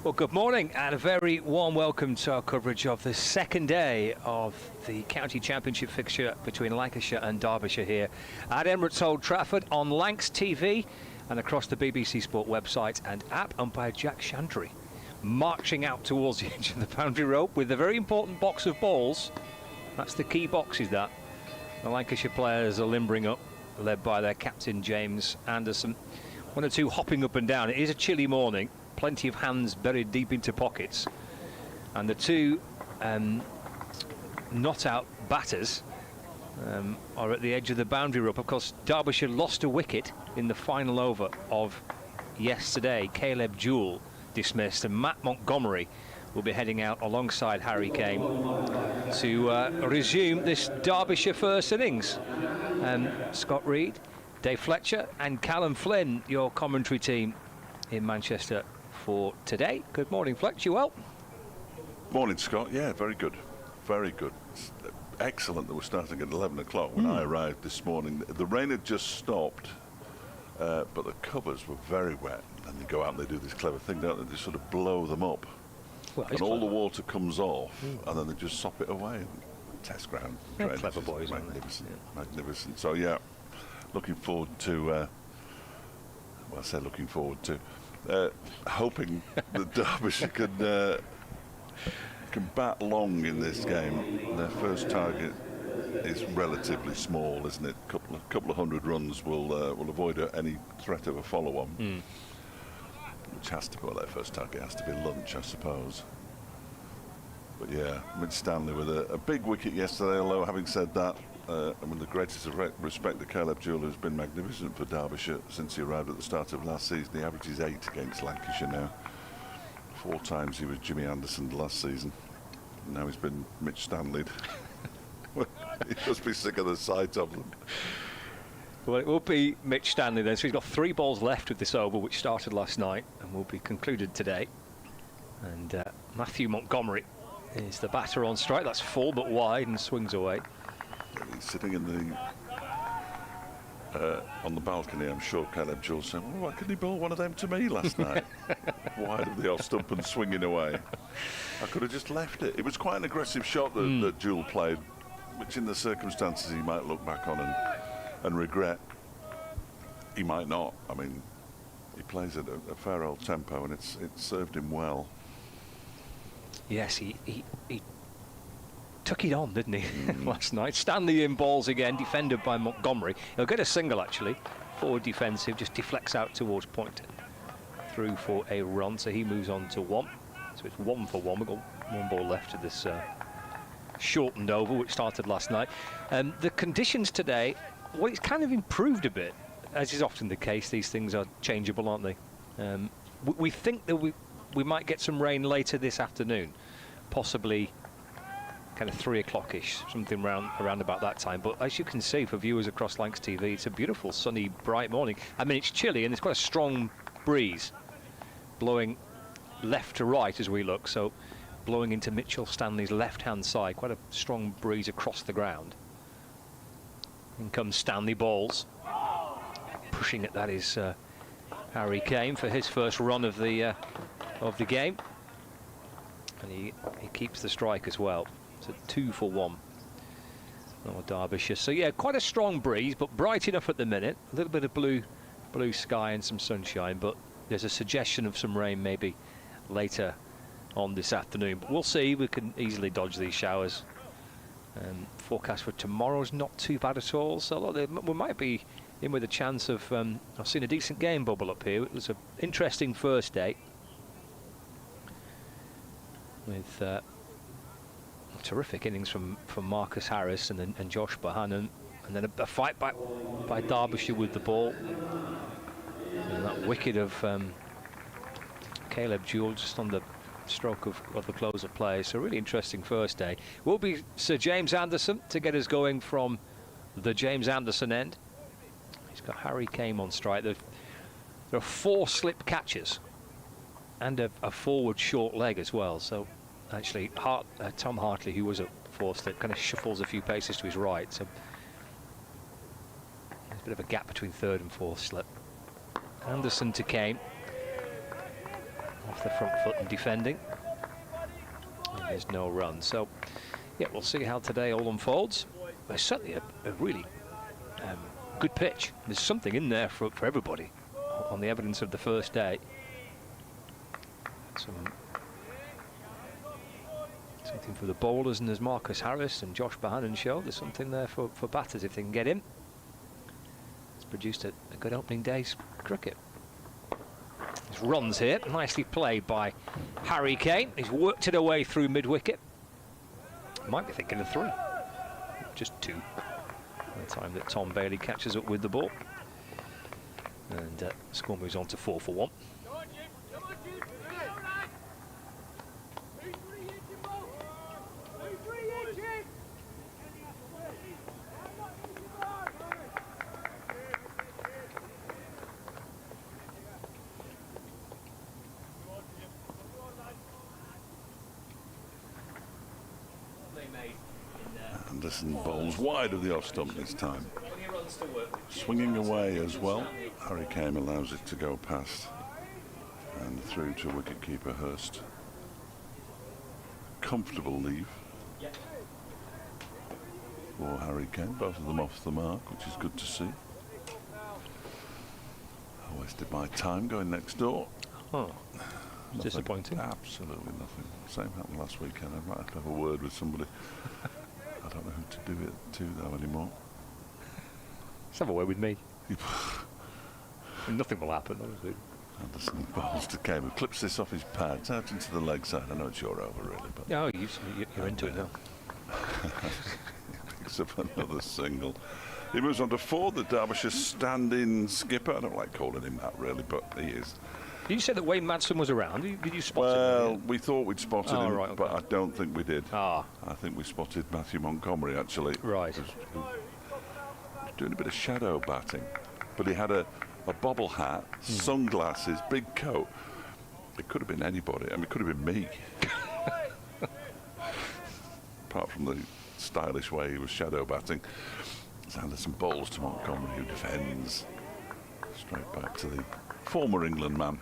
Well, good morning and a very warm welcome to our coverage of the second day of the County Championship fixture between Lancashire and Derbyshire here at Emirates Old Trafford on Lancs TV and across the BBC Sport website and app. Umpire Jack Shantry marching out towards the edge of the boundary rope with a very important box of balls. That's the key box, is that. The Lancashire players are limbering up, led by their captain James Anderson. One or two hopping up and down. It is a chilly morning. Plenty of hands buried deep into pockets, and the two not-out batters are at the edge of the boundary rope. Of course, Derbyshire lost a wicket in the final over of yesterday. Caleb Jewell dismissed, and Matt Montgomery will be heading out alongside Harry Kane to resume this Derbyshire first innings. Scott Reed, Dave Fletcher and Callum Flynn, your commentary team in Manchester for today. Good morning, Fletch. You well? Morning, Scott. Yeah, very good. Very good. It's excellent that we're starting at 11 o'clock when I arrived this morning. The rain had just stopped, but the covers were very wet. And they go out and they do this clever thing, don't they? They sort of blow them up. Well, and all the water comes off, and then they just sop it away. Test ground. Clever boys, magnificent. Magnificent. So, yeah, looking forward to... well, I say looking forward to... hoping that Derbyshire can bat long in this game. Their first target is relatively small, isn't it? Couple of hundred runs will avoid any threat of a follow-on, which has to be, well, their first target has to be lunch, I suppose. But yeah, Mitch Stanley with a big wicket yesterday. Although having said that, and with the greatest of respect to Caleb Jewell, who's been magnificent for Derbyshire since he arrived at the start of last season. He averages 8 against Lancashire now. 4 times he was Jimmy Anderson last season. Now he's been Mitch Stanley. He must be sick of the sight of them. Well, it will be Mitch Stanley then. So he's got 3 balls left with this over, which started last night and will be concluded today. And Matthew Montgomery is the batter on strike. That's full but wide and swings away. He's sitting in the on the balcony, I'm sure. Caleb Jewell saying, well, why couldn't he bowl one of them to me last night? Wide of the off stump and swinging away. I could have just left it. It was quite an aggressive shot that Jewell played, which in the circumstances he might look back on and regret. He might not. I mean, he plays at a fair old tempo, and it served him well. Yes, he took it on, didn't he, last night. Stanley in balls again, defended by Montgomery. He'll get a single, actually. Forward defensive, just deflects out towards point. Through for a run, so he moves on to 1. So it's 1 for 1. We've got 1 ball left of this shortened over, which started last night. The conditions today, well, it's kind of improved a bit. As is often the case, these things are changeable, aren't they? We think that we might get some rain later this afternoon, possibly kind of 3 o'clock-ish, something around about that time. But as you can see, for viewers across Lancs TV, it's a beautiful, sunny, bright morning. I mean, it's chilly and it's quite a strong breeze blowing left to right as we look, so blowing into Mitchell Stanley's left-hand side. Quite a strong breeze across the ground. In comes Stanley balls. Pushing it, that is Harry Kane for his first run of the game. And he keeps the strike as well. So 2 for 1. Oh, Derbyshire. So yeah, quite a strong breeze, but bright enough at the minute. A little bit of blue sky and some sunshine, but there's a suggestion of some rain maybe later on this afternoon. But we'll see. We can easily dodge these showers. Forecast for tomorrow's not too bad at all. So we might be in with a chance of. I've seen a decent game bubble up here. It was an interesting first day with terrific innings from Marcus Harris and Josh Bohannon, and then a fight back by Derbyshire with the ball, and that wicket of Caleb Jewell just on the stroke of the close of play. So really interesting first day. Will be Sir James Anderson to get us going from the James Anderson end. He's got Harry Kane on strike. There are 4 slip catches and a forward short leg as well. So actually Tom Hartley, who was at 4 slip, kind of shuffles a few paces to his right. So there's a bit of a gap between 3rd and 4th slip. Anderson to Kane. off the front foot and defending. And there's no run. So, yeah, we'll see how today all unfolds. There's certainly a really good pitch. There's something in there for everybody on the evidence of the first day. Something for the bowlers, and there's Marcus Harris and Josh Bohannon show. There's something there for batters if they can get in. It's produced a good opening day's cricket. There's runs here, nicely played by Harry Kane. He's worked it away through mid-wicket. Might be thinking of 3, just 2. By the time that Tom Bailey catches up with the ball, and score moves on to 4 for 1. Anderson bowls wide of the off stump this time. Swinging away as well. Harry Kane allows it to go past and through to wicketkeeper Hurst. Comfortable leave for Harry Kane, both of them off the mark, which is good to see. I wasted my time going next door. Oh, disappointing. Absolutely nothing. Same happened last weekend. I might have to have a word with somebody. I don't know who to do it to though anymore. Let's have a word with me. Nothing will happen, obviously. Anderson bowls to Kane, who clips this off his pads out into the leg side. I know it's your over really, but no, you're into it now. He picks up another single. He moves on to 4. The Derbyshire stand-in skipper. I don't like calling him that really, but he is. Did you say that Wayne Madsen was around? Did you spot him? Well, we thought we'd spotted him, right, okay. but I don't think we did. Ah. I think we spotted Matthew Montgomery, actually. Right. Who was doing a bit of shadow batting. But he had a bobble hat, sunglasses, big coat. It could have been anybody. I mean, it could have been me. Apart from the stylish way he was shadow batting. Anderson bowls to Montgomery, who defends. Straight back to the former England man.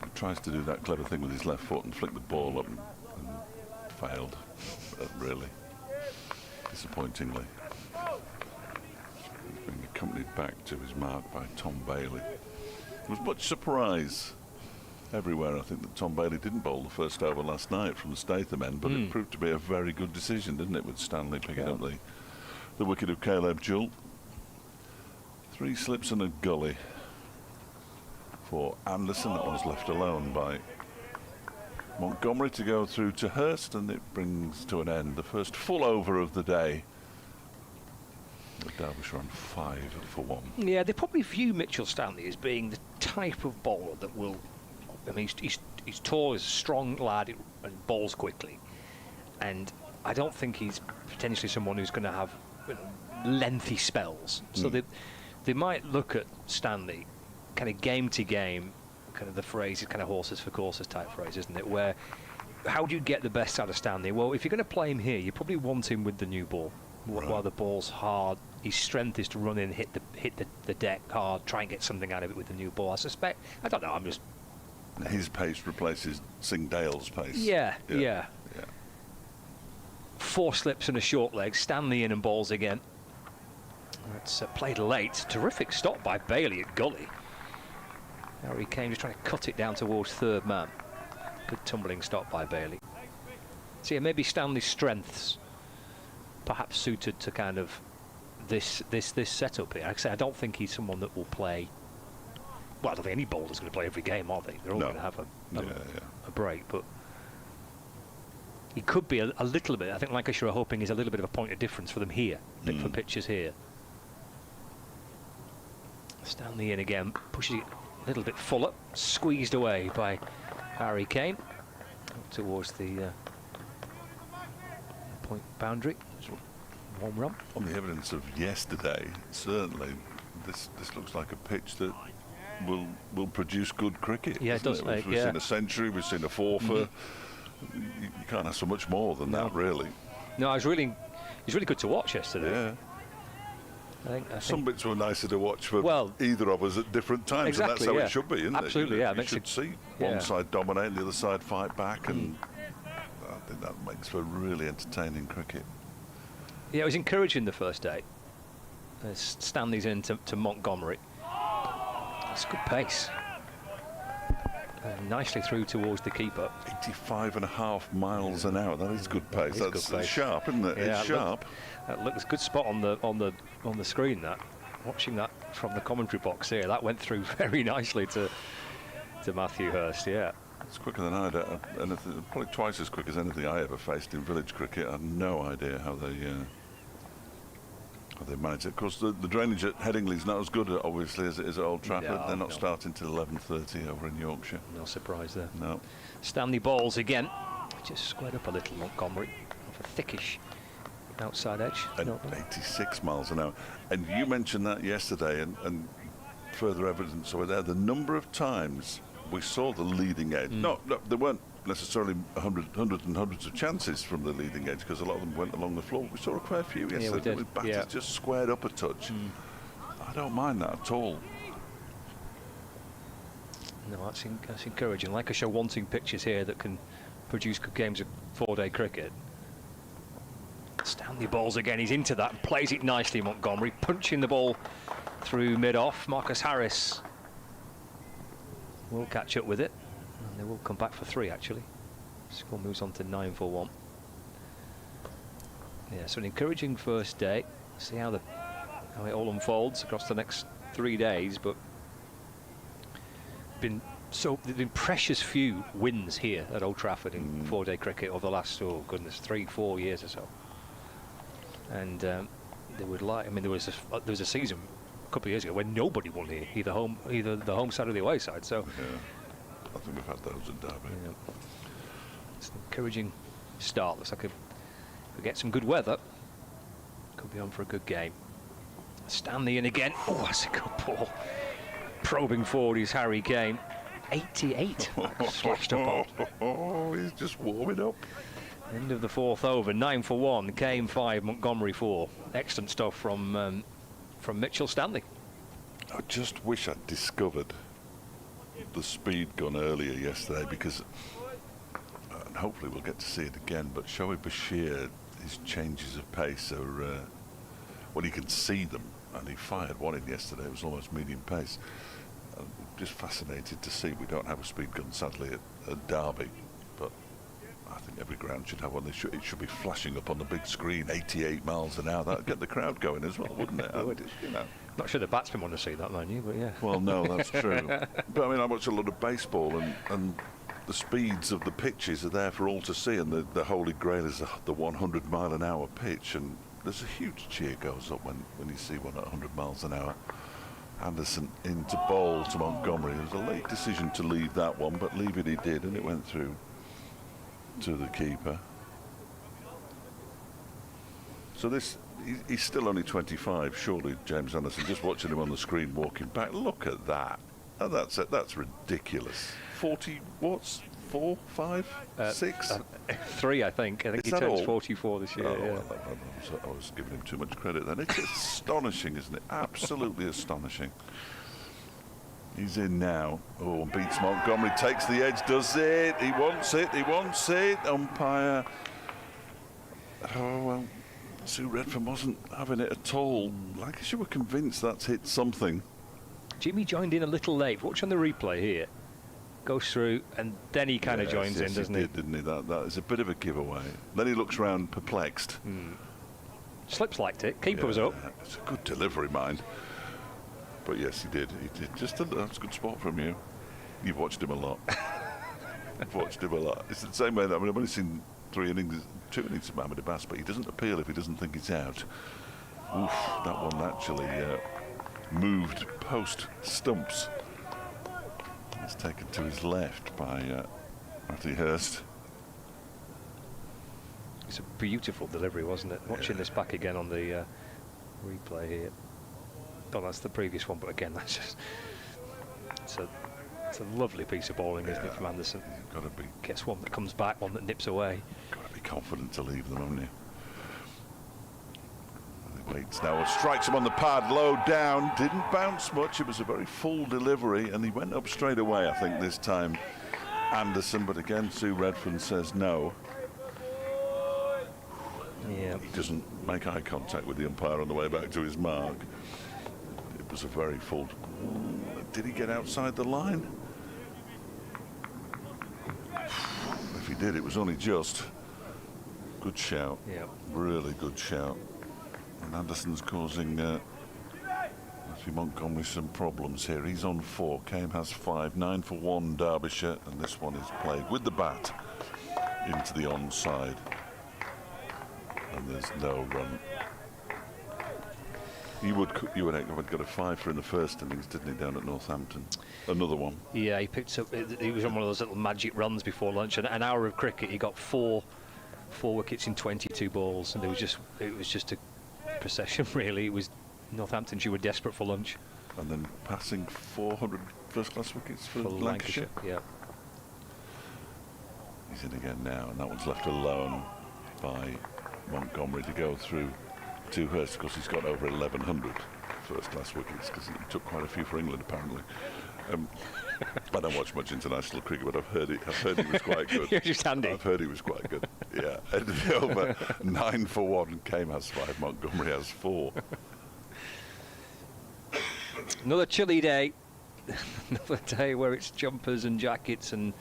He tries to do that clever thing with his left foot and flick the ball up and failed, really, disappointingly. He's being accompanied back to his mark by Tom Bailey. There was much surprise everywhere, I think, that Tom Bailey didn't bowl the first over last night from the Statham end, but it proved to be a very good decision, didn't it, with Stanley picking up the wicket of Caleb Jewell. 3 slips and a gully for Anderson. That one's left alone by Montgomery to go through to Hurst, and it brings to an end the first full over of the day. The Derbyshire on 5 for 1. Yeah, they probably view Mitchell Stanley as being the type of bowler that will. I mean, he's tall, he's a strong lad, and bowls quickly. And I don't think he's potentially someone who's going to have lengthy spells. So they might look at Stanley kind of game to game, kind of the phrase is kind of horses for courses type phrase, isn't it? Where, how do you get the best out of Stanley? Well, if you're going to play him here, you probably want him with the new ball. Right. While the ball's hard, his strength is to run in, hit the deck hard, try and get something out of it with the new ball. I suspect, I don't know, I'm just... His pace replaces Sing Dale's pace. Yeah. 4 slips and a short leg. Stanley in and bowls again. It's played late. Terrific stop by Bailey at gully. Harry Kane just trying to cut it down towards third man. Good tumbling stop by Bailey. So yeah, maybe Stanley's strengths perhaps suited to kind of this setup here. Like I say, I don't think he's someone that will play. Well, I don't think any bowler's going to play every game, are they? They're all going to have a break, but he could be a little bit. I think Lancashire are hoping is a little bit of a point of difference for them here, for pitches here. Stanley in again, pushes it a little bit fuller, squeezed away by Harry Kane towards the point boundary. 1 run. On the evidence of yesterday, certainly this looks like a pitch that will produce good cricket. Yeah, it does. We've seen a century, we've seen a fourfer. You can't ask for much more than that, really. No, it was really good to watch yesterday. Yeah. I Some think bits were nicer to watch for either of us at different times, exactly, and that's how it should be, isn't Absolutely, it? yeah. You should see one side dominate and the other side fight back, and I think that makes for really entertaining cricket. Yeah, it was encouraging the first day. Stanley's into Montgomery. It's good pace. Nicely through towards the keeper. 85.5 miles an hour. That is good pace. That's sharp, isn't it? Yeah, it's sharp. That looks a good spot on the screen. That watching that from the commentary box here, that went through very nicely to Matthew Hurst. Yeah, it's quicker than I'd anything, probably twice as quick as anything I ever faced in village cricket. I had no idea how they manage it. Of course, the drainage at Headingley is not as good, obviously, as it is at Old Trafford. No, they're not starting till 11:30 over in Yorkshire. No surprise there. No. Stanley balls again. Just squared up a little, Montgomery, off a thickish outside edge. And 86 miles an hour. And you mentioned that yesterday, and further evidence over there, the number of times we saw the leading edge. No, there weren't necessarily hundreds and hundreds of chances from the leading edge, because a lot of them went along the floor. We saw quite a few yesterday. Yeah, we did. With batters just squared up a touch. I don't mind that at all. No, that's encouraging. Lancashire wanting pitches here that can produce good games of four-day cricket. Stanley balls again. He's into that and plays it nicely, Montgomery, punching the ball through mid-off. Marcus Harris will catch up with it, and they will come back for 3, actually. Score moves on to 9 for 1. Yeah, so an encouraging first day. See how it all unfolds across the next 3 days, but there've been precious few wins here at Old Trafford in four-day cricket over the last 3-4 years or so. And they would like. I mean, there was a season a couple of years ago when nobody won here, either the home side or the away side. So yeah, I think we've had those at Derby. Yeah. It's an encouraging start. Looks like if we get some good weather, could be on for a good game. Stanley in again. Oh, that's a good ball. Probing forward is Harry Kane. 88. Slashed up on. Oh, he's just warming up. End of the 4th over. 9 for 1. Kane 5. Montgomery 4. Excellent stuff from Mitchell Stanley. I just wish I'd discovered the speed gun earlier yesterday, because and hopefully we'll get to see it again. But Shoaib Bashir, his changes of pace are when you can see them, and he fired one in yesterday. It was almost medium pace. I'm just fascinated to see. We don't have a speed gun, sadly, at Derby, but I think every ground should have one. It should be flashing up on the big screen, 88 miles an hour. That'd get the crowd going as well, wouldn't it? Would. You know. Not sure the batsmen want to see that, mind you, but yeah. Well, no, that's true. But I mean, I watch a lot of baseball, and the speeds of the pitches are there for all to see, and the holy grail is the 100 mile an hour pitch, and there's a huge cheer goes up when you see one at 100 miles an hour. Anderson into bowl to Montgomery. It was a late decision to leave that one, but leave it he did, and it went through to the keeper. So he's still only 25, surely, James Anderson. Just watching him on the screen walking back, look at that. Oh, that's ridiculous. 40 what's 4, 5, 6, 3, I think. I think he turns 44 this year. I was giving him too much credit then. It's astonishing, isn't it? Absolutely astonishing. He's in now. Oh, and beats Montgomery, takes the edge, does it. He wants it. Umpire. Oh, well, Sue Redfern wasn't having it at all. Lancashire were convinced that's hit something. Jimmy joined in a little late. Watch on the replay here. Goes through, and then he kind of joins in, doesn't he? Didn't he? That is a bit of a giveaway. Then he looks round perplexed. Slips liked it. Keeper was up. It's a good delivery, mind. But yes, he did. That's a good spot from you. You've watched him a lot. It's the same way that, I mean, I've only seen 2 innings of Mohamed Abbas, but he doesn't appeal if he doesn't think he's out. Oof, that one actually moved post stumps. It's taken to his left by Matthew Hurst. It's a beautiful delivery, wasn't it? Watching this back again on the replay here. Oh, that's the previous one, but again, that's just it's a lovely piece of bowling, isn't it, from Anderson? Got to be. Gets one that comes back, one that nips away. Got to be confident to leave them, haven't you? Waits now, strikes him on the pad, low down, didn't bounce much. It was a very full delivery, and he went up straight away, I think, this time, Anderson. But again, Sue Redfern says no. Yeah. He doesn't make eye contact with the umpire on the way back to his mark. It was a very full. Did he get outside the line? If he did, it was only just. Good shout. Yeah. Really good shout. And Anderson's causing Matthew Montgomery some problems here. He's on 4. Kame has 5. 9 for 1, Derbyshire. And this one is played with the bat into the onside. And there's no run. You would have got a 5 in the first innings, didn't he, down at Northampton? Another one. Yeah, he picked up. He was on one of those little magic runs before lunch. And an hour of cricket, he got four wickets in 22 balls, and it was just a procession, really. It was Northamptonshire were desperate for lunch. And then passing 400 first-class wickets for Lancashire. Yeah. He's in again now, and that one's left alone by Montgomery to go through to Hurst, because he's got over 1,100 first-class wickets, because he took quite a few for England, apparently. I don't watch much international cricket, but I've heard he was quite good. You're just handy. I've heard he was quite good. Yeah, and over 9 for 1. Kame has 5. Montgomery has 4. Another chilly day. Another day where it's jumpers and jackets and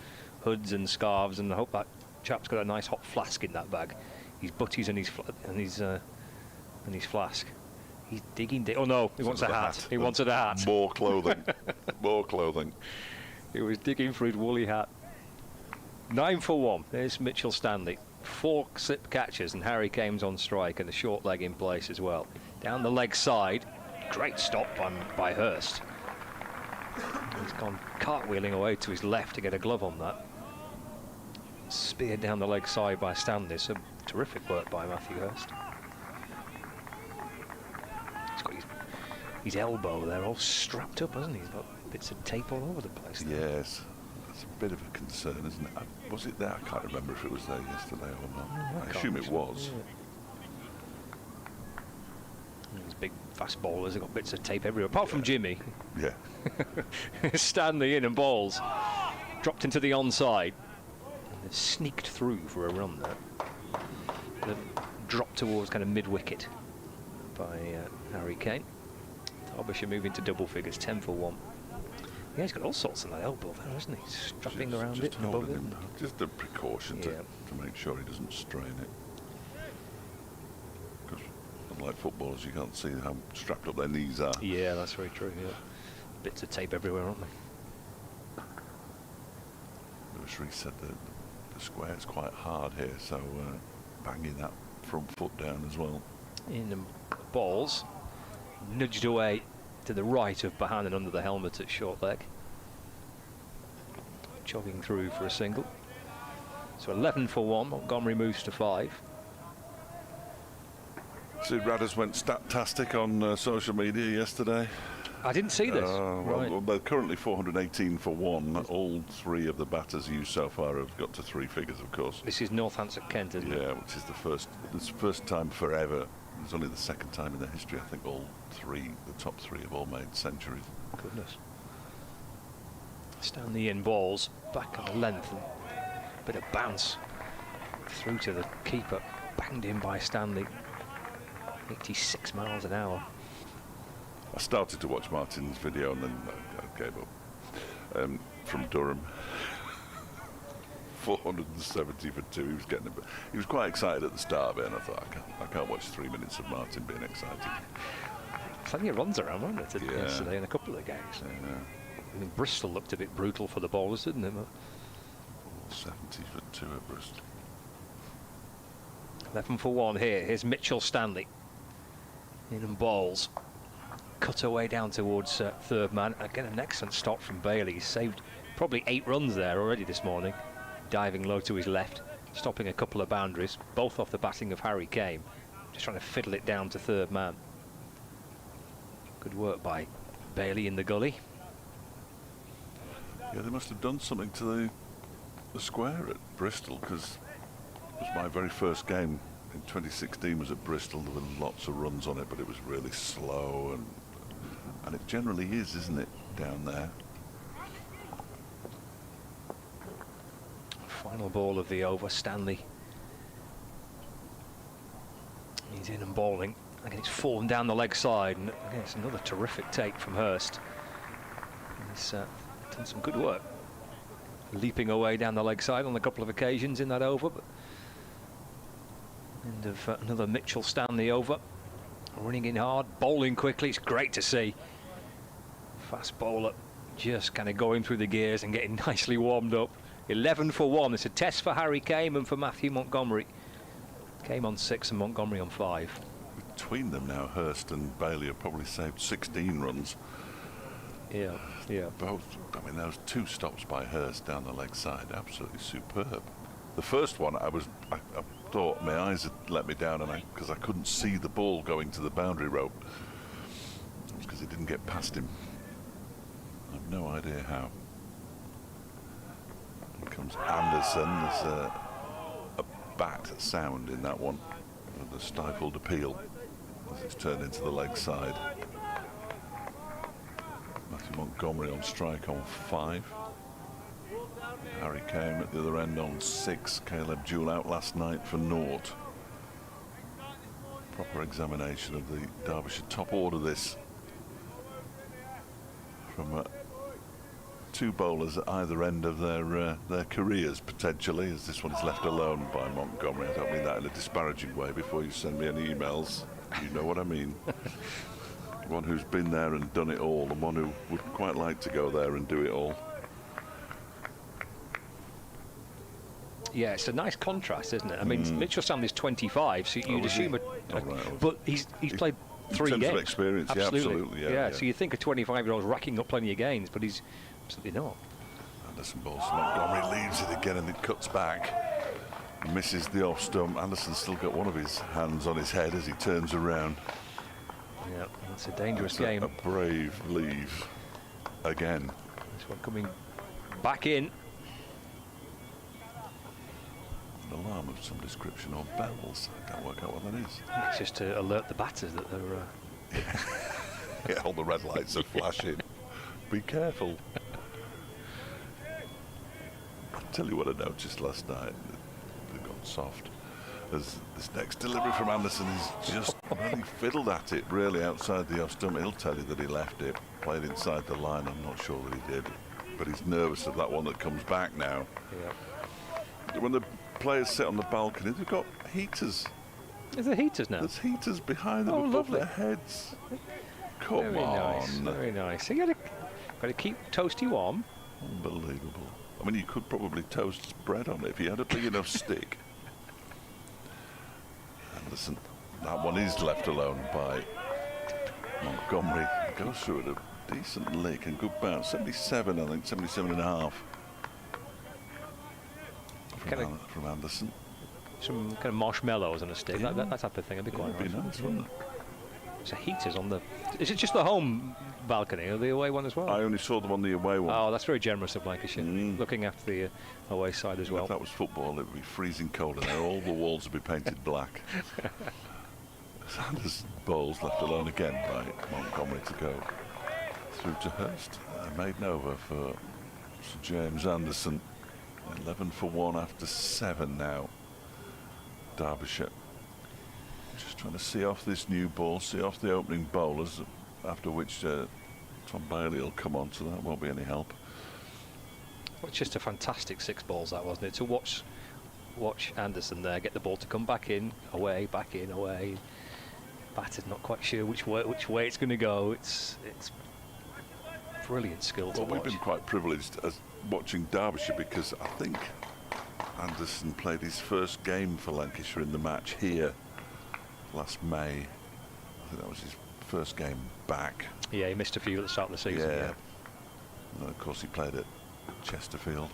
hoods and scarves, and I hope that chap's got a nice hot flask in that bag. His butties and his flask. He's digging. Oh no, he wants a hat. He wanted a hat. More clothing. More clothing. He was digging for his woolly hat. 9 for 1. There's Mitchell Stanley. 4 slip catches, and Harry Kame's on strike, and a short leg in place as well. Down the leg side. Great stop by Hurst. He's gone cartwheeling away to his left to get a glove on that. Speared down the leg side by Stanley. Some terrific work by Matthew Hurst. He's got his elbow there all strapped up, hasn't he? He's got bits of tape all over the place there. Yes. It's a bit of a concern, isn't it? Was it there? I can't remember if it was there yesterday or not. I assume it was. Yeah. These big fast bowlers have got bits of tape everywhere, apart from Jimmy. Yeah. Stanley in and balls. Dropped into the onside. And they've sneaked through for a run there. They've dropped towards kind of mid-wicket by Harry Kame. Derbyshire moving to double figures, 10 for 1. Yeah, he's got all sorts on that elbow there, hasn't he? Strapping around it. Just a precaution to make sure he doesn't strain it. Because unlike footballers, you can't see how strapped up their knees are. Yeah, that's very true, yeah. Bits of tape everywhere, aren't they? Lewis Rees said that the square is quite hard here, so banging that front foot down as well. In the balls, nudged away to the right of Bahan and under the helmet at short leg. Jogging through for a single. So 11 for 1. Montgomery moves to 5. Sid Radders went stat-tastic on social media yesterday. I didn't see this. Well, they're currently 418 for 1. All 3 of the batters used so far have got to 3 figures, of course. This is Northampton-Kent, isn't it? Yeah, which is the first time forever. It's only the second time in their history. I think the top 3 have all made centuries. Goodness. Stanley in balls, back on the length, and a bit of bounce through to the keeper. Banged in by Stanley. 86 miles an hour. I started to watch Martin's video and then I gave up. From Durham. 470 for 2. He was quite excited at the start of it, and I thought, I can't watch 3 minutes of Martin being excited. Plenty of runs around, weren't there, yesterday in a couple of games? Yeah. I mean, Bristol looked a bit brutal for the bowlers, didn't it? 470 for 2 at Bristol. 11 for 1 here. Here's Mitchell Stanley. In and bowls. Cut away down towards third man. Again, an excellent stop from Bailey. He's saved probably 8 runs there already this morning. Diving low to his left, stopping a couple of boundaries, both off the batting of Harry Kame. Just trying to fiddle it down to third man. Good work by Bailey in the gully. Yeah, they must have done something to the square at Bristol, because it was my very first game in 2016 was at Bristol. There were lots of runs on it, but it was really slow, and it generally is, isn't it, down there? Final ball of the over, Stanley. He's in and bowling. Again, it's fallen down the leg side, and again, it's another terrific take from Hurst. He's done some good work, leaping away down the leg side on a couple of occasions in that over. But end of another Mitchell Stanley over, running in hard, bowling quickly. It's great to see. Fast bowler, just kind of going through the gears and getting nicely warmed up. 11 for 1. It's a test for Harry Kame and for Matthew Montgomery. Kame on 6 and Montgomery on 5. Between them now, Hurst and Bailey have probably saved 16 runs. Yeah. Both. I mean, those 2 stops by Hurst down the leg side, absolutely superb. The first one, I thought my eyes had let me down, and because I couldn't see the ball going to the boundary rope, because it didn't get past him. I have no idea how. Here comes Anderson. There's a bat sound in that one, the stifled appeal as it's turned into the leg side. Matthew Montgomery on strike on 5. Harry Kame at the other end on 6. Caleb Jewell out last night for naught. Proper examination of the Derbyshire top order, this. From 2 bowlers at either end of their careers, potentially, as this one is left alone by Montgomery. I don't mean that in a disparaging way before you send me any emails. You know what I mean. One who's been there and done it all, and one who would quite like to go there and do it all. Yeah, it's a nice contrast, isn't it? I mean, Mitchell Stanley's 25, so you'd assume but he's played 3 games. In terms of experience, absolutely. Yeah, so you think a 25-year-old's racking up plenty of games, but he's absolutely not. Anderson bowls to Montgomery, leaves it again, and it cuts back. Misses the off stump. Anderson's still got one of his hands on his head as he turns around. Yeah, it's a dangerous game. A brave leave again. This one coming back in. An alarm of some description, or bells. I can't work out what that is. It's just to alert the batters that they're... Yeah, all the red lights are flashing. Be careful. I'll tell you what I noticed last night. They've gone soft. As this next delivery from Anderson is just really fiddled at it, really outside the off stump. He'll tell you that he left it, played inside the line. I'm not sure that he did, but he's nervous of that one that comes back now. Yeah. When the players sit on the balcony, they've got heaters. Is there heaters now? There's heaters behind them above their heads. Come on. Very nice. So you got to keep toasty warm. Unbelievable. I mean, you could probably toast bread on it if you had a big enough stick. And listen, that one is left alone by Montgomery. Goes through at a decent lick and good bounce. 77, I think, 77 and a half. From Anderson. Some kind of marshmallows on a stick, yeah. that type of thing. It'd be quite nice, wouldn't it? So heaters on the... Is it just the home balcony or the away one as well? I only saw them on the away one. Oh, that's very generous of Lancashire, looking after the away side as well. If that was football, it would be freezing cold in there. All the walls would be painted black. Sanders bowls left alone again by Montgomery to go through to Hurst. Maiden over for Sir James Anderson. 11 for 1 after 7 now. Derbyshire just trying to see off this new ball, see off the opening bowlers, after which Tom Bailey will come on, so that won't be any help. Well, it's just a fantastic 6 balls, that, wasn't it? To watch Anderson there get the ball to come back in, away, back in, away. Batter's not quite sure which way it's going to go. It's brilliant skill to watch. We've been quite privileged as watching Derbyshire, because I think Anderson played his first game for Lancashire in the match here last May. I think that was his first game back. Yeah, he missed a few at the start of the season. Yeah. And of course he played at Chesterfield.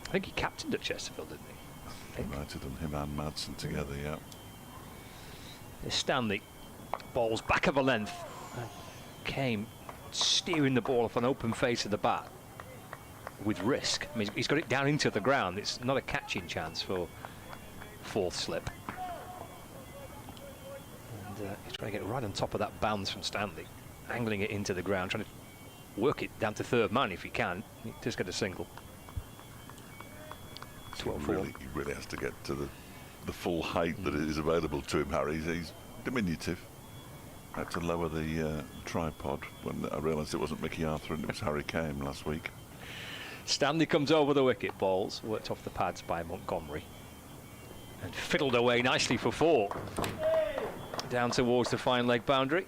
I think he captained at Chesterfield, didn't he? United and him and Madsen together, yeah. Stanley balls back of a length. Kame steering the ball off an open face of the bat with risk. I mean, he's got it down into the ground. It's not a catching chance for 4th slip. he's trying to get right on top of that bounce from Stanley, angling it into the ground, trying to work it down to third man if he can. He just get a single. 12-4. He really has to get to the full height that is available to him, Harry. He's diminutive. I had to lower the tripod when I realised it wasn't Mickey Arthur and it was Harry Kane last week. Stanley comes over the wicket, balls worked off the pads by Montgomery and fiddled away nicely for 4. Down towards the fine leg boundary.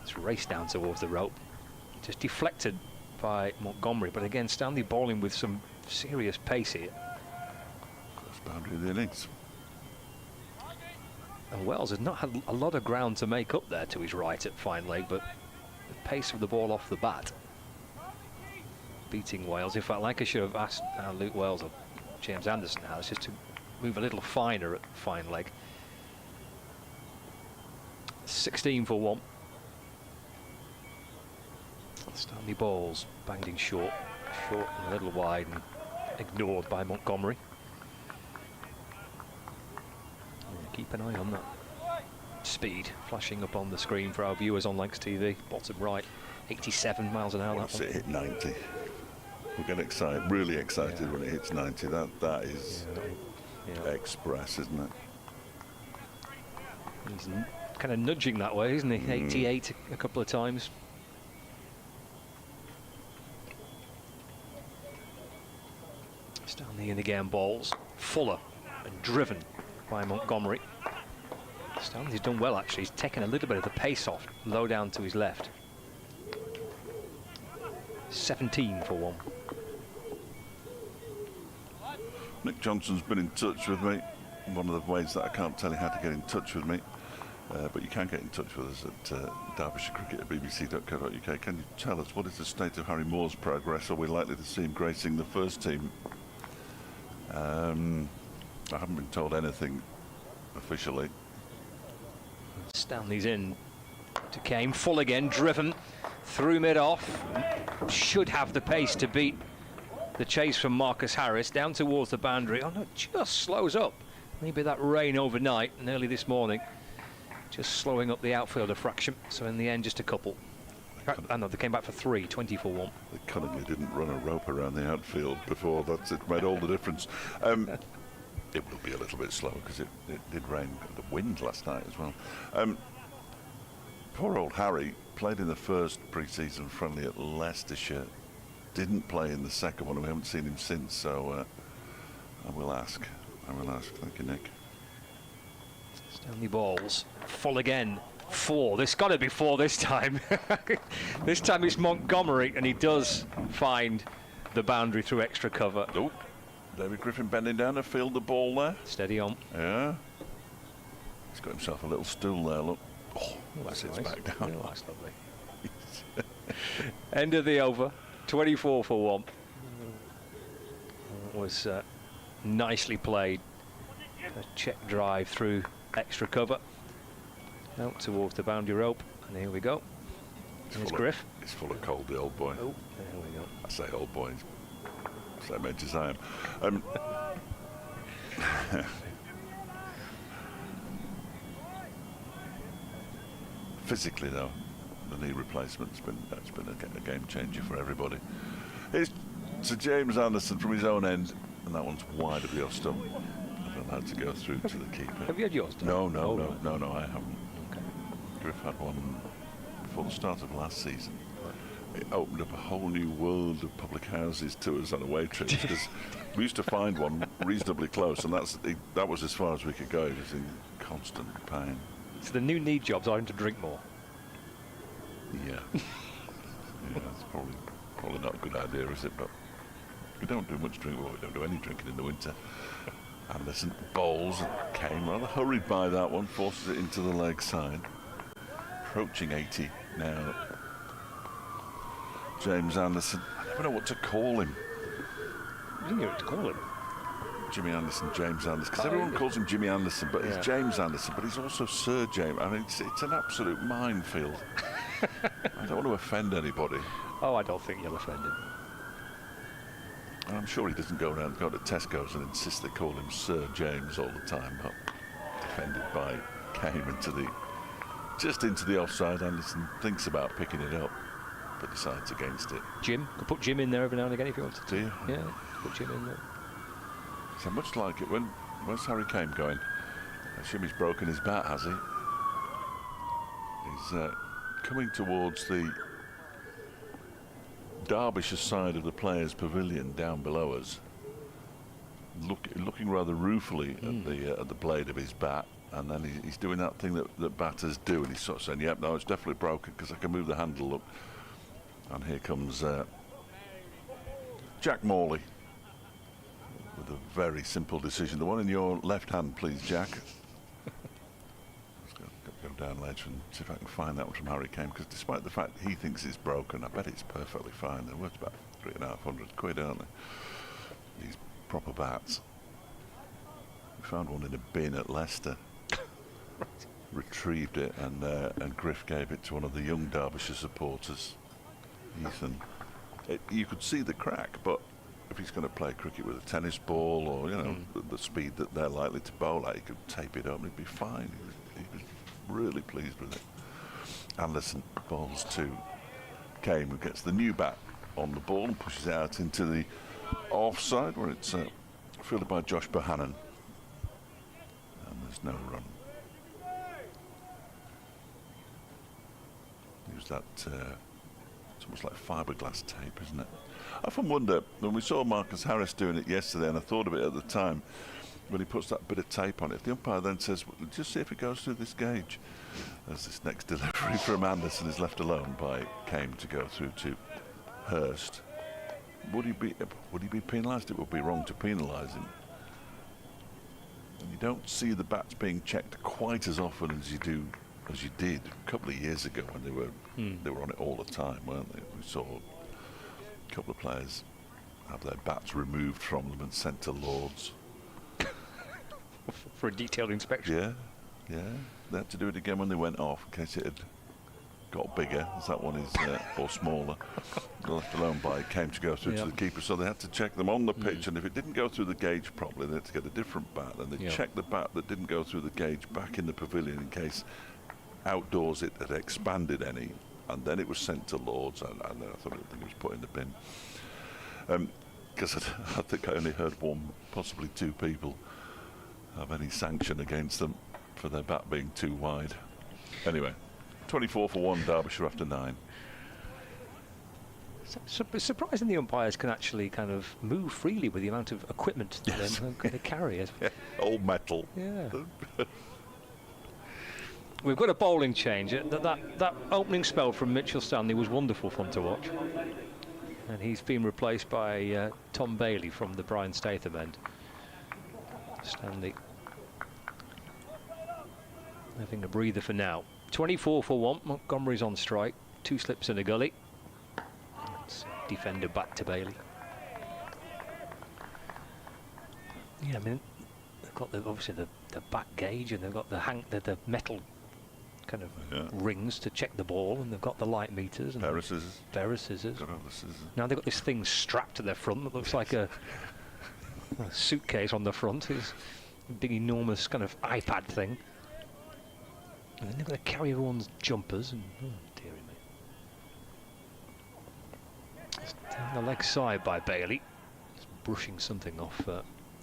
It's raced down towards the rope. Just deflected by Montgomery, but again Stanley bowling with some serious pace here. First boundary of the innings. And Wells has not had a lot of ground to make up there to his right at fine leg, but the pace of the ball off the bat beating Wales. In fact, Lancashire have asked Luke Wells, or James Anderson has, just to move a little finer at fine leg. 16 for 1. Stanley balls banged in short and a little wide and ignored by Montgomery. Yeah, keep an eye on that speed flashing up on the screen for our viewers on Lancs TV. Bottom right, 87 miles an hour. Once it hit 90, we'll get excited, really excited when it hits 90. That is express, isn't it? He's kind of nudging that way, isn't he? 88 a couple of times. Stanley in again, balls Fuller and driven by Montgomery. Stanley's done well actually. He's taken a little bit of the pace off, low down to his left. 17 for 1. Nick Johnson's been in touch with me. One of the ways that I can't tell you how to get in touch with me, but you can get in touch with us at Derbyshire Cricket at bbc.co.uk. Can you tell us what is the state of Harry Moore's progress? Are we likely to see him gracing the first team? I haven't been told anything officially. Stanley's in to Kane, full again, driven through mid-off. Should have the pace to beat the chase from Marcus Harris down towards the boundary. Oh no, just slows up. Maybe that rain overnight and early this morning just slowing up the outfield a fraction. So in the end, just a couple. I know they came back for 3, 20 for 1. They cunningly didn't run a rope around the outfield before. It made all the difference. It will be a little bit slow because it did rain, the wind last night as well. Poor old Harry played in the first pre-season friendly at Leicestershire. Didn't play in the second one, and we haven't seen him since. So I will ask. Thank you, Nick. Stanley balls full again. 4. This got to be 4 this time. This time it's Montgomery, and he does find the boundary through extra cover. Oh, David Griffin bending down to field the ball there. Steady on. Yeah. He's got himself a little stool there, look. Oh, that's sits nice. back down. Oh, that's lovely. End of the over. 24 for 1. Was nicely played. A check drive through extra cover. Out towards the boundary rope, and here we go. Here's Griff. He's full of cold, the old boy. Oh, there we go. I say old boy, same age as I am. Physically, though, the knee replacement's been a game changer for everybody. Here's Sir James Anderson from his own end, and that one's wide of the off stump. I've allowed to go through to the keeper. Have you had yours done? No, I haven't. Griff had one before the start of last season. It opened up a whole new world of public houses to us on away trips because we used to find one reasonably close, and that was as far as we could go. It was in constant pain. So the new need jobs are to drink more. Yeah, that's probably not a good idea, is it? But we don't do much drinking. Well, we don't do any drinking in the winter. Anderson bowls, came rather hurried by that one, forces it into the leg side. Approaching 80 now. James Anderson. I never know what to call him. You didn't know what to call him. Jimmy Anderson, James Anderson, because everyone calls him Jimmy Anderson, but he's James Anderson, but he's also Sir James. I mean, it's an absolute minefield. I don't want to offend anybody. Oh, I don't think you'll offend him. And I'm sure he doesn't go to Tesco's and insist they call him Sir James all the time, but defended by came just into the offside. Anderson thinks about picking it up, but decides against it. Jim, could put Jim in there every now and again if you wanted to. Do you? Yeah, put Jim in there. So much like it. Where's Harry Kane going? I assume he's broken his bat, has he? He's coming towards the Derbyshire side of the players' pavilion down below us, looking rather ruefully at the blade of his bat, and then he's doing that thing that batters do, and he's sort of saying, "Yep, no, it's definitely broken because I can move the handle up." And here comes Jack Morley with a very simple decision. The one in your left hand, please, Jack. Go down ledge and see if I can find that one from Harry Kane, because despite the fact he thinks it's broken, I bet it's perfectly fine. They're worth about £350, aren't they? These proper bats. We found one in a bin at Leicester. Retrieved it, and Griff gave it to one of the young Derbyshire supporters, Ethan. You could see the crack, but if he's going to play cricket with a tennis ball, or the speed that they're likely to bowl at, he could tape it up and he'd be fine. He was really pleased with it. Anderson bowls to Kane, who gets the new bat on the ball and pushes it out into the offside, where it's fielded by Josh Bohannon, and there's no run. Use that. It's almost like fiberglass tape, isn't it? I often wonder, when we saw Marcus Harris doing it yesterday, and I thought of it at the time, when he puts that bit of tape on it, if the umpire then says, well, just see if it goes through this gauge, as this next delivery from Anderson is left alone by Kane to go through to Hurst, would he be penalised? It would be wrong to penalise him. And you don't see the bats being checked quite as often as you did a couple of years ago, when they were on it all the time, weren't they? We saw a couple of players have their bats removed from them and sent to Lords for a detailed inspection. Yeah. They had to do it again when they went off, in case it had got bigger, as that one is, or smaller. Left alone by Kane to go through to the keeper, so they had to check them on the pitch, and if it didn't go through the gauge properly, they had to get a different bat, and they checked the bat that didn't go through the gauge back in the pavilion in case outdoors it had expanded any, and then it was sent to Lords, and then I think it was put in the bin. Because I think I only heard one, possibly two people have any sanction against them for their bat being too wide. Anyway, 24 for 1 Derbyshire after 9. Surprising the umpires can actually kind of move freely with the amount of equipment they carry. All metal. Yeah. We've got a bowling change. That opening spell from Mitchell Stanley was wonderful fun to watch. And he's been replaced by Tom Bailey from the Brian Statham end. Stanley having a breather for now. 24 for 1. Montgomery's on strike. 2 slips in a gully. It's defender back to Bailey. Yeah, I mean, they've got obviously the back gauge, and they've got the metal kind of rings to check the ball, and they've got the light meters and pair of scissors. Now they've got this thing strapped to their front that looks like a suitcase on the front. It's a big enormous kind of iPad thing, and then they've got to carry everyone's jumpers, and oh dearie me. Down the leg side by Bailey, just brushing something off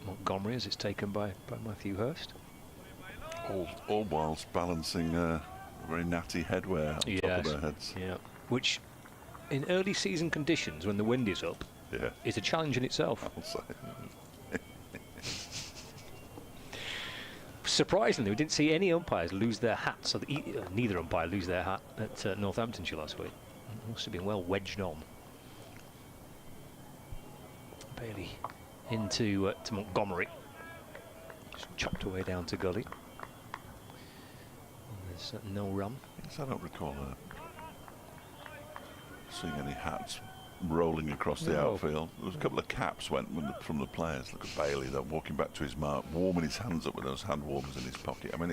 Montgomery as it's taken by Matthew Hurst. All whilst balancing very natty headwear on top of their heads. Yeah, which in early season conditions, when the wind is up, is a challenge in itself. I'll say. Surprisingly, we didn't see any umpires lose their hats, so neither umpire lose their hat at Northamptonshire last week. It must have been well wedged on. Bailey into to Montgomery. Just chopped away down to gully. There's no run. Yes, I don't recall seeing any hats rolling across the outfield. There was a couple of caps went from the players. Look at Bailey, though, walking back to his mark, warming his hands up with those hand warmers in his pocket. I mean,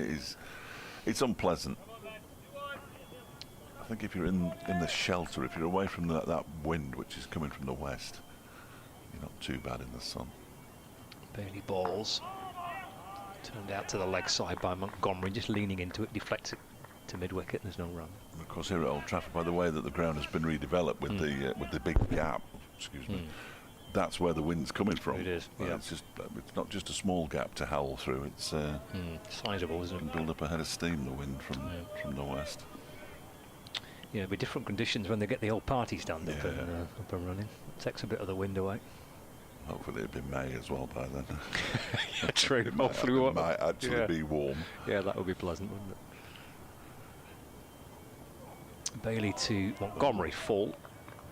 it's unpleasant. I think if you're in the shelter, if you're away from that wind which is coming from the west, you're not too bad in the sun. Bailey balls Turned out to the leg side by Montgomery, just leaning into it, deflects it to mid-wicket. There's no run. Of course, here at Old Trafford, by the way that the ground has been redeveloped with the big gap, excuse me, that's where the wind's coming from. It is. Yeah. It's not just a small gap to howl through. It's sizable, isn't it? Can build up a head of steam, the wind from the west. Yeah, it'll be different conditions when they get the old party stand up and running. It takes a bit of the wind away. Hopefully it'll be May as well by then. Yeah, true. Hopefully it might actually be warm. Yeah, that would be pleasant, wouldn't it? Bailey to Montgomery, full.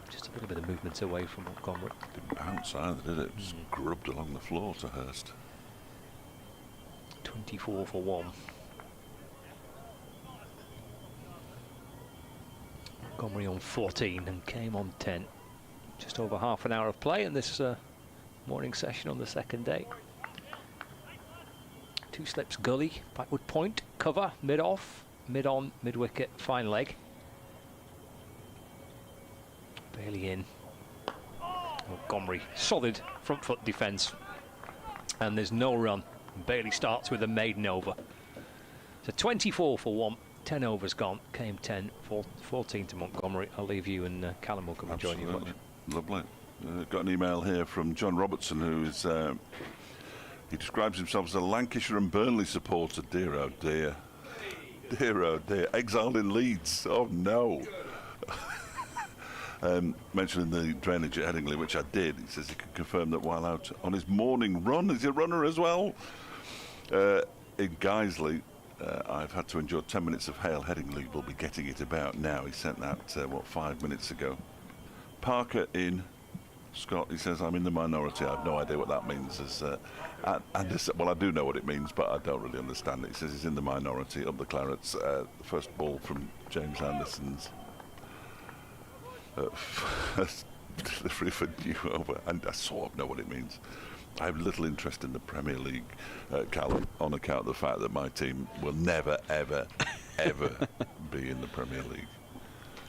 Just a little bit of movement away from Montgomery. Didn't bounce either, did it? Just grubbed along the floor to Hurst. 24 for 1. Montgomery on 14 and came on 10. Just over half an hour of play in this morning session on the second day. 2 slips gully, backward point, cover, mid-off, mid-on, mid-wicket, fine leg. Bailey in. Montgomery, solid front foot defence. And there's no run. Bailey starts with a maiden over. So 24 for 1. 10 overs gone. Came 10, 14 to Montgomery. I'll leave you and Callum will come and join you. Lovely. Got an email here from John Robertson, who is he describes himself as a Lancashire and Burnley supporter. Dear oh dear. Dear oh dear. Exiled in Leeds. Oh no. Mentioning the drainage at Headingley, which I did. He says he can confirm that while out on his morning run, he's a runner as well. In Guiseley, I've had to endure 10 minutes of hail. Headingley will be getting it about now. He sent that, 5 minutes ago. Parker in Scott, he says, I'm in the minority. I have no idea what that means. Well, I do know what it means, but I don't really understand it. He says he's in the minority of the Clarets. The first ball from James Anderson's. Delivery for new over, and I sort of know what it means. I have little interest in the Premier League, Callum, on account of the fact that my team will never, ever, ever be in the Premier League.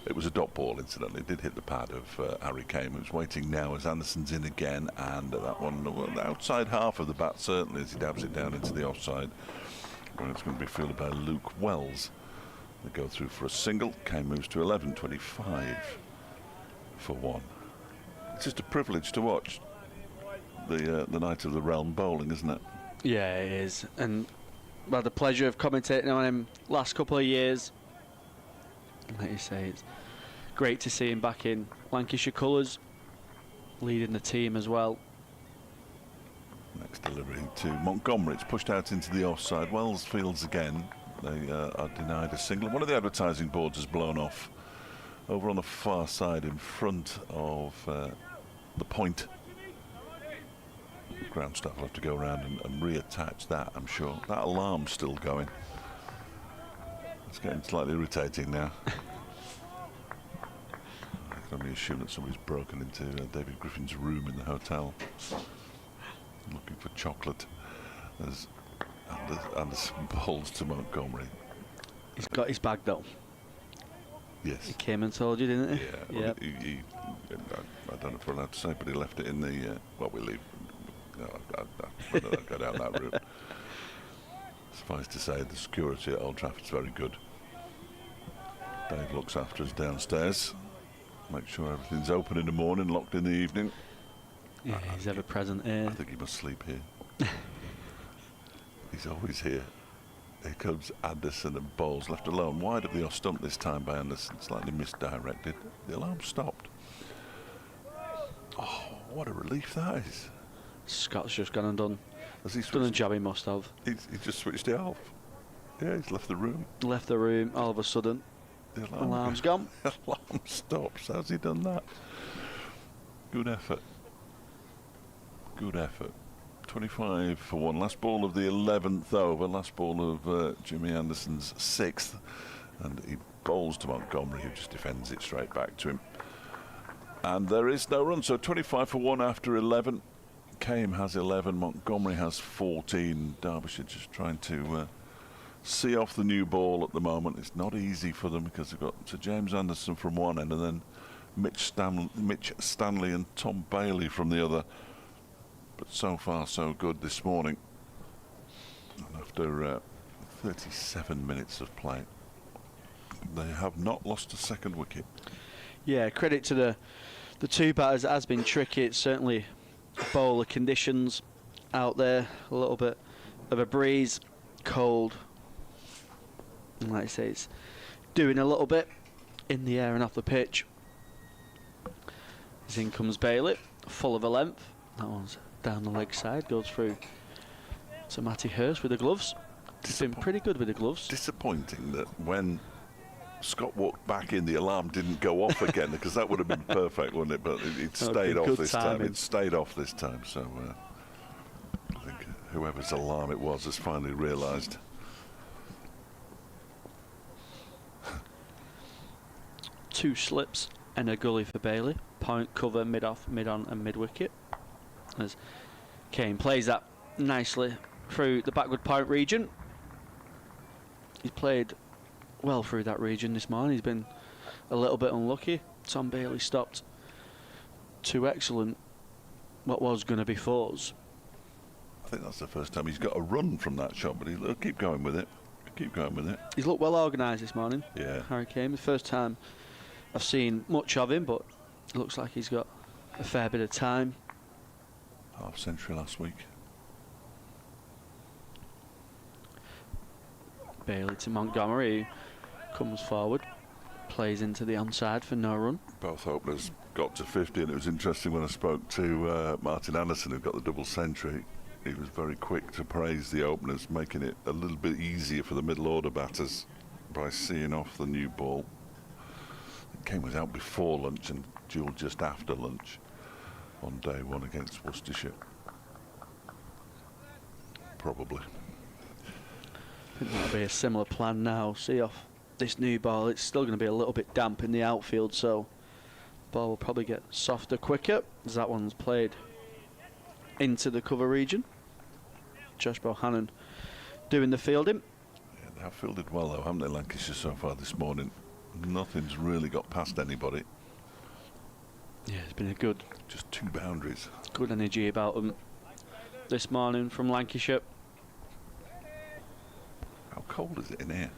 It was a dot ball, incidentally. It did hit the pad of Harry Kane, who's waiting now as Anderson's in again, and that one, the outside half of the bat certainly, as he dabs it down into the offside, where it's going to be fielded by Luke Wells. They go through for a single. Kane moves to 11, 25 for 1. It's just a privilege to watch the Knight of the Realm bowling, isn't it? Yeah, it is. And I had the pleasure of commentating on him last couple of years. And like you say, it's great to see him back in Lancashire colours, leading the team as well. Next delivery to Montgomery. It's pushed out into the offside. Wells fields again. They are denied a single. One of the advertising boards has blown off over on the far side in front of the point. Ground staff will have to go around and reattach that, I'm sure. That alarm's still going. It's getting slightly irritating now. I can only assume that somebody's broken into David Griffin's room in the hotel, looking for chocolate, as Anderson bowls to Montgomery. He's got his bag though. Yes. He came and told you, didn't he? Yeah. Well, he I don't know if we're allowed to say, but he left it in the. Well, we leave. No, I don't go down that route. Suffice to say, the security at Old Trafford's very good. Dave looks after us downstairs. Make sure everything's open in the morning, locked in the evening. Yeah, he's ever present here. I think he must sleep here. He's always here. Here comes Anderson and bowls left alone wide of the off stump this time by Anderson, slightly misdirected. The alarm stopped. Oh, what a relief that is. Scott's just gone and done a job he must have. He just switched it off. Yeah, he's left the room. Left the room, all of a sudden, the alarm's gone. The alarm stops. How's he done that? Good effort. Good effort. 25 for 1. Last ball of the 11th over. Last ball of Jimmy Anderson's 6th. And he bowls to Montgomery, who just defends it straight back to him. And there is no run. So 25 for 1 after 11. Kame has 11. Montgomery has 14. Derbyshire just trying to see off the new ball at the moment. It's not easy for them because they've got Sir James Anderson from one end and then Mitch Stanley and Tom Bailey from the other. But so far so good this morning. And after 37 minutes of play, they have not lost a second wicket. Yeah, credit to the two batters. It has been tricky. It's certainly bowler conditions out there. A little bit of a breeze, cold. And like I say, it's doing a little bit in the air and off the pitch. As in comes Bailey, full of a length. That one's down the leg side, goes through to Matty Hurst with the gloves. He's been pretty good with the gloves. Disappointing that when Scott walked back in, the alarm didn't go off again, because that would have been perfect, wouldn't it? But it stayed off this time. It stayed off this time. So I think whoever's alarm it was has finally realised. Two slips and a gully for Bailey. Point cover, mid-off, mid-on and mid-wicket. As Kane plays that nicely through the backward point region. He's played well through that region this morning. He's been a little bit unlucky. Tom Bailey stopped two excellent, what was going to be fours. I think that's the first time he's got a run from that shot, but he'll keep going with it. Keep going with it. He's looked well organised this morning. Yeah. Harry Kane. The first time I've seen much of him, but it looks like he's got a fair bit of time. Half century last week. Bailey to Montgomery, who comes forward, plays into the onside for no run. Both openers got to 50, and it was interesting when I spoke to Martin Anderson, who got the double century. He was very quick to praise the openers, making it a little bit easier for the middle order batters by seeing off the new ball. Kane was out before lunch and Jewel just after lunch on day one against Worcestershire. Probably. I think that'll be a similar plan now. See off this new ball. It's still going to be a little bit damp in the outfield, so the ball will probably get softer quicker as that one's played into the cover region. Josh Bohannon doing the fielding. Yeah, they have fielded well though, haven't they, Lancashire, so far this morning? Nothing's really got past anybody. Yeah, it's been a good, just two boundaries. Good energy about them this morning from Lancashire. How cold is it in here?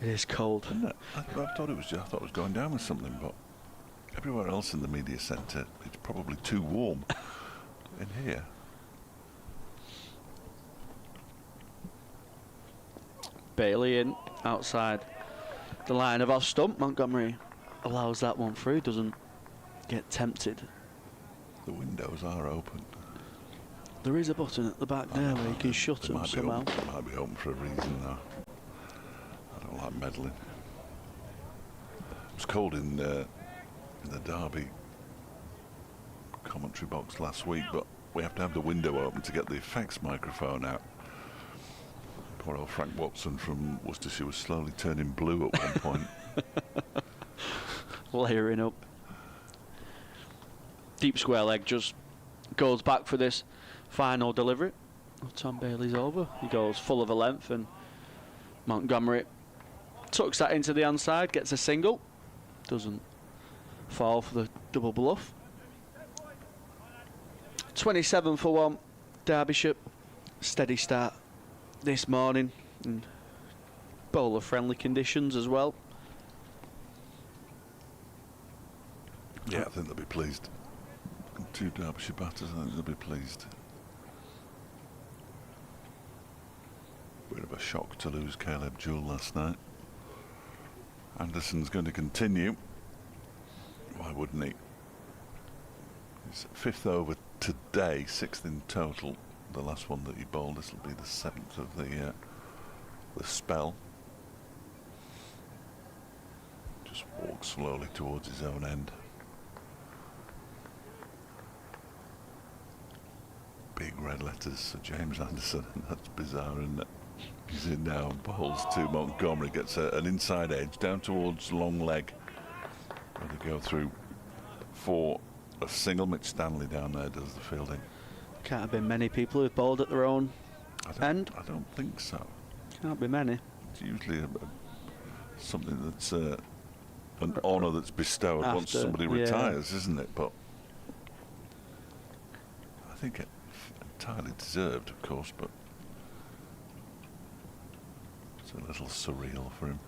It is cold. Isn't it? I thought it was going down with something, but everywhere else in the media centre it's probably too warm. In here. Bailey in outside the line of off stump. Montgomery allows that one through, doesn't get tempted. The windows are open. There is a button at the back there where you can shut them somehow. It might be open for a reason though. I don't like meddling. It was cold in the Derby commentary box last week, but we have to have the window open to get the effects microphone out. Poor old Frank Watson from Worcestershire was slowly turning blue at one point. Layering up. Deep square leg just goes back for this final delivery. Oh, Tom Bailey's over. He goes full of a length, and Montgomery tucks that into the onside, gets a single. Doesn't fall for the double bluff. 27 for 1, Derbyshire. Steady start this morning, and bowler friendly conditions as well. Yeah, I think they'll be pleased. Two Derbyshire batters, I think they'll be pleased. Bit of a shock to lose Caleb Jewell last night. Anderson's going to continue. Why wouldn't he? He's 5th over today, 6th in total. The last one that he bowled, this will be the 7th of the spell. Just walks slowly towards his own end. Big red letters, Sir James Anderson. That's bizarre, isn't it? He's in now and bowls to Montgomery, gets an inside edge down towards long leg. Going to go through for a single. Mitch Stanley down there does the fielding. Can't have been many people who've bowled at their own end. I don't think so. Can't be many. It's usually something that's an honour that's bestowed after, once somebody retires, isn't it? But I think it entirely deserved, of course, but It's a little surreal for him.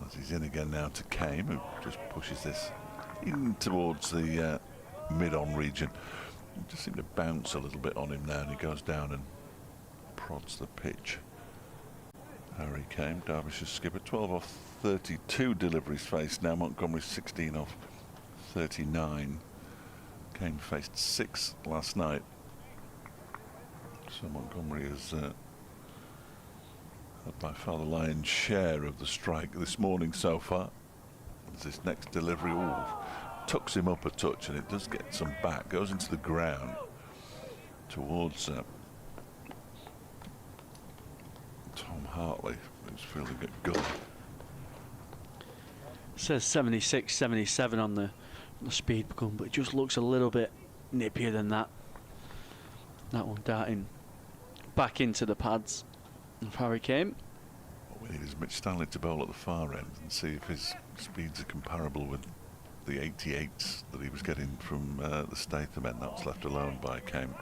As he's in again now to Kame, who just pushes this in towards the mid-on region. It just seemed to bounce a little bit on him now, and he goes down and prods the pitch. Harry Kame, Derbyshire skipper, 12 off 32 deliveries faced now. Montgomery 16 off 39. Kame faced 6 last night. So Montgomery has had by far the lion's share of the strike this morning so far. As this next delivery tucks him up a touch, and it does get some back, goes into the ground towards Tom Hartley, who's feeling it good. It says 76, 77 on the speed gun, but it just looks a little bit nippier than that. That one darting back into the pads of Harry Kame. What we need is Mitch Stanley to bowl at the far end and see if his speeds are comparable with the 88s that he was getting from the Statham end. That was left alone by Kame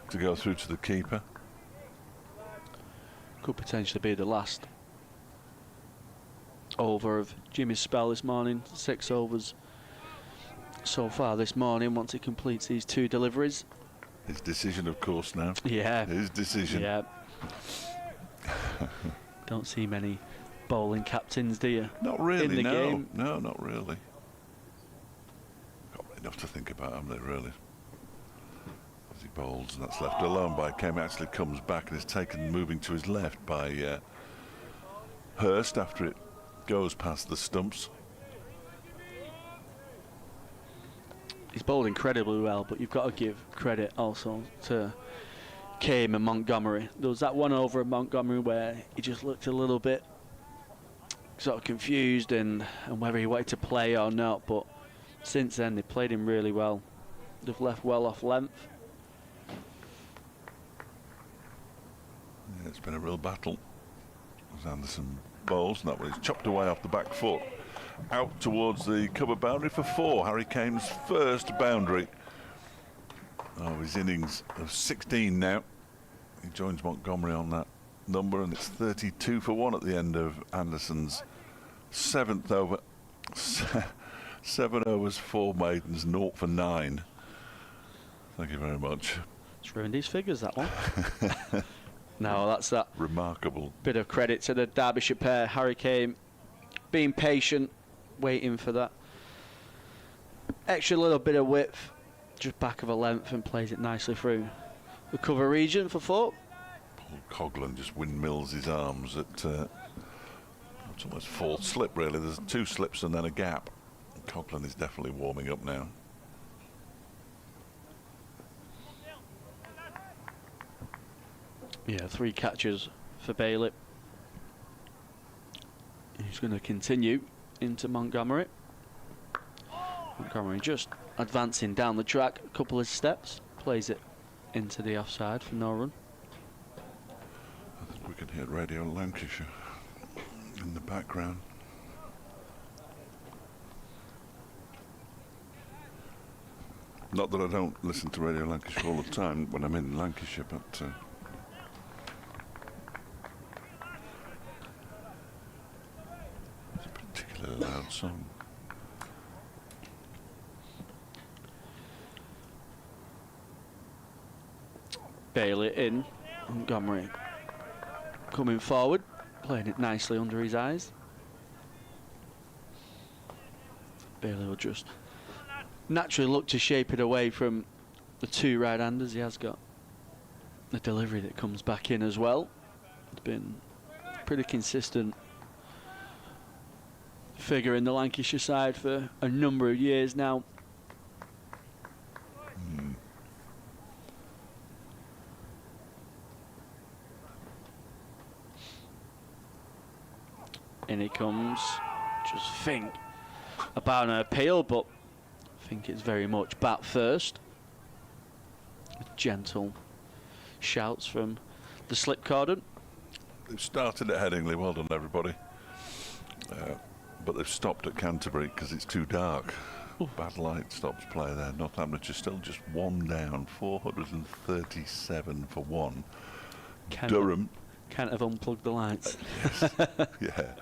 to go through to the keeper. Could potentially be the last over of Jimmy's spell this morning. 6 overs so far this morning once he completes these 2 deliveries. His decision, of course, now. Yeah. His decision. Yeah. Don't see many bowling captains, do you? Not really, in the game. No, not really. Got enough to think about, haven't they, really? As he bowls, and that's left alone by Kame. Actually comes back and is taken moving to his left by Hurst after it goes past the stumps. He's bowled incredibly well, but you've got to give credit also to Kame and Montgomery. There was that one over at Montgomery where he just looked a little bit sort of confused and whether he wanted to play or not, but since then they played him really well. They've left well off length. Yeah, it's been a real battle as Anderson bowls, and that one is chopped away off the back foot. Out towards the cover boundary for 4. Harry Kame's first boundary of his innings of 16 now. He joins Montgomery on that number, and it's 32 for 1 at the end of Anderson's 7th over. 7 overs, 4 maidens, 0 for 9. Thank you very much. It's ruined his figures, that one. No, that's that. Remarkable. Bit of credit to the Derbyshire pair. Harry Kame being patient, waiting for that extra little bit of width, just back of a length, and plays it nicely through the cover region for 4. Paul Coghlan just windmills his arms at it's almost 4th slip, really. There's 2 slips and then a gap. Coghlan is definitely warming up now. Yeah, 3 catches for Bailey. He's going to continue into Montgomery. Montgomery just advancing down the track a couple of steps, plays it into the offside for no run. I think we can hear Radio Lancashire in the background. Not that I don't listen to Radio Lancashire all the time when I'm in Lancashire, but it's a particularly loud song. Bailey in, Montgomery coming forward, playing it nicely under his eyes. Bailey will just naturally look to shape it away from the 2 right-handers. He has got the delivery that comes back in as well. It's been pretty consistent figure in the Lancashire side for a number of years now. In he comes. Just think about an appeal, but I think it's very much bat first. Gentle shouts from the slip cordon. They've started at Headingley, well done everybody. But they've stopped at Canterbury because it's too dark. Ooh. Bad light stops play there. Northamptonshire still just 1 down, 437 for 1. Durham Can't have unplugged the lights. Yeah.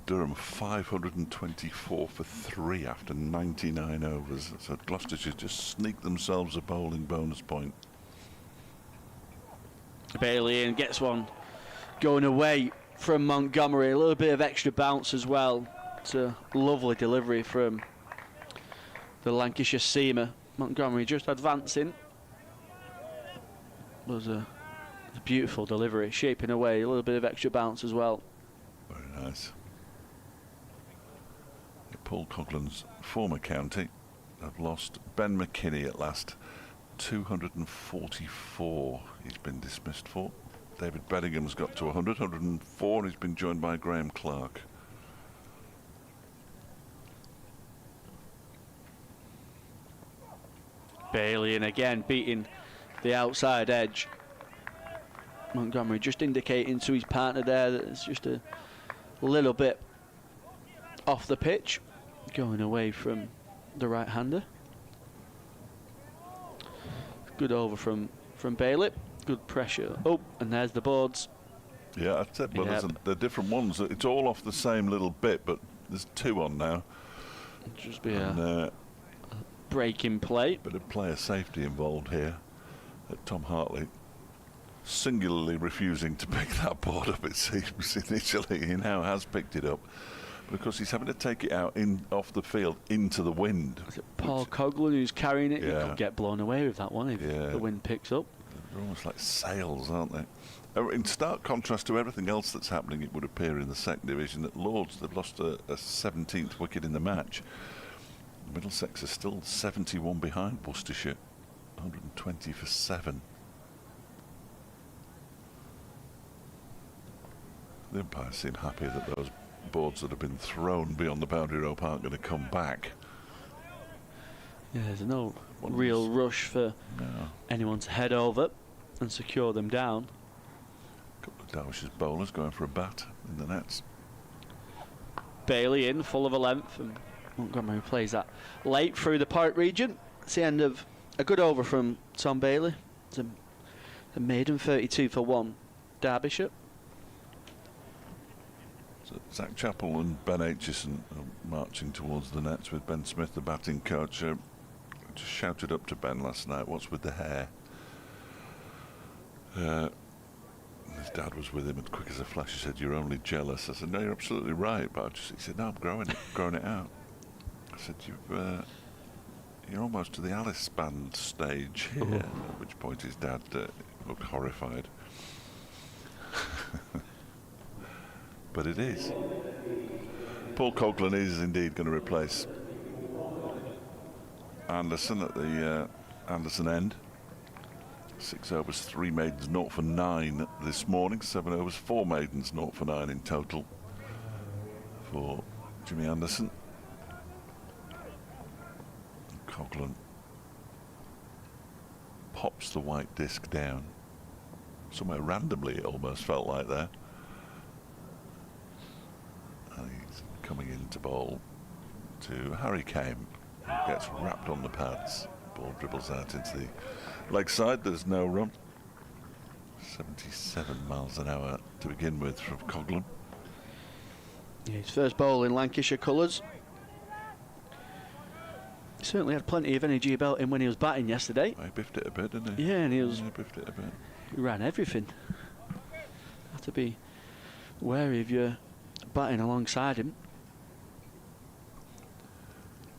Durham 524 for 3 after 99 overs. So Gloucestershire just sneaked themselves a bowling bonus point. Bailey in gets one going away from Montgomery. A little bit of extra bounce as well. It's a lovely delivery from the Lancashire seamer. Montgomery just advancing. Was a beautiful delivery, shaping away. A little bit of extra bounce as well. Very nice. Paul Coughlan's former county have lost Ben McKinney at last. 244 he's been dismissed for. David Beddingham's got to 100, 104. He's been joined by Graham Clark. Bailey in again, beating the outside edge. Montgomery just indicating to his partner there that it's just a little bit off the pitch, going away from the right-hander. Good over from Bailey. Good pressure. Oh, and there's the boards. Yeah, that's it. But Yep. they're different ones. It's all off the same little bit, but there's 2 on now. Just be And, a break in play. bit of player safety involved here. Tom Hartley singularly refusing to pick that board up, it seems, initially. He now has picked it up. Because he's having to take it out off the field into the wind. Is it Paul Coughlan who's carrying it? Yeah. He could get blown away with that one if the wind picks up. They're almost like sails, aren't they? In stark contrast to everything else that's happening, it would appear, in the second division. At Lords, they've lost a 17th wicket in the match. Middlesex are still 71 behind Worcestershire, 120 for 7. The umpires seem happy that those boards that have been thrown beyond the boundary rope aren't going to come back. Yeah, there's no real rush for anyone to head over and secure them down. A couple of Derbyshire's bowlers going for a bat in the nets. Bailey in, full of a length, and Montgomery plays that late through the Park region. It's the end of a good over from Tom Bailey. It's a maiden 32 for 1, Derbyshire. So Zach Chappell and Ben Aitchison are marching towards the nets with Ben Smith, the batting coach. Just shouted up to Ben last night, "What's with the hair?" His dad was with him, and quick as a flash he said, "You're only jealous." I said, "No, you're absolutely right." But he said, "No, I'm growing it out." I said, "You're almost to the Alice band stage here." At which point his dad looked horrified. But it is. Paul Coughlan is indeed going to replace Anderson at the Anderson end. 6 overs, 3 maidens, 0 for 9 this morning. 7 overs, 4 maidens, 0 for 9 in total for Jimmy Anderson. Coughlan pops the white disc down. Somewhere randomly, it almost felt like there. And he's coming in to bowl to Harry Kame, who gets wrapped on the pads. Ball dribbles out into the leg side. There's no run. 77 miles an hour to begin with from Coughlan. Yeah, his first bowl in Lancashire colours. He certainly had plenty of energy about him when he was batting yesterday. He biffed it a bit, didn't he? Yeah, and he biffed it a bit. He ran everything. Have to be wary of your batting alongside him.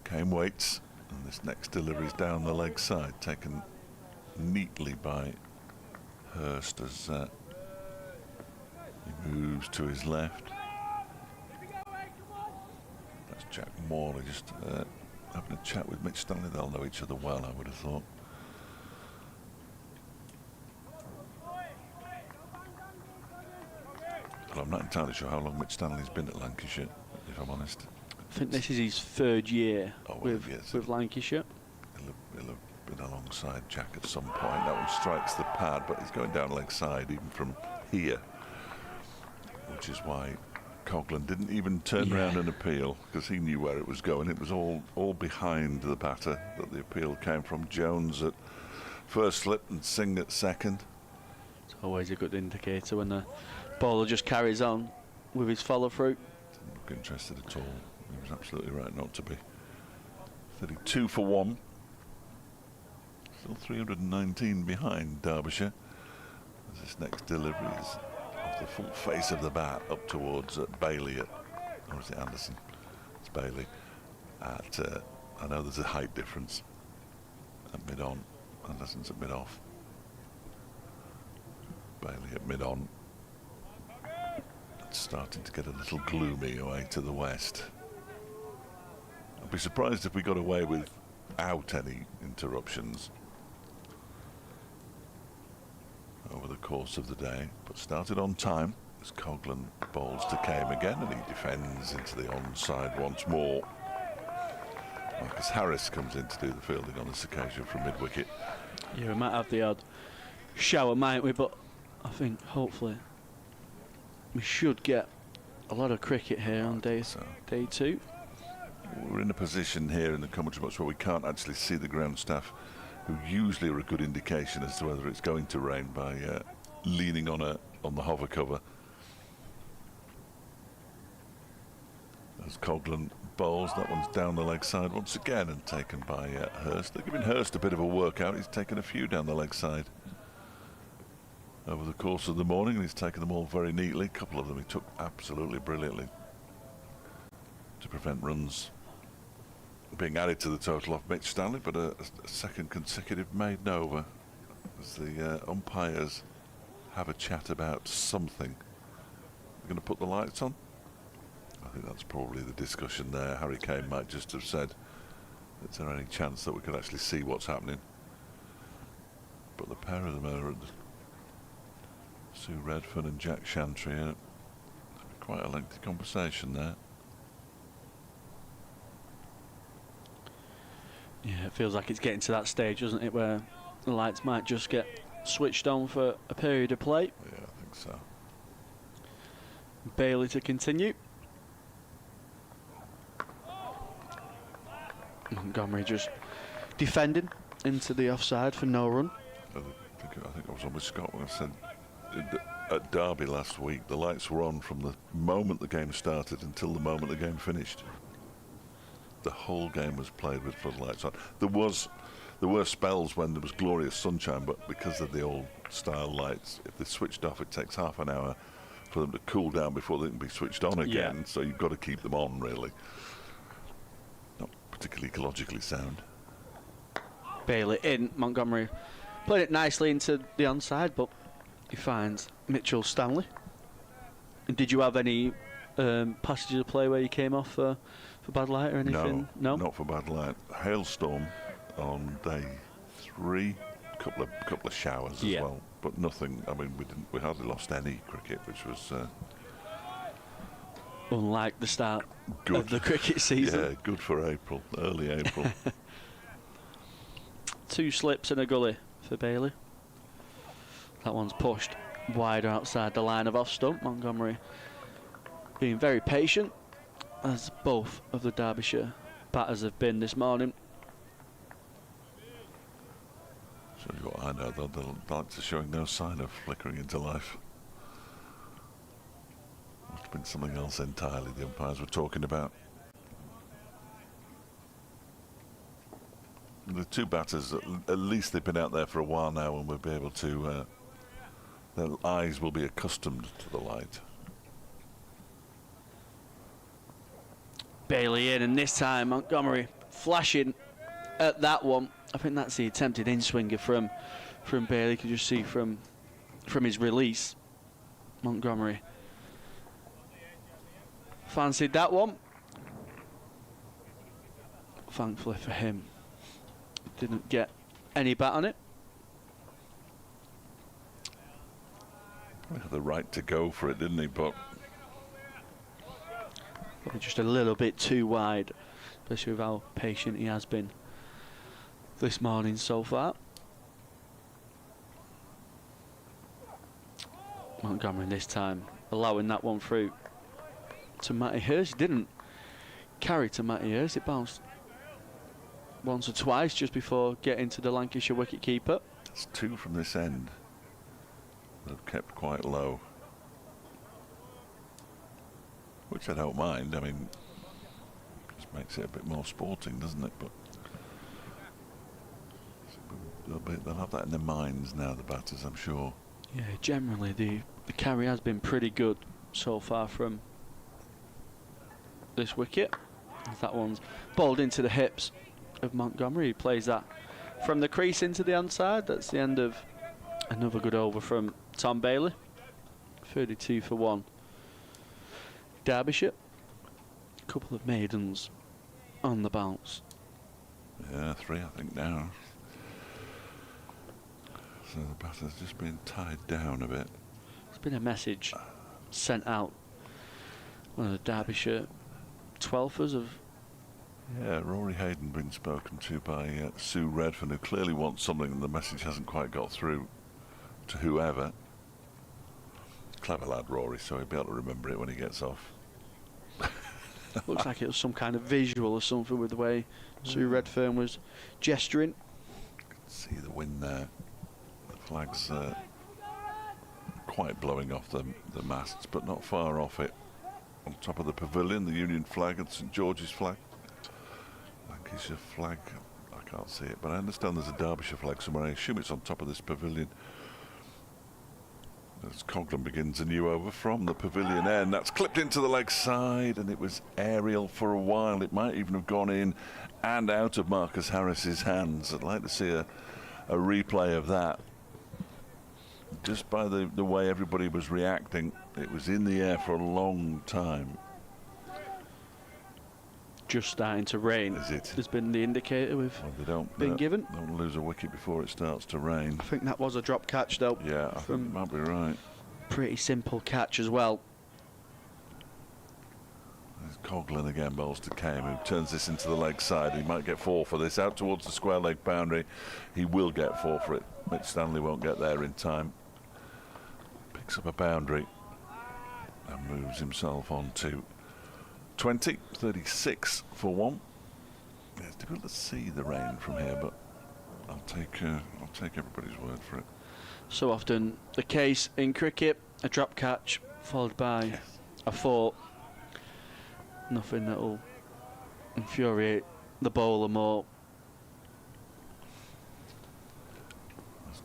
Kame waits, and this next delivery's down the leg side, taken neatly by Hurst as he moves to his left. That's Jack Morley just having a chat with Mitch Stanley. They'll know each other well, I would have thought. Well, I'm not entirely sure how long Mitch Stanley's been at Lancashire, if I'm honest. I think this is his 3rd year with Lancashire. He'll have been alongside Jack at some point. That one strikes the pad, but he's going down leg side even from here, which is why Coughlan didn't even turn around and appeal, because he knew where it was going. It was all behind the batter that the appeal came from. Jones at first slip and Singh at second. It's always a good indicator when the Bowler just carries on with his follow through. Didn't look interested at all. He was absolutely right not to be. 32 for 1. Still 319 behind Derbyshire. As this next delivery is off the full face of the bat up towards Bailey at, or is it Anderson? It's Bailey. At I know there's a height difference at mid-on. Anderson's at mid-off. Bailey at mid-on. It's starting to get a little gloomy away to the west. I'd be surprised if we got away without any interruptions over the course of the day, but started on time as Coghlan bowls to Kame again, and he defends into the onside once more. Marcus Harris comes in to do the fielding on this occasion from mid-wicket. Yeah, we might have the odd shower, might we? But I think hopefully we should get a lot of cricket here on day 2. We're in a position here in the commentary box where we can't actually see the ground staff, who usually are a good indication as to whether it's going to rain by leaning on the hover cover. As Coghlan bowls, that one's down the leg side once again and taken by Hurst. They're giving Hurst a bit of a workout. He's taken a few down the leg side over the course of the morning, and he's taken them all very neatly. A couple of them he took absolutely brilliantly to prevent runs being added to the total off Mitch Stanley, but a second consecutive maiden over as the umpires have a chat about something. They're going to put the lights on. I think that's probably the discussion there. Harry Kane might just have said, is there any chance that we could actually see what's happening? But the pair of them are at Sue Redfern and Jack Chantry. Quite a lengthy conversation there. Yeah, it feels like it's getting to that stage, doesn't it, where the lights might just get switched on for a period of play. Yeah, I think so. Bailey to continue. Montgomery just defending into the offside for no run. I think I was on with Scott when I said at Derby last week, the lights were on from the moment the game started until the moment the game finished. The whole game was played with floodlights on. There were spells when there was glorious sunshine, but because of the old style lights, if they're switched off, it takes half an hour for them to cool down before they can be switched on again. Yeah. So you've got to keep them on, really. Not particularly ecologically sound. Bailey in. Montgomery played it nicely into the onside, but he finds Mitchell Stanley. And did you have any passages of play where you came off for bad light or anything? No, not for bad light. Hailstorm on day 3, couple of showers as well, but nothing. I mean, we hardly lost any cricket, which was unlike the start of the cricket season. Yeah, good for April, early April. 2 slips and a gully for Bailey. That one's pushed wider outside the line of off stump. Montgomery being very patient, as both of the Derbyshire batters have been this morning. Shows you what I know, though. The lights are showing no sign of flickering into life. Must have been something else entirely the umpires were talking about. The 2 batters, at least they've been out there for a while now, and we'll be able to, their eyes will be accustomed to the light. Bailey in, and this time Montgomery flashing at that one. I think that's the attempted in-swinger from Bailey. You can just see from his release, Montgomery fancied that one. Thankfully for him, didn't get any bat on it. He had the right to go for it, didn't he? But probably just a little bit too wide, especially with how patient he has been this morning so far. Montgomery this time allowing that one through to Matty Hurst. He didn't carry to Matty Hurst. It bounced once or twice just before getting to the Lancashire wicket-keeper. That's 2 from this end. They've kept quite low. which I don't mind. I mean, just makes it a bit more sporting, doesn't it? But they'll have that in their minds now, the batters, I'm sure. Yeah, generally the carry has been pretty good so far from this wicket. That one's bowled into the hips of Montgomery. He plays that from the crease into the onside. That's the end of another good over from Tom Bailey. 32 for 1. Derbyshire. A couple of maidens on the bounce. Yeah, 3 I think now. So the batter's just been tied down a bit. There's been a message sent out. One of the Derbyshire 12ers of... Yeah, Rory Hayden been spoken to by Sue Redfern, who clearly wants something and the message hasn't quite got through to whoever. Clever lad, Rory, so he'll be able to remember it when he gets off. Looks like it was some kind of visual or something with the way Sue Redfern was gesturing. You can see the wind there. The flag's quite blowing off the masts, but not far off it. On top of the pavilion, the Union flag and St George's flag. Lancashire flag, I can't see it, but I understand there's a Derbyshire flag somewhere. I assume it's on top of this pavilion. As Coghlan begins a new over from the pavilion end, that's clipped into the leg side, and it was aerial for a while. It might even have gone in and out of Marcus Harris's hands. I'd like to see a replay of that. Just by the way everybody was reacting, it was in the air for a long time. Just starting to rain. Is it? Has been the indicator we've been given. Don't lose a wicket before it starts to rain. I think that was a drop catch though. Yeah, I think you might be right. Pretty simple catch as well. There's Coghlan again, bowls to Kame, who turns this into the leg side. He might get 4 for this, out towards the square leg boundary. He will get 4 for it. Mitch Stanley won't get there in time. Picks up a boundary and moves himself on to 20, 36 for 1. Yeah, it's difficult to see the rain from here, but I'll take everybody's word for it. So often the case in cricket, a drop catch followed by a 4. Nothing that'll infuriate the bowler more.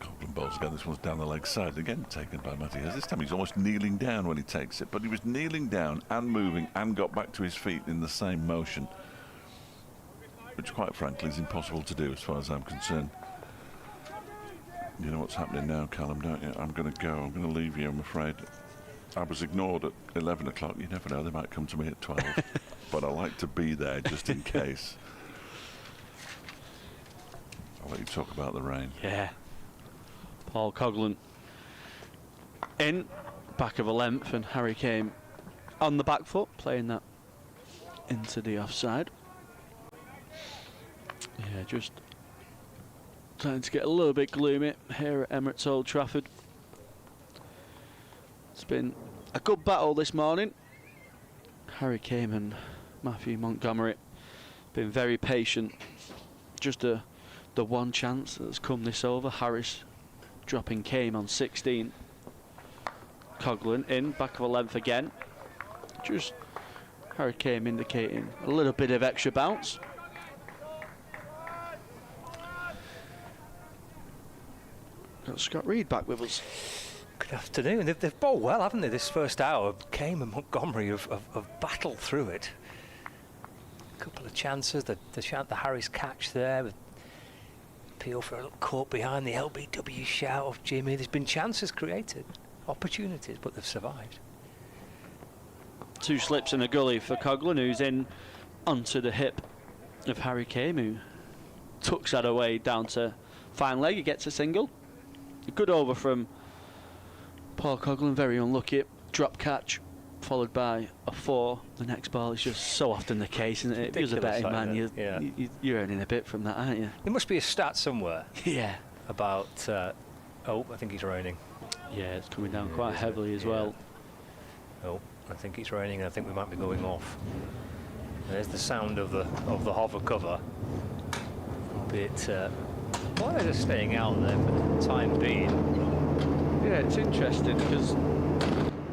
Coghlan bowls again. This one's down the leg side again, taken by Matty Hurst. This time he's almost kneeling down when he takes it, but he was kneeling down and moving and got back to his feet in the same motion, which quite frankly is impossible to do as far as I'm concerned. You know what's happening now, Callum, don't you? I'm going to go. I'm going to leave you, I'm afraid. I was ignored at 11 o'clock. You never know, they might come to me at 12. But I like to be there just in case. I'll let you talk about the rain. Yeah. Paul Coghlan in, back of a length, and Harry Kame on the back foot, playing that into the offside. Yeah, just starting to get a little bit gloomy here at Emirates Old Trafford. It's been a good battle this morning. Harry Kame and Matthew Montgomery been very patient. Just the one chance that's come this over. Harris dropping Kame on 16. Coghlan in, back of a length again. Just Harry Kame indicating a little bit of extra bounce. Got Scott Reed back with us. Good afternoon. They've bowled well, haven't they, this first hour? Kame and Montgomery have battled through it. A couple of chances, the Harris catch there, with appeal for a little caught behind the LBW shout of Jimmy. There's been chances created, opportunities, but they've survived. 2 slips and a gully for Coghlan, who's in onto the hip of Harry Kame, who tucks that away down to fine leg. He gets a single. A good over from Paul Coghlan, very unlucky. Drop catch, followed by a 4. The next ball is just so often the case, isn't it? If you're a betting man, you're earning a bit from that, aren't you? There must be a stat somewhere. Yeah. About, oh, I think it's raining. Yeah, it's coming down quite heavily as well. Oh, I think it's raining, and I think we might be going off. There's the sound of the hover cover. But why are they just staying out there for the time being? Yeah, it's interesting because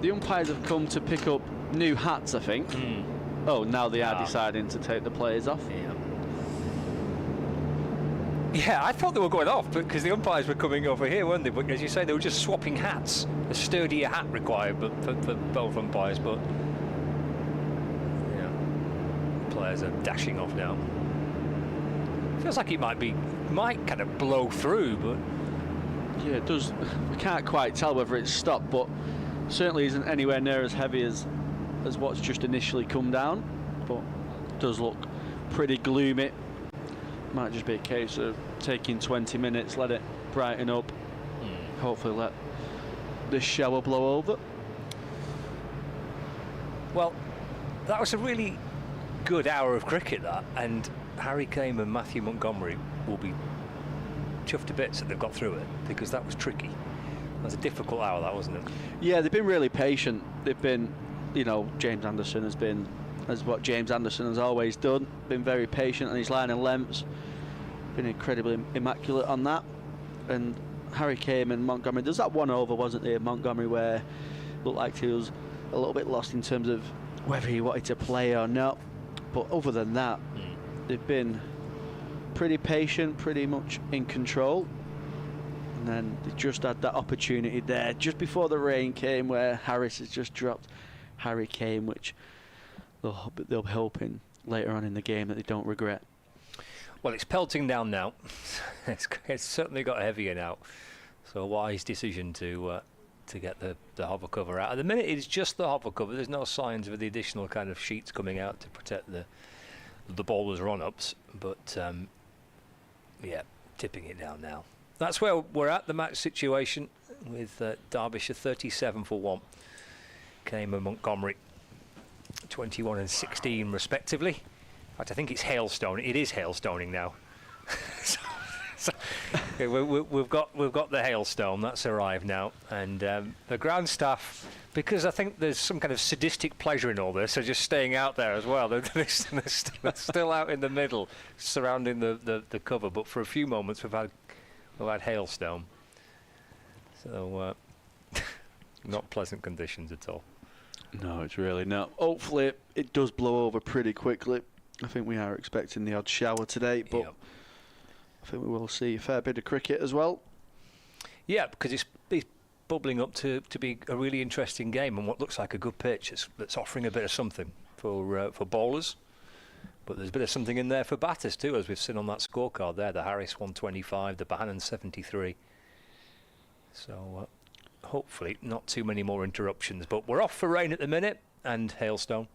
the umpires have come to pick up New hats, I think. Oh, now they are deciding to take the players off. Yeah, I thought they were going off because the umpires were coming over here, weren't they? But as you say, they were just swapping hats. A sturdier hat required for both umpires, but players are dashing off now. Feels like it might kind of blow through, but yeah, it does. We can't quite tell whether it's stopped, but certainly isn't anywhere near as heavy as what's just initially come down. But it does look pretty gloomy. Might just be a case of taking 20 minutes, let it brighten up, hopefully let this shower blow over. Well, that was a really good hour of cricket, that, and Harry Kane and Matthew Montgomery will be chuffed to bits that they've got through it, because that was tricky. That was a difficult hour, that, wasn't it? Yeah, they've been really patient. They've been, James Anderson has been, as what James Anderson has always done, been very patient on his line and lengths, been incredibly immaculate on that. And Harry Kane and Montgomery, there's that one over, wasn't there, Montgomery, where it looked like he was a little bit lost in terms of whether he wanted to play or not. But other than that, they've been pretty patient, pretty much in control. And then they just had that opportunity there just before the rain came, where Harris has just dropped Harry Kane, which they'll be hoping later on in the game that they don't regret. Well, it's pelting down now. It's certainly got heavier now. So a wise decision to get the hover cover out. At the minute, it's just the hover cover. There's no signs of the additional kind of sheets coming out to protect the bowlers' run-ups. But yeah, tipping it down now. That's where we're at, the match situation, with Derbyshire 37 for 1. Kane and Montgomery 21 and 16 respectively. In fact, I think it's hailstone. It is hailstoning now. so yeah, we've got the hailstone that's arrived now, and the ground staff, because I think there's some kind of sadistic pleasure in all this, are just staying out there as well. They're still out in the middle, surrounding the cover. But for a few moments, we've had hailstone. So not pleasant conditions at all. No, it's really not. Hopefully it does blow over pretty quickly. I think we are expecting the odd shower today, but yep. I think we will see a fair bit of cricket as well. Yeah, because it's bubbling up to be a really interesting game, and what looks like a good pitch that's offering a bit of something for bowlers. But there's a bit of something in there for batters too, as we've seen on that scorecard there. The Harris 125, the Bohannon 73. So hopefully not too many more interruptions. But we're off for rain at the minute, and hailstone.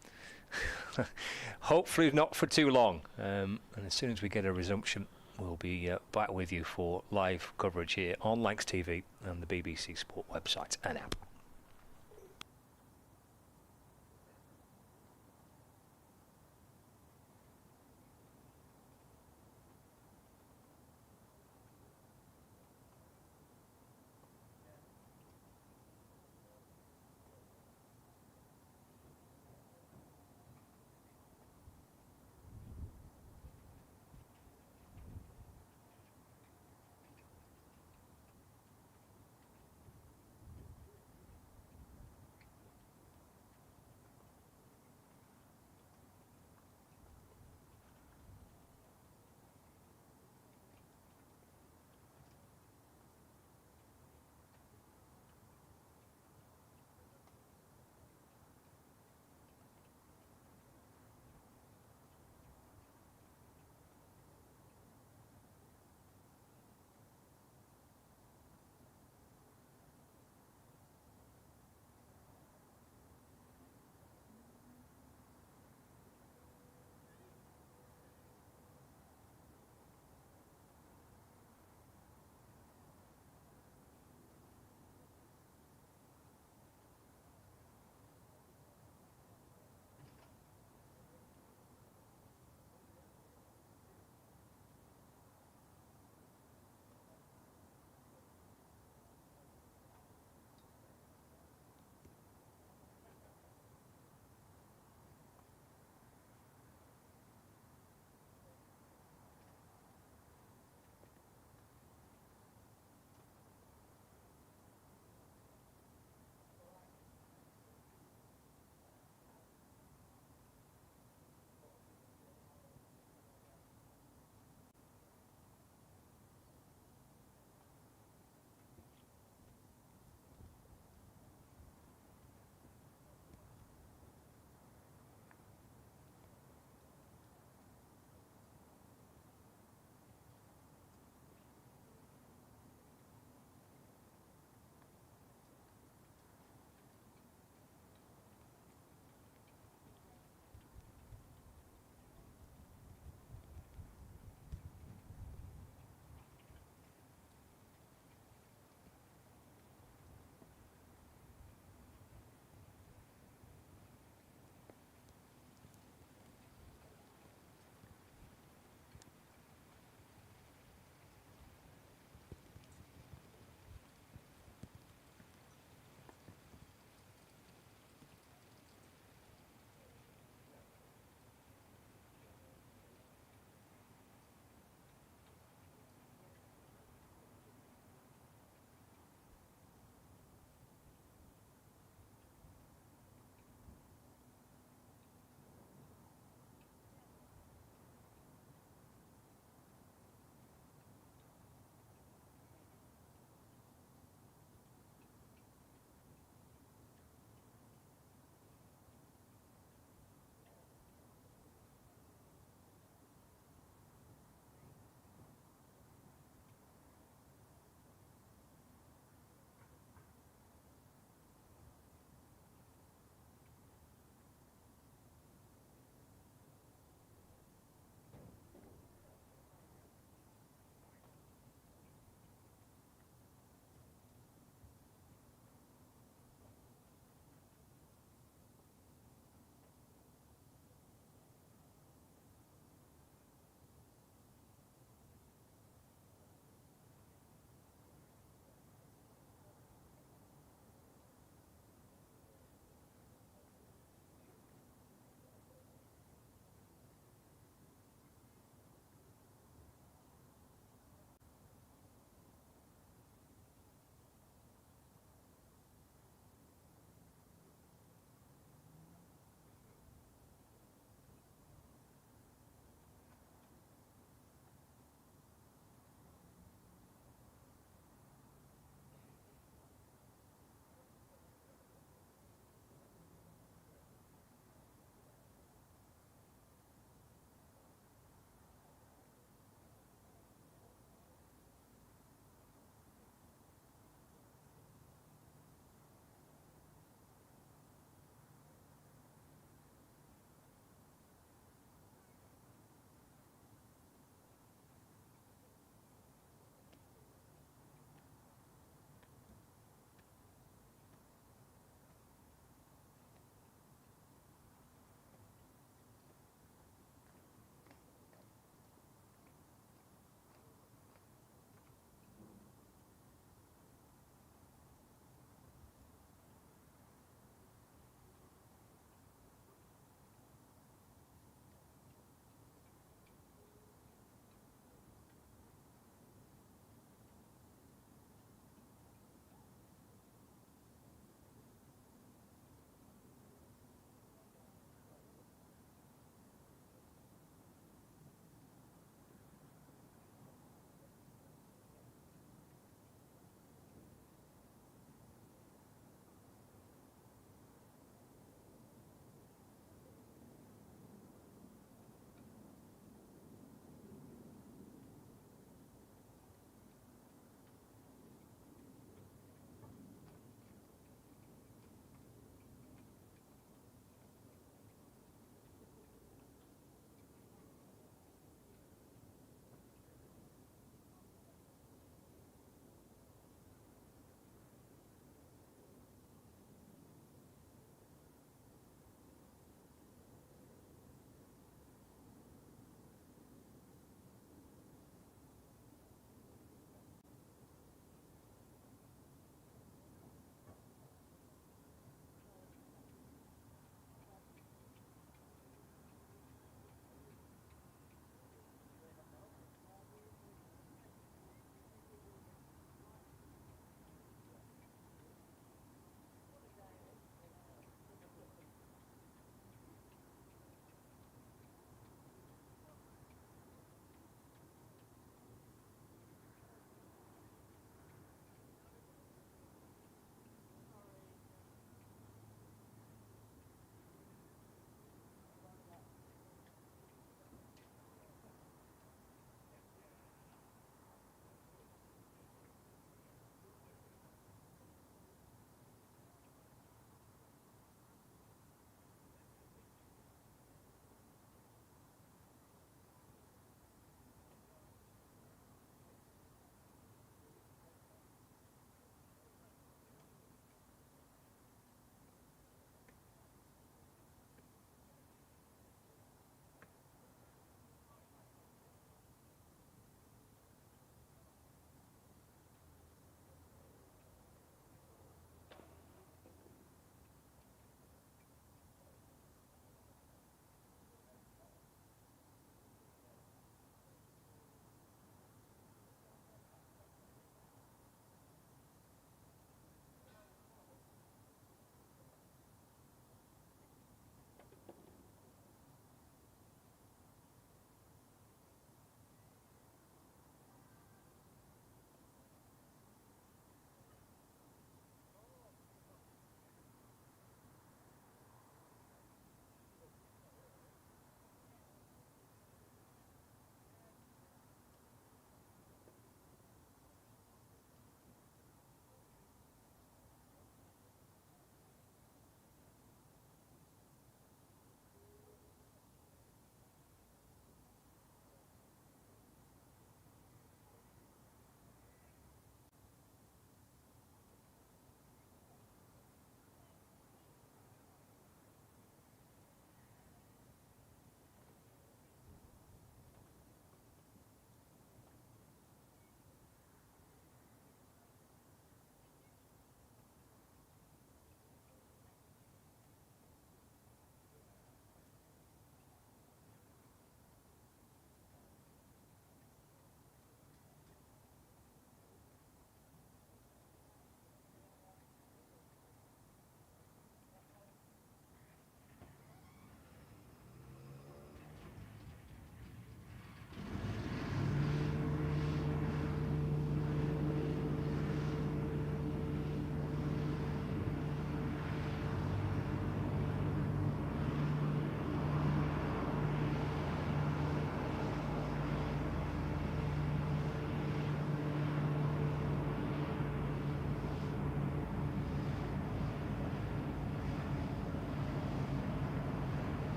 Hopefully not for too long. And as soon as we get a resumption, we'll be back with you for live coverage here on Lancs TV and the BBC Sport website and app.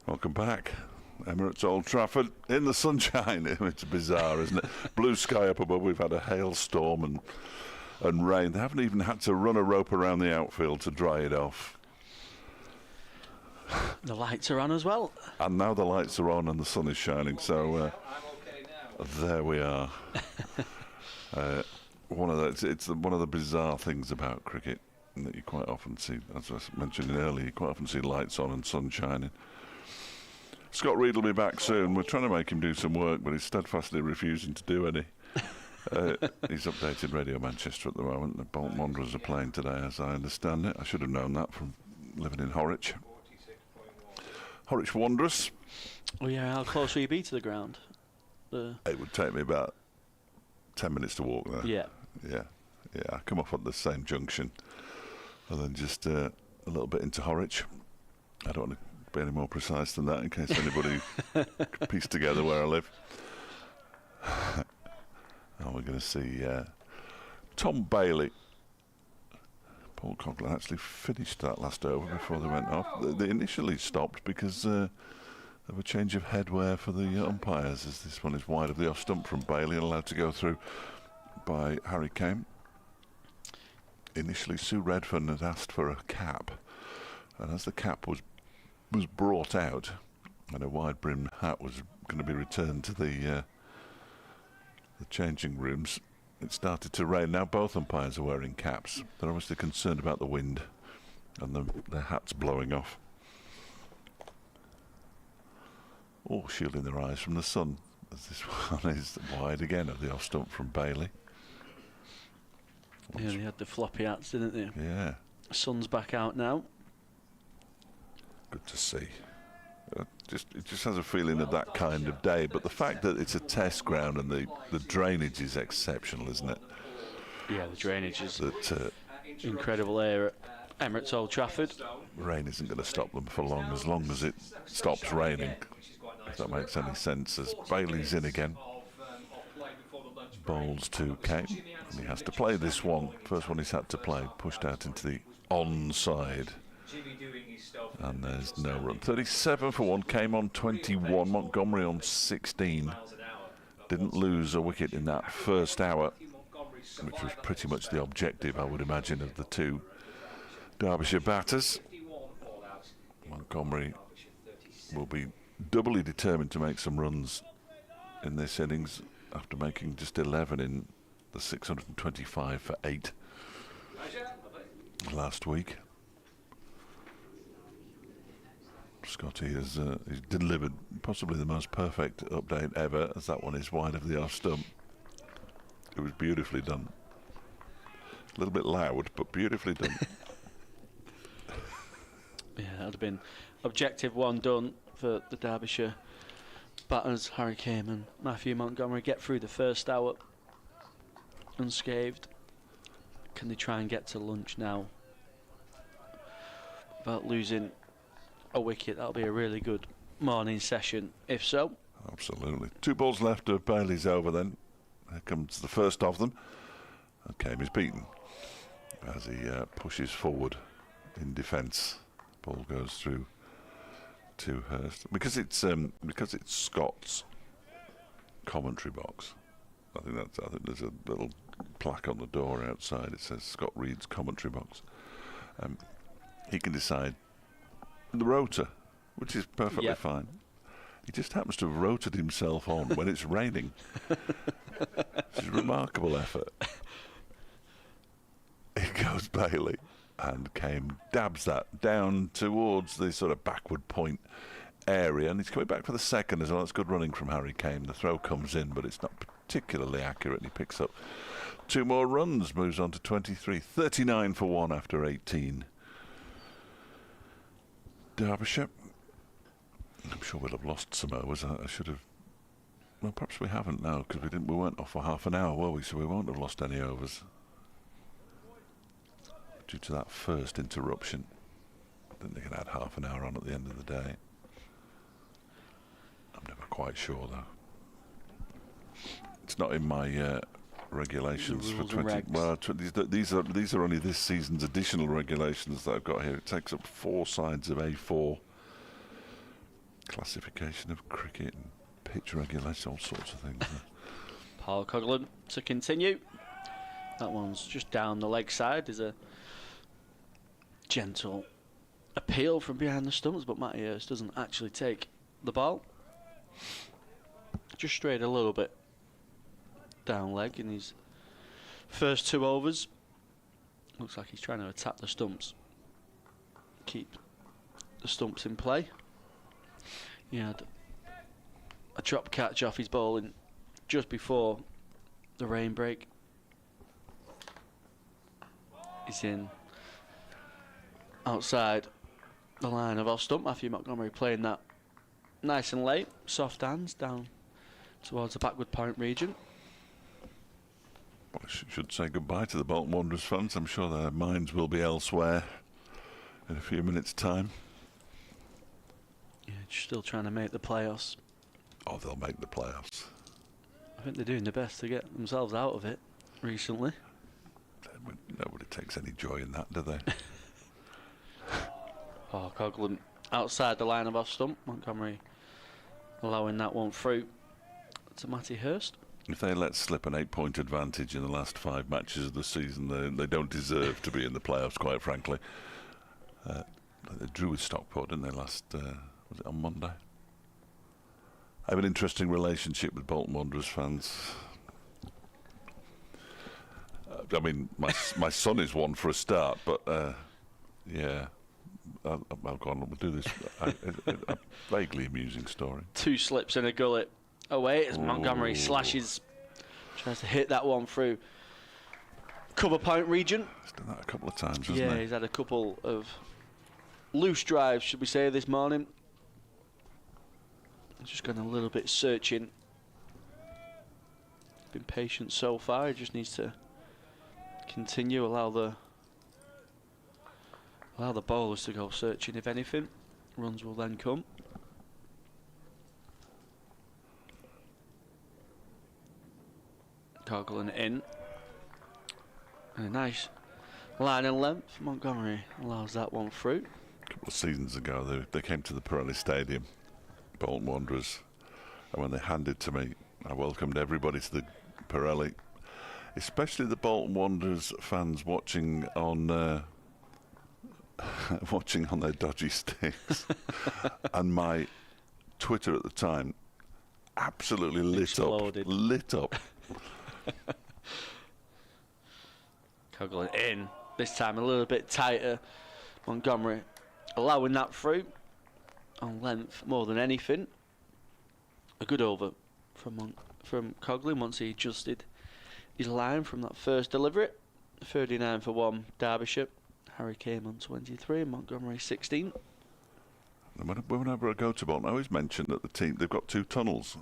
Welcome back. Emirates Old Trafford in the sunshine. It's bizarre, isn't it? Blue sky up above. We've had a hailstorm and rain. They haven't even had to run a rope around the outfield to dry it off. The lights are on as well. And now the lights are on and the sun is shining. So there we are. It's one of the bizarre things about cricket that you quite often see, as I mentioned earlier, you quite often see lights on and sun shining. Scott Reed will be back soon. We're trying to make him do some work, but he's steadfastly refusing to do any. He's updated Radio Manchester at the moment. The Bolton Wanderers are playing today, as I understand it. I should have known that from living in Horwich. Horwich Wanderers. Oh yeah, how close will you be to the ground? It would take me about 10 minutes to walk there. Yeah. I come off at the same junction and then just a little bit into Horwich. I don't want to be any more precise than that in case anybody can piece together where I live. And we're going to see Tom Bailey. Paul Coughlin actually finished that last over before they went off. They initially stopped because of a change of headwear for the umpires, as this one is wide of the off stump from Bailey and allowed to go through by Harry Kane. Initially, Sue Redfern had asked for a cap, and as the cap was brought out and a wide brimmed hat was going to be returned to the changing rooms, it started to rain. Now both umpires are wearing caps. They're obviously concerned about the wind and their hats blowing off. All shielding their eyes from the sun, as this one is wide again of the off stump from Bailey. Yeah, they had the floppy hats, didn't they? Yeah. Sun's back out now. Good to see. It just has a feeling of that kind of day, but the fact that it's a test ground and the drainage is exceptional, isn't it? Yeah, the drainage is incredible here at Emirates Old Trafford. Rain isn't going to stop them for long as it stops raining, if that makes any sense. As Bailey's in again, bowls to Kane, and he has to play this one. First one he's had to play, pushed out into the onside. And there's no run. 37 for one, came on 21, Montgomery on 16. Didn't lose a wicket in that first hour, which was pretty much the objective, I would imagine, of the two Derbyshire batters. Montgomery will be doubly determined to make some runs in this innings after making just 11 in the 625 for 8 last week. Scotty has he's delivered possibly the most perfect update ever, as that one is wide of the off stump. It was beautifully done. A little bit loud, but beautifully done. Yeah, that would have been objective one done for the Derbyshire batters. Harry Kane and Matthew Montgomery get through the first hour unscathed. Can they try and get to lunch now without losing a wicket? That'll be a really good morning session, if so. Absolutely. 2 balls left of Bailey's over then. Here comes the first of them. And Kane is beaten as he pushes forward in defence. Ball goes through to Hurst. Because it's Scott's commentary box. I think there's a little plaque on the door outside. It says Scott Reed's commentary box. He can decide the rotor, which is perfectly fine. He just happens to have rotored himself on when it's raining. Which is a remarkable effort. Here goes Bailey, and Kane dabs that down towards the sort of backward point area, and he's coming back for the second as well. That's good running from Harry Kane. The throw comes in, but it's not particularly accurate, and he picks up 2 more runs, moves on to 23. 39 for 1 after 18. Derbyshire. I'm sure we'll have lost some overs. I should have. Well, perhaps we haven't now, because we weren't off for half an hour, were we? So we won't have lost any overs due to that first interruption. I think they can add half an hour on at the end of the day. I'm never quite sure though. It's not in my regulations for 20. Well, these are only this season's additional regulations that I've got here. It takes up 4 sides of A4 classification of cricket and pitch regulation, all sorts of things. Paul Coughlin to continue. That one's just down the leg side. There's a gentle appeal from behind the stumps, but Matty Hurst doesn't actually take the ball. Just strayed a little bit down leg in his first 2 overs. Looks like he's trying to attack the stumps, keep the stumps in play. He had a drop catch off his bowling just before the rain break. He's in outside the line of off stump. Matthew Montgomery playing that nice and late, soft hands down towards the backward point region. Well, I should say goodbye to the Bolton Wanderers fans. I'm sure their minds will be elsewhere in a few minutes' time. Yeah, still trying to make the playoffs. Oh, they'll make the playoffs. I think they're doing their best to get themselves out of it recently. Nobody takes any joy in that, do they? Oh, Coughlin outside the line of off stump. Montgomery allowing that one through to Matty Hurst. If they let slip an 8-point advantage in the last 5 matches of the season, they don't deserve to be in the playoffs, quite frankly. They drew with Stockport, didn't they, last, was it on Monday? I have an interesting relationship with Bolton Wanderers fans. I mean, my son is one for a start, but yeah, I'll go on. We'll do this. A vaguely amusing story. 2 slips in a gullet away as Montgomery slashes, tries to hit that one through cover point region. He's done that a couple of times, hasn't he? Yeah, he's had a couple of loose drives, should we say, this morning. He's just gone a little bit searching. Been patient so far. He just needs to continue, allow the bowlers to go searching. If anything, runs will then come. Coughlin in, and a nice line and length. Montgomery allows that one through. A couple of seasons ago, they came to the Pirelli Stadium, Bolton Wanderers, and when they handed to me, I welcomed everybody to the Pirelli, especially the Bolton Wanderers fans watching on watching on their dodgy sticks. And my Twitter at the time absolutely lit up. Coughlin in, this time a little bit tighter. Montgomery allowing that through on length more than anything. A good over from Coughlin once he adjusted his line from that first delivery. 39 for 1 Derbyshire. Harry came on 23, Montgomery 16. Whenever I go to Bolton, I always mention that the team, they've got 2 tunnels.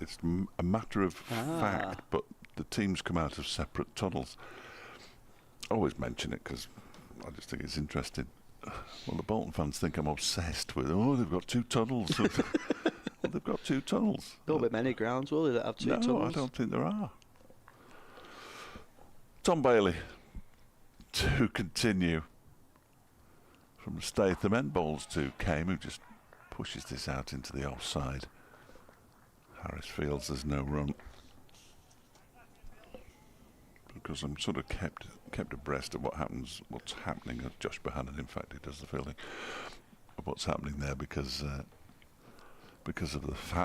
It's a matter of fact, but the teams come out of separate tunnels. I always mention it because I just think it's interesting. Well, the Bolton fans think I'm obsessed with, they've got 2 tunnels. Well, they've got 2 tunnels. There'll be many grounds, will there, that have 2 tunnels? No, I don't think there are. Tom Bailey to continue from Statham end balls to Kame, who just pushes this out into the offside. Harris feels there's no run, because I'm sort of kept abreast of what's happening. Josh Bohannon, in fact, who does the fielding, of what's happening there, because of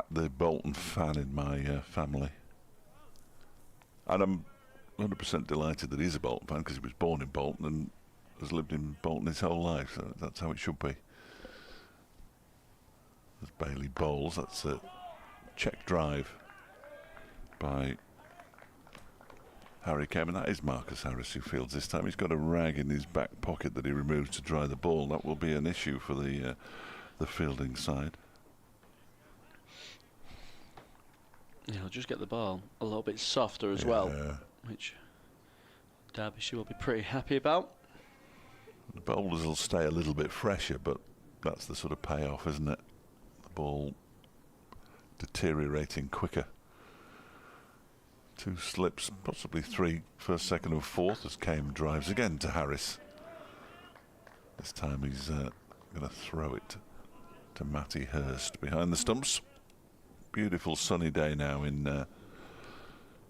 the Bolton fan in my family, and I'm 100% delighted that he's a Bolton fan, because he was born in Bolton and has lived in Bolton his whole life, so that's how it should be. There's Bailey bowls. That's a check drive by Harry Kame, and that is Marcus Harris who fields this time. He's got a rag in his back pocket that he removes to dry the ball. That will be an issue for the fielding side. Yeah, he'll just get the ball a little bit softer as well, which Derbyshire will be pretty happy about. The bowlers will stay a little bit fresher, but that's the sort of payoff, isn't it? The ball deteriorating quicker. 2 slips, possibly 3, first, second and fourth, as Kame drives again to Harris. This time he's going to throw it to Matty Hurst behind the stumps. Beautiful sunny day now in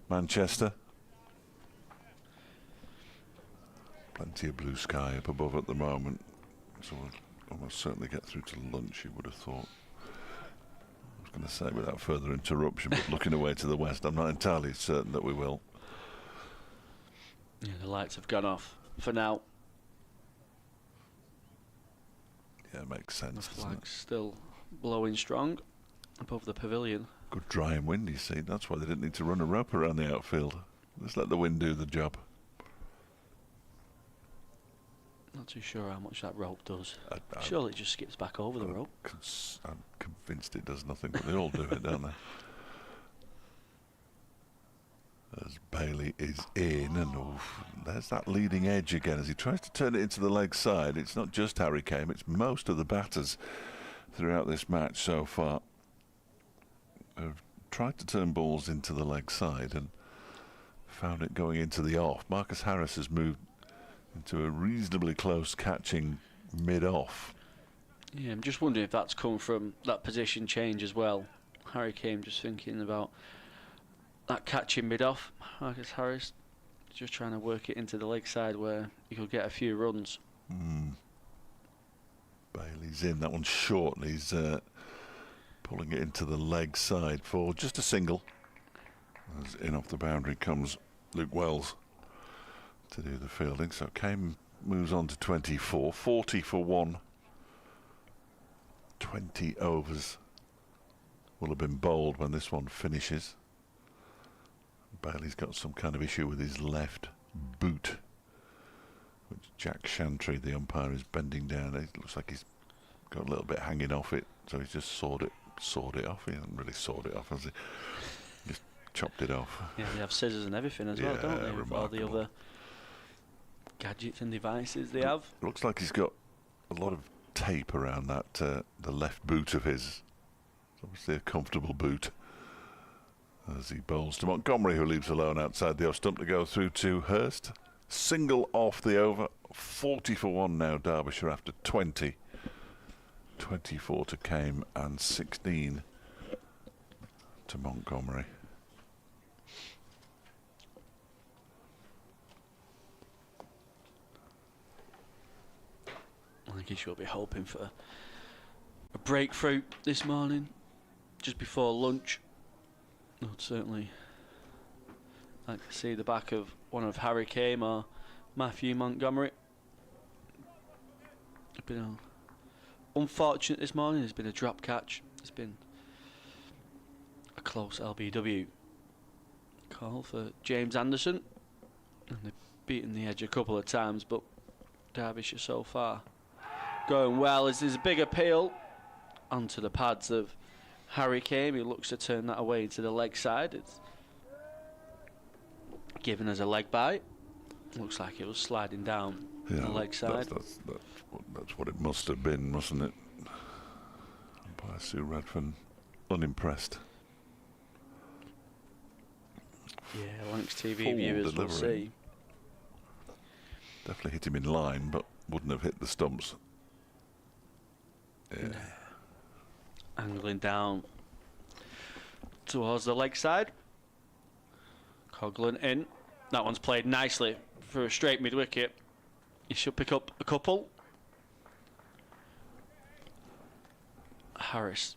Manchester. Plenty of blue sky up above at the moment, so we'll almost certainly get through to lunch, you would have thought. I was going to say without further interruption, but looking away to the west, I'm not entirely certain that we will. Yeah, the lights have gone off for now. Yeah, it makes sense. The flag's still blowing strong above the pavilion. Good dry and windy, see. That's why they didn't need to run a rope around the outfield. Just let the wind do the job. Not too sure how much that rope does. Surely it just skips back over the rope. I'm convinced it does nothing, but they all do it, don't they? As Bailey is in, and there's that leading edge again as he tries to turn it into the leg side. It's not just Harry Kane, it's most of the batters throughout this match so far have tried to turn balls into the leg side and found it going into the off. Marcus Harris has moved into a reasonably close catching mid-off. Yeah, I'm just wondering if that's come from that position change as well. Harry Kane just thinking about that catching mid-off. Marcus Harris just trying to work it into the leg side where he could get a few runs. Bailey's in. That one's short, and he's pulling it into the leg side for just a single. As in off the boundary comes Luke Wells to do the fielding. So Kane moves on to 24, 40 for one. 20 overs will have been bowled when this one finishes. Bailey's got some kind of issue with his left boot, which Jack Chantry, the umpire, is bending down. It looks like he's got a little bit hanging off it, so he's just sawed it off. He hasn't really sawed it off, has he? Just chopped it off. Yeah, they have scissors and everything as well, don't they? With all the other gadgets and devices they have. Looks like he's got a lot of tape around that the left boot of his. It's obviously a comfortable boot. As he bowls to Montgomery, who leaves alone outside the off stump to go through to Hurst. Single off the over. 40 for one now, Derbyshire, after 20. 24 to Kane and 16 to Montgomery. I think he should be hoping for a breakthrough this morning, just before lunch. I'd certainly like to see the back of one of Harry Kane or Matthew Montgomery. It's been unfortunate this morning. There's been a drop catch. It's been a close LBW call for James Anderson, and they've beaten the edge a couple of times, but Derbyshire so far going well as there's a big appeal onto the pads of Harry Kane. He looks to turn that away to the leg side. It's given as a leg bite. Looks like it was sliding down the leg side. That's what it must have been, mustn't it? Umpire Sue Redfern, unimpressed. Yeah, Lancs TV viewers will see. Definitely hit him in line, but wouldn't have hit the stumps. Yeah. Angling down towards the leg side. Coughlin in. That one's played nicely for a straight mid-wicket. He should pick up a couple. Harris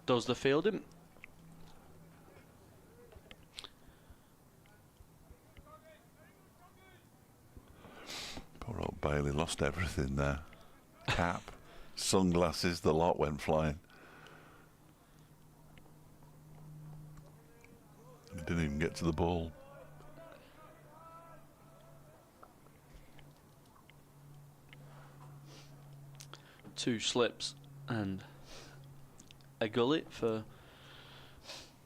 does the fielding. Poor old Bailey lost everything there. Cap, sunglasses, the lot went flying. He didn't even get to the ball. Two slips and a gullet for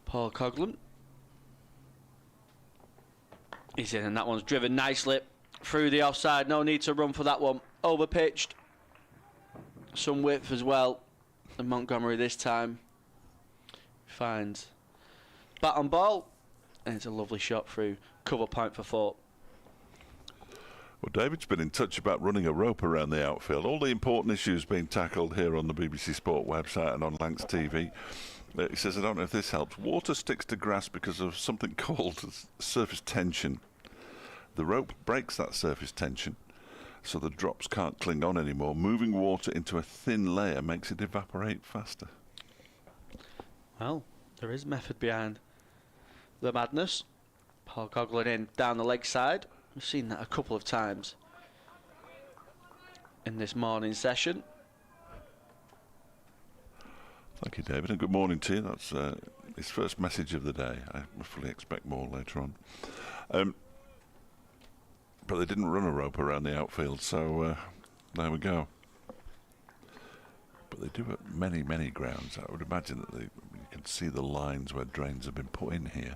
Paul Coughlin. He's in, and that one's driven nicely through the offside. No need to run for that one. Overpitched. Some width as well. And Montgomery this time finds bat on ball. And it's a lovely shot through. Cover point for 4. Well, David's been in touch about running a rope around the outfield. All the important issues being tackled here on the BBC Sport website and on Lancs TV. He says, I don't know if this helps. Water sticks to grass because of something called surface tension. The rope breaks that surface tension, so the drops can't cling on anymore. Moving water into a thin layer makes it evaporate faster. Well, there is method behind the madness. Paul Coughlin in down the leg side. We've seen that a couple of times in this morning session. Thank you, David, and good morning to you. That's his first message of the day. I fully expect more later on. But they didn't run a rope around the outfield, so there we go. But they do at many, many grounds. I would imagine that you can see the lines where drains have been put in here.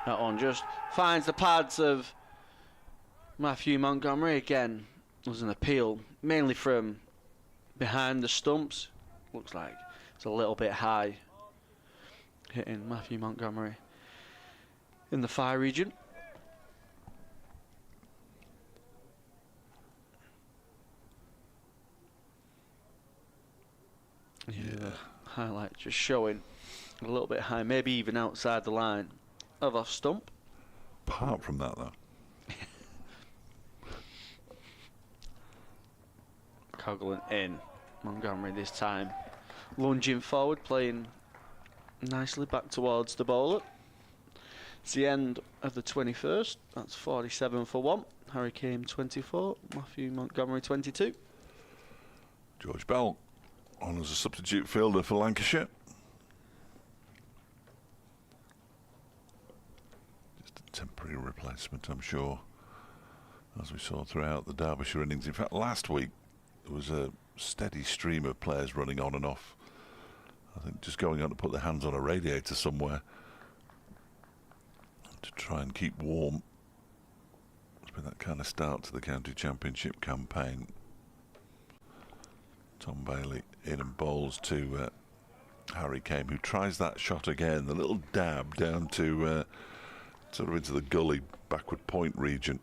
That one just finds the pads of Matthew Montgomery again. Was an appeal, mainly from behind the stumps. Looks like it's a little bit high, hitting Matthew Montgomery in the thigh region. Yeah, highlight just showing a little bit high, maybe even outside the line of off stump. Apart from that, though. Coughlin in. Montgomery this time lunging forward, playing nicely back towards the bowler. It's the end of the 21st. That's 47 for 1. Harry Kane 24. Matthew Montgomery 22. George Bell on as a substitute fielder for Lancashire. Just a temporary replacement, I'm sure, as we saw throughout the Derbyshire innings. In fact, last week there was a steady stream of players running on and off. I think just going on to put their hands on a radiator somewhere to try and keep warm. It's been that kind of start to the county championship campaign. Tom Bailey in and bowls to Harry Kane, who tries that shot again, the little dab down to sort of into the gully backward point region,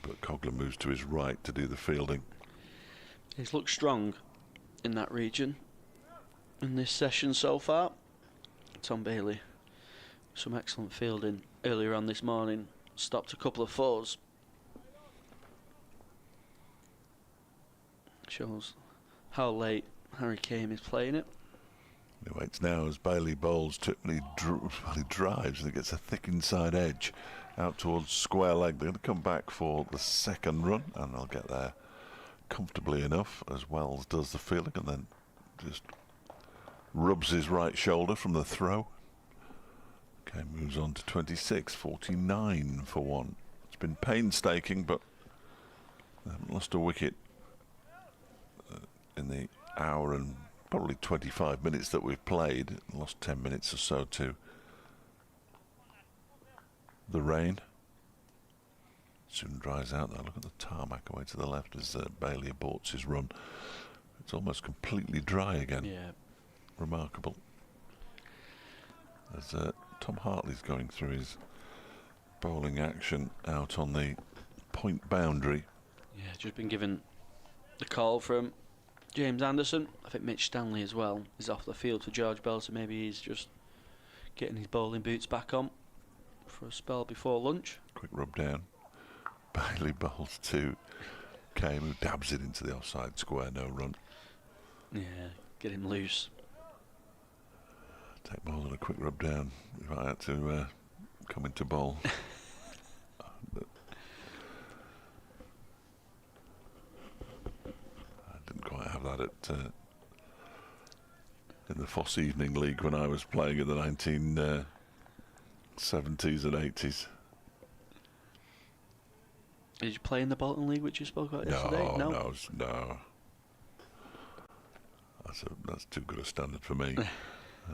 but Coughlin moves to his right to do the fielding. He's looked strong in that region in this session so far. Tom Bailey, some excellent fielding earlier on this morning, stopped a couple of fours. Shows how late Harry Kane is playing it. He waits now as Bailey bowls to, and he drives and he gets a thick inside edge out towards square leg. They're going to come back for the second run, and they'll get there comfortably enough as Wells does the fielding and then just rubs his right shoulder from the throw. Okay, moves on to 26, 49 for 1. It's been painstaking, but they haven't lost a wicket in the hour and probably 25 minutes that we've played. Lost 10 minutes or so to the rain. Soon dries out though. Look at the tarmac away to the left as Bailey aborts his run. It's almost completely dry again. Yeah. Remarkable. As Tom Hartley's going through his bowling action out on the point boundary. Yeah, just been given the call from James Anderson. I think Mitch Stanley as well is off the field for George Bell, so maybe he's just getting his bowling boots back on for a spell before lunch. Quick rub down. Bailey bowls to Kane, who dabs it into the offside square, no run. Yeah, get him loose. Take more than a quick rub down if I had to come into bowl. I didn't quite have that at in the Foss Evening League when I was playing in the 1970s and 80s. Did you play in the Bolton League, which you spoke about yesterday? No. That's too good a standard for me.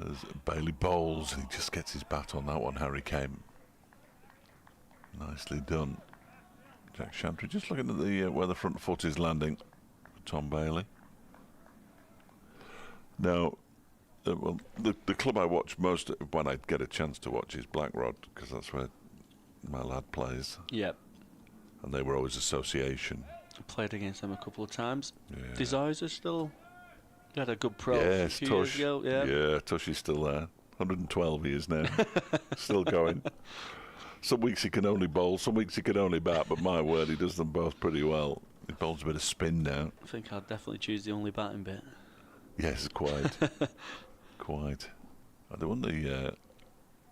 As Bailey bowls, and he just gets his bat on that one. Harry Kane. Nicely done. Jack Chantry just looking at the where the front foot is landing for Tom Bailey. Now, well, the club I watch most when I get a chance to watch is Blackrod, because that's where my lad plays, Yep. and they were always association. Played against them a couple of times. Yeah. Desires are still. They had a good pro Yes, a few Tush. years ago. Yeah. Tush is still there. 112 years now, still going. Some weeks he can only bowl, some weeks he can only bat, but my word, he does them both pretty well. He bowls a bit of spin now. I think I'd definitely choose the only batting bit. Yes, quite. Quite. They won the,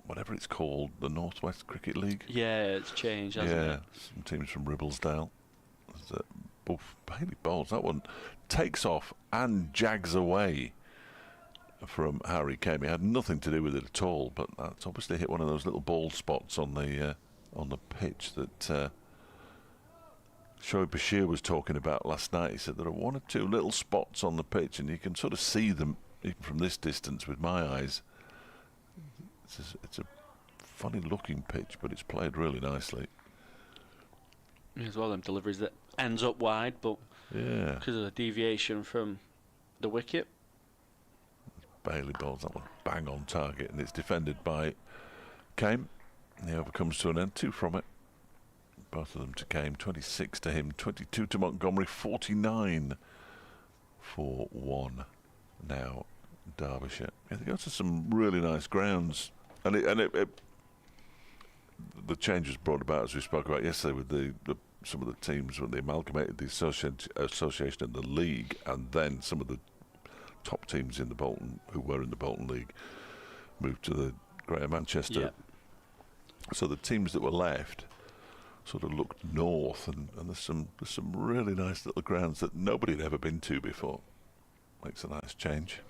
whatever it's called, the Northwest Cricket League. Yeah, it's changed, hasn't it? Some teams from Ribblesdale. Bailey bowls, that one takes off and jags away from Harry Kame. It had nothing to do with it at all, but that's obviously hit one of those little bald spots on the pitch that Shoaib Bashir was talking about last night. He said there are one or two little spots on the pitch, and you can sort of see them even from this distance with my eyes. It's a funny-looking pitch, but it's played really nicely. As well, them deliveries that ends up wide, but Yeah. because of the deviation from the wicket. Bailey bowls that one bang on target, and it's defended by Kame. And the over comes to an end. 2 from it. Both of them to Kame. 26 to him, 22 to Montgomery, 49 for 1. Now Derbyshire. Yeah, they go to some really nice grounds, and the change was brought about, as we spoke about yesterday, with some of the teams when they amalgamated the association in the league, and then some of the top teams in the Bolton, who were in the Bolton League, moved to the Greater Manchester. Yep. So the teams that were left sort of looked north, and there's some really nice little grounds that nobody had ever been to before. Makes a nice change.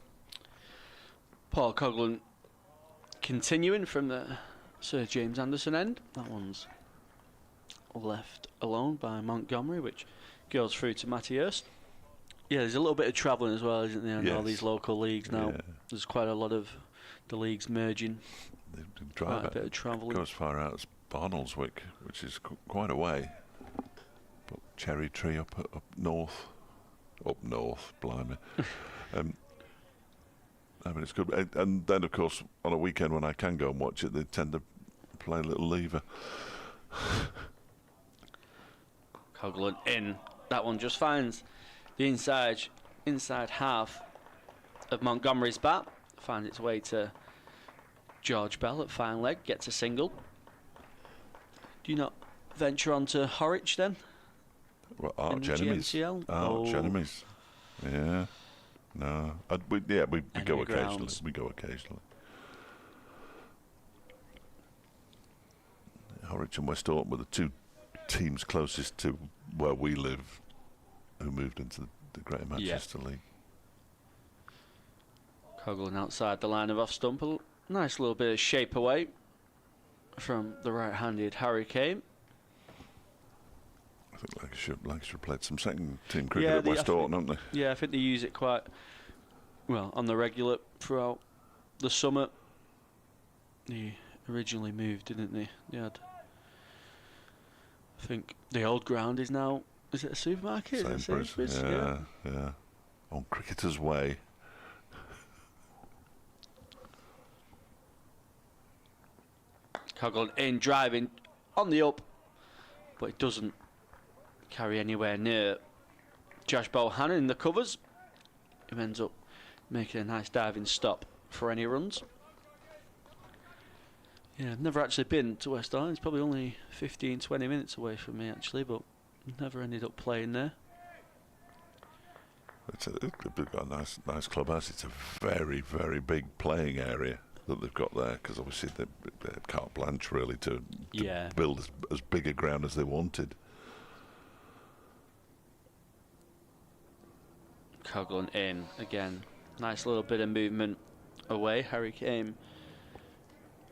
Paul Coghlan continuing from the Sir James Anderson end. That one's left alone by Montgomery, which goes through to Matty Hurst. Yeah, there's a little bit of travelling as well, isn't there, in all these local leagues now. Yeah. There's quite a lot of the leagues merging. They drive Quite a bit of travelling. Go as far out as Barnoldswick, which is quite a way. But Cherry Tree up north, blimey. I mean, it's good. And then, of course, on a weekend when I can go and watch it, they tend to play a little lever. Coghlan in. That one just finds the inside half of Montgomery's bat. Finds its way to George Bell at fine leg. Gets a single. Do you not venture on to Horwich then? Well, arch in the enemies. GMCL? Arch enemies. Yeah. No. We go occasionally. Grounds. We go occasionally. Horwich and West Orton were the two teams closest to where we live who moved into the Greater Manchester League. Coghlan outside the line of off stump. A nice little bit of shape away from the right-handed Harry Kame. I think Lancashire played some second team cricket at West Orton, haven't they? Yeah, I think they use it quite well on the regular throughout the summer. They originally moved, didn't they? They had, I think the old ground is now, is it a supermarket? Sainsbury's? Yeah. On Cricketer's Way. Coghlan in, driving on the up, but it doesn't carry anywhere near Josh Bohannon in the covers. Who ends up making a nice diving stop for any runs. Yeah, I've never actually been to West Island. It's probably only 15-20 minutes away from me actually, but never ended up playing there. They've got a nice clubhouse. It's a very, very big playing area that they've got there, because obviously they had carte blanche really to build as big a ground as they wanted. Coghlan in again. Nice little bit of movement away. Harry Kame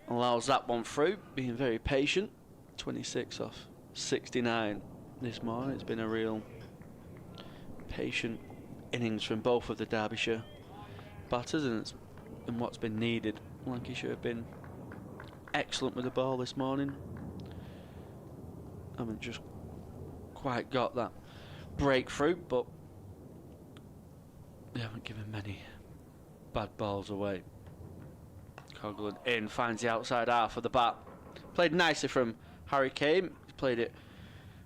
allows that one through, being very patient. 26 off 69 this morning. It's been a real patient innings from both of the Derbyshire batters, and what's been needed. Lancashire have been excellent with the ball this morning. Haven't just quite got that breakthrough, but they haven't given many bad balls away. Coghlan in, finds the outside half of the bat. Played nicely from Harry Kane. He's played it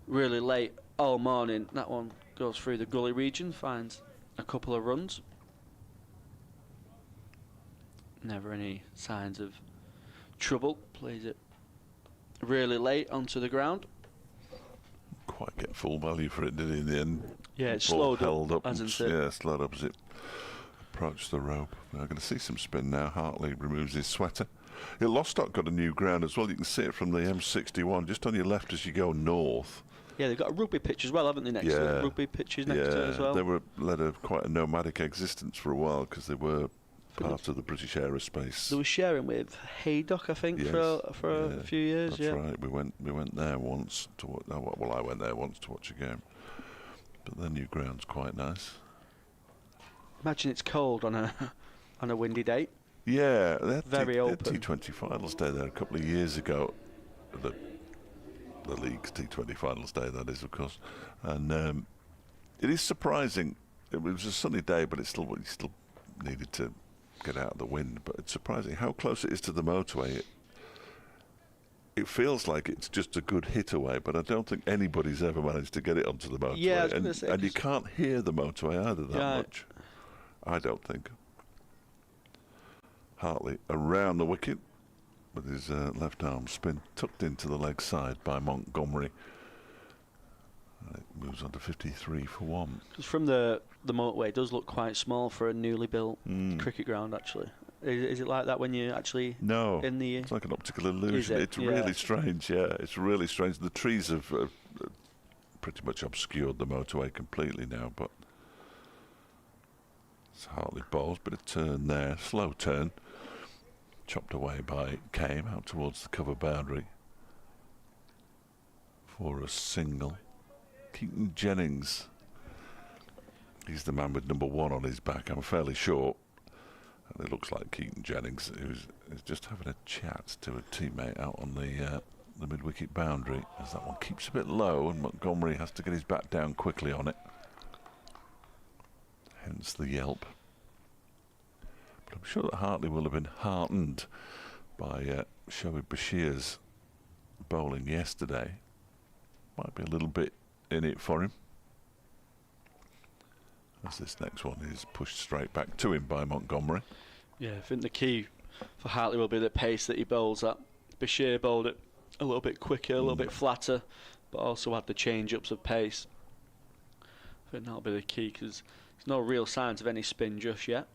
really late all morning. That one goes through the gully region, finds a couple of runs. Never any signs of trouble. Plays it really late onto the ground. Quite get full value for it, did he, in the end? Yeah, it's Ball slowed held up, hasn't it? Yeah, slowed up as it approached the rope. We're going to see some spin now. Hartley removes his sweater. Yeah, Lostock got a new ground as well. You can see it from the M61, just on your left as you go north. Yeah, they've got a rugby pitch as well, haven't they, next to it? Rugby pitches next to it as well. They led quite a nomadic existence for a while because they were part of the British aerospace. They were sharing with Haydock, I think, Yes, for a few years. That's right. We went there once to watch. Well, I went there once to watch a game. But their new ground's quite nice. Imagine it's cold on a windy day. Yeah, they had Very open. T20 finals day there a couple of years ago. The league's T20 finals day, that is, of course. And it is surprising. It was a sunny day, but you still needed to get out of the wind. But it's surprising how close it is to the motorway. It feels like it's just a good hit away, but I don't think anybody's ever managed to get it onto the motorway. Yeah, I was gonna say, and you can't hear the motorway either that Right. much. I don't think. Hartley around the wicket with his left arm spin tucked into the leg side by Montgomery. And it moves on to 53 for 1. Because from the motorway, it does look quite small for a newly built cricket ground, actually. Is it like that when you actually No, in the? it's like an optical illusion. Is it? It's Yeah. really strange, yeah. It's really strange. The trees have pretty much obscured the motorway completely now, but it's Hartley bowls, bit of turn there, slow turn. Chopped away by Kame out towards the cover boundary for a single. Keaton Jennings, he's the man with number 1 on his back, I'm fairly sure. And it looks like Keaton Jennings, who's just having a chat to a teammate out on the mid-wicket boundary, as that one keeps a bit low and Montgomery has to get his bat down quickly on it. Hence the yelp. But I'm sure that Hartley will have been heartened by Shoaib Bashir's bowling yesterday. Might be a little bit in it for him, as this next one is pushed straight back to him by Montgomery. Yeah, I think the key for Hartley will be the pace that he bowls at. Bashir bowled it a little bit quicker, a little bit flatter, but also had the change-ups of pace. I think that'll be the key, because there's no real signs of any spin just yet.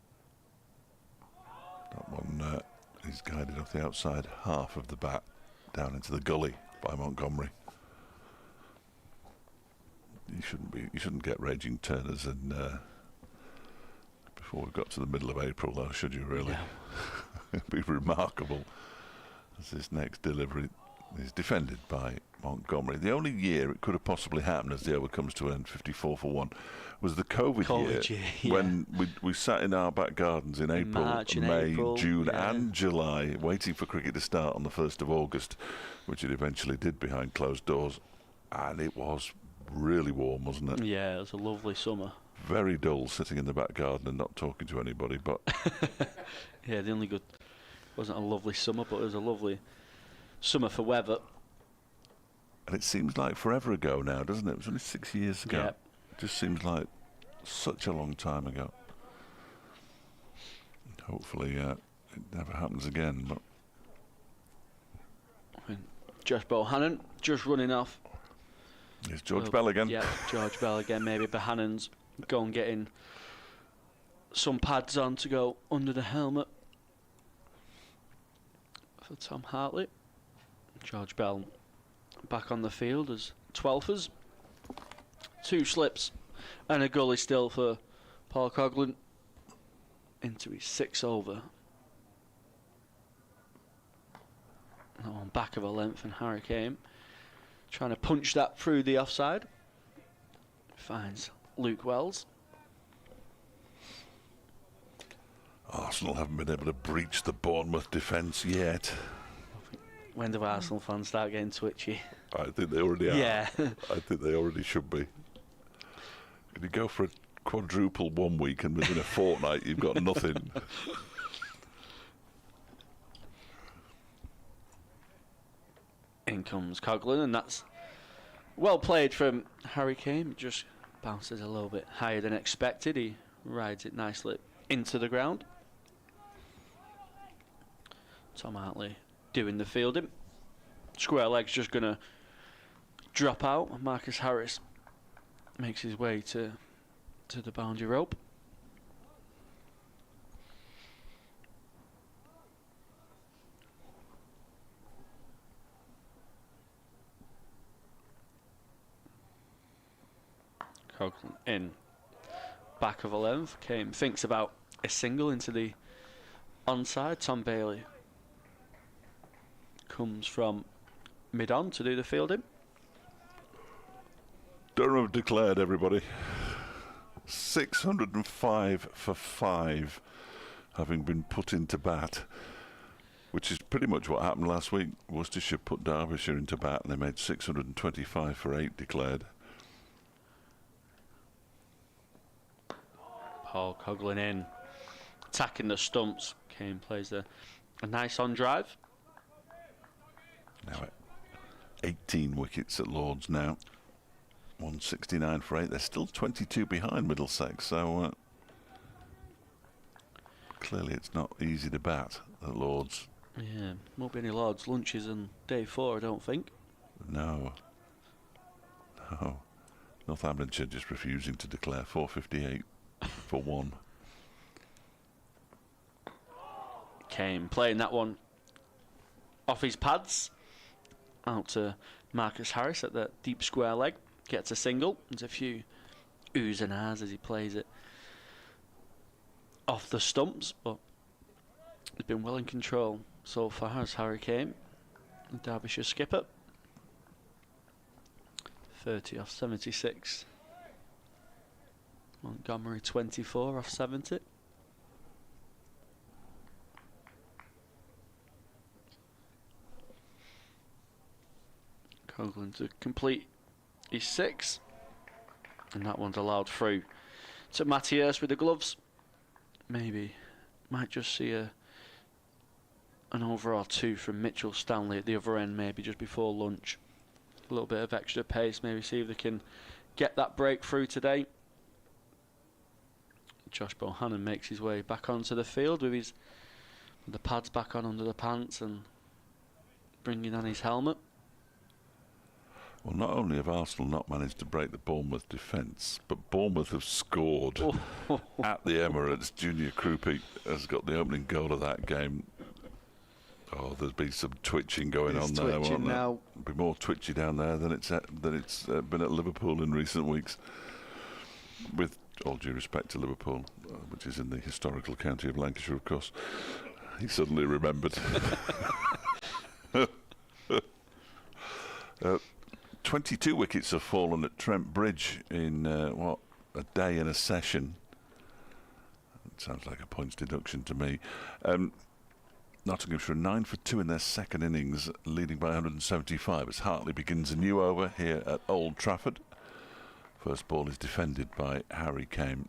That one is guided off the outside half of the bat down into the gully by Montgomery. You shouldn't get raging turners in before we got to the middle of April, though, should you really? No. It'd be remarkable as this next delivery is defended by Montgomery. The only year it could have possibly happened as the over comes to end 54 for 1 was the COVID year, yeah. when we sat in our back gardens in April, March, in May, April, June yeah. and July, waiting for cricket to start on the 1st of August, which it eventually did behind closed doors, and it was really warm, wasn't it? Yeah, it was a lovely summer. Very dull sitting in the back garden and not talking to anybody, but Yeah, the only good wasn't a lovely summer, but it was a lovely summer for weather. and it seems like forever ago now, doesn't it? It was only 6 years ago. Yeah. It just seems like such a long time ago. Hopefully it never happens again, but Josh Bohannon just running off. it's George Bell again. Yeah, George Bell again. Maybe Bohannon's going getting some pads on to go under the helmet for Tom Hartley. George Bell back on the field as 12ers. 2 slips and a gully still for Paul Coughlin into his 6th over. That one back of a length, and Harry Kane trying to punch that through the offside. Finds Luke Wells. Arsenal haven't been able to breach the Bournemouth defence yet. When do Arsenal fans start getting twitchy? I think they already are. Yeah. I think they already should be. If you go for a quadruple 1 week and within a fortnight you've got nothing. comes Coghlan, and that's well played from Harry Kane. It just bounces a little bit higher than expected. He rides it nicely into the ground. Tom Hartley doing the fielding. Square leg's just going to drop out. Marcus Harris makes his way to the boundary rope. Coghlan in. Back of 11. Kane thinks about a single into the onside. Tom Bailey comes from mid-on to do the fielding. Durham have declared, everybody. 605 for 5, having been put into bat, which is pretty much what happened last week. Worcestershire put Derbyshire into bat and they made 625 for 8 declared. Paul Coghlan in, attacking the stumps. Kane plays a nice on drive. Now at 18 wickets at Lords now. 169 for 8. They're still 22 behind Middlesex, so clearly it's not easy to bat at Lords. Yeah, won't be any Lords lunches on day 4, I don't think. No. Northamptonshire just refusing to declare. 458 for 1. Kane playing that one off his pads out to Marcus Harris at the deep square leg. Gets a single. There's a few oohs and ahs as he plays it off the stumps, but he's been well in control so far as Harry Kane, the Derbyshire skipper. 30 off 76. Montgomery 24 off 70. Coghlan to complete his 6, and that one's allowed through to Matthias with the gloves. Maybe might just see an over or 2 from Mitchell Stanley at the other end, maybe just before lunch. A little bit of extra pace, maybe see if they can get that breakthrough today. Josh Bohannon makes his way back onto the field with the pads back on under the pants and bringing on his helmet. Well, not only have Arsenal not managed to break the Bournemouth defence, but Bournemouth have scored at the Emirates. Junior Krupi has got the opening goal of that game. Oh, there's been some twitching going on there, won't there? There'll be more twitchy down there than it's been at Liverpool in recent weeks. With all due respect to Liverpool, which is in the historical county of Lancashire, of course. He suddenly remembered. 22 wickets have fallen at Trent Bridge in, a day and a session. It sounds like a points deduction to me. Nottinghamshire 9 for 2 in their second innings, leading by 175 as Hartley begins a new over here at Old Trafford. First ball is defended by Harry Kane.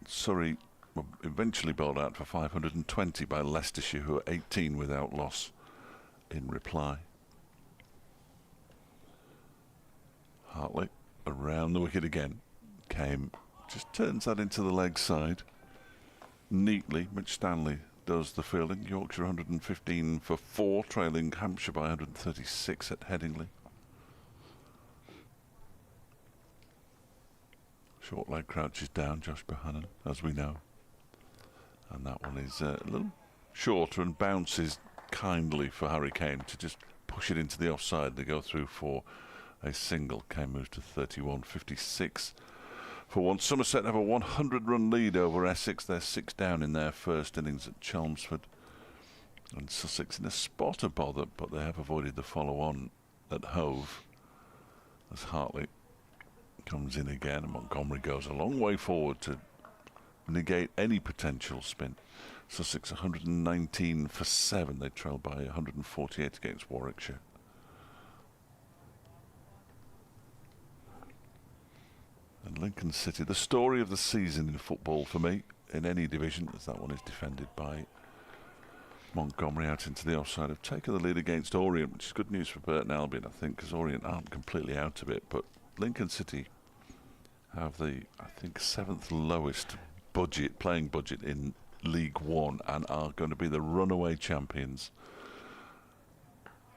Surrey were eventually bowled out for 520 by Leicestershire, who are 18 without loss in reply. Hartley around the wicket again. Kane just turns that into the leg side neatly. Mitch Stanley does the fielding. Yorkshire 115 for 4, trailing Hampshire by 136 at Headingley. Short leg crouches down, Josh Bohannon, as we know. And that one is a little shorter and bounces kindly for Harry Kane to just push it into the offside. They go through for a single. Kane moves to 31.56 for 1. Somerset have a 100-run lead over Essex. They're 6 down in their first innings at Chelmsford. And Sussex in a spot of bother, but they have avoided the follow-on at Hove as Hartley comes in again, and Montgomery goes a long way forward to negate any potential spin. Sussex 119 for 7. They trail by 148 against Warwickshire. And Lincoln City, the story of the season in football for me, in any division, as that one is defended by Montgomery out into the offside have taken the lead against Orient, which is good news for Burton Albion, I think, because Orient aren't completely out of it. But Lincoln City have the, I think, 7th lowest playing budget in League One and are going to be the runaway champions,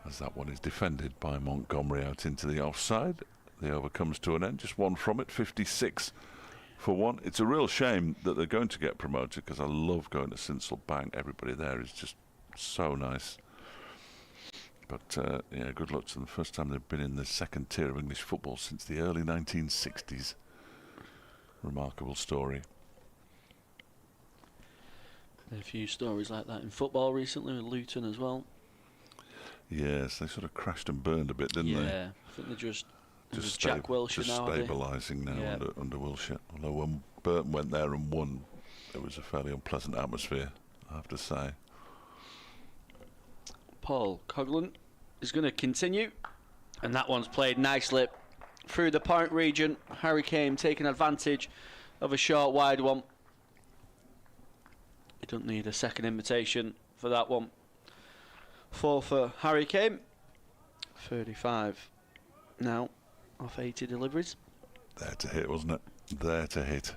as that one is defended by Montgomery out into the offside. The over comes to an end, just one from it, 56 for 1. It's a real shame that they're going to get promoted, because I love going to Sincil Bank. Everybody there is just so nice. But yeah, good luck to them. First time they've been in the second tier of English football since the early 1960s. Remarkable story. A few stories like that in football recently with Luton as well. Yes, they sort of crashed and burned a bit, didn't they? Yeah, I think they're just Jack Wilshere just now. stabilising now under Wilshere. Although when Burton went there and won, it was a fairly unpleasant atmosphere, I have to say. Paul Coughlin is going to continue, and that one's played nicely through the point region. Harry Kane taking advantage of a short wide one. He doesn't need a second invitation for that one. 4 for Harry Kane. 35 now off 80 deliveries. There to hit, wasn't it? There to hit.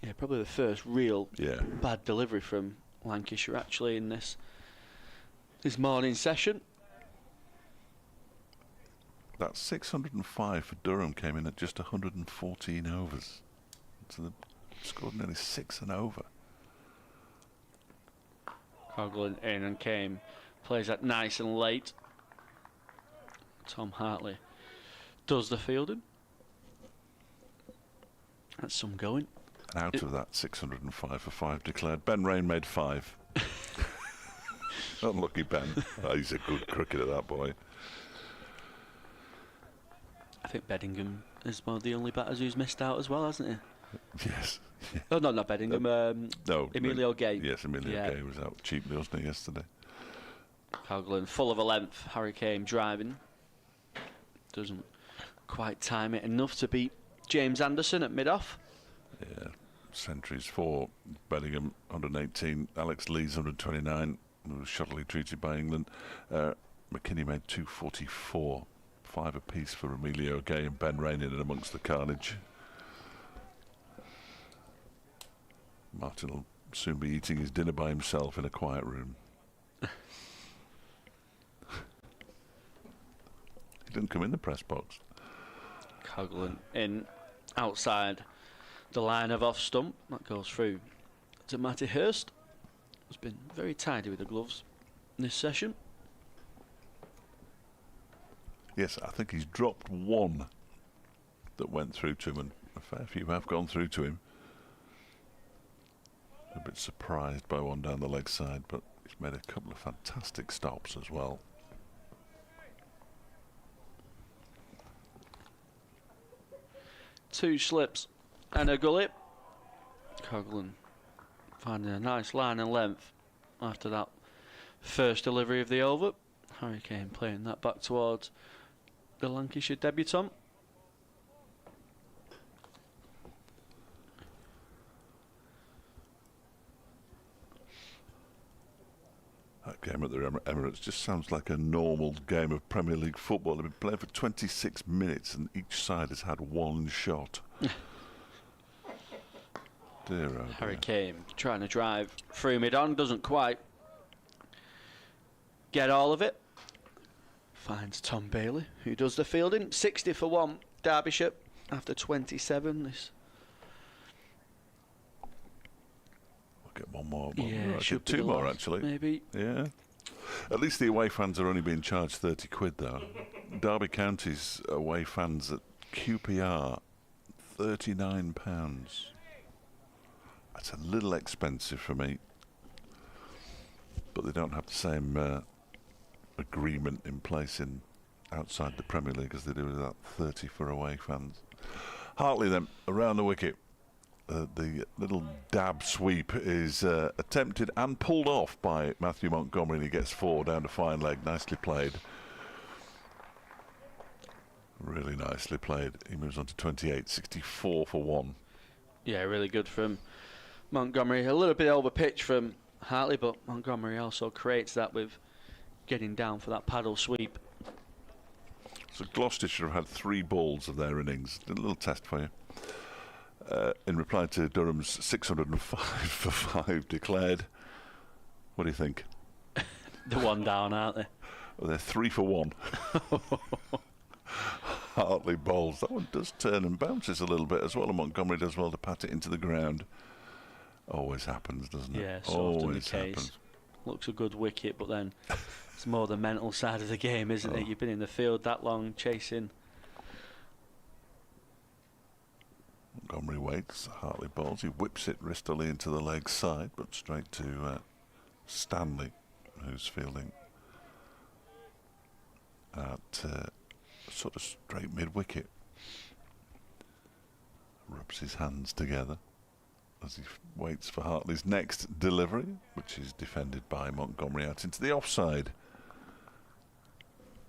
Yeah, probably the first real Yeah. bad delivery from Lancashire actually in this morning session. That 605 for Durham came in at just 114 overs. So they scored nearly 6 and over. Coughlin in, and Kane plays that nice and late. Tom Hartley does the fielding. That's some going. And out of that 605 for 5 declared, Ben Rain made 5. Unlucky Ben. Oh, he's a good cricketer, that boy. I think Beddingham is one of the only batters who's missed out as well, hasn't he? Yes. Oh, no, not Beddingham. No. Emilio Gay. Yes, Emilio Gay was out cheaply, wasn't he, yesterday? Coughlin full of a length. Harry Kane driving. Doesn't quite time it enough to beat James Anderson at mid-off. Yeah. Centuries for Bellingham, 118. Alex Lees, 129. Who was shoddily treated by England. McKinney made 244. 5 apiece for Emilio Gay and Ben Rain in amongst the carnage. Martin will soon be eating his dinner by himself in a quiet room. He didn't come in the press box. Coughlin in outside the line of off stump. That goes through to Matty Hurst. Has been very tidy with the gloves this session. Yes, I think he's dropped one that went through to him, and a fair few have gone through to him. A bit surprised by one down the leg side, but he's made a couple of fantastic stops as well. Two slips and a gully. Coughlin finding a nice line and length after that first delivery of the over. Harry Kane playing that back towards the Lancashire debutant. That game at the Emirates just sounds like a normal game of Premier League football. They've been playing for 26 minutes and each side has had one shot. Dear, oh dear. Harry Kane trying to drive through mid-on, doesn't quite get all of it. Finds Tom Bailey, who does the fielding. 60 for 1, Derbyshire, after 27. This We'll get one more. yeah, should be two more, actually. Maybe. Yeah. At least the away fans are only being charged 30 quid, though. Derby County's away fans at QPR, £39. That's a little expensive for me. But they don't have the same agreement in place in outside the Premier League as they do with that 30 for away fans. Hartley then, around the wicket. The little dab sweep is attempted and pulled off by Matthew Montgomery, and he gets 4 down to fine leg. Nicely played. Really nicely played. He moves on to 28, 64 for 1. Yeah, really good from Montgomery. A little bit over pitch from Hartley, but Montgomery also creates that with getting down for that paddle sweep. So Gloucestershire have had 3 balls of their innings. A little test for you. In reply to Durham's 605 for 5 declared. What do you think? The one down, aren't they? Well, they're 3 for 1. Hartley bowls. That one does turn and bounces a little bit as well, and Montgomery does well to pat it into the ground. Always happens, doesn't it? Yeah, so often the Always case. happens. Looks a good wicket, but then it's more the mental side of the game, isn't it? You've been in the field that long, chasing. Montgomery waits. Hartley bowls. He whips it wristily into the leg side, but straight to Stanley, who's fielding at sort of straight mid-wicket. Rubs his hands together as he waits for Hartley's next delivery, which is defended by Montgomery out into the offside.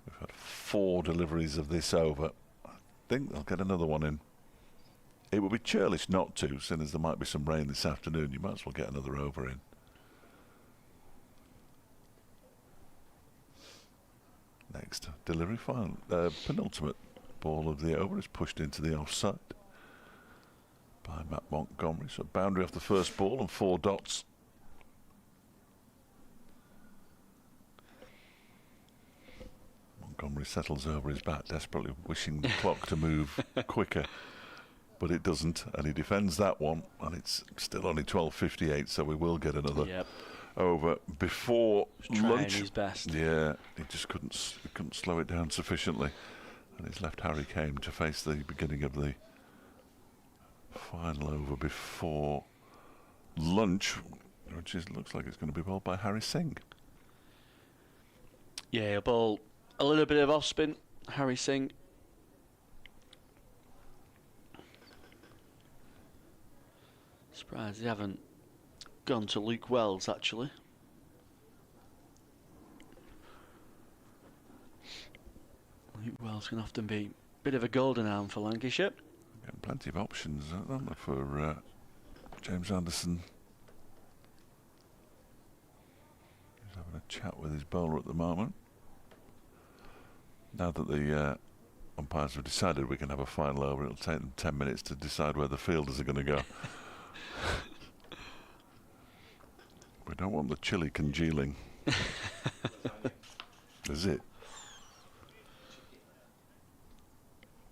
We've had 4 deliveries of this over. I think they'll get another one in. It would be churlish not to, seeing as there might be some rain this afternoon. You might as well get another over in. Next delivery, final, penultimate ball of the over is pushed into the offside by Matt Montgomery. So boundary off the first ball and 4 dots. Montgomery settles over his bat, desperately wishing the clock to move quicker. But it doesn't, and he defends that one, and it's still only 12:58, so we will get another over before lunch. His best. Yeah, he just couldn't slow it down sufficiently, and he's left Harry Kane to face the beginning of the final over before lunch, which looks like it's going to be bowled by Harry Singh. Yeah, a ball, a little bit of off spin. Harry Singh. Surprised they haven't gone to Luke Wells, actually. Luke Wells can often be a bit of a golden arm for Lancashire. Getting plenty of options, aren't there, for James Anderson. He's having a chat with his bowler at the moment. Now that the umpires have decided we can have a final over, it'll take them 10 minutes to decide where the fielders are going to go. We don't want the chili congealing. Is it?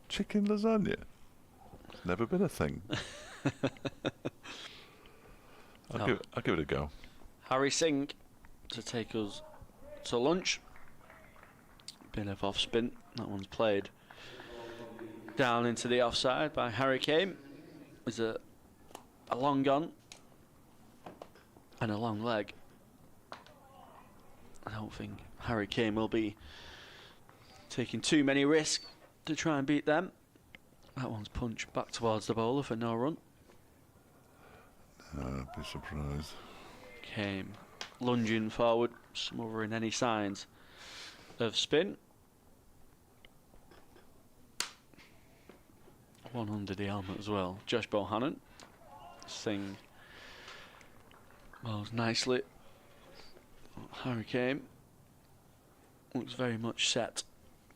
Chicken lasagna? Never been a thing. I'll give it a go. Harry Singh to take us to lunch. Bit of off spin. That one's played down into the offside by Harry Kane. Is a long on and a long leg. I don't think Harry Kane will be taking too many risks to try and beat them. That one's punched back towards the bowler for no run. I'd be surprised. Kane lunging forward, smothering any signs of spin. One under the helmet as well. Josh Bohannon. Singh bowls nicely. Harry Kane looks very much set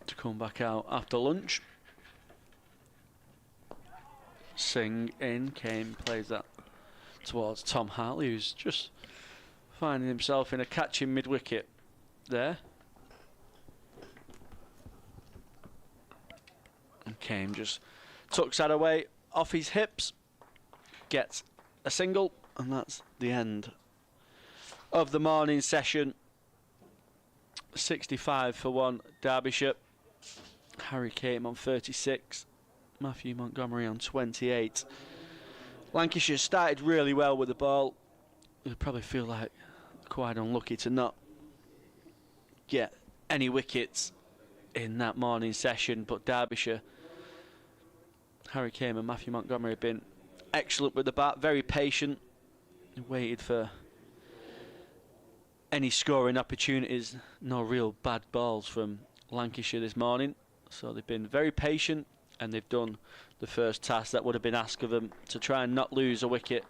to come back out after lunch. Singh in. Kane plays that towards Tom Hartley, who's just finding himself in a catching mid-wicket there. And Kane just tucks that away off his hips, gets a single, and that's the end of the morning session. 65 for 1 Derbyshire. Harry Kane on 36. Matthew Montgomery on 28. Lancashire started really well with the ball. They probably feel like quite unlucky to not get any wickets in that morning session, but Derbyshire, Harry Kane and Matthew Montgomery have been excellent with the bat, very patient. They waited for any scoring opportunities. No real bad balls from Lancashire this morning, so they've been very patient, and they've done the first task that would have been asked of them, to try and not lose a wicket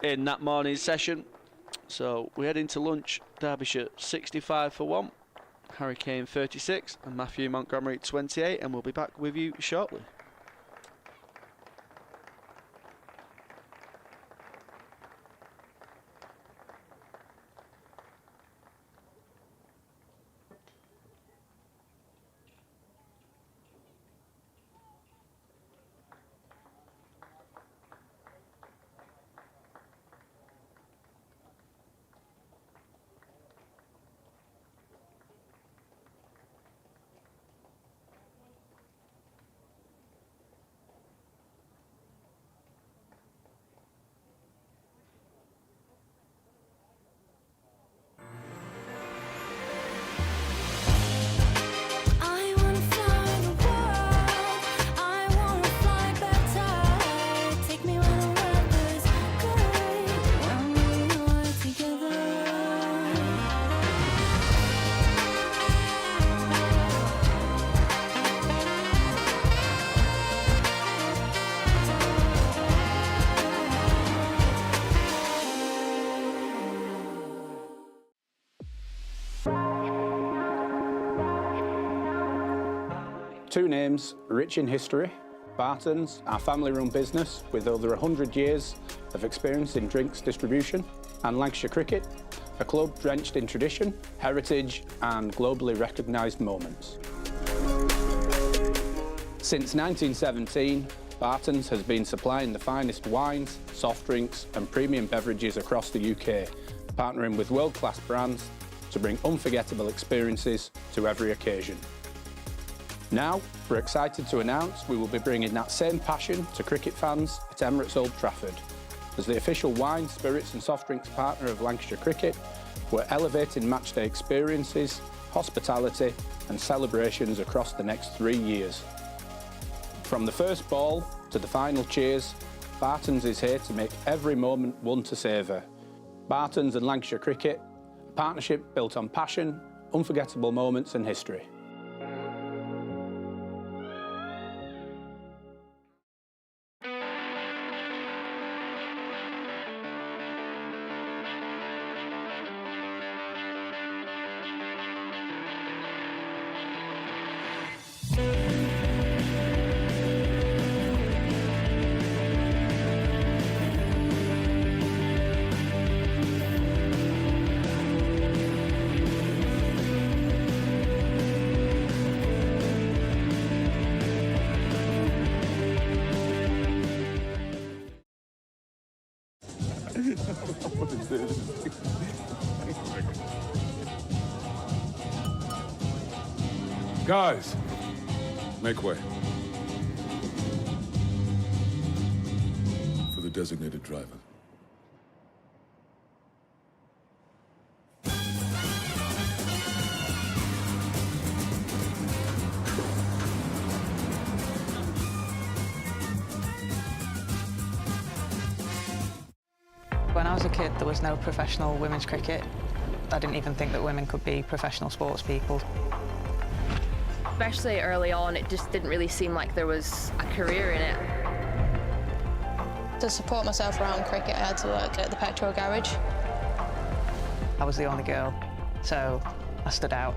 in that morning session. So we head into lunch. Derbyshire 65 for 1, Harry Kane 36 and Matthew Montgomery 28, and we'll be back with you shortly. Two names rich in history. Barton's, our family-run business with over 100 years of experience in drinks distribution, and Lancashire Cricket, a club drenched in tradition, heritage and globally recognised moments. Since 1917, Barton's has been supplying the finest wines, soft drinks and premium beverages across the UK, partnering with world-class brands to bring unforgettable experiences to every occasion. Now, we're excited to announce we will be bringing that same passion to cricket fans at Emirates Old Trafford. As the official wine, spirits and soft drinks partner of Lancashire Cricket, we're elevating matchday experiences, hospitality and celebrations across the next 3 years. From the first ball to the final cheers, Barton's is here to make every moment one to savour. Barton's and Lancashire Cricket, a partnership built on passion, unforgettable moments and history. What is this? Guys, make way for the designated driver. When I was a kid, there was no professional women's cricket. I didn't even think that women could be professional sports people. Especially early on, it just didn't really seem like there was a career in it. To support myself around cricket, I had to work at the petrol garage. I was the only girl, so I stood out.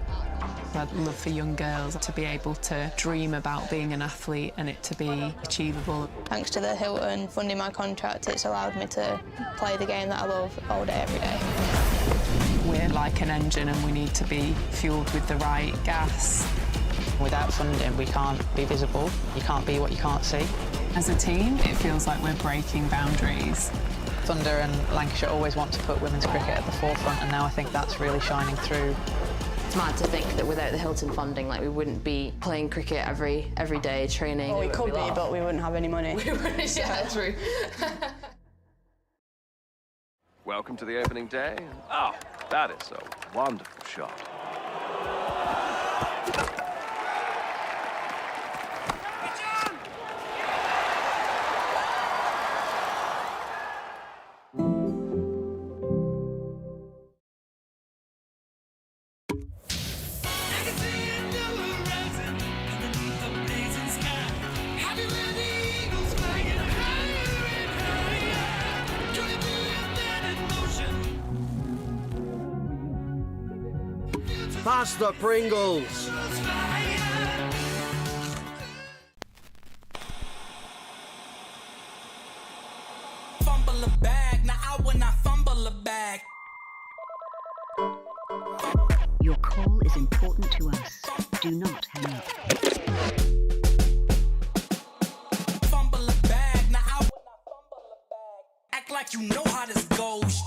I'd love for young girls to be able to dream about being an athlete and it to be achievable. Thanks to the Hilton funding my contract, it's allowed me to play the game that I love all day, every day. We're like an engine and we need to be fueled with the right gas. Without funding, we can't be visible. You can't be what you can't see. As a team, it feels like we're breaking boundaries. Thunder and Lancashire always want to put women's cricket at the forefront, and now I think that's really shining through. It's mad to think that without the Hilton funding, like, we wouldn't be playing cricket every day, training. Well, we could be, but we wouldn't have any money. Yeah, true. Welcome to the opening day. Oh, that is a wonderful shot. Pass the Pringles. Fumble a bag, now I will not fumble a bag. Your call is important to us. Do not hang up. Fumble a bag, now I will not fumble a bag. Act like you know how this goes.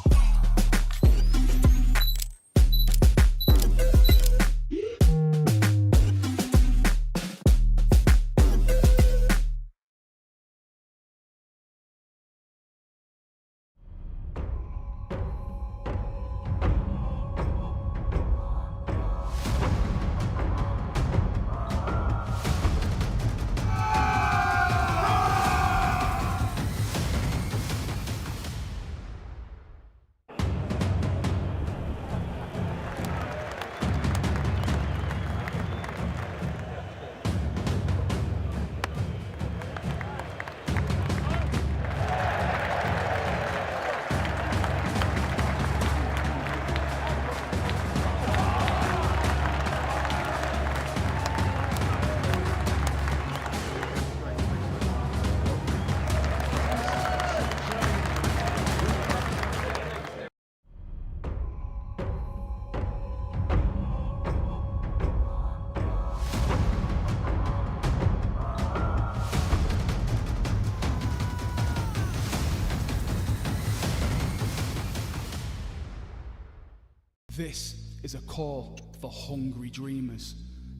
This is a call for hungry dreamers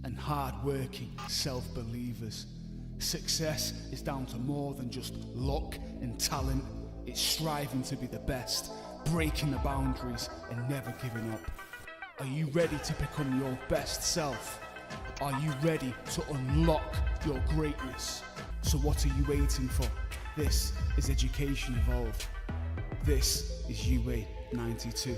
and hard-working self-believers. Success is down to more than just luck and talent. It's striving to be the best, breaking the boundaries and never giving up. Are you ready to become your best self? Are you ready to unlock your greatness? So what are you waiting for? This is Education Evolved. This is UA 92.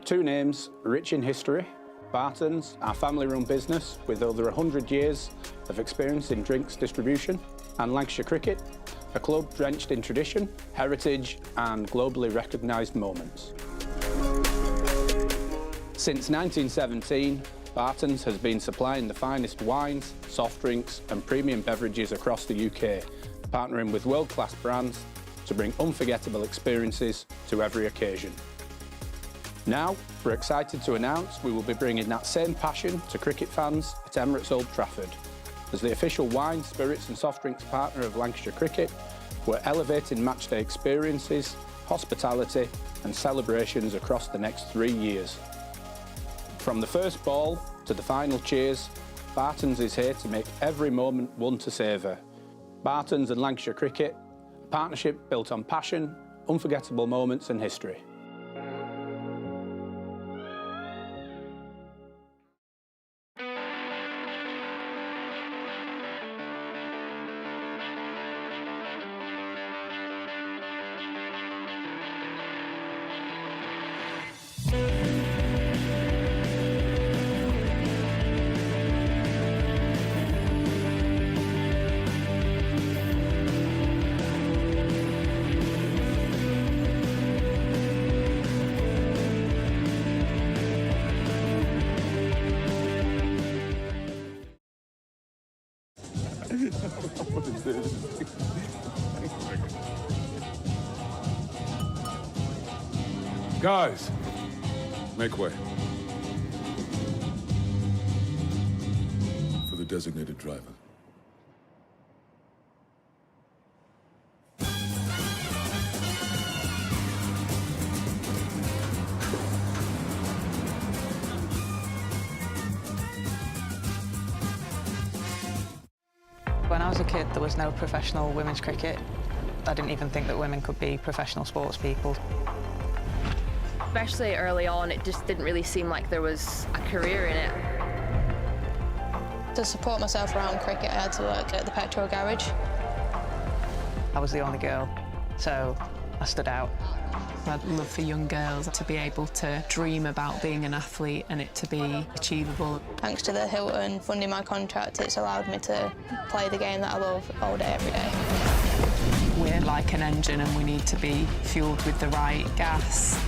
Two names rich in history: Barton's, our family-run business with over 100 years of experience in drinks distribution, and Lancashire Cricket, a club drenched in tradition, heritage and globally recognised moments. Since 1917, Barton's has been supplying the finest wines, soft drinks and premium beverages across the UK, partnering with world-class brands to bring unforgettable experiences to every occasion. Now, we're excited to announce we will be bringing that same passion to cricket fans at Emirates Old Trafford. As the official wine, spirits and soft drinks partner of Lancashire Cricket, we're elevating matchday experiences, hospitality and celebrations across the next 3 years. From the first ball to the final cheers, Barton's is here to make every moment one to savour. Barton's and Lancashire Cricket, a partnership built on passion, unforgettable moments and history. What is this? Guys, make way. For the designated driver. When I was a kid, there was no professional women's cricket. I didn't even think that women could be professional sports people. Especially early on, it just didn't really seem like there was a career in it. To support myself around cricket, I had to work at the petrol garage. I was the only girl, so I stood out. I'd love for young girls to be able to dream about being an athlete and it to be achievable. Thanks to the Hilton funding my contract, it's allowed me to play the game that I love all day, every day. We're like an engine and we need to be fueled with the right gas.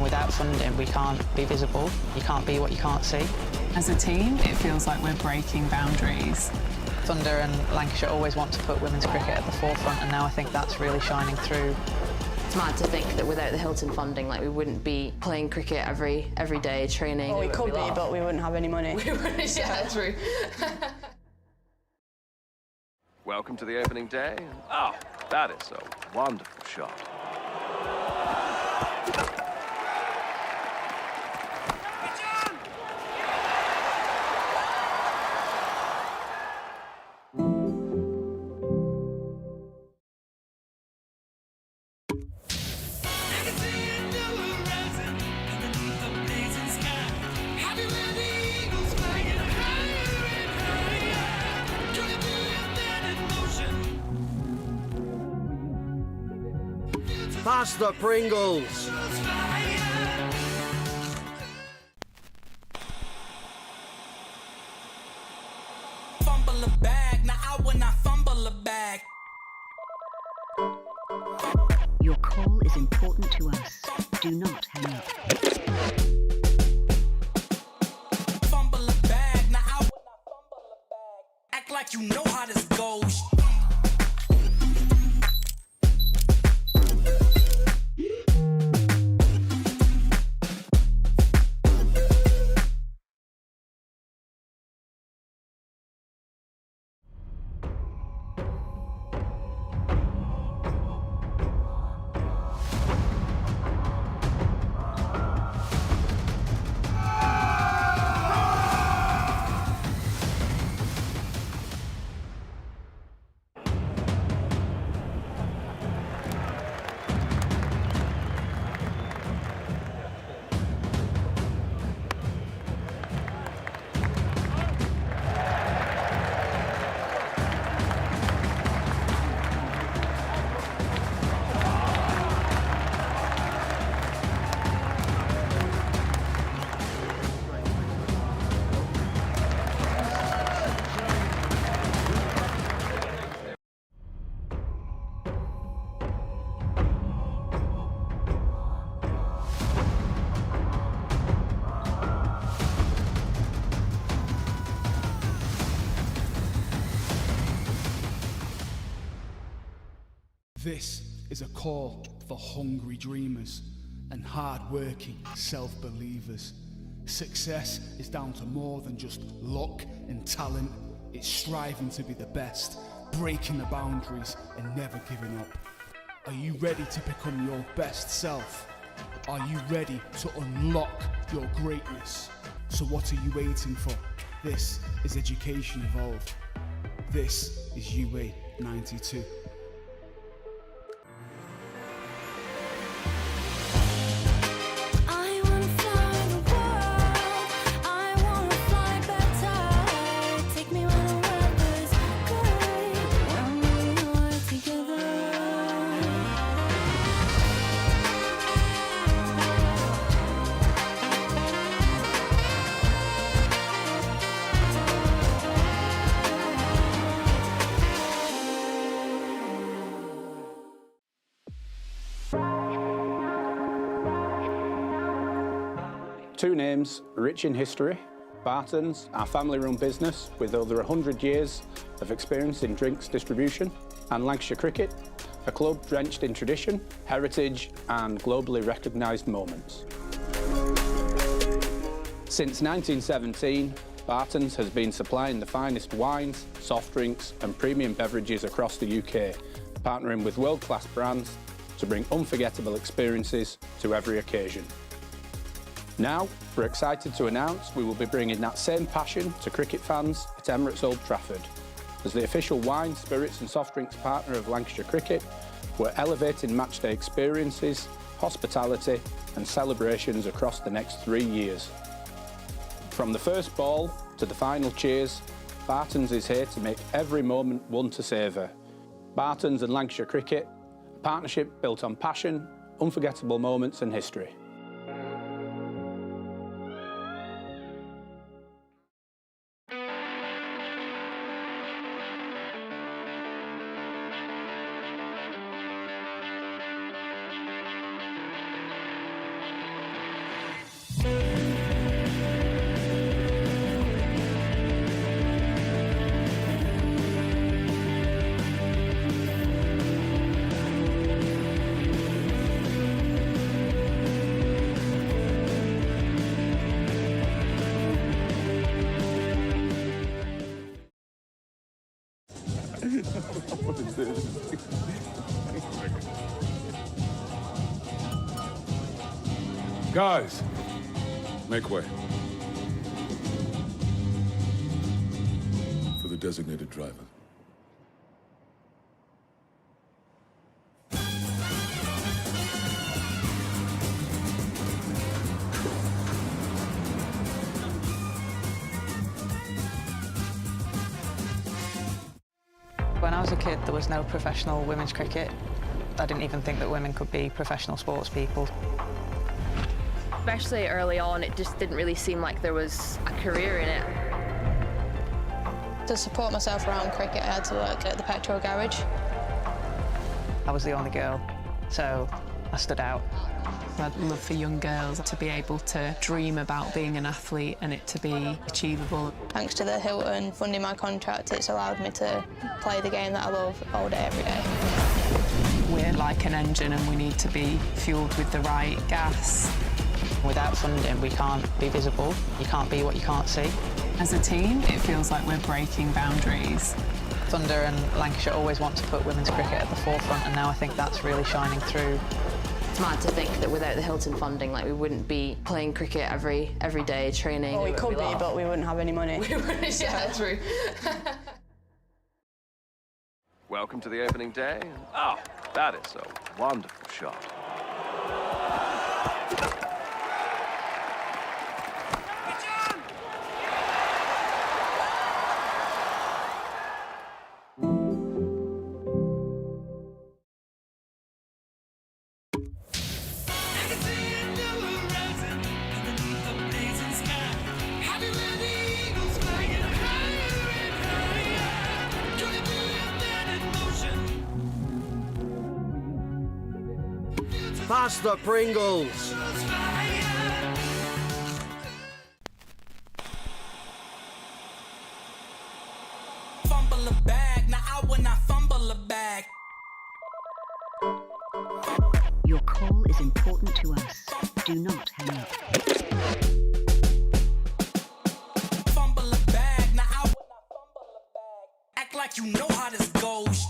Without funding, we can't be visible. You can't be what you can't see. As a team, it feels like we're breaking boundaries. Thunder and Lancashire always want to put women's cricket at the forefront, and now I think that's really shining through. It's mad to think that without the Hilton funding, like, we wouldn't be playing cricket every day, training. Well, we could be, but we wouldn't have any money. We wouldn't, yeah, true. Welcome to the opening day. Oh, that is a wonderful shot. Pass the Pringles. Fumble a bag, now I will not fumble a bag. Your call is important to us. Do not hang up. Fumble a bag, now I will not fumble a bag. Act like you know how this goes. This is a call for hungry dreamers and hard-working self-believers. Success is down to more than just luck and talent. It's striving to be the best, breaking the boundaries and never giving up. Are you ready to become your best self? Are you ready to unlock your greatness? So what are you waiting for? This is Education Evolved. This is UA 92. Two names rich in history: Barton's, our family-run business with over 100 years of experience in drinks distribution, and Lancashire Cricket, a club drenched in tradition, heritage and globally recognised moments. Since 1917, Barton's has been supplying the finest wines, soft drinks and premium beverages across the UK, partnering with world-class brands to bring unforgettable experiences to every occasion. Now, we're excited to announce we will be bringing that same passion to cricket fans at Emirates Old Trafford. As the official wine, spirits and soft drinks partner of Lancashire Cricket, We're elevating matchday experiences, hospitality and celebrations across the next 3 years. From the first ball to the final cheers, Barton's is here to make every moment one to savour. Barton's and Lancashire Cricket, a partnership built on passion, unforgettable moments and history. What is this? Guys, make way. For the designated driver. When I was a kid, there was no professional women's cricket. I didn't even think that women could be professional sports people. Especially early on, it just didn't really seem like there was a career in it. To support myself around cricket, I had to work at the petrol garage. I was the only girl, so I stood out. I'd love for young girls to be able to dream about being an athlete and it to be achievable. Thanks to the Hilton funding my contract, it's allowed me to play the game that I love all day, every day. We're like an engine and we need to be fueled with the right gas. Without funding, we can't be visible. You can't be what you can't see. As a team, it feels like we're breaking boundaries. Thunder and Lancashire always want to put women's cricket at the forefront, and now I think that's really shining through. It's mad to think that without the Hilton funding, like, we wouldn't be playing cricket every day, training. Well, we could be, but we wouldn't have any money. Yeah, true. Welcome to the opening day. Oh, that is a wonderful shot. Pass the Pringles. Fumble a bag, now I will not fumble a bag. Your call is important to us. Do not hang up. Fumble a bag, now I will not fumble a bag. Act like you know how this goes.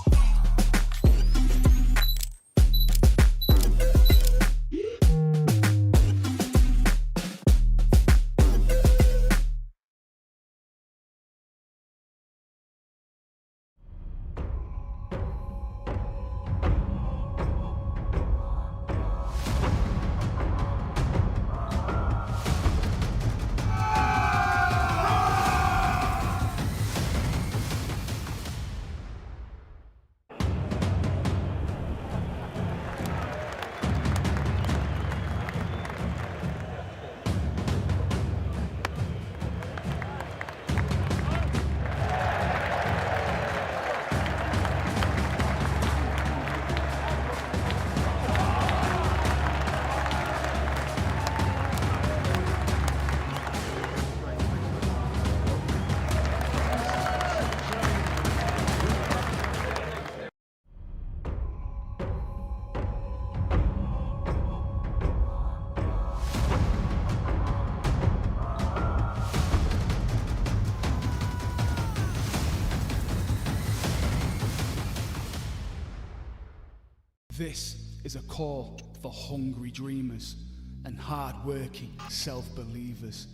This is a call for hungry dreamers and hard-working self-believers.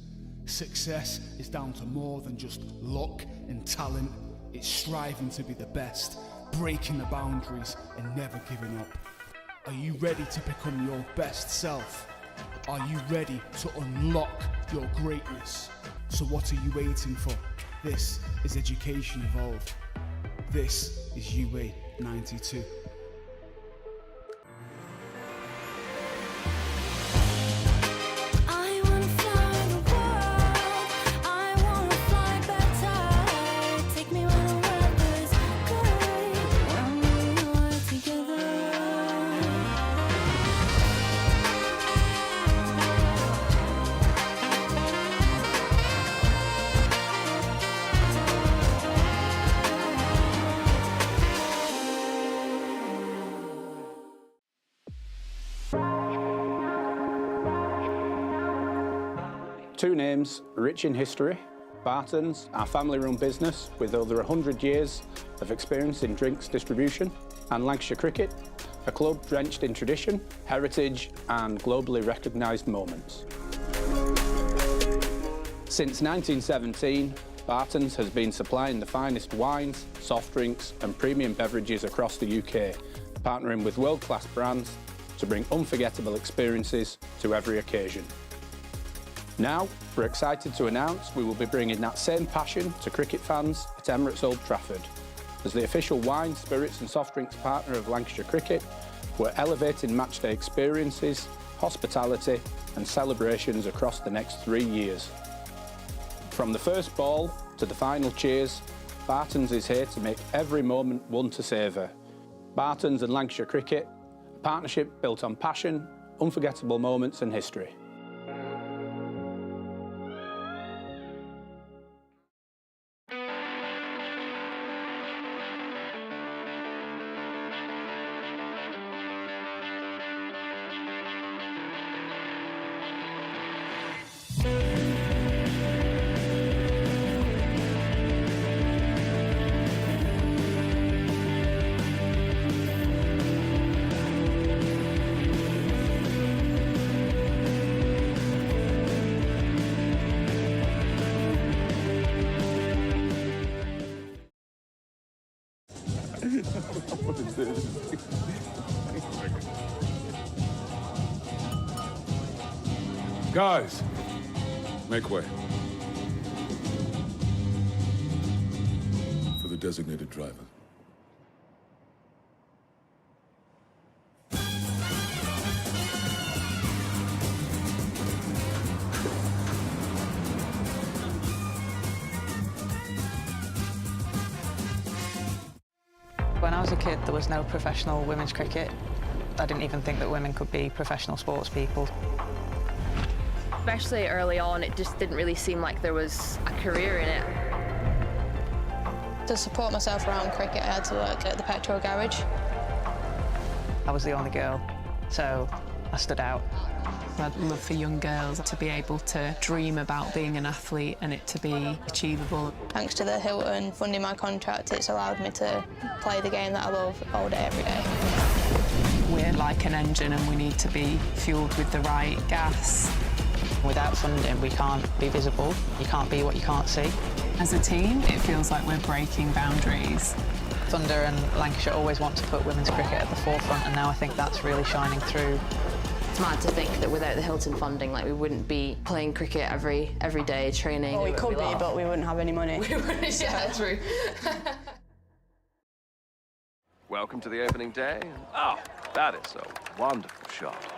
Success is down to more than just luck and talent. It's striving to be the best breaking the boundaries and never giving up. Are you ready to become your best self? Are you ready to unlock your greatness? So what are you waiting for? This is Education Evolved. This is UA 92. Two names rich in history: Barton's, our family-run business with over 100 years of experience in drinks distribution, and Lancashire Cricket, a club drenched in tradition, heritage and globally recognised moments. Since 1917, Barton's has been supplying the finest wines, soft drinks and premium beverages across the UK, partnering with world-class brands to bring unforgettable experiences to every occasion. Now, we're excited to announce we will be bringing that same passion to cricket fans at Emirates Old Trafford. As the official wine, spirits and soft drinks partner of Lancashire Cricket, we're elevating matchday experiences, hospitality and celebrations across the next 3 years. From the first ball to the final cheers, Barton's is here to make every moment one to savour. Barton's and Lancashire Cricket, a partnership built on passion, unforgettable moments and history. What is this? Guys, make way. For the designated driver. When I was a kid, there was no professional women's cricket. I didn't even think that women could be professional sports people. Especially early on, it just didn't really seem like there was a career in it. To support myself around cricket, I had to work at the petrol garage. I was the only girl, so I stood out. I'd love for young girls to be able to dream about being an athlete and it to be achievable. Thanks to the Hilton funding my contract, it's allowed me to play the game that I love all day, every day. We're like an engine and we need to be fueled with the right gas. Without funding, we can't be visible. You can't be what you can't see. As a team, it feels like we're breaking boundaries. Thunder and Lancashire always want to put women's cricket at the forefront, and now I think that's really shining through. It's mad to think that without the Hilton funding, like, we wouldn't be playing cricket every day, training. Well, we could be, but we wouldn't have any money. We wouldn't, yeah, true. Welcome to the opening day. Oh, that is a wonderful shot.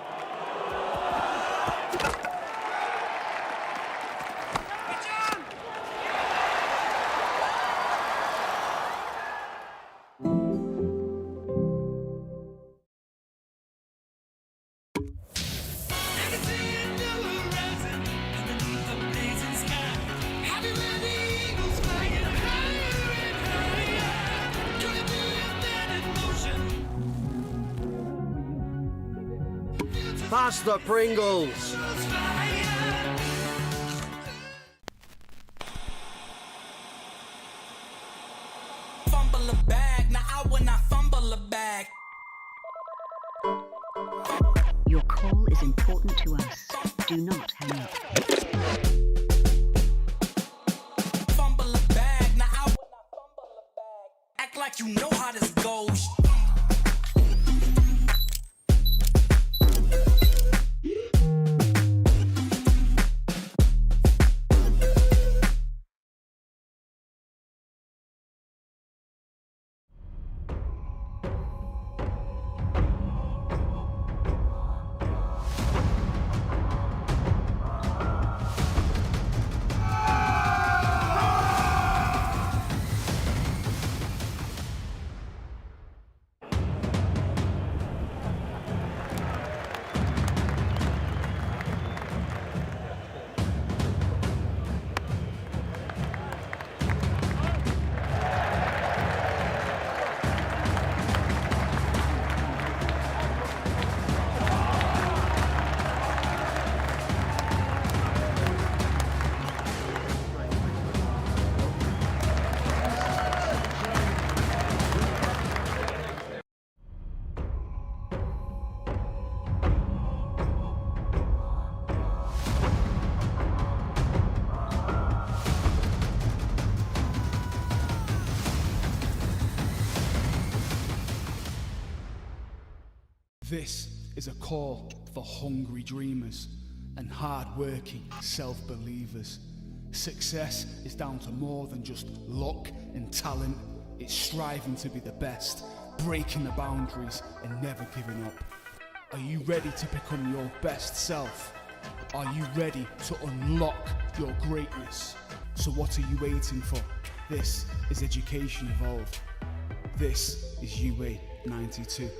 Pass the Pringles. Fumble a bag, now I will not fumble a bag. Your call is important to us. Do not hang up. Fumble a bag, now I will not fumble a bag. Act like like you know how this goes. This is a call for hungry dreamers and hard-working self-believers. Success is down to more than just luck and talent. It's striving to be the best, breaking the boundaries and never giving up. Are you ready to become your best self? Are you ready to unlock your greatness? So what are you waiting for? This is Education Evolved. This is UA 92.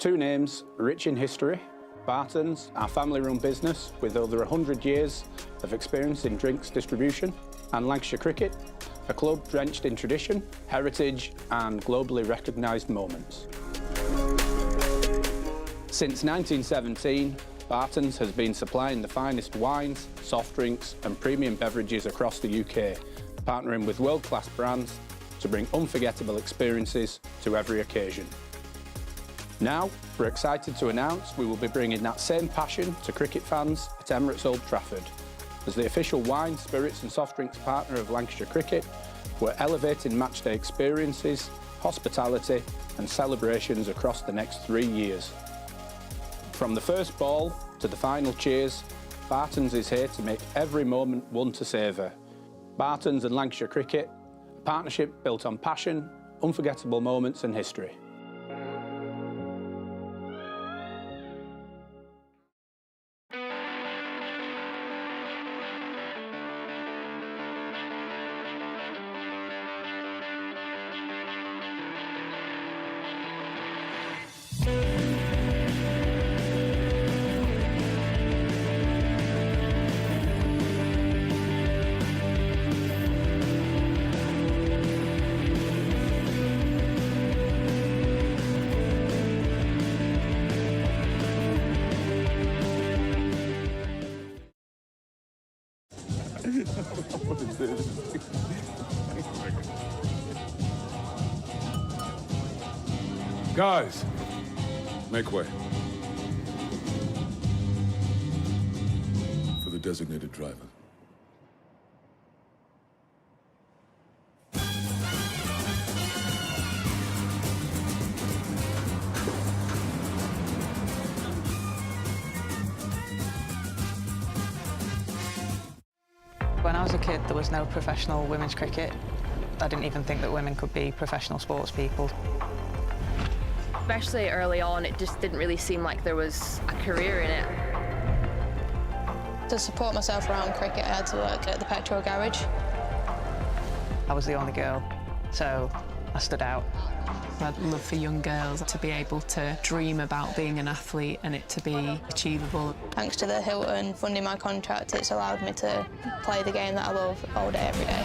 Two names rich in history: Barton's, our family-run business with over 100 years of experience in drinks distribution, and Lancashire Cricket, a club drenched in tradition, heritage and globally recognised moments. Since 1917, Barton's has been supplying the finest wines, soft drinks and premium beverages across the UK, partnering with world-class brands to bring unforgettable experiences to every occasion. Now, we're excited to announce we will be bringing that same passion to cricket fans at Emirates Old Trafford. As the official wine, spirits and soft drinks partner of Lancashire Cricket, we're elevating matchday experiences, hospitality and celebrations across the next 3 years. From the first ball to the final cheers, Barton's is here to make every moment one to savour. Barton's and Lancashire Cricket, a partnership built on passion, unforgettable moments and history. What is this? Guys, make way for the designated driver. When I was a kid, there was no professional women's cricket. I didn't even think that women could be professional sports people. Especially early on, it just didn't really seem like there was a career in it. To support myself around cricket, I had to work at the petrol garage. I was the only girl, so I stood out. I'd love for young girls to be able to dream about being an athlete and it to be achievable. Thanks to the Hilton funding my contract, it's allowed me to play the game that I love all day, every day.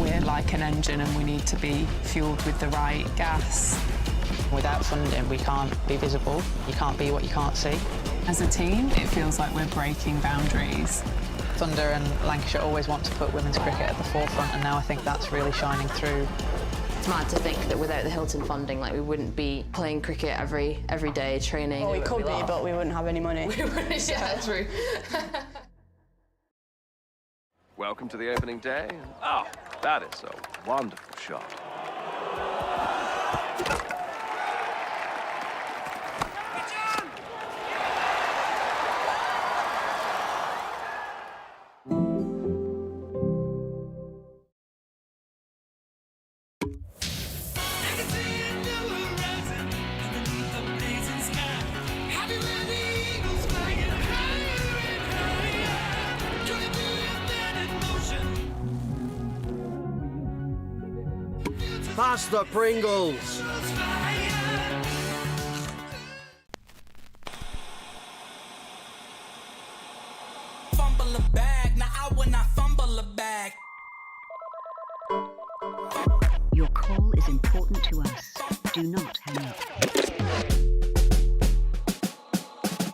We're like an engine and we need to be fueled with the right gas. Without funding, we can't be visible. You can't be what you can't see. As a team, it feels like we're breaking boundaries. Thunder and Lancashire always want to put women's cricket at the forefront, and now I think that's really shining through. It's mad to think that without the Hilton funding, like, we wouldn't be playing cricket every day, training. Well, we could be, but we wouldn't have any money. We wouldn't, yeah, true. Welcome to the opening day. Oh, that is a wonderful shot. Pass the Pringles. Fumble a bag, now I will not fumble a bag. Your call is important to us. Do not hang up.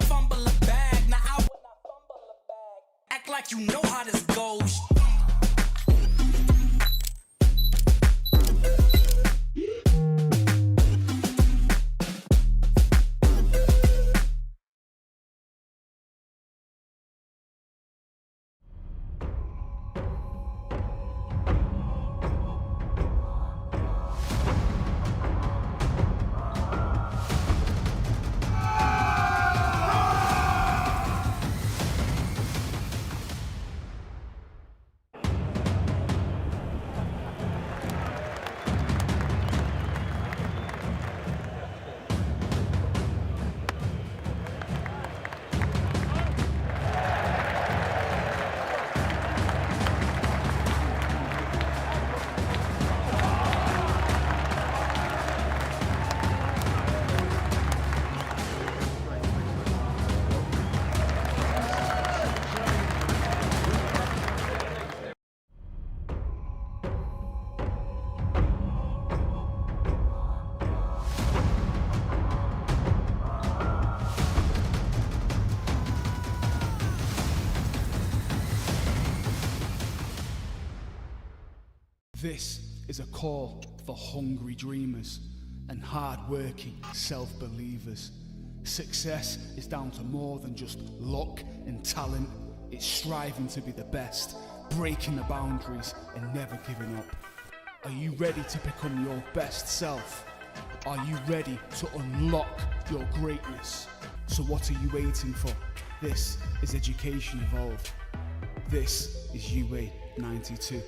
Fumble a bag, now I will not fumble a bag. Act like you know how this goes. This is a call for hungry dreamers and hard-working self-believers. Success is down to more than just luck and talent. It's striving to be the best, breaking the boundaries and never giving up. Are you ready to become your best self? Are you ready to unlock your greatness? So what are you waiting for? This is Education Evolved. This is UA 92.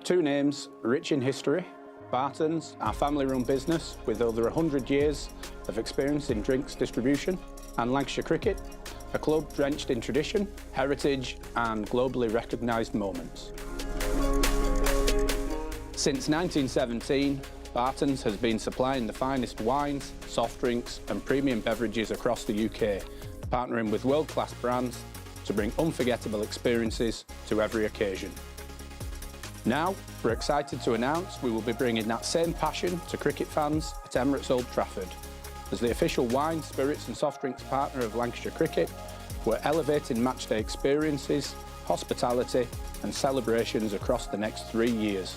Two names rich in history: Barton's, our family-run business with over 100 years of experience in drinks distribution, and Lancashire Cricket, a club drenched in tradition, heritage and globally recognised moments. Since 1917, Barton's has been supplying the finest wines, soft drinks and premium beverages across the UK, partnering with world-class brands to bring unforgettable experiences to every occasion. Now, we're excited to announce we will be bringing that same passion to cricket fans at Emirates Old Trafford. As the official wine, spirits and soft drinks partner of Lancashire Cricket, we're elevating matchday experiences, hospitality and celebrations across the next 3 years.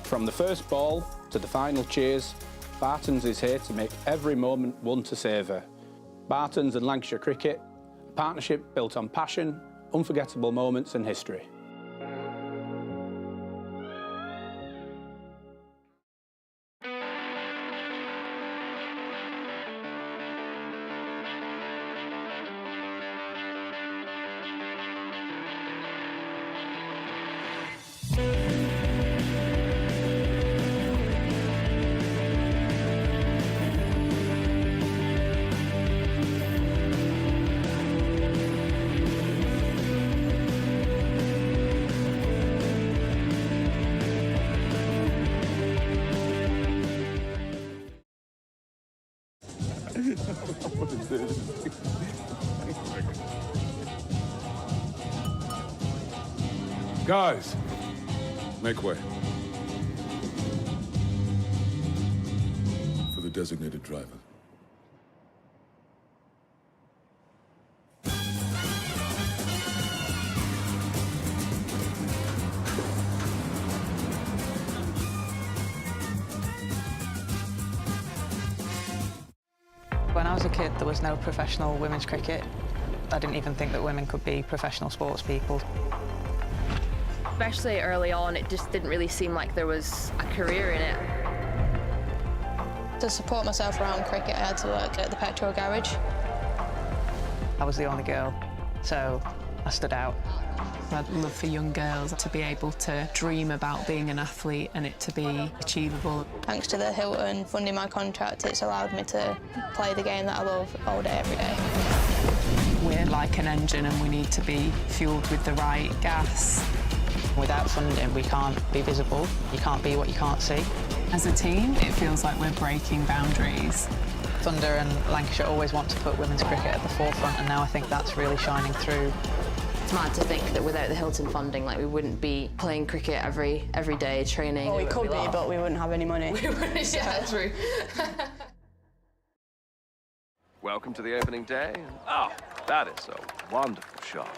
From the first ball to the final cheers, Barton's is here to make every moment one to savour. Barton's and Lancashire Cricket, A partnership built on passion, unforgettable moments and history. Guys, make way. For the designated driver. When I was a kid, there was no professional women's cricket. I didn't even think that women could be professional sports people. Especially early on, it just didn't really seem like there was a career in it. To support myself around cricket, I had to work at the petrol garage. I was the only girl, so I stood out. I'd love for young girls to be able to dream about being an athlete and it to be achievable. Thanks to the Hilton funding my contract, it's allowed me to play the game that I love all day, every day. We're like an engine and we need to be fueled with the right gas. Without funding, we can't be visible. You can't be what you can't see. As a team, it feels like we're breaking boundaries. Thunder and Lancashire always want to put women's cricket at the forefront, and now I think that's really shining through. It's mad to think that without the Hilton funding, like, we wouldn't be playing cricket every day, training. Well, we could be, but we wouldn't have any money. We wouldn't, yeah, true. Welcome to the opening day. Oh, that is a wonderful shot.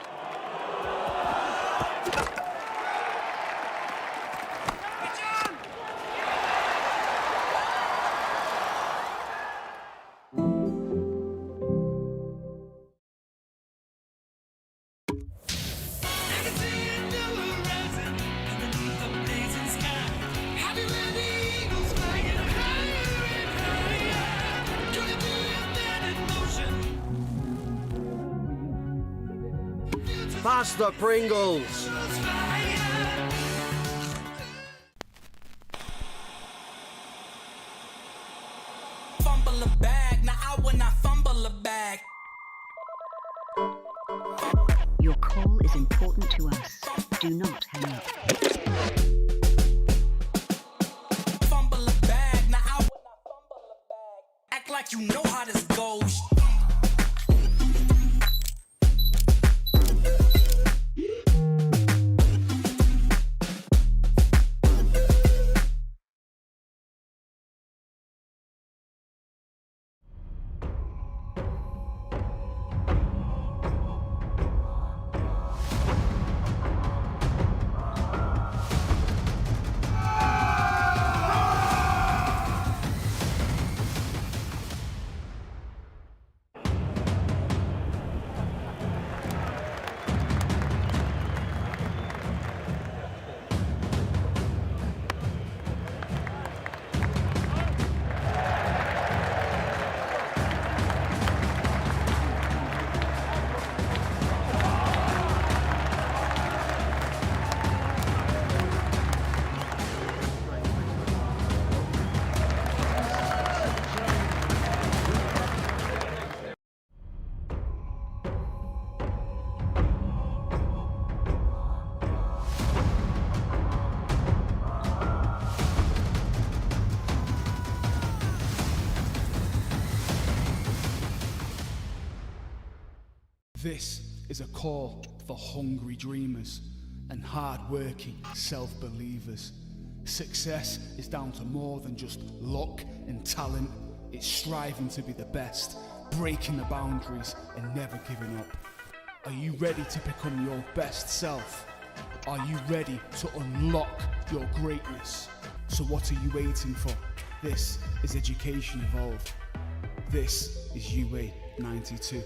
Pass the Pringles. Fumble a bag, now I will not fumble a bag. Your call is important to us. Do not hang up. Fumble a bag, now I will not fumble a bag. Act like you know how this goes. This is a call for hungry dreamers and hard-working self-believers. Success is down to more than just luck and talent. It's striving to be the best, breaking the boundaries and never giving up. Are you ready to become your best self? Are you ready to unlock your greatness? So what are you waiting for? This is Education Evolved. This is UA 92.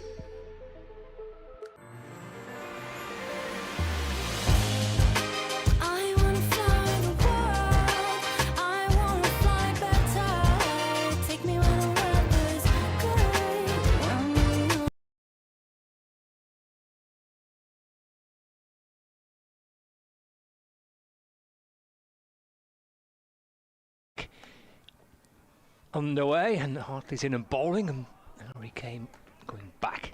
underway, and Hartley's in and bowling, and Harry Kane going back.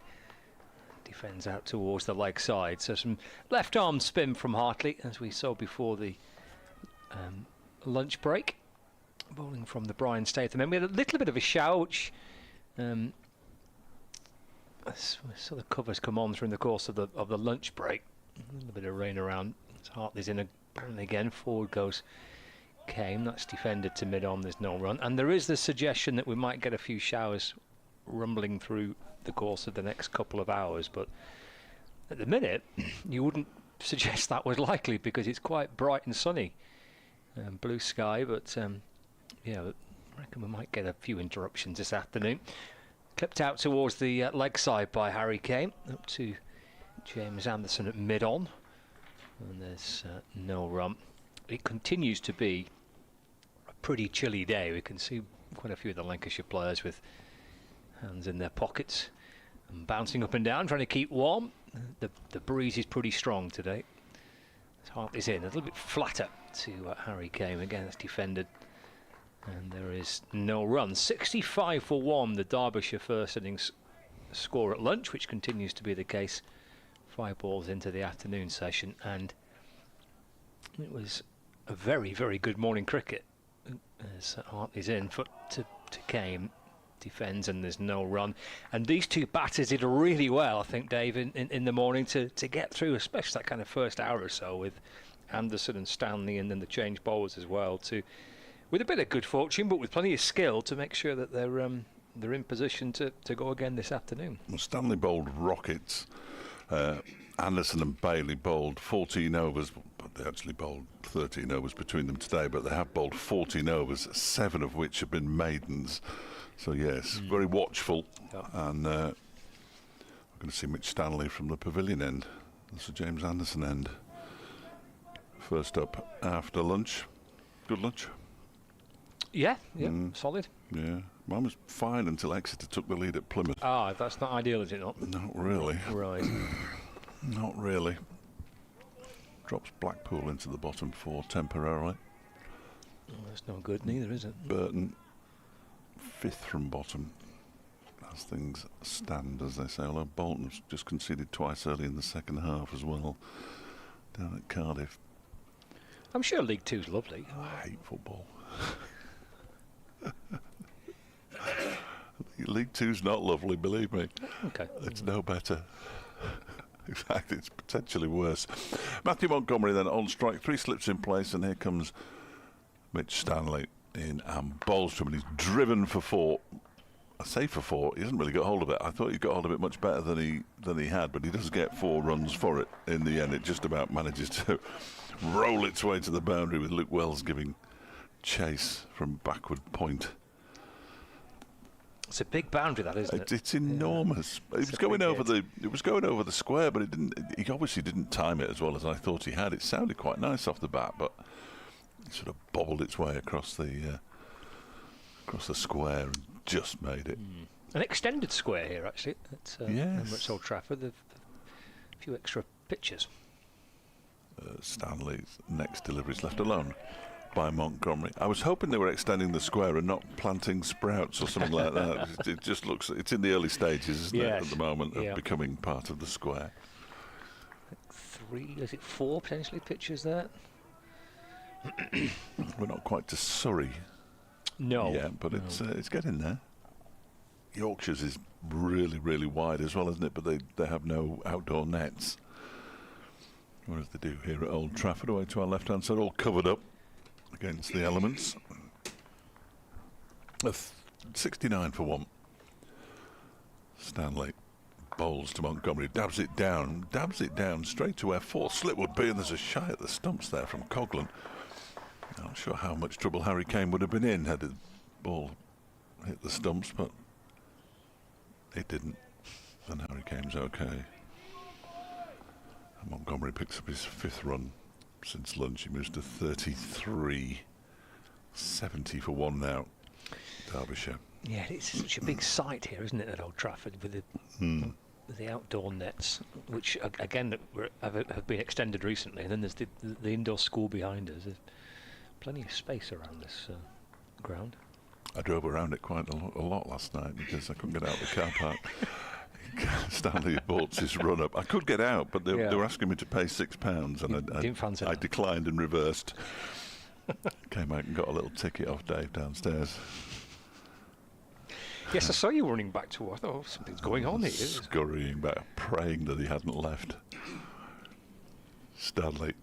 Defends out towards the leg side. So some left arm spin from Hartley, as we saw before the lunch break. Bowling from the Brian Statham. And we had a little bit of a shower, which saw the covers come on through the course of the lunch break. A little bit of rain around. Hartley's in and again. Forward goes Kane. That's defended to mid-on. There's no run. And there is the suggestion that we might get a few showers rumbling through the course of the next couple of hours. But at the minute, you wouldn't suggest that was likely because it's quite bright and sunny. Blue sky, but yeah, I reckon we might get a few interruptions this afternoon. Clipped out towards the leg side by Harry Kane, up to James Anderson at mid-on. And there's no run. It continues to be a pretty chilly day. We can see quite a few of the Lancashire players with hands in their pockets and bouncing up and down, trying to keep warm. The breeze is pretty strong today. Hartley's in, a little bit flatter to Harry Kane. Again, it's defended. And there is no run. 65 for 1, the Derbyshire first innings score at lunch, which continues to be the case 5 balls into the afternoon session. And it was a very, very good morning cricket. As Hartley's in, foot to Kane, defends, and there's no run. And these two batters did really well, I think, Dave, in the morning to get through, especially that kind of first hour or so with Anderson and Stanley, and then the change bowlers as well, with a bit of good fortune, but with plenty of skill to make sure that they're in position to go again this afternoon. Well, Stanley bowled rockets. Anderson and Bailey bowled 14 overs, but they actually bowled 13 overs between them today, but they have bowled 14 overs, 7 of which have been maidens. So yes, very watchful. Yeah. And we're going to see Mitch Stanley from the pavilion end. That's the James Anderson end. First up after lunch. Good lunch. Yeah, solid. Yeah, mine was fine until Exeter took the lead at Plymouth. Ah, that's not ideal, is it not? Not really. Right. Not really. Drops Blackpool into the bottom 4 temporarily. Oh, that's no good neither, is it? Burton 5th from bottom as things stand, as they say, although Bolton's just conceded twice early in the second half as well down at Cardiff. I'm sure League Two's lovely. I hate football. League Two's not lovely, believe me. Okay. It's no better. In fact, it's potentially worse. Matthew Montgomery then on strike, 3 slips in place, and here comes Mitch Stanley in and bowls to him, and he's driven for 4. I say for 4, he hasn't really got hold of it. I thought he got hold of it much better than he had, but he does get 4 runs for it in the end. It just about manages to roll its way to the boundary, with Luke Wells giving chase from backward point. It's a big boundary, that, isn't it? It's enormous. Yeah. It was going over the square, but he obviously didn't time it as well as I thought he had. It sounded quite nice off the bat, but it sort of bobbled its way across the square and just made it. An extended square here, actually, at Emirates Old Trafford. A few extra pitches. Stanley's next delivery is left alone by Montgomery. I was hoping they were extending the square and not planting sprouts or something like that. It just looks, it's in the early stages, isn't it, at the moment, of becoming part of the square. 4 potentially pitches there? We're not quite to Surrey. No. Yeah, but it's getting there. Yorkshire's is really, really wide as well, isn't it? But they have no outdoor nets. Whereas they do here at Old Trafford, away to our left-hand side, all covered up against the elements. 69 for 1. Stanley bowls to Montgomery, dabs it down straight to where 4th slip would be, and there's a shy at the stumps there from Coghlan. I'm not sure how much trouble Harry Kane would have been in had the ball hit the stumps, but it didn't, and Harry Kane's okay. And Montgomery picks up his 5th run since lunch. He moves to 33. 70 for 1 now, Derbyshire. Yeah, it's such a big site here, isn't it, at Old Trafford, with the outdoor nets, which again have been extended recently, and then there's the indoor school behind us. There's plenty of space around this ground. I drove around it quite a lot last night because I couldn't get out of the car park. Stanley bought his run up. I could get out, but they were asking me to pay £6, and I declined and reversed. Came out and got a little ticket off Dave downstairs. Yes, I saw you running back to. I thought something's going on here. Scurrying back, praying that he hadn't left. Stanley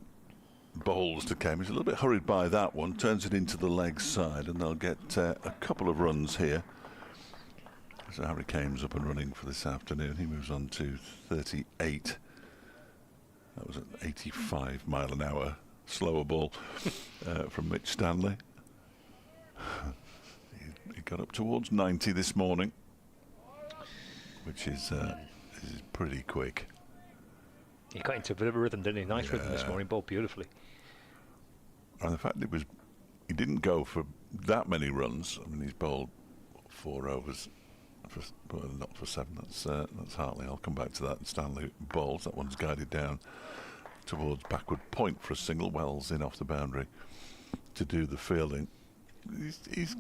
bowls to Kame. He's a little bit hurried by that one. Turns it into the leg side, and they'll get a couple of runs here. So Harry Kame's up and running for this afternoon. He moves on to 38. That was an 85 mile an hour slower ball from Mitch Stanley. He got up towards 90 this morning, which is pretty quick. He got into a bit of a rhythm, didn't he? Nice rhythm this morning, bowled beautifully. And the fact he didn't go for that many runs. I mean, he's bowled 4 overs. Not for 7. That's Hartley. I'll come back to that. Stanley bowls. That one's guided down towards backward point for a single. Wells in off the boundary to do the fielding. He's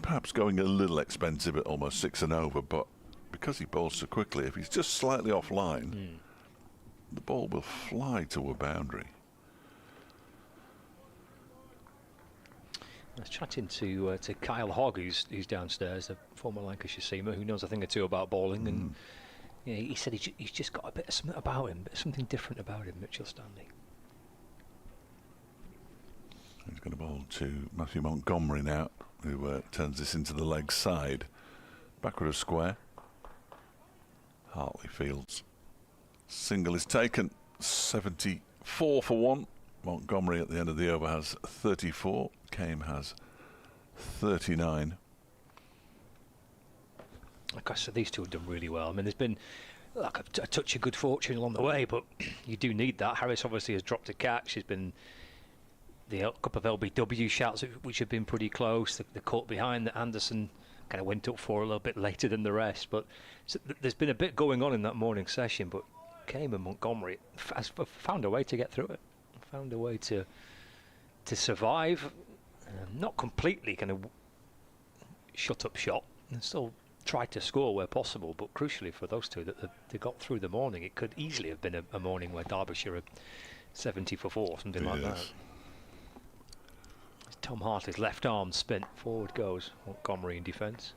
perhaps going a little expensive at almost 6 and over, but because he bowls so quickly, if he's just slightly offline, the ball will fly to a boundary. I was chatting to Kyle Hogg, who's downstairs, a former Lancashire seamer who knows a thing or two about bowling, and he said he's just got a bit of something about him, something different about him, Mitchell Stanley. He's going to bowl to Matthew Montgomery now, who turns this into the leg side. Backward of square. Hartley fields. Single is taken. 74 for 1. Montgomery at the end of the over has 34. Kame has 39. Like I said, these two have done really well. I mean, there's been like a touch of good fortune along the way, but you do need that. Harris obviously has dropped a catch. There's been the couple of LBW shouts which have been pretty close. The caught behind that Anderson kind of went up for a little bit later than the rest. But so there's been a bit going on in that morning session, but Kame and Montgomery has found a way to get through it. Found a way to survive. Not completely kind of shut up shop, and still tried to score where possible, but crucially for those two that they got through the morning. It could easily have been a morning where Derbyshire had 70 for 4, something like that. Tom Hartley's left arm spin, forward goes Montgomery in defence,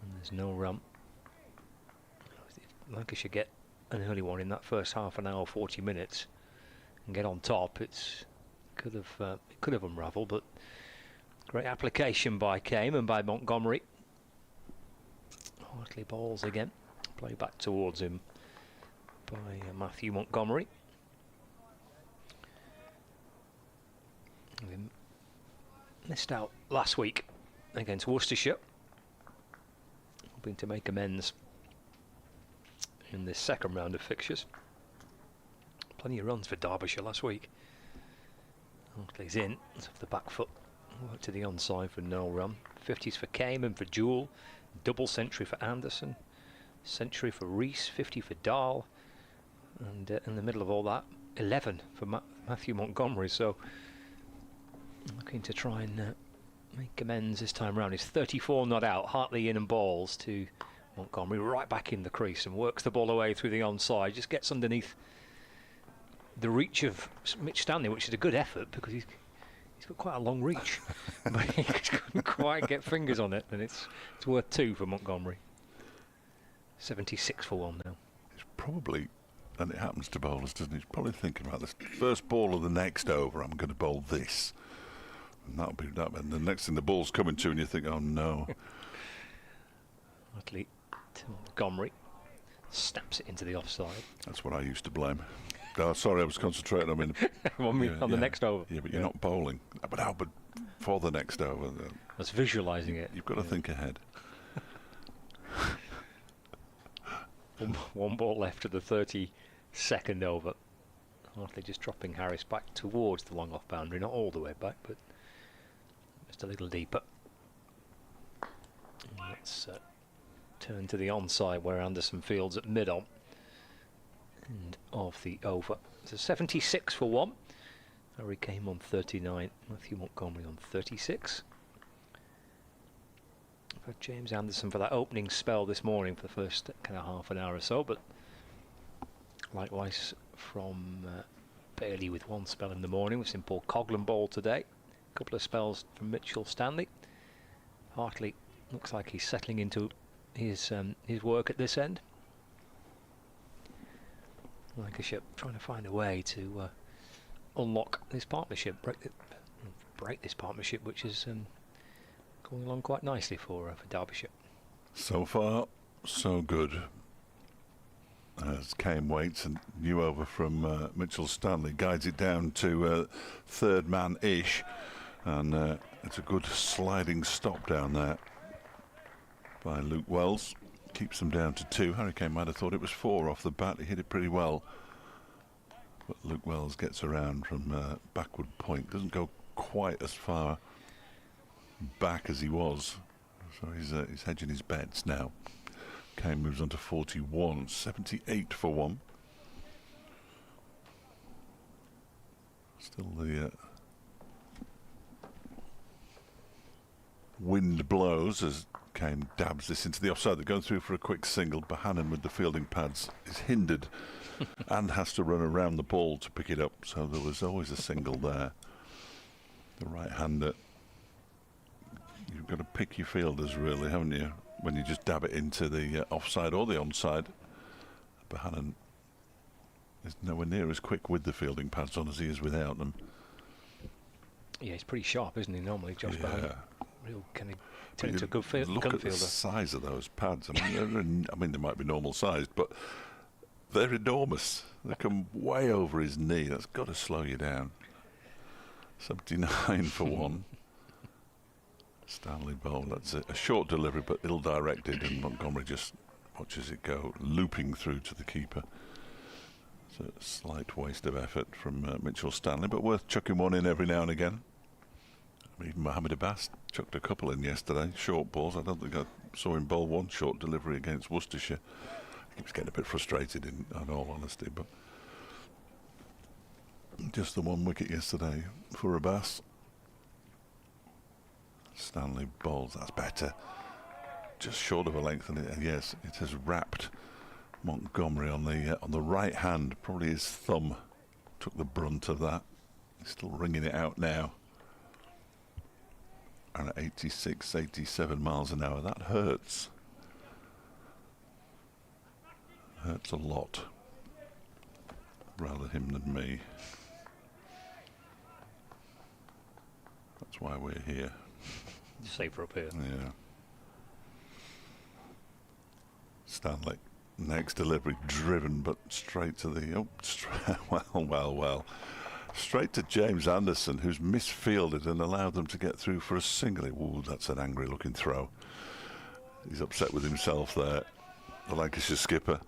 and there's no run. If Lancashire get an early one in that first half an hour, 40 minutes, and get on top, it could have unravelled, but great application by Kame and by Montgomery. Hartley bowls again, play back towards him by Matthew Montgomery. We missed out last week against Worcestershire, hoping to make amends in this second round of fixtures. Plenty of runs for Derbyshire last week. Hartley's in, it's off the back foot, work to the onside for no run. 50s for Kame and for Jewell, double century for Anderson, century for Rees, 50 for Dahl, and in the middle of all that, 11 for Matthew Montgomery. So looking to try and make amends this time round. He's 34 not out. Hartley in and balls to Montgomery, right back in the crease, and works the ball away through the onside. Just gets underneath the reach of Mitch Stanley, which is a good effort because he's got quite a long reach, but he couldn't quite get fingers on it, and it's worth 2 for Montgomery. 76 for 1 now. He's probably, and it happens to bowlers, doesn't he? He's probably thinking about this first ball of the next over. I'm going to bowl this, and that'll be that. And the next thing the ball's coming to, and you think, oh no. Hartley to Montgomery, snaps it into the offside. That's what I used to blame. Oh, sorry, I was concentrating on on the next over. Yeah, but you're not bowling. But for the next over. I was visualising it. You've got to think ahead. One ball left at the 32nd over. Hartley just dropping Harris back towards the long off boundary, not all the way back, but just a little deeper. And let's turn to the onside where Anderson fields at mid-on. End of the over. So 76 for 1. Harry Kame on 39. Matthew Montgomery on 36. for James Anderson for that opening spell this morning for the first kind of half an hour or so, but likewise from Bailey with one spell in the morning. We've seen Paul Coghlan bowl today. A couple of spells from Mitchell Stanley. Hartley looks like he's settling into his work at this end. Lancashire trying to find a way to unlock this partnership, break this partnership, which is going along quite nicely for Derbyshire. So far, so good. As Kane waits, and new over from Mitchell Stanley guides it down to third man-ish, and it's a good sliding stop down there by Luke Wells. Keeps them down to 2. Harry Kane might have thought it was 4 off the bat. He hit it pretty well, but Luke Wells gets around from backward point. Doesn't go quite as far back as he was, so he's hedging his bets now. Kane moves on to 41, 78 for 1. Still the wind blows as Kane dabs this into the offside. They're going through for a quick single. Bohannon with the fielding pads is hindered and has to run around the ball to pick it up, so there was always a single there. The right-hander, you've got to pick your fielders really, haven't you, when you just dab it into the offside or the onside. Bohannon is nowhere near as quick with the fielding pads on as he is without them. Yeah, he's pretty sharp, isn't he, normally, Josh Bohannon? Real kind of turn into a good Look gun at fielder. the size of those pads. I mean, they might be normal sized, but they're enormous. They come way over his knee. That's got to slow you down. 79 for 1. Stanley bowl. That's a short delivery, but ill-directed, and Montgomery just watches it go, looping through to the keeper. It's a slight waste of effort from Mitchell Stanley, but worth chucking one in every now and again. Even Mohammed Abbas chucked a couple in yesterday, short balls. I don't think I saw him bowl one short delivery against Worcestershire. He was getting a bit frustrated, in all honesty, but just the one wicket yesterday for Abbas. Stanley bowls, that's better. Just short of a length, and yes, it has wrapped Montgomery on the right hand. Probably his thumb took the brunt of that. He's still wringing it out now. And at 86, 87 miles an hour, that hurts. Hurts a lot. Rather him than me. That's why we're here. Safer up here. Yeah. Stanley, next delivery driven, but straight to the well. Straight to James Anderson, who's misfielded and allowed them to get through for a single. Ooh, that's an angry-looking throw. He's upset with himself there, the Lancashire skipper.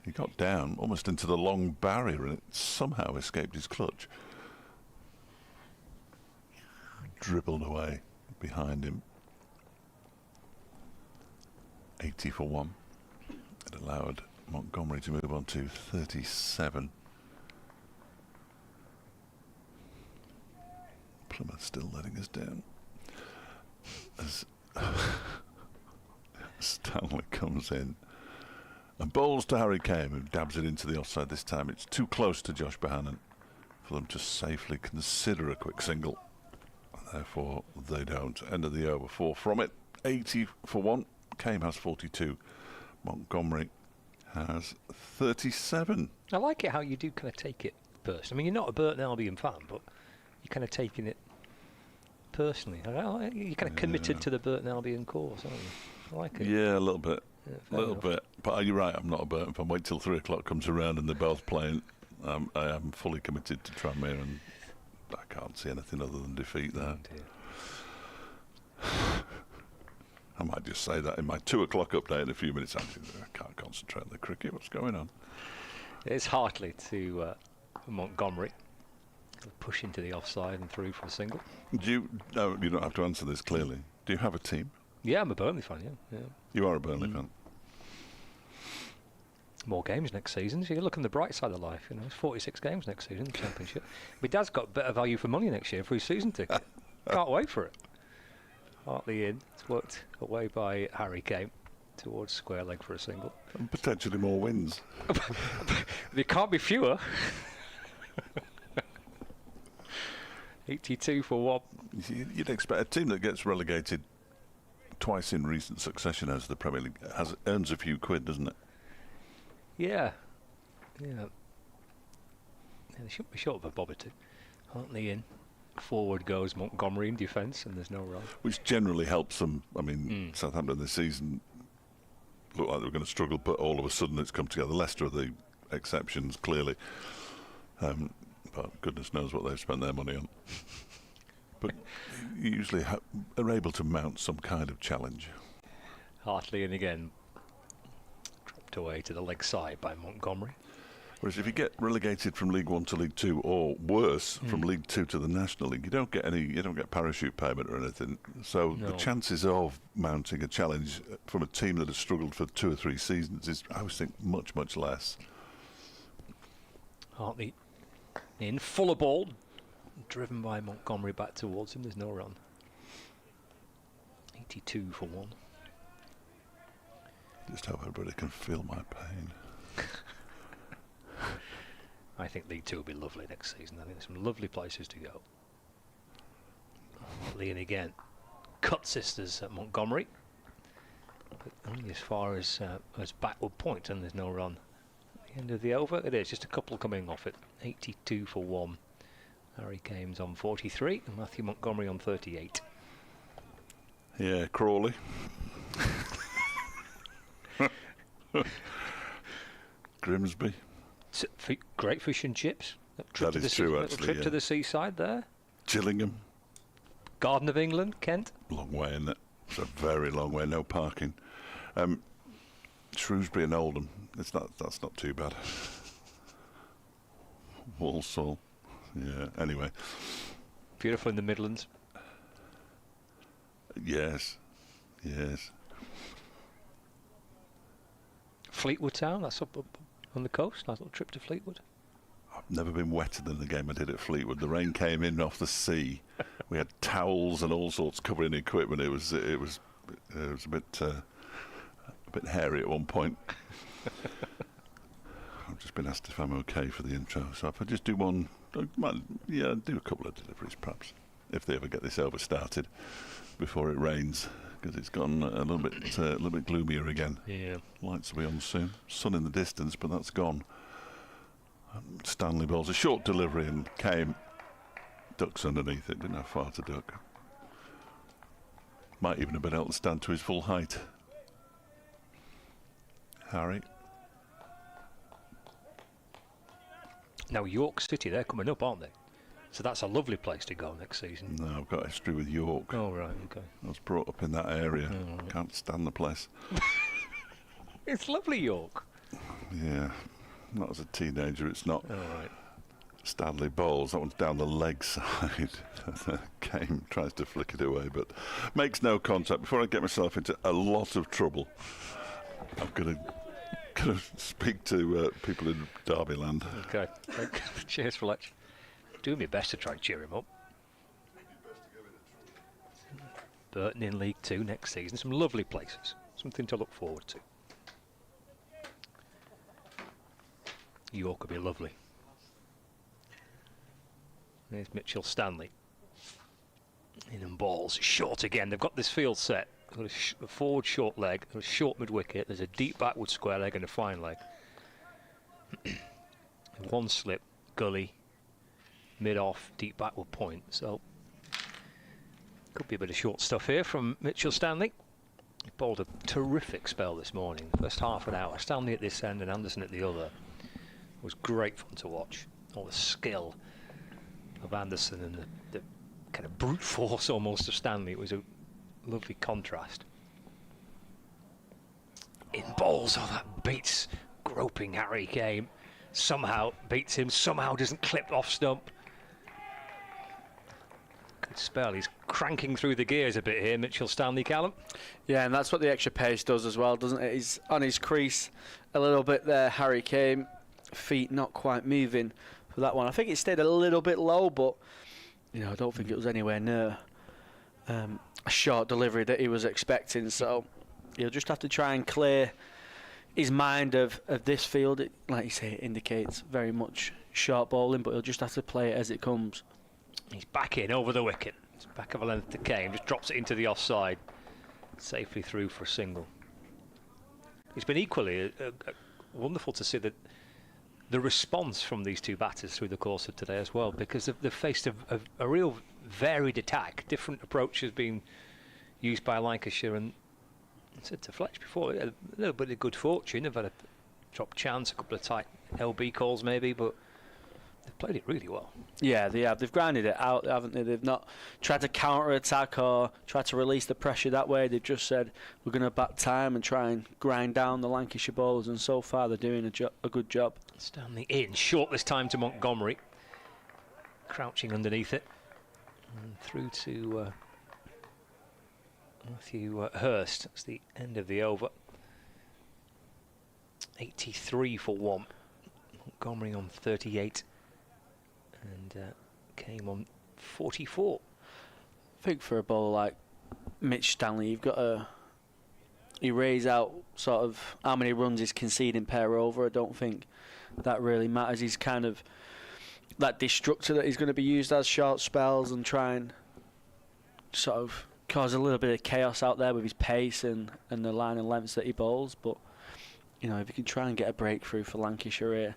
He got down almost into the long barrier and it somehow escaped his clutch. Dribbled away behind him. 80 for 1. It allowed Montgomery to move on to 37. Plymouth still letting us down. As Stanley comes in and bowls to Harry Kane, who dabs it into the offside this time. It's too close to Josh Bohannon for them to safely consider a quick single. Therefore, they don't. End of the over. 4 from it. 80 for 1. Kane has 42. Montgomery has 37. I like it how you do kind of take it personally. I mean, you're not a Burton Albion fan, but you're kind of taking it personally. You're kind of committed to the Burton Albion cause, aren't you? I like it. Yeah, a little bit. Yeah, a little bit. But you're right, I'm not a Burton fan. Wait till 3 o'clock comes around and they're both playing. I am fully committed to Tranmere, and I can't see anything other than defeat there. I might just say that in my 2 o'clock update in a few minutes. Actually, I can't concentrate on the cricket. What's going on? It's Hartley to Montgomery. Push into the offside and through for a single. You don't have to answer this clearly. Do you have a team? Yeah, I'm a Burnley fan, yeah. You are a Burnley fan. More games next season, so you look on the bright side of life. It's 46 games next season in the Championship. My dad's got better value for money next year for his season ticket. Can't wait for it. Hartley in. It's worked away by Harry Kane towards square leg for a single. And potentially more wins. There can't be fewer. 82 for 1. You'd expect a team that gets relegated twice in recent succession as the Premier League earns a few quid, doesn't it? Yeah. They shouldn't be short of a bob or two. Hartley in. Forward goes Montgomery in defence, and there's no run. Which generally helps them. I mean, Southampton this season looked like they were going to struggle, but all of a sudden it's come together. Leicester are the exceptions, clearly. But goodness knows what they've spent their money on. But usually are able to mount some kind of challenge. Hartley in again. Dropped away to the leg side by Montgomery. Whereas if you get relegated from League One to League Two, or worse, from League Two to the National League, you don't get parachute payment or anything. So the chances of mounting a challenge from a team that has struggled for 2 or 3 seasons is, I would think, much, much less. Hartley in, full of ball, driven by Montgomery back towards him. There's no run. 82 for 1. Just hope everybody can feel my pain. I think League Two will be lovely next season. I think there's some lovely places to go. Leon again. Cut sisters at Montgomery. But only as far as backward point, and there's no run. At the end of the over, it is. Just a couple coming off it. 82 for 1. Harry Kane's on 43 and Matthew Montgomery on 38. Yeah, Crawley. Grimsby. Great fish and chips. That is true, actually. Trip to the seaside there. Gillingham. Garden of England, Kent. Long way, isn't it? It's a very long way. No parking. Shrewsbury and Oldham. That's not too bad. Walsall. Yeah. Anyway. Beautiful in the Midlands. Yes. Fleetwood Town. That's up on the coast. Nice little trip to Fleetwood. I've never been wetter than the game I did at Fleetwood. The rain came in off the sea. We had towels and all sorts covering the equipment. It was a bit hairy at one point. I've just been asked if I'm okay for the intro. So if I just do one, do a couple of deliveries perhaps, if they ever get this over started before it rains, because it's gone a little bit gloomier again. Yeah. Lights will be on soon. Sun in the distance, but that's gone. Stanley bowls a short delivery and came. Ducks underneath it. Didn't have far to duck. Might even have been able to stand to his full height. Harry. Now York City, they're coming up, aren't they? So that's a lovely place to go next season. No, I've got history with York. Oh, right, okay. I was brought up in that area. Oh, right. Can't stand the place. It's lovely, York. Yeah, not as a teenager, it's not. All right. Stanley bowls, that one's down the leg side. Kane tries to flick it away, but makes no contact. Before I get myself into a lot of trouble, I'm going to speak to people in Derbyland. Okay. Cheers, Fletch. Doing my best to try and cheer him up. Burton in League Two next season. Some lovely places. Something to look forward to. York will be lovely. There's Mitchell Stanley. In and balls. Short again. They've got this field set. Got a forward short leg. A short mid-wicket. There's a deep backward square leg and a fine leg. One slip. Gully. Mid-off. Deep backward point. So could be a bit of short stuff here from Mitchell Stanley. He bowled a terrific spell this morning. First half an hour. Stanley at this end and Anderson at the other. It was great fun to watch. All the skill of Anderson and the kind of brute force almost of Stanley. It was a lovely contrast. In balls, oh, that beats groping Harry Kane. Somehow beats him, somehow doesn't clip off stump. Good spell. He's cranking through the gears a bit here, Mitchell Stanley, Callum. Yeah, and that's what the extra pace does as well, doesn't it? He's on his crease a little bit there, Harry Kane. Feet not quite moving for that one. I think it stayed a little bit low, but I don't think it was anywhere near a short delivery that he was expecting, so he'll just have to try and clear his mind of this field. Like you say, it indicates very much short bowling, but he'll just have to play it as it comes. He's back in over the wicket. It's back of a length to Kane, just drops it into the offside, safely through for a single. It's been equally wonderful to see the response from these two batters through the course of today as well, because they've faced a real varied attack, different approaches being used by Lancashire, and I said to Fletch before, a little bit of good fortune. They've had a drop chance, a couple of tight LB calls maybe, but they've played it really well. Yeah, they have. They've grinded it out, haven't they? They've not tried to counter-attack or try to release the pressure that way. They've just said, we're going to back time and try and grind down the Lancashire bowlers, and so far they're doing a good job. Stanley in, short this time to Montgomery, crouching underneath it, and through to Matthew Hurst. That's the end of the over. 83 for 1. Montgomery on 38. And came on 44. I think for a bowler like Mitch Stanley, you've got to erase out sort of how many runs he's conceding per over. I don't think that really matters. He's kind of that destructor that he's going to be used as short spells and try and sort of cause a little bit of chaos out there with his pace and the line and lengths that he bowls. But, you know, if you can try and get a breakthrough for Lancashire here,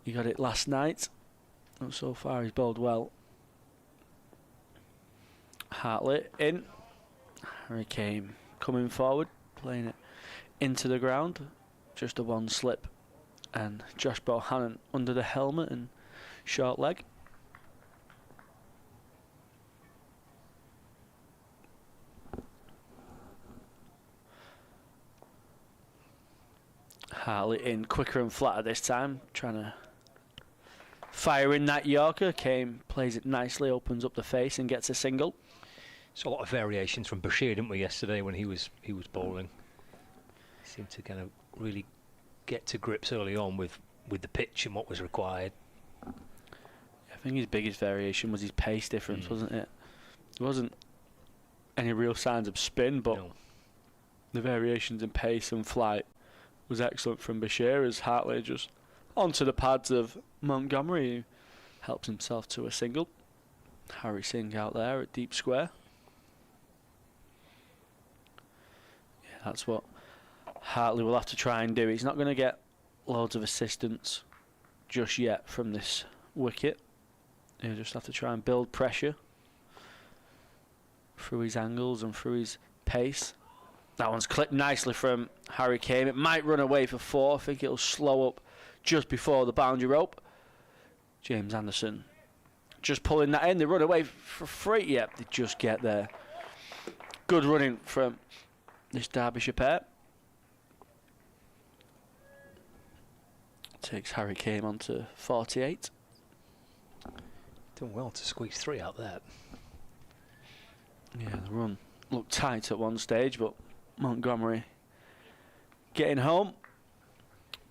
you got it last night. And so far he's bowled well. Hartley in. Harry Kane coming forward, playing it into the ground. Just a one slip. And Josh Bohannon under the helmet and short leg. Hartley in quicker and flatter this time, trying to fire in that Yorker. Kane plays it nicely, opens up the face and gets a single. Saw a lot of variations from Bashir, didn't we, yesterday when he was bowling. He seemed to kind of really get to grips early on with the pitch and what was required. I think his biggest variation was his pace difference, wasn't it? There wasn't any real signs of spin, but the variations in pace and flight was excellent from Bashir, as Hartley just onto the pads of Montgomery, who helps himself to a single. Harry Singh out there at deep square. Yeah, that's what Hartley will have to try and do. He's not going to get loads of assistance just yet from this wicket. He'll just have to try and build pressure through his angles and through his pace. That one's clipped nicely from Harry Kane. It might run away for 4. I think it'll slow up just before the boundary rope. James Anderson just pulling that in. They run away for 3. Yep, they just get there. Good running from this Derbyshire pair. Takes Harry Kane on to 48. Done well to squeeze 3 out there. Yeah, the run looked tight at one stage, but Montgomery getting home.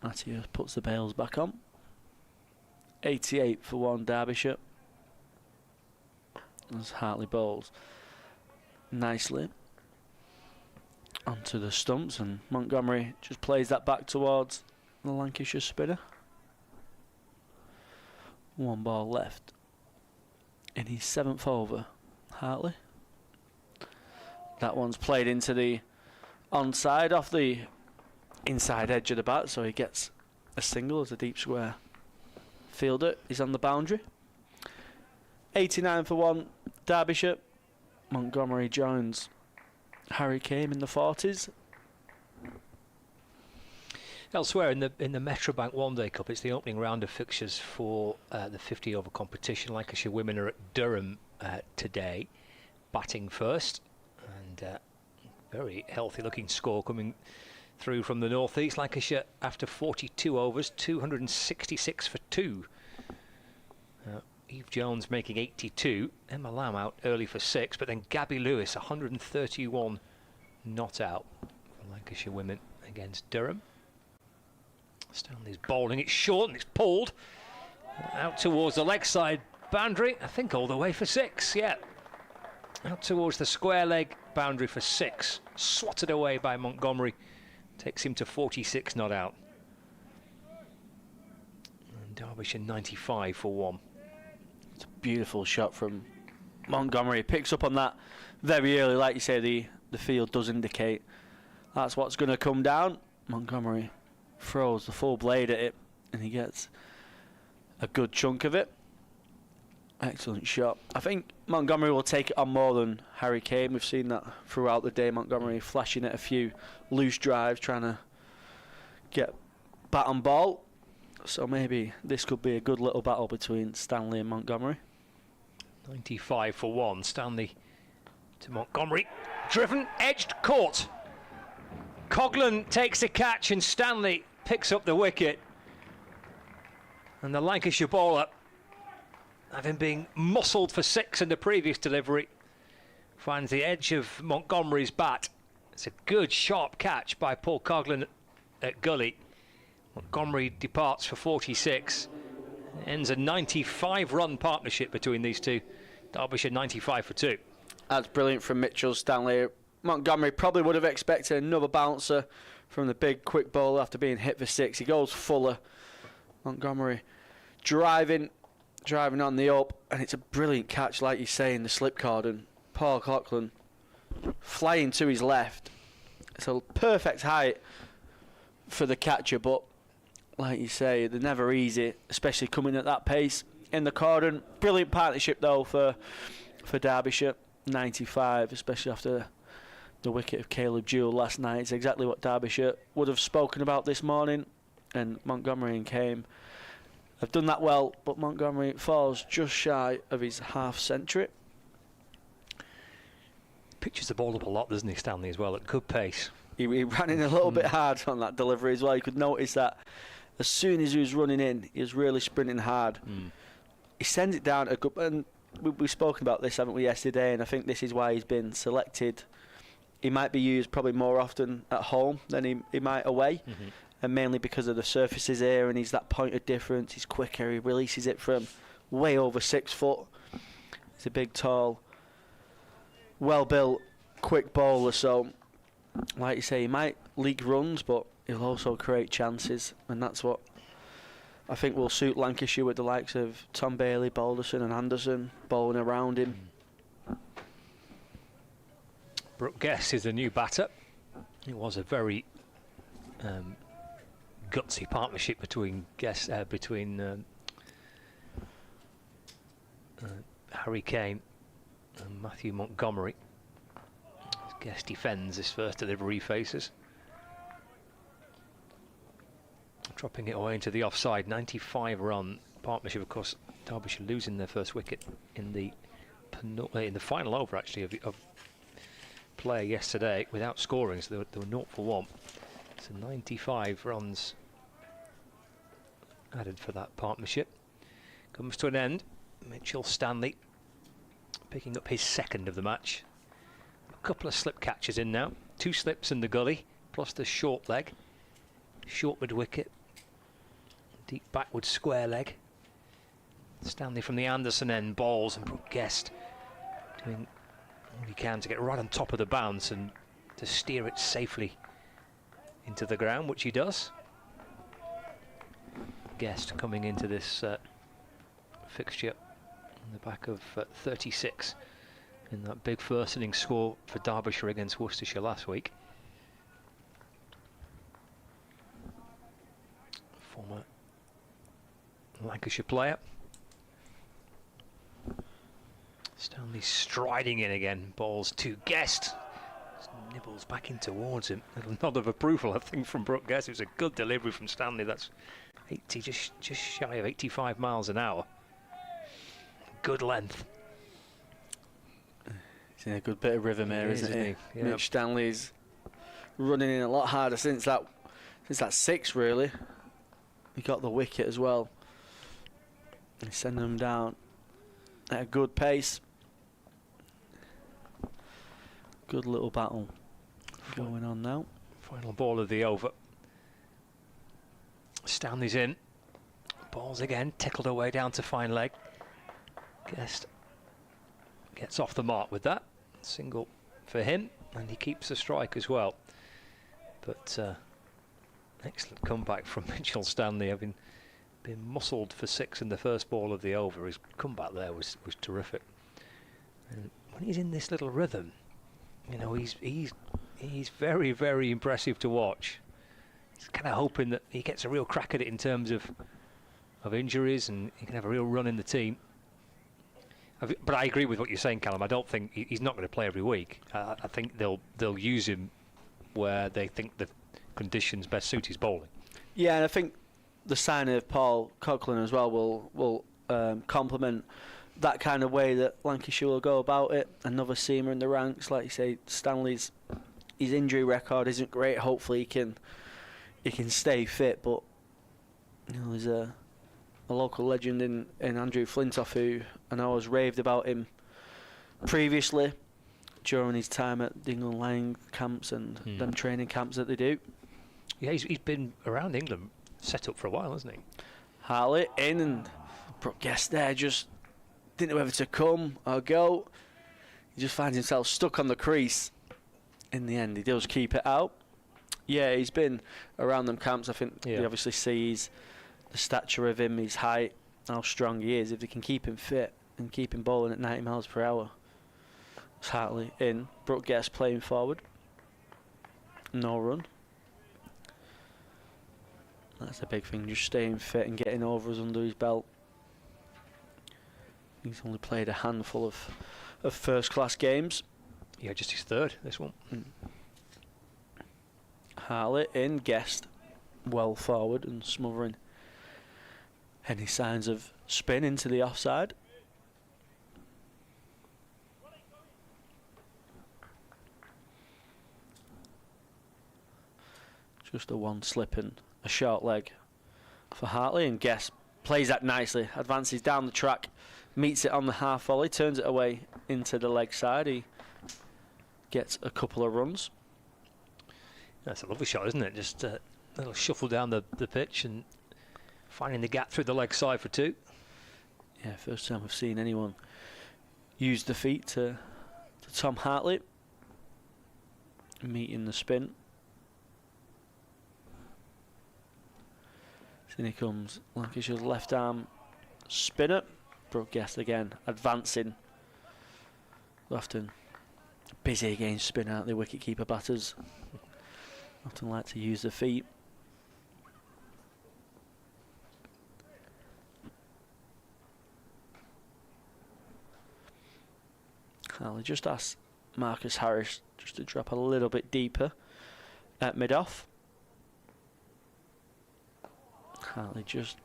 Matthew puts the bails back on. 88 for 1 Derbyshire. As Hartley bowls nicely onto the stumps, and Montgomery just plays that back towards the Lancashire spinner. 1 ball left in his 7th over. Hartley. That one's played into the onside off the inside edge of the bat, so he gets a single as a deep square fielder. He's on the boundary. 89 for 1 Derbyshire. Montgomery joins Harry Kane in the 40s. Elsewhere in the Metrobank One Day Cup, it's the opening round of fixtures for the 50 over competition. Lancashire women are at Durham today, batting first, and very healthy looking score coming through from the northeast. Lancashire after 42 overs, 266 for 2. Eve Jones making 82. Emma Lamb out early for 6, but then Gabby Lewis 131 not out for Lancashire women against Durham. Stanley's bowling, it's short and it's pulled out towards the leg side boundary, I think all the way for 6, yeah. Out towards the square leg boundary for 6. Swatted away by Montgomery. Takes him to 46 not out. And Derbyshire 95 for 1. It's a beautiful shot from Montgomery. Picks up on that very early. Like you say, the field does indicate that's what's going to come down. Montgomery throws the full blade at it, and he gets a good chunk of it. Excellent shot. I think Montgomery will take it on more than Harry Kane. We've seen that throughout the day. Montgomery flashing at a few loose drives, trying to get bat on ball. So maybe this could be a good little battle between Stanley and Montgomery. 95 for 1. Stanley to Montgomery. Driven, edged, caught. Coghlan takes a catch and Stanley picks up the wicket. And the Lancashire bowler, having been muscled for 6 in the previous delivery, finds the edge of Montgomery's bat. It's a good, sharp catch by Paul Coghlan at gully. Montgomery departs for 46. Ends a 95-run partnership between these two. Derbyshire 95 for 2. That's brilliant from Mitchell Stanley. Montgomery probably would have expected another bouncer from the big quick bowler after being hit for 6. He goes fuller. Montgomery driving on the up, and it's a brilliant catch, like you say, in the slip cordon. Paul Coghlan flying to his left. It's a perfect height for the catcher, but like you say, they're never easy, especially coming at that pace in the cordon. Brilliant partnership though for Derbyshire. 95, especially after the wicket of Caleb Jewell last night. It's exactly what Derbyshire would have spoken about this morning, and Montgomery and Kane have done that well, but Montgomery falls just shy of his half century. Pitches the ball up a lot, doesn't he, Stanley, as well, at good pace. He ran in a little bit hard on that delivery as well. You could notice that as soon as he was running in, he was really sprinting hard. He sends it down a good, and we've spoken about this, haven't we, yesterday, and I think this is why he's been selected. He might be used probably more often at home than he might away. And mainly because of the surfaces here, and he's that point of difference. He's quicker, he releases it from way over 6 foot. He's a big, tall, well-built, quick bowler, so like you say, he might leak runs, but he'll also create chances, and that's what I think will suit Lancashire, with the likes of Tom Bailey, Balderson and Anderson bowling around him. Brooke Guest is the new batter. It was a very gutsy partnership between Harry Kane and Matthew Montgomery. Guest defends this first delivery he faces. Dropping it away into the offside. 95-run partnership. Of course, Derbyshire losing their first wicket in the final over, actually, of play yesterday without scoring, so they were 0 for 1. So 95 runs added for that partnership. Comes to an end. Mitchell Stanley picking up his second of the match. A couple of slip catches in now. 2 slips in the gully, plus the short leg. Short mid wicket. Deep backward square leg. Stanley from the Anderson end balls, and Brooke Guest doing all he can to get right on top of the bounce and to steer it safely into the ground, which he does. Guest coming into this fixture on the back of 36 in that big first innings score for Derbyshire against Worcestershire last week. Former Lancashire player. Stanley striding in again, balls to Guest. Nibbles back in towards him. A little nod of approval, I think, from Brooke Guest. It was a good delivery from Stanley. That's 80, just shy of 85 miles an hour. Good length. He's in a good bit of rhythm here, isn't he? Yeah. Mitch Stanley's running in a lot harder since that 6, really. He got the wicket as well. He's sending them down at a good pace. Good little battle going on now. Final ball of the over. Stanley's in. Balls again, tickled away down to fine leg. Guest gets off the mark with that. Single for him, and he keeps the strike as well. But excellent comeback from Mitchell Stanley, having been muscled for 6 in the first ball of the over. His comeback there was terrific. And when he's in this little rhythm, you know, he's very, very impressive to watch. He's kind of hoping that he gets a real crack at it in terms of injuries, and he can have a real run in the team. But I agree with what you're saying, Callum. I don't think he's not going to play every week. I think they'll use him where they think the conditions best suit his bowling. Yeah, and I think the signing of Paul Coughlin as well will complement that kind of way that Lancashire will go about it. Another seamer in the ranks, like you say. Stanley's his injury record isn't great. Hopefully he can stay fit, but you know, there's a local legend in Andrew Flintoff, who I know has raved about him previously during his time at the England Lion camps and them training camps that they do. Yeah, he's been around England set up for a while, hasn't he? Hartley in, and Brooke Guest there just didn't know whether to come or go. He just finds himself stuck on the crease. In the end, he does keep it out. Yeah, he's been around them camps. I think he obviously sees the stature of him, his height, how strong he is. If they can keep him fit and keep him bowling at 90 miles per hour. It's Hartley in. Brooke Guest playing forward. No run. That's a big thing, just staying fit and getting overs under his belt. He's only played a handful of first-class games. Yeah, just his third, this one. Hartley in, Guest well forward and smothering any signs of spin into the offside. Just a one slip and a short leg for Hartley, and Guest plays that nicely, advances down the track, meets it on the half volley, turns it away into the leg side. He gets a couple of runs. That's a lovely shot, isn't it? Just a little shuffle down the pitch and finding the gap through the leg side for 2. Yeah, first time I've seen anyone use the feet to Tom Hartley. Meeting the spin. Then he comes, Lancashire's left arm spinner. Brooke Guest again, advancing. Often busy against spin out the wicket-keeper batters. Often like to use the feet. I'll just ask Marcus Harris just to drop a little bit deeper at mid-off. Hartley just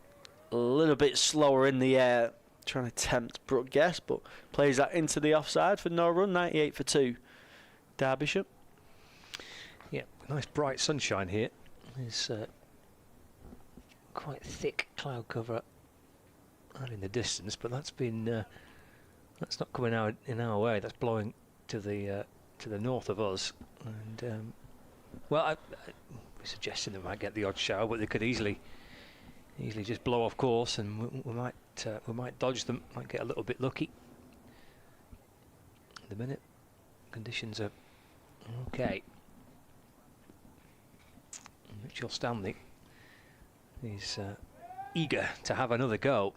a little bit slower in the air, trying to tempt Brooke Guest, but plays that into the offside for no run. 98 for 2, Derbyshire. Yeah, nice bright sunshine here. There's quite thick cloud cover out in the distance, but that's been that's not coming out in our way. That's blowing to the north of us, and well, we're suggesting they might get the odd shower, but they could easily just blow off course, and we might dodge them, might get a little bit lucky. At the minute, conditions are okay. Mitchell Stanley is eager to have another go.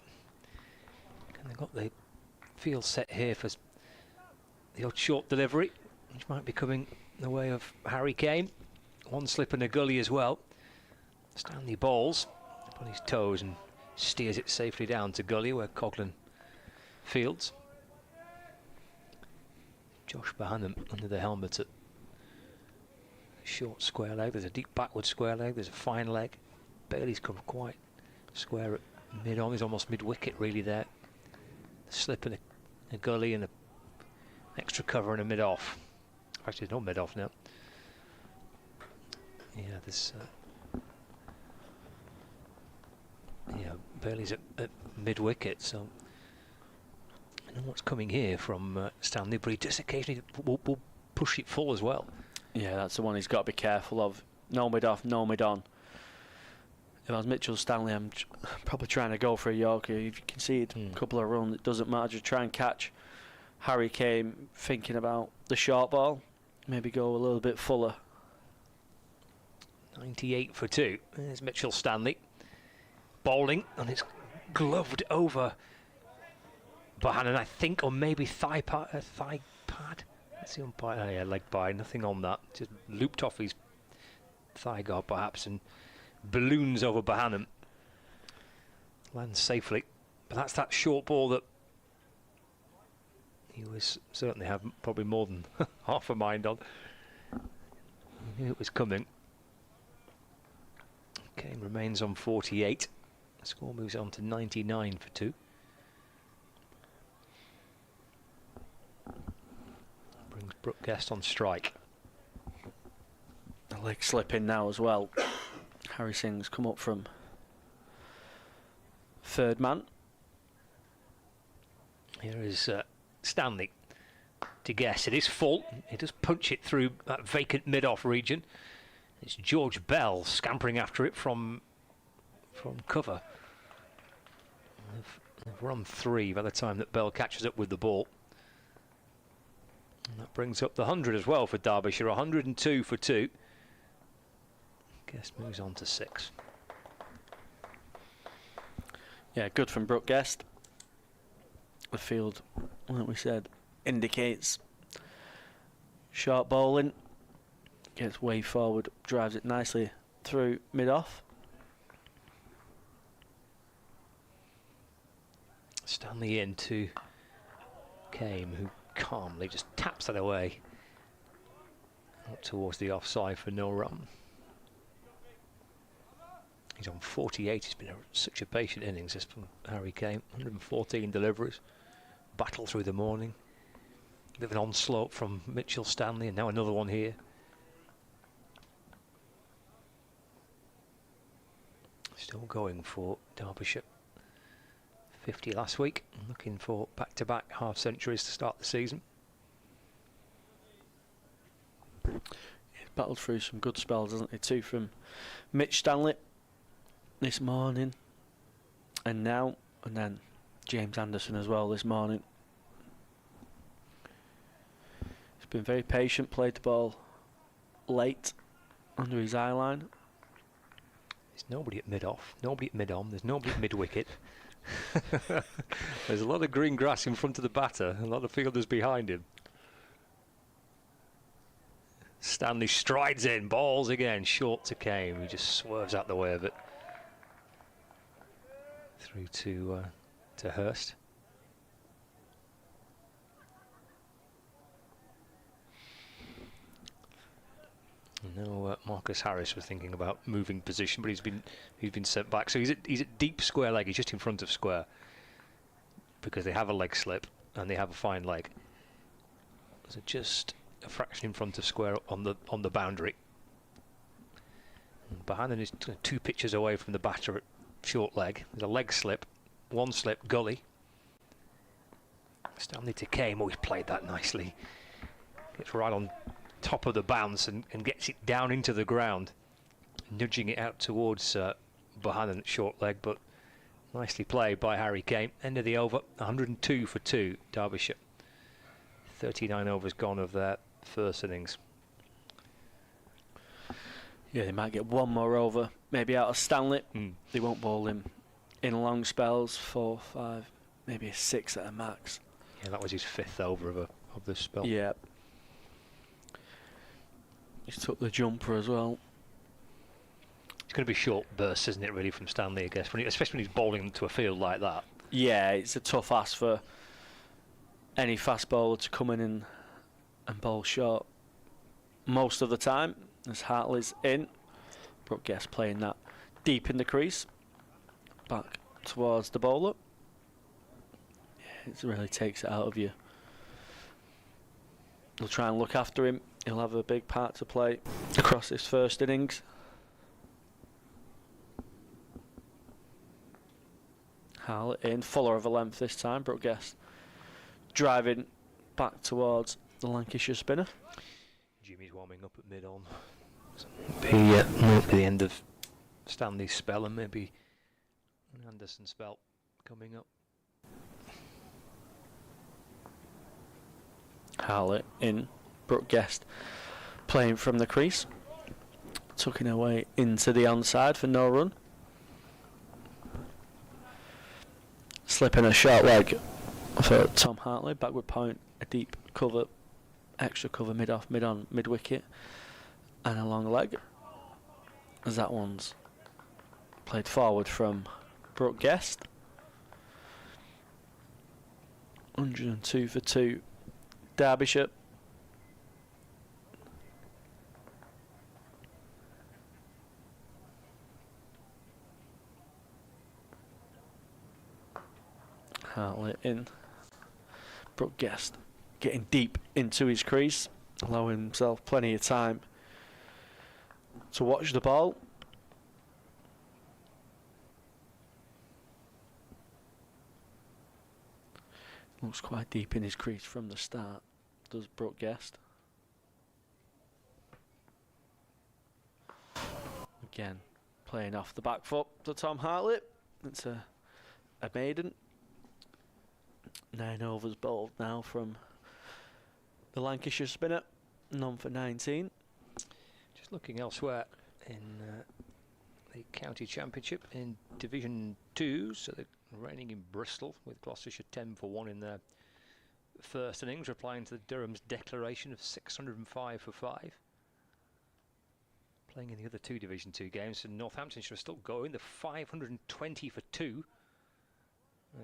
And they've got the field set here for the odd short delivery, which might be coming the way of Harry Kane. One slip and a gully as well. Stanley bowls on his toes and steers it safely down to gully where Coughlin fields. Josh Bahanam under the helmet at short square leg. There's a deep backward square leg. There's a fine leg. Bailey's come quite square at mid-on. He's almost mid-wicket really there. A slip and a gully and an extra cover and a mid-off. Actually, there's no mid-off now. Yeah, there's... yeah, Bailey's at mid-wicket, so I don't know what's coming here from Stanley, but he just occasionally will push it full as well. Yeah, that's the one he's got to be careful of. No mid-off, no mid-on. If I was Mitchell Stanley, I'm probably trying to go for a Yorker. If you concede a couple of runs, it doesn't matter. Just try and catch Harry came thinking about the short ball, maybe go a little bit fuller. 98 for 2. There's Mitchell Stanley bowling, and it's gloved over Bohannon, I think, or maybe thigh pad. That's the umpire. Oh, yeah, leg by. Nothing on that. Just looped off his thigh guard, perhaps, and balloons over Bohannon. Lands safely. But that's that short ball that he was certainly have probably more than half a mind on. He knew it was coming. Kane remains on 48. The score moves on to 99 for 2. Brings Brooke Guest on strike. The leg slipping now as well. Harry Singh's come up from third man. Here is Stanley to Guest. It is full. He does punch it through that vacant mid-off region. It's George Bell scampering after it from cover. They've run 3 by the time that Bell catches up with the ball. And that brings up the 100 as well for Derbyshire. 102 for 2. Guest moves on to 6. Yeah, good from Brooke Guest. The field, like we said, indicates short bowling. Gets way forward, drives it nicely through mid-off. Stanley into Kame, who calmly just taps that away up towards the offside for no run. He's on 48. It's been such a patient innings this from Harry Kame. 114 deliveries. Battle through the morning. A bit of an onslaught from Mitchell Stanley, and now another one here. Still going for Derbyshire. 50 last week. Looking for back-to-back half centuries to start the season. He's battled through some good spells, hasn't he? 2 from Mitch Stanley this morning, and now, and then James Anderson as well this morning. He's been very patient, played the ball late under his eye line. There's nobody at mid-off, nobody at mid-on, there's nobody at mid-wicket. There's a lot of green grass in front of the batter, a lot of fielders behind him. Stanley strides in, balls again, short to Kame, he just swerves out the way of it. Through to Hurst. No, Marcus Harris was thinking about moving position, but he's been sent back. So he's at deep square leg. He's just in front of square because they have a leg slip and they have a fine leg. So just a fraction in front of square on the boundary. And Bohannon is 2 pitches away from the batter at short leg. There's a leg slip, 1 slip, gully. Stanley to Kame. Oh, he's played that nicely. Gets right on top of the bounce and gets it down into the ground, nudging it out towards Bohannon at short leg, but nicely played by Harry Kame. End of the over, 102 for 2, Derbyshire. 39 overs gone of their first innings. Yeah, they might get 1 more over, maybe out of Stanley. They won't bowl him in long spells, 4, 5, maybe a 6 at a max. Yeah, that was his 5th over of this spell. Yeah. He took the jumper as well. It's going to be short bursts, isn't it, really, from Stanley, I guess, especially when he's bowling to a field like that. Yeah, it's a tough ask for any fast bowler to come in and bowl short most of the time, as Hartley's in. Brooke Guest playing that deep in the crease, back towards the bowler. Yeah, it really takes it out of you. They'll try and look after him. He'll have a big part to play across his first innings. Hartley in, fuller of a length this time. Brooke Guest driving back towards the Lancashire spinner. Jimmy's warming up at mid-on. Might be the end of Stanley's spell, and maybe Anderson's spell coming up. Harlett in. Brooke Guest playing from the crease. Tucking away into the onside for no run. Slipping a short leg for Tom Hartley. Backward point, a deep cover, extra cover mid-off, mid-on, mid-wicket. And a long leg. As that one's played forward from Brooke Guest. 102 for 2. Derbyshire. Hartley in. Brooke Guest getting deep into his crease, allowing himself plenty of time to watch the ball. Looks quite deep in his crease from the start, does Brooke Guest. Again, playing off the back foot to Tom Hartley. It's a maiden. 9 overs bowled now from the Lancashire spinner. None for 19. Just looking elsewhere in the County Championship in Division 2, so they're reigning in Bristol with Gloucestershire 10 for 1 in their first innings, replying to the Durham's declaration of 605 for 5. Playing in the other 2 Division 2 games, and Northamptonshire are still going. They're 520 for 2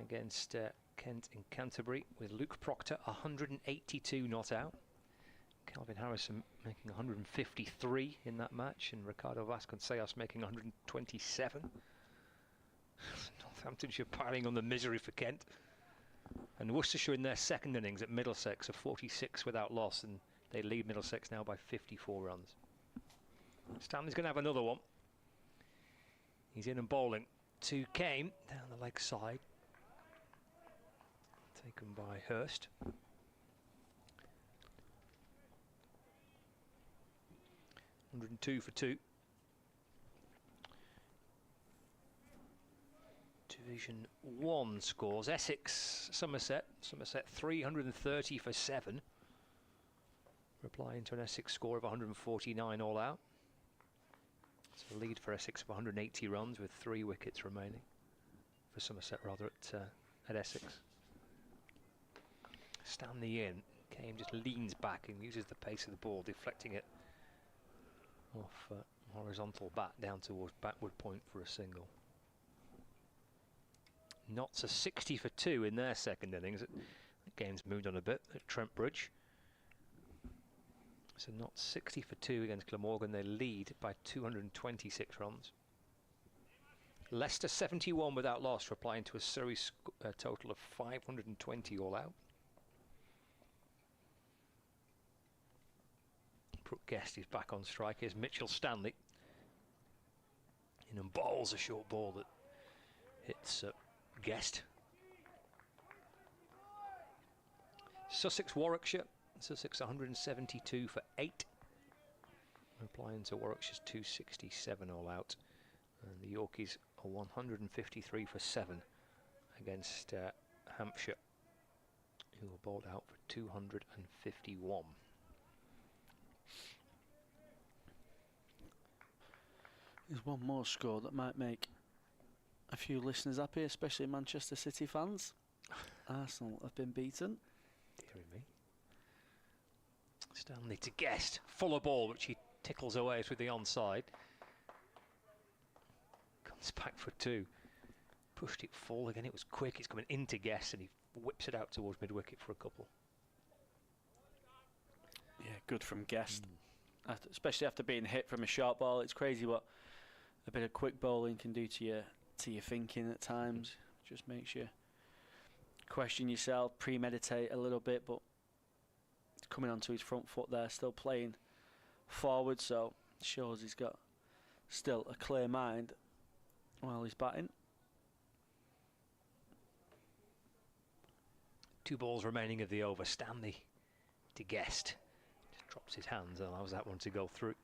against Kent and Canterbury, with Luke Proctor 182 not out. Calvin Harrison making 153 in that match, and Ricardo Vasconcelos making 127. Northamptonshire piling on the misery for Kent. And Worcestershire in their second innings at Middlesex are 46 without loss, and they lead Middlesex now by 54 runs. Stanley's going to have another one. He's in and bowling to Kane down the leg side. Taken by Hurst. $102 for 2. Division 1 scores. Essex, Somerset. Somerset 330 for 7. Replying to an Essex score of 149 all out. It's a lead for Essex of 180 runs with 3 wickets remaining. For Somerset rather at Essex. Stanley in. Kane just leans back and uses the pace of the ball, deflecting it off horizontal bat down towards backward point for a single. Notts are 60 for 2 in their second innings. The game's moved on a bit at Trent Bridge. So Notts 60 for 2 against Glamorgan. They lead by 226 runs. Leicester 71 without loss, replying to a series total of 520 all out. Brooke Guest is back on strike. Here's Mitchell Stanley. In and bowls a short ball that hits Guest. Sussex, Warwickshire. Sussex 172 for 8. Replying to Warwickshire's 267 all out. And the Yorkies are 153 for 7 against Hampshire, who were bowled out for 251. There's one more score that might make a few listeners happy, especially Manchester City fans. Arsenal have been beaten. Deary me. Stanley to Guest. Fuller ball, which he tickles away through the onside. Comes back for 2. Pushed it full again. It was quick. It's coming into Guest, and he whips it out towards mid-wicket for a couple. Yeah, good from Guest. Especially after being hit from a short ball. It's crazy what a bit of quick bowling can do to your thinking at times. Just makes you question yourself, premeditate a little bit, but coming onto his front foot there, still playing forward, so shows he's got still a clear mind while he's batting. 2 balls remaining of the over. Stanley to Guest. Just drops his hands and allows that one to go through.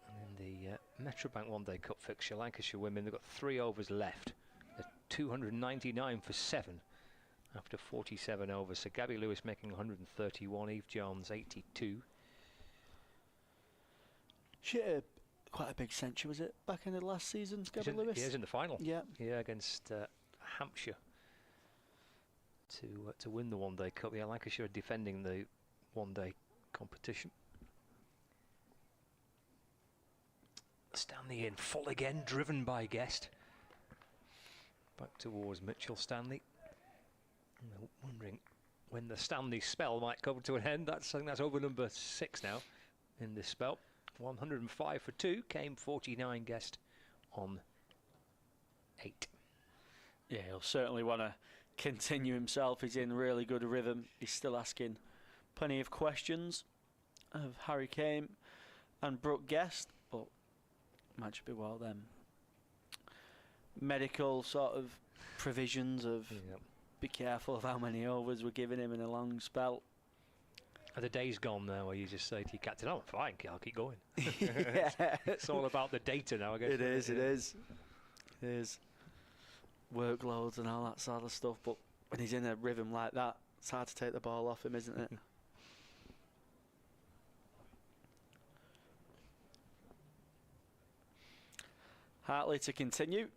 And in the Metrobank One Day Cup fixture, Lancashire women, they've got 3 overs left. They're 299 for 7. after 47 overs. So Gabby Lewis making 131, Eve Johns 82. She hit quite a big century, was it, back in the last season, Gabby Lewis? Yeah, in the final. Yeah. Yeah, against Hampshire to win the one-day cup. Yeah, Lancashire defending the one-day competition. Stanley in full again, driven by Guest. Back towards Mitchell Stanley. Wondering when the Stanley spell might come to an end. I think that's over number 6 now in this spell. 105 for 2, came 49 Guest on 8. Yeah, he'll certainly want to continue himself. He's in really good rhythm. He's still asking plenty of questions of Harry Kane and Brooke Guest, but might just be well them medical sort of provisions of be careful of how many overs we're giving him in a long spell. Are the days gone now where you just say to your captain, "Oh, fine, I'll keep going"? Yeah. It's all about the data now, I guess. It is. Workloads and all that sort of stuff, but when he's in a rhythm like that, it's hard to take the ball off him, isn't it? Hartley to continue.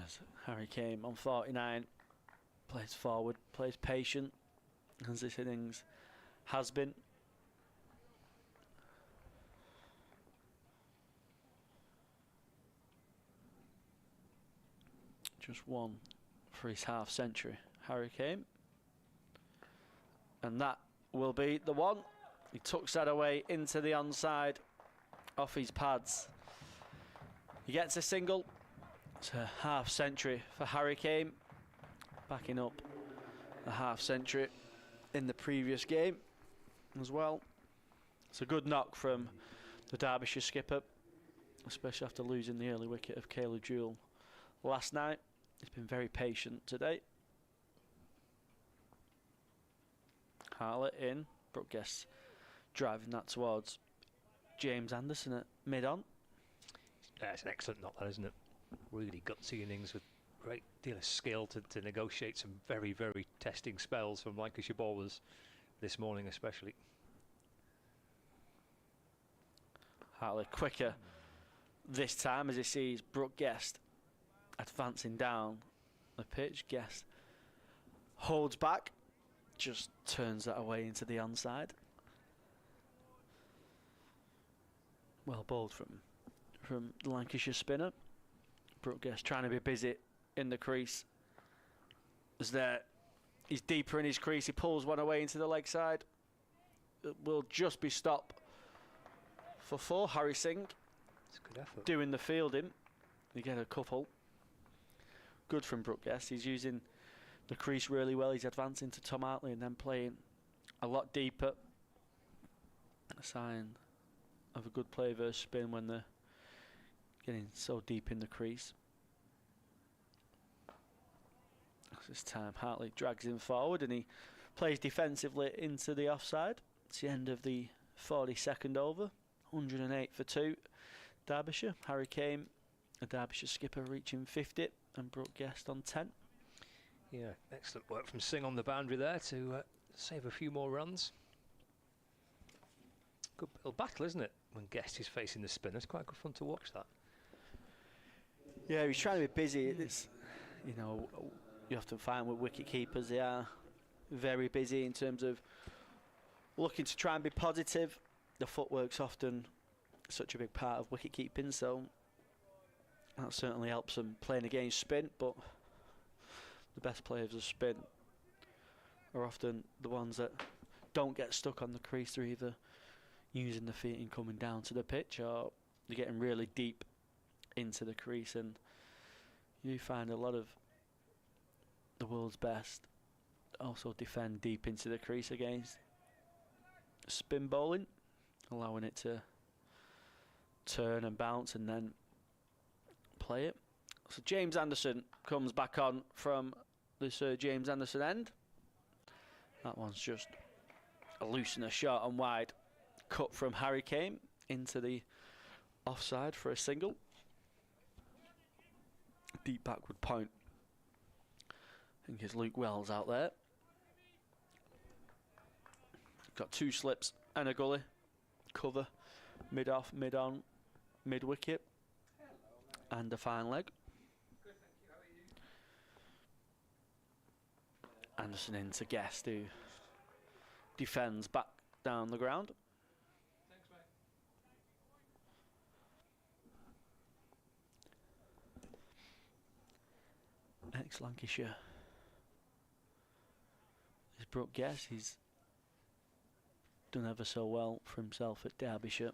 As Harry Kane on 49, plays forward, plays patient, as this innings has been. Just one for his half century, Harry Kane. And that will be the one. He tucks that away into the onside off his pads. He gets a single. It's a half century for Harry Kane, backing up a half century in the previous game as well. It's a good knock from the Derbyshire skipper, especially after losing the early wicket of Kayla Jewell last night. He's been very patient today. Hartley in, Brooke Guest driving that towards James Anderson at mid-on. Yeah, it's an excellent knock, that, isn't it? Really gutsy innings with a great deal of skill to negotiate some very, very testing spells from Lancashire bowlers this morning especially. Hartley quicker this time as he sees Brooke Guest advancing down the pitch. Guest holds back, just turns that away into the onside. Well bowled from the Lancashire spinner. Brooke Guest trying to be busy in the crease. As he's deeper in his crease, he pulls one away into the leg side. It will just be stopped for 4. Harry Singh. It's a good effort. Doing the fielding. You get a couple. Good from Brooke Guest. He's using the crease really well. He's advancing to Tom Hartley and then playing a lot deeper. A sign of a good play versus spin when they're getting so deep in the crease. This time Hartley drags him forward and he plays defensively into the offside. It's the end of the 42nd over. 108 for 2. Derbyshire. Harry Kane, a Derbyshire skipper, reaching 50 and Brooke Guest on 10. Yeah, excellent work from Singh on the boundary there to save a few more runs. Good little battle, isn't it, when Guest is facing the spinner? It's quite good fun to watch that. Yeah, he's trying to be busy. It's, you know, you often find with wicket keepers they are very busy in terms of looking to try and be positive. The footwork's often such a big part of wicket keeping, so that certainly helps them playing against spin, but the best players of spin are often the ones that don't get stuck on the crease. They're either using the feet and coming down to the pitch, or they're getting really deep into the crease, and you find a lot of the world's best also defend deep into the crease against spin bowling, allowing it to turn and bounce and then play it. So James Anderson comes back on from the Sir James Anderson end. That one's just a loosener short and wide cut from Harry Kane into the offside for a single. Deep backward point. think it's Luke Wells out there. Got 2 slips and a gully. Cover, mid-off, mid-on, mid-wicket. And a fine leg. Anderson into Guest, who defends back down the ground. Ex-Lancashire is Brooke Guest. He's done ever so well for himself at Derbyshire.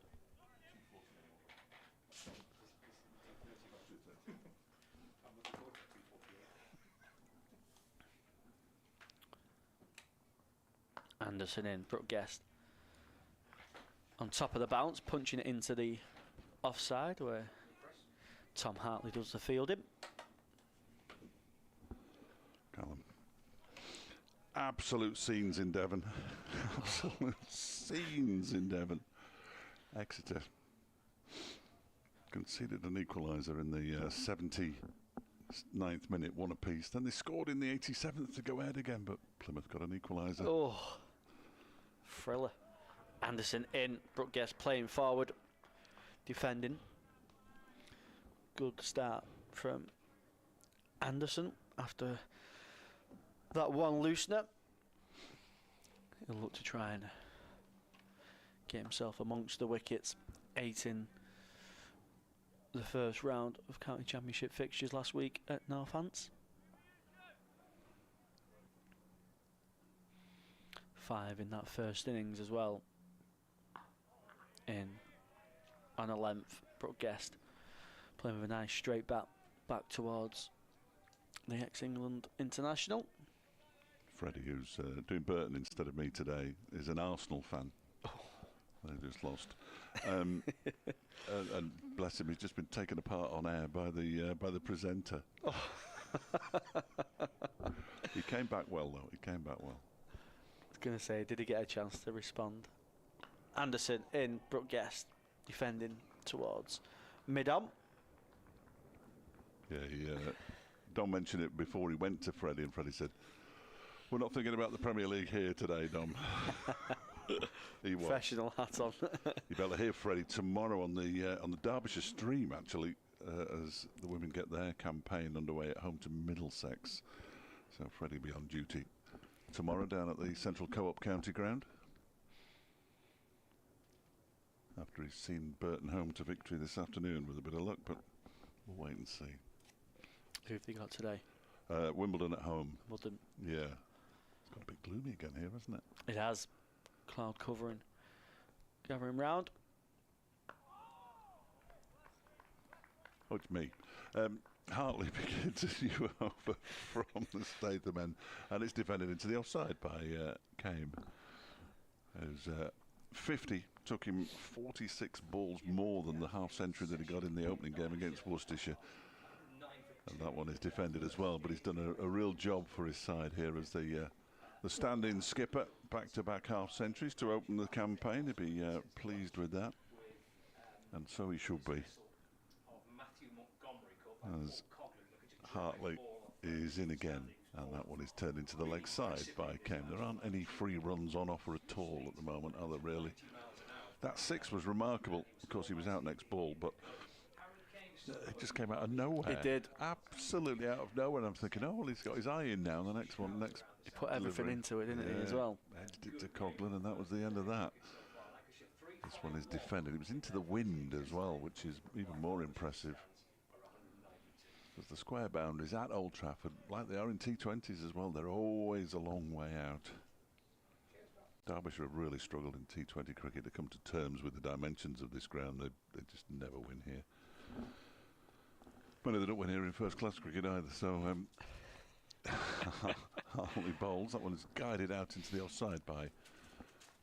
Anderson in, Brooke Guest on top of the bounce, punching it into the offside where Tom Hartley does the fielding. Callum. Absolute scenes in Devon. Absolute scenes in Devon. Exeter conceded an equaliser in the 79th minute, 1 apiece. Then they scored in the 87th to go ahead again, but Plymouth got an equaliser. Oh, thriller. Anderson in, Brooke Guest playing forward, defending. Good start from Anderson after that one loosener. He'll look to try and get himself amongst the wickets. 8 in the first round of county championship fixtures last week at Northants. 5 in that first innings as well. In on a length, Brooke Guest playing with a nice straight back towards the ex-England international. Freddie, who's doing Burton instead of me today, is an Arsenal fan. They just lost, and bless him, he's just been taken apart on air by the presenter. He came back well, though. He came back well. I was going to say, did he get a chance to respond? Anderson in, Brooke Guest defending towards mid-on. Yeah, Dom mentioned it before he went to Freddie, and Freddie said, "We're not thinking about the Premier League here today, Dom." He was. Professional hat on. You better hear Freddie tomorrow on the Derbyshire stream, actually, as the women get their campaign underway at home to Middlesex. So Freddie will be on duty tomorrow down at the Central Co-op County Ground, after he's seen Burton home to victory this afternoon with a bit of luck, but we'll wait and see. Who have they got today? Wimbledon at home. Wimbledon. Yeah. It's got a bit gloomy again here, hasn't it? It has. Cloud gathering round. Oh, it's me. Hartley begins you over from the Statham end, and it's defended into the offside by Kame. It was 50, took him 46 balls more than the half century that he got in the opening game against Worcestershire. And that one is defended as well, but he's done a real job for his side here as the stand-in skipper, back-to-back half-centuries to open the campaign. He'd be pleased with that, and so he should be. As Hartley is in again, and that one is turned into the leg side by Kame. There aren't any free runs on offer at all at the moment, are there really? That 6 was remarkable. Of course, he was out next ball, but it just came out of nowhere. It did. Absolutely out of nowhere. And I'm thinking, oh, well, he's got his eye in now. The next one, he put everything into it, didn't he, as well? Edged it to Coughlin, and that was the end of that. This one is defended. It was into the wind as well, which is even more impressive. Because the square boundaries at Old Trafford, like they are in T20s as well, they're always a long way out. Derbyshire have really struggled in T20 cricket to come to terms with the dimensions of this ground. They just never win here. Well, they don't win here in first-class cricket either, so Hartley bowls. That one is guided out into the offside by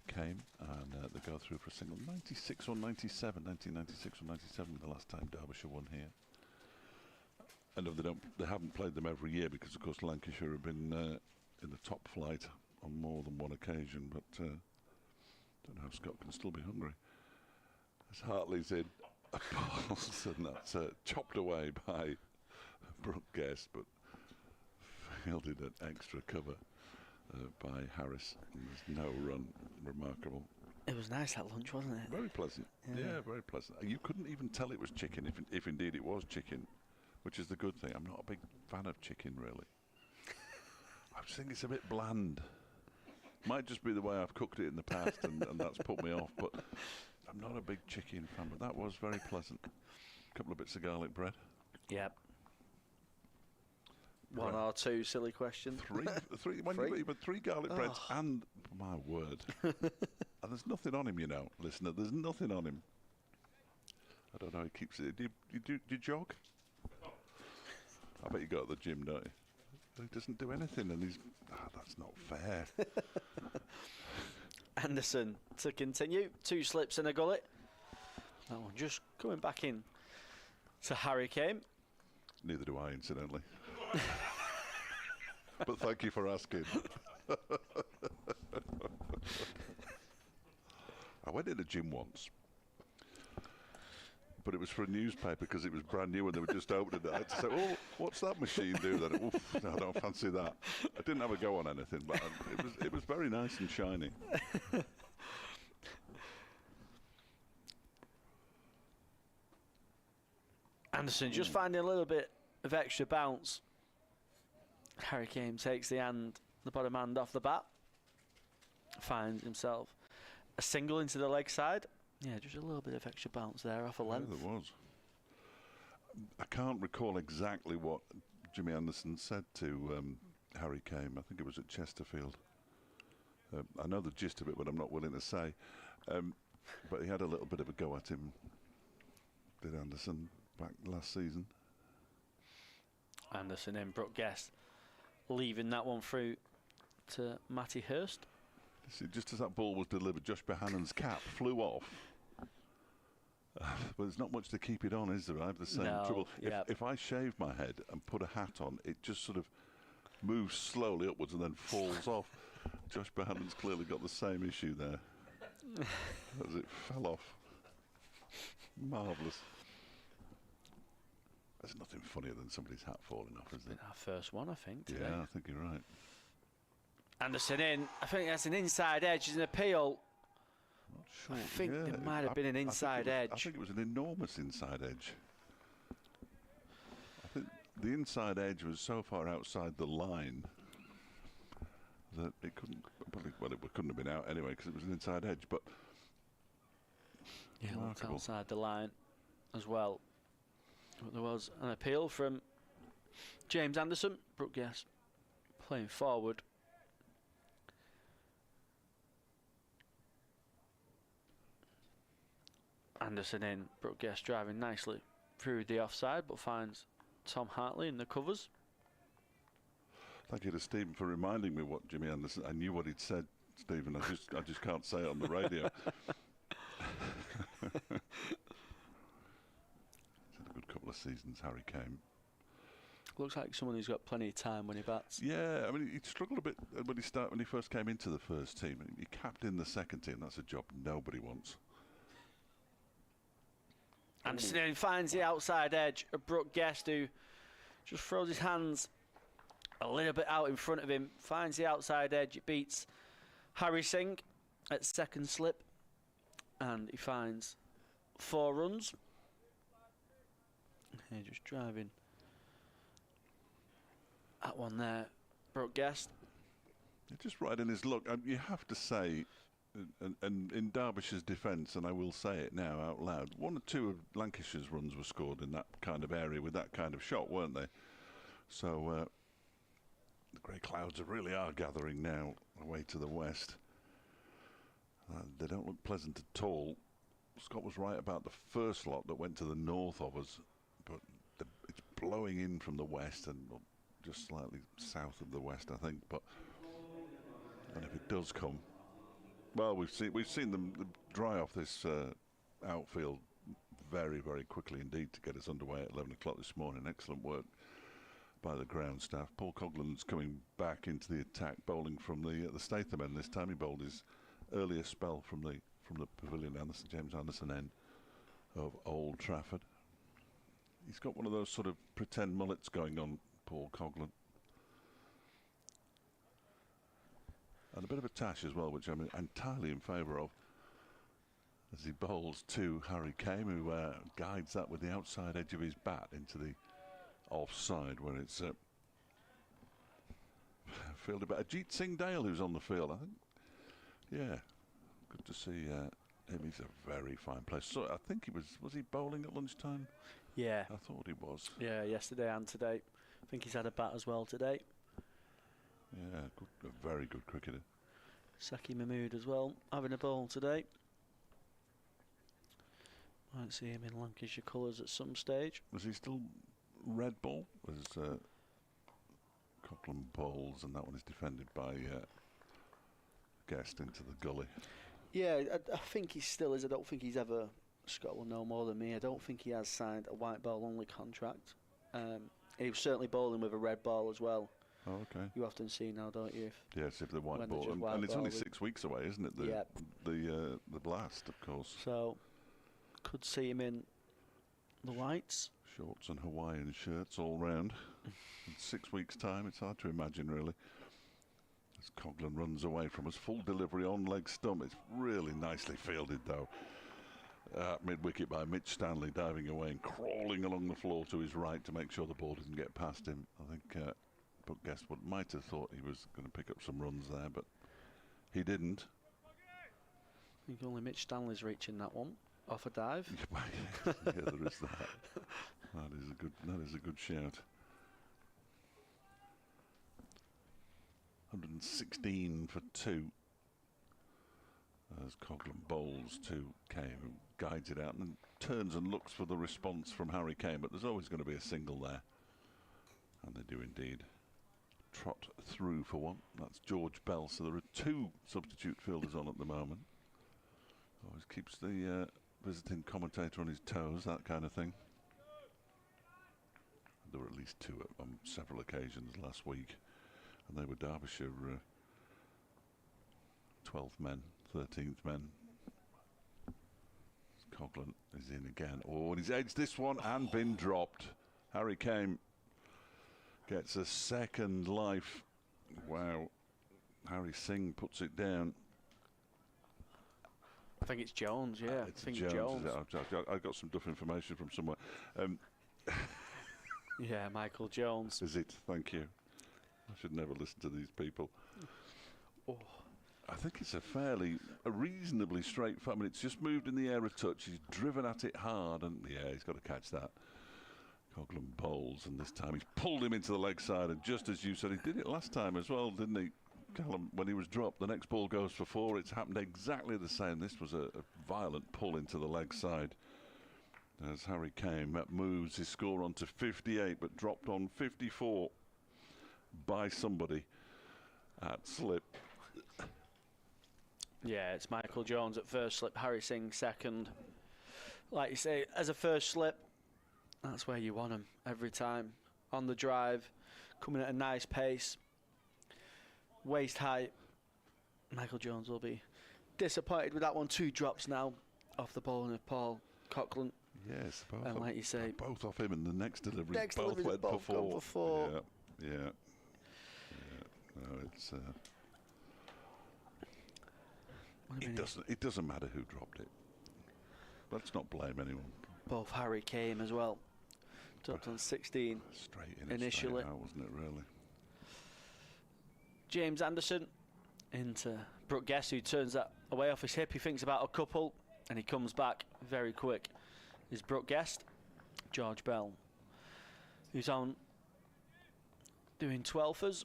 Kame, and they go through for a single. 96 or 97, 1996 or 97 the last time Derbyshire won here. And they haven't played them every year because, of course, Lancashire have been in the top flight on more than one occasion, but don't know how Scott can still be hungry. As Hartley's in, and that's chopped away by Brooke Guest, but fielded an extra cover by Harris. And there's no run. Remarkable. It was nice, that lunch, wasn't it? Very pleasant. Yeah, very pleasant. You couldn't even tell it was chicken, if indeed it was chicken, which is the good thing. I'm not a big fan of chicken, really. I just think it's a bit bland. Might just be the way I've cooked it in the past, and that's put me off, but I'm not a big chicken fan, but that was very pleasant. A couple of bits of garlic bread. Yep. One or two silly questions. Three. When you eat 3 garlic breads, and my word, and there's nothing on him, you know, listener. There's nothing on him. I don't know. He keeps it. Do you jog? I bet you go to the gym, don't you? He doesn't do anything, and he's. That's not fair. Anderson to continue. 2 slips and a gullet. That one just coming back in to Harry Kane. Neither do I, incidentally. But thank you for asking. I went in a gym once, but it was for a newspaper because it was brand new and they were just opening it. I had to say, "Oh, what's that machine do?" Then, oof, no, I don't fancy that. I didn't have a go on anything, but it was very nice and shiny. Anderson just finding a little bit of extra bounce. Harry Kane takes the bottom hand off the bat. Finds himself a single into the leg side. Yeah, just a little bit of extra bounce there off a length. Yeah, there was. I can't recall exactly what Jimmy Anderson said to Harry Kane. I think it was at Chesterfield. I know the gist of it, but I'm not willing to say. But he had a little bit of a go at him, did Anderson, back last season. Anderson in, Brooke Guest leaving that one through to Matty Hurst. See, just as that ball was delivered, Josh Bohannon's cap flew off. But there's not much to keep it on, is there? I have the same trouble. If I shave my head and put a hat on, it just sort of moves slowly upwards and then falls off. Josh Bohannon's clearly got the same issue there. As it fell off. Marvellous. There's nothing funnier than somebody's hat falling off, is there? Our first one, I think, today. Yeah, I think you're right. Anderson in. I think that's an inside edge. It's an appeal. Not sure. I think there might have been an inside edge. I think it was an enormous inside edge. I think the inside edge was so far outside the line that it couldn't. Well, it couldn't have been out anyway because it was an inside edge. But yeah, looked outside the line as well. But there was an appeal from James Anderson. Brooke Guest playing forward. Anderson in, Brooke Guest driving nicely through the offside, but finds Tom Hartley in the covers. Thank you to Stephen for reminding me what Jimmy Anderson. I knew what he'd said, Stephen. I just can't say it on the radio. He's had a good couple of seasons, Harry Kane. Looks like someone who's got plenty of time when he bats. Yeah, I mean, he struggled a bit when he first came into the first team. He capped in the second team. That's a job nobody wants. Anderson finds the outside edge of Brooke Guest, who just throws his hands a little bit out in front of him. Finds the outside edge. It beats Harry Singh at second slip. And he finds 4 runs. Here, just driving at one there. Brooke Guest. Just right in his look. You have to say, and in Derbyshire's defence, and I will say it now out loud, 1 or 2 of Lancashire's runs were scored in that kind of area with that kind of shot, weren't they? So the grey clouds really are gathering now away to the west. They don't look pleasant at all. Scott was right about the first lot that went to the north of us, but it's blowing in from the west and just slightly south of the west, I think. And if it does come, well, we've seen them dry off this outfield very, very quickly indeed to get us underway at 11 o'clock this morning. Excellent work by the ground staff. Paul Coughlan's coming back into the attack, bowling from the Statham end this time. He bowled his earlier spell from the Pavilion Anderson, James Anderson end of Old Trafford. He's got one of those sort of pretend mullets going on, Paul Coughlin. And a bit of a tash as well, which I'm entirely in favour of. As he bowls to Harry Kame, who guides that with the outside edge of his bat into the offside, where it's fielded by Ajit Singh Dale, who's on the field, I think. Yeah, good to see him. He's a very fine player. So I think he was he bowling at lunchtime? Yeah. I thought he was. Yeah, yesterday and today. I think he's had a bat as well today. Yeah, good, a very good cricketer. Saki Mahmood as well, having a bowl today. Might see him in Lancashire colours at some stage. Was he still red ball? Was Coughlin bowls, and that one is defended by Guest into the gully. Yeah, I think he still is. I don't think he's ever, Scott will know more than me, I don't think he has signed a white ball only contract. He was certainly bowling with a red ball as well. Oh, okay. You often see now, don't you? Yes, if the white ball, and it's only 6 weeks away, isn't it? The blast, of course. So, could see him in the whites. Shorts and Hawaiian shirts all round. In 6 weeks' time, it's hard to imagine, really. As Coughlin runs away from us, full delivery on leg stump. It's really nicely fielded, though. Mid-wicket by Mitch Stanley, diving away and crawling along the floor to his right to make sure the ball didn't get past him. I think Buck Guestwood might have thought he was going to pick up some runs there, but he didn't. I think only Mitch Stanley's reaching that one off a dive. Yeah, there is that. That is a good shout. 116 for 2. As Coughlin bowls to Kame, who guides it out and turns and looks for the response from Harry Kame, but there's always going to be a single there. And they do indeed trot through for one. That's George Bell, so there are 2 substitute fielders on at the moment. Always keeps the visiting commentator on his toes, that kind of thing. There were at least 2 on several occasions last week, and they were Derbyshire 12th men, 13th men. Coughlin is in again. Oh, and he's edged this one and been dropped. Harry Kame gets a second life. Wow. Harry Singh puts it down. I think it's Jones, yeah. I think Jones. I got some duff information from somewhere. Yeah, Michael Jones. Is it? Thank you. I should never listen to these people. Oh. I think it's a reasonably straight. I mean, it's just moved in the air a touch. He's driven at it hard, and yeah, he's got to catch that. Coughlin bowls, and this time he's pulled him into the leg side, and just as you said, he did it last time as well, didn't he, Callum? When he was dropped, the next ball goes for 4. It's happened exactly the same. This was a violent pull into the leg side. As Harry Kame moves his score on to 58, but dropped on 54 by somebody at slip. Yeah, it's Michael Jones at first slip, Harry Singh second. Like you say, as a first slip, that's where you want him every time. On the drive, coming at a nice pace, waist height. Michael Jones will be disappointed with that one. 2 drops now off the bowling of Paul Coughlin. Yes, and like you say, both off him, and the next delivery both went for 4. Yeah. No, it's. It doesn't matter who dropped it. Let's not blame anyone. Both Harry Kame as well. Dropped on 16 straight in initially. Straight out, wasn't it, really? James Anderson into Brooke Guest, who turns that away off his hip. He thinks about a couple, and he comes back very quick. Is Brooke Guest. George Bell, who's on doing 12ers.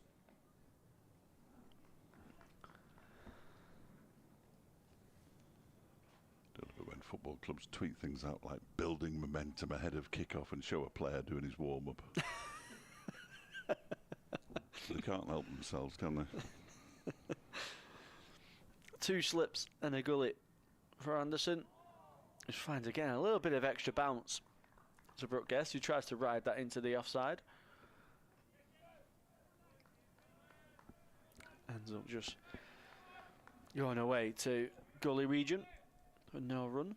When football clubs tweet things out like building momentum ahead of kick-off and show a player doing his warm-up. They can't help themselves, can they? 2 slips and a gullet for Anderson. He finds again a little bit of extra bounce to Brooke Guest, who tries to ride that into the offside. Ends up just going away to gully region. No run.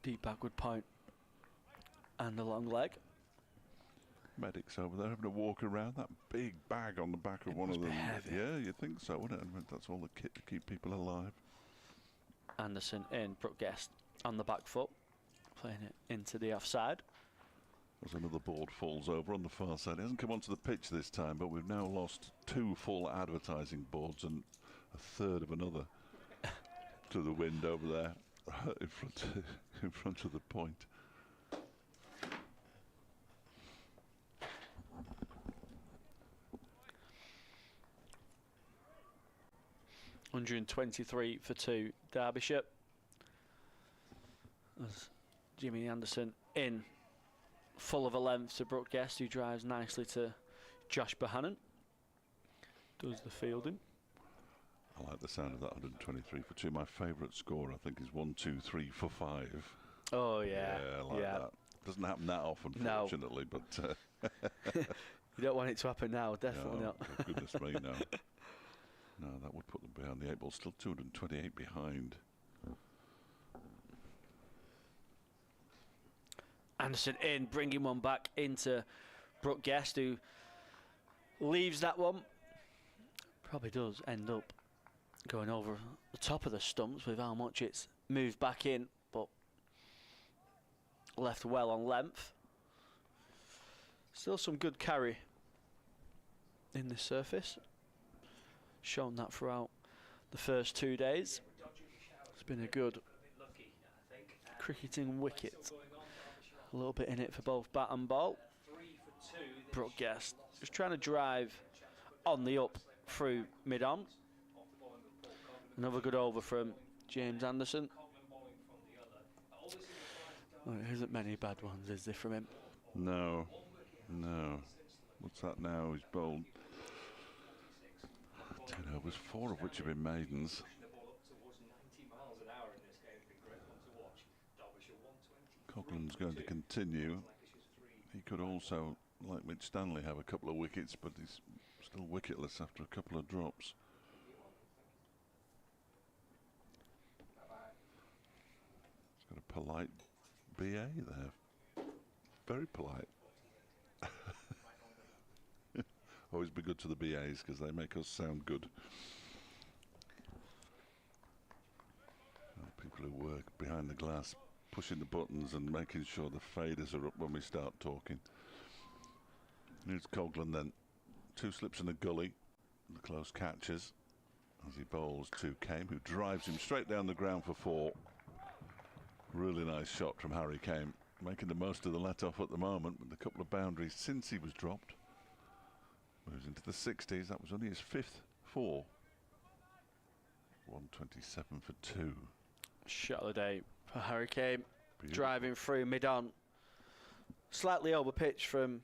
Deep backward point and a long leg. medics over there having a walk around. That big bag on the back of one of them. Heavy. Yeah, you'd think so, wouldn't it? I mean, that's all the kit to keep people alive. Anderson in, Brooke Guest on the back foot, playing it into the offside. As another board falls over on the far side. It hasn't come onto the pitch this time, but we've now lost 2 full advertising boards and a third of another to the wind over there in front of the point. $123 for 2, Derbyshire. As Jimmy Anderson in, full of a length to Brooke Guest, who drives nicely to Josh Bohannon. Does the fielding. I like the sound of that 123 for 2. My favourite score, I think, is 1, 2, 3 for 5. Oh, yeah. Yeah, I like that. Doesn't happen that often, fortunately, but... you don't want it to happen now, definitely not. Oh, goodness me, no. No, that would put them behind the 8 ball. Still 228 behind. Anderson in, bringing one back into Brooke Guest, who leaves that one. Probably does end up going over the top of the stumps with how much it's moved back in, but left well on length. Still some good carry in this surface. Shown that throughout the first 2 days. It's been a good cricketing wicket. A little bit in it for both bat and ball. Brooke Guest just trying to drive on the up through mid-on. Another good over from James Anderson. Well, there isn't many bad ones, is there, from him? No. What's that now? He's bowled 10 overs, 4 of which have been maidens. Coughlin's going to continue. He could also, like Mitch Stanley, have a couple of wickets, but he's still wicketless after a couple of drops. He's got a polite BA there. Very polite. Always be good to the BAs because they make us sound good. People who work behind the glass, pushing the buttons and making sure the faders are up when we start talking. Here's Coughlan then. 2 slips in a gully. The close catches as he bowls to Kame, who drives him straight down the ground for 4. Really nice shot from Harry Kame, making the most of the let-off at the moment with a couple of boundaries since he was dropped. Moves into the 60s. That was only his 5th 4. 127 for 2. Shot of the day for Harry Kame. Driving through mid-on. Slightly over pitch from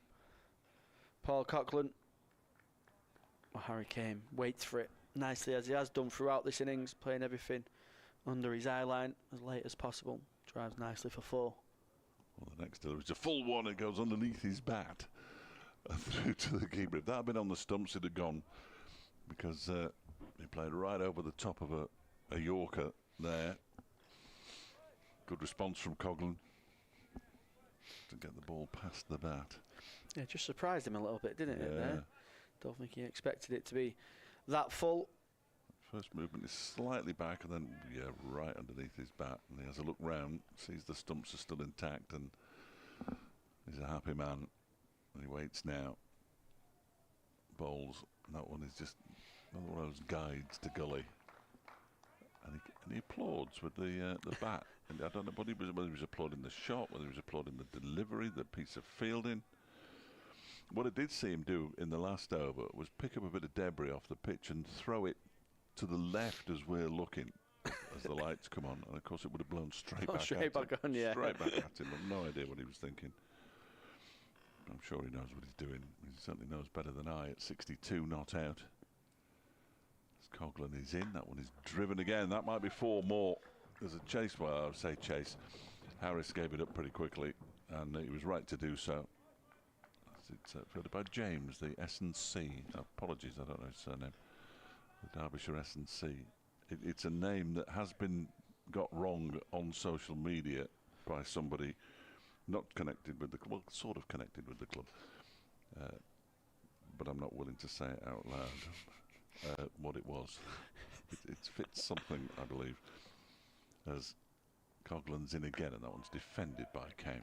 Paul Coughlan. Well, Harry Kame waits for it nicely, as he has done throughout this innings, playing everything under his eye line as late as possible. Drives nicely for 4. Well, the next delivery is a full one. It goes underneath his bat and through to the keeper. If that had been on the stumps, it'd have gone, because he played right over the top of a Yorker there. Good response from Coughlan to get the ball past the bat. Yeah, just surprised him a little bit, didn't it? Yeah. There? Don't think he expected it to be that full. First movement is slightly back and then, right underneath his bat. And he has a look round, sees the stumps are still intact, and he's a happy man. And he waits now. Bowls. And that one is just another one of those guides to gully. And he applauds with the bat. And I don't know whether he was applauding the shot, whether he was applauding the delivery, the piece of fielding. What I did see him do in the last over was pick up a bit of debris off the pitch and throw it to the left as we're looking, as the lights come on. And of course it would have blown straight back Straight back at him. on, yeah. Straight back at him. I've no idea what he was thinking. I'm sure he knows what he's doing. He certainly knows better than I. At 62, not out. As Coughlan is in, that one is driven again. That might be 4 more. There's a chase. Well, I would say chase. Harris gave it up pretty quickly, and he was right to do so. It's fielded by James, the S&C. Apologies, I don't know his surname. The Derbyshire S&C. It's a name that has been got wrong on social media by somebody not connected with the club, well, sort of connected with the club. but I'm not willing to say it out loud what it was. It fits something, I believe, as Coughlan's in again, and that one's defended by Kane.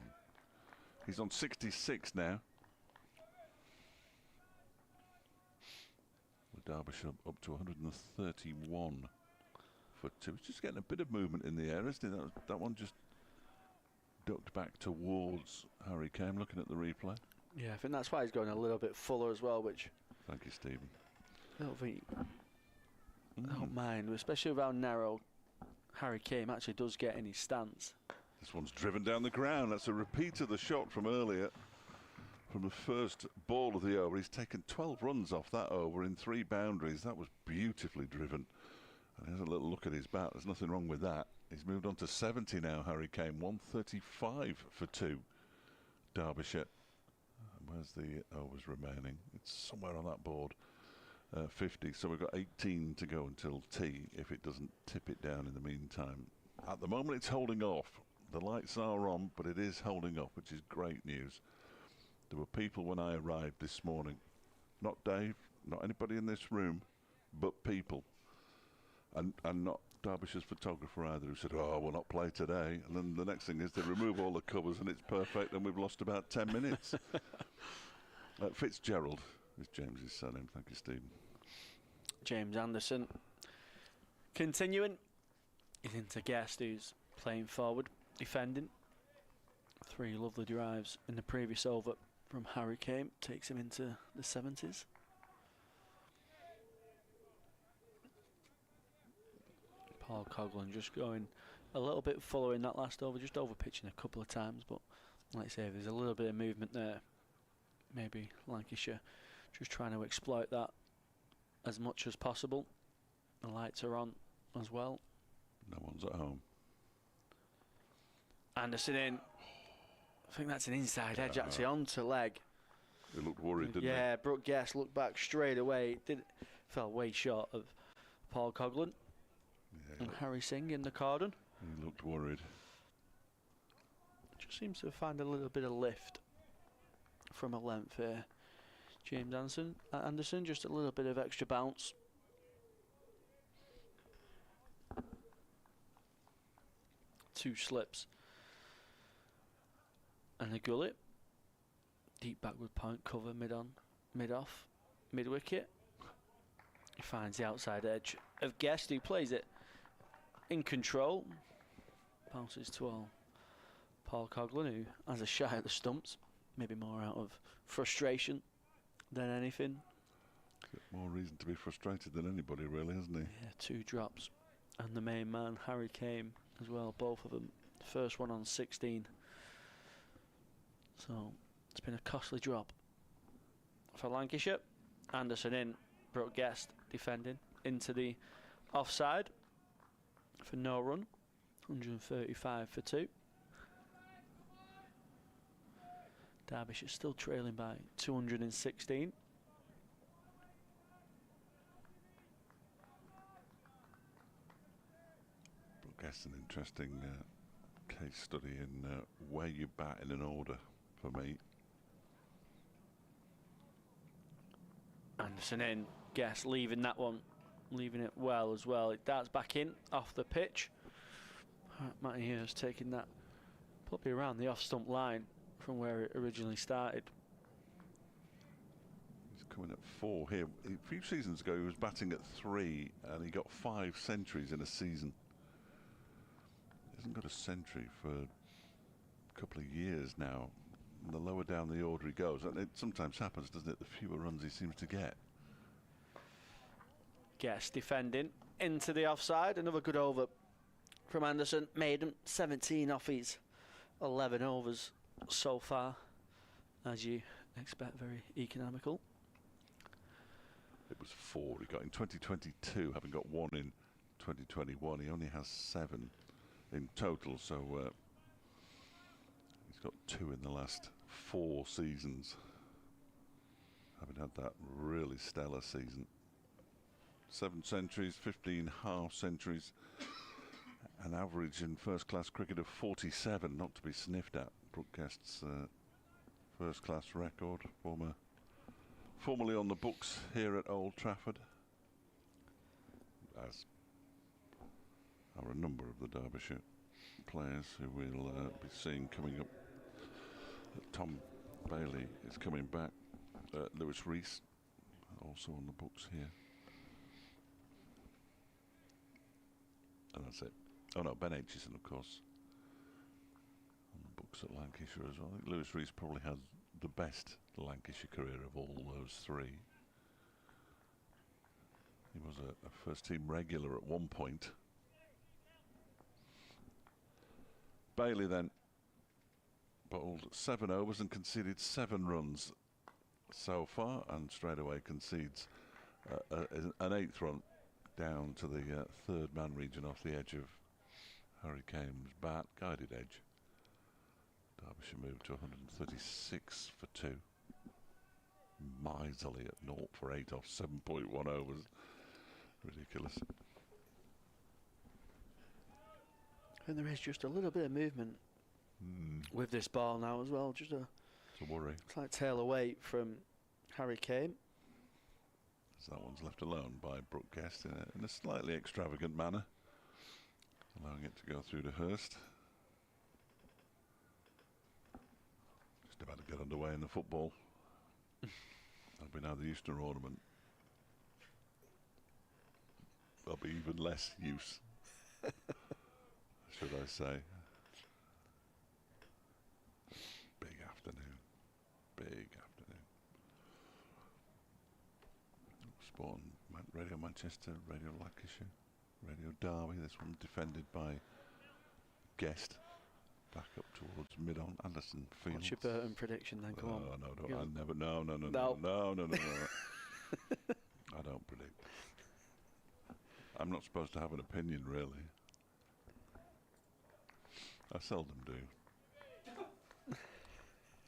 He's on 66 now. With Derbyshire up to 131 for 2. It's just getting a bit of movement in the air, isn't it? That one just ducked back towards Harry Kane, looking at the replay. Yeah, I think that's why he's going a little bit fuller as well, which... Thank you, Stephen. I don't think... I don't mind, especially with how narrow Harry Kane actually does get in his stance. This one's driven down the ground. That's a repeat of the shot from earlier, from the first ball of the over. He's taken 12 runs off that over in 3 boundaries. That was beautifully driven. And here's a little look at his bat. There's nothing wrong with that. He's moved on to 70 now, Harry Kane. 135 for 2. Derbyshire. Where's the overs remaining? It's somewhere on that board. 50. So we've got 18 to go until tea, if it doesn't tip it down in the meantime. At the moment, it's holding off. The lights are on, but it is holding up, which is great news. There were people when I arrived this morning, not Dave, not anybody in this room, but people, and not Derbyshire's photographer either, who said, "Oh, we'll not play today." And then the next thing is they remove all the covers and it's perfect, and we've lost about 10 minutes. Fitzgerald is James's surname. Thank you, Stephen. James Anderson continuing. He's into Guest, who's playing forward, defending. 3 lovely drives in the previous over from Harry Kane. Takes him into the 70s. Paul Coughlan just going a little bit fuller in that last over, just over pitching a couple of times, but like I say, there's a little bit of movement there. Maybe Lancashire just trying to exploit that as much as possible. The lights are on as well. No one's at home. Anderson in. I think that's an inside edge actually onto leg. He looked worried, didn't he? Yeah, Brooke Guest looked back straight away. Fell way short of Paul Coughlan. Yeah, and Harry Singh in the cordon. He looked worried. Just seems to find a little bit of lift from a length here. James Anderson, just a little bit of extra bounce. Two slips. And a gullet. Deep backward point cover mid-off, mid-wicket. He finds the outside edge of Guest, who plays it in control. Bounces to Paul Coughlan, who has a shy at the stumps. Maybe more out of frustration than anything. More reason to be frustrated than anybody, really, hasn't he? Yeah, 2 drops. And the main man, Harry Kane, as well, both of them. The first one on 16. So, it's been a costly drop for Lancashire. Anderson in, Brooke Guest defending into the offside for no run. 135 for 2. Derbyshire still trailing by 216. Brooke Guest, an interesting case study in where you bat in an order for me. Anderson in, Guest leaving that one, leaving it well as well. It darts back in off the pitch. Matty Hughes taking that probably around the off-stump line from where it originally started. He's coming at 4 here. A few seasons ago he was batting at 3 and he got 5 centuries in a season. He hasn't got a century for a couple of years now. And the lower down the order he goes, and it sometimes happens, doesn't it, the fewer runs he seems to get. Guest defending into the offside. Another good over from Anderson. Maiden 17 off his 11 overs so far, as you expect, very economical. It was 4 he got in 2022, having got 1 in 2021. He only has 7 in total, so he's got 2 in the last 4 seasons, having had that really stellar season. 7 centuries, 15 half centuries, an average in first-class cricket of 47, not to be sniffed at. Brooke Guest's first-class record, former formerly on the books here at Old Trafford, as are a number of the Derbyshire players who we'll be seeing coming up. Tom Bailey is coming back. Lewis Rees, also on the books here. And that's it. Oh no, Ben Aitchison, of course, on the books at Lancashire as well. I think Lewis Rees probably had the best Lancashire career of all those three. He was a first team regular at one point. Bailey then bowled 7 overs and conceded 7 runs so far, and straight away concedes an 8th run down to the third man region off the edge of Harry Kane's bat, guided edge. Derbyshire moved to 136 for 2. Miserly at 0 for 8 off 7.1 overs. Ridiculous. And there is just a little bit of movement with this ball now as well. Just a worry. Slight tail away from Harry Kane. So that one's left alone by Brooke Guest in a slightly extravagant manner, allowing it to go through to Hurst. Just about to get underway in the football. That'll be now the Easter ornament. There'll be even less use, should I say. Big afternoon. Big afternoon. Sport on Radio Manchester, Radio Lancashire, Radio Derby. This one defended by Guest. Back up towards mid-on. Anderson Fields. What's your Burton prediction then? Come on. No, don't. I never. No. I don't predict. I'm not supposed to have an opinion, really. I seldom do.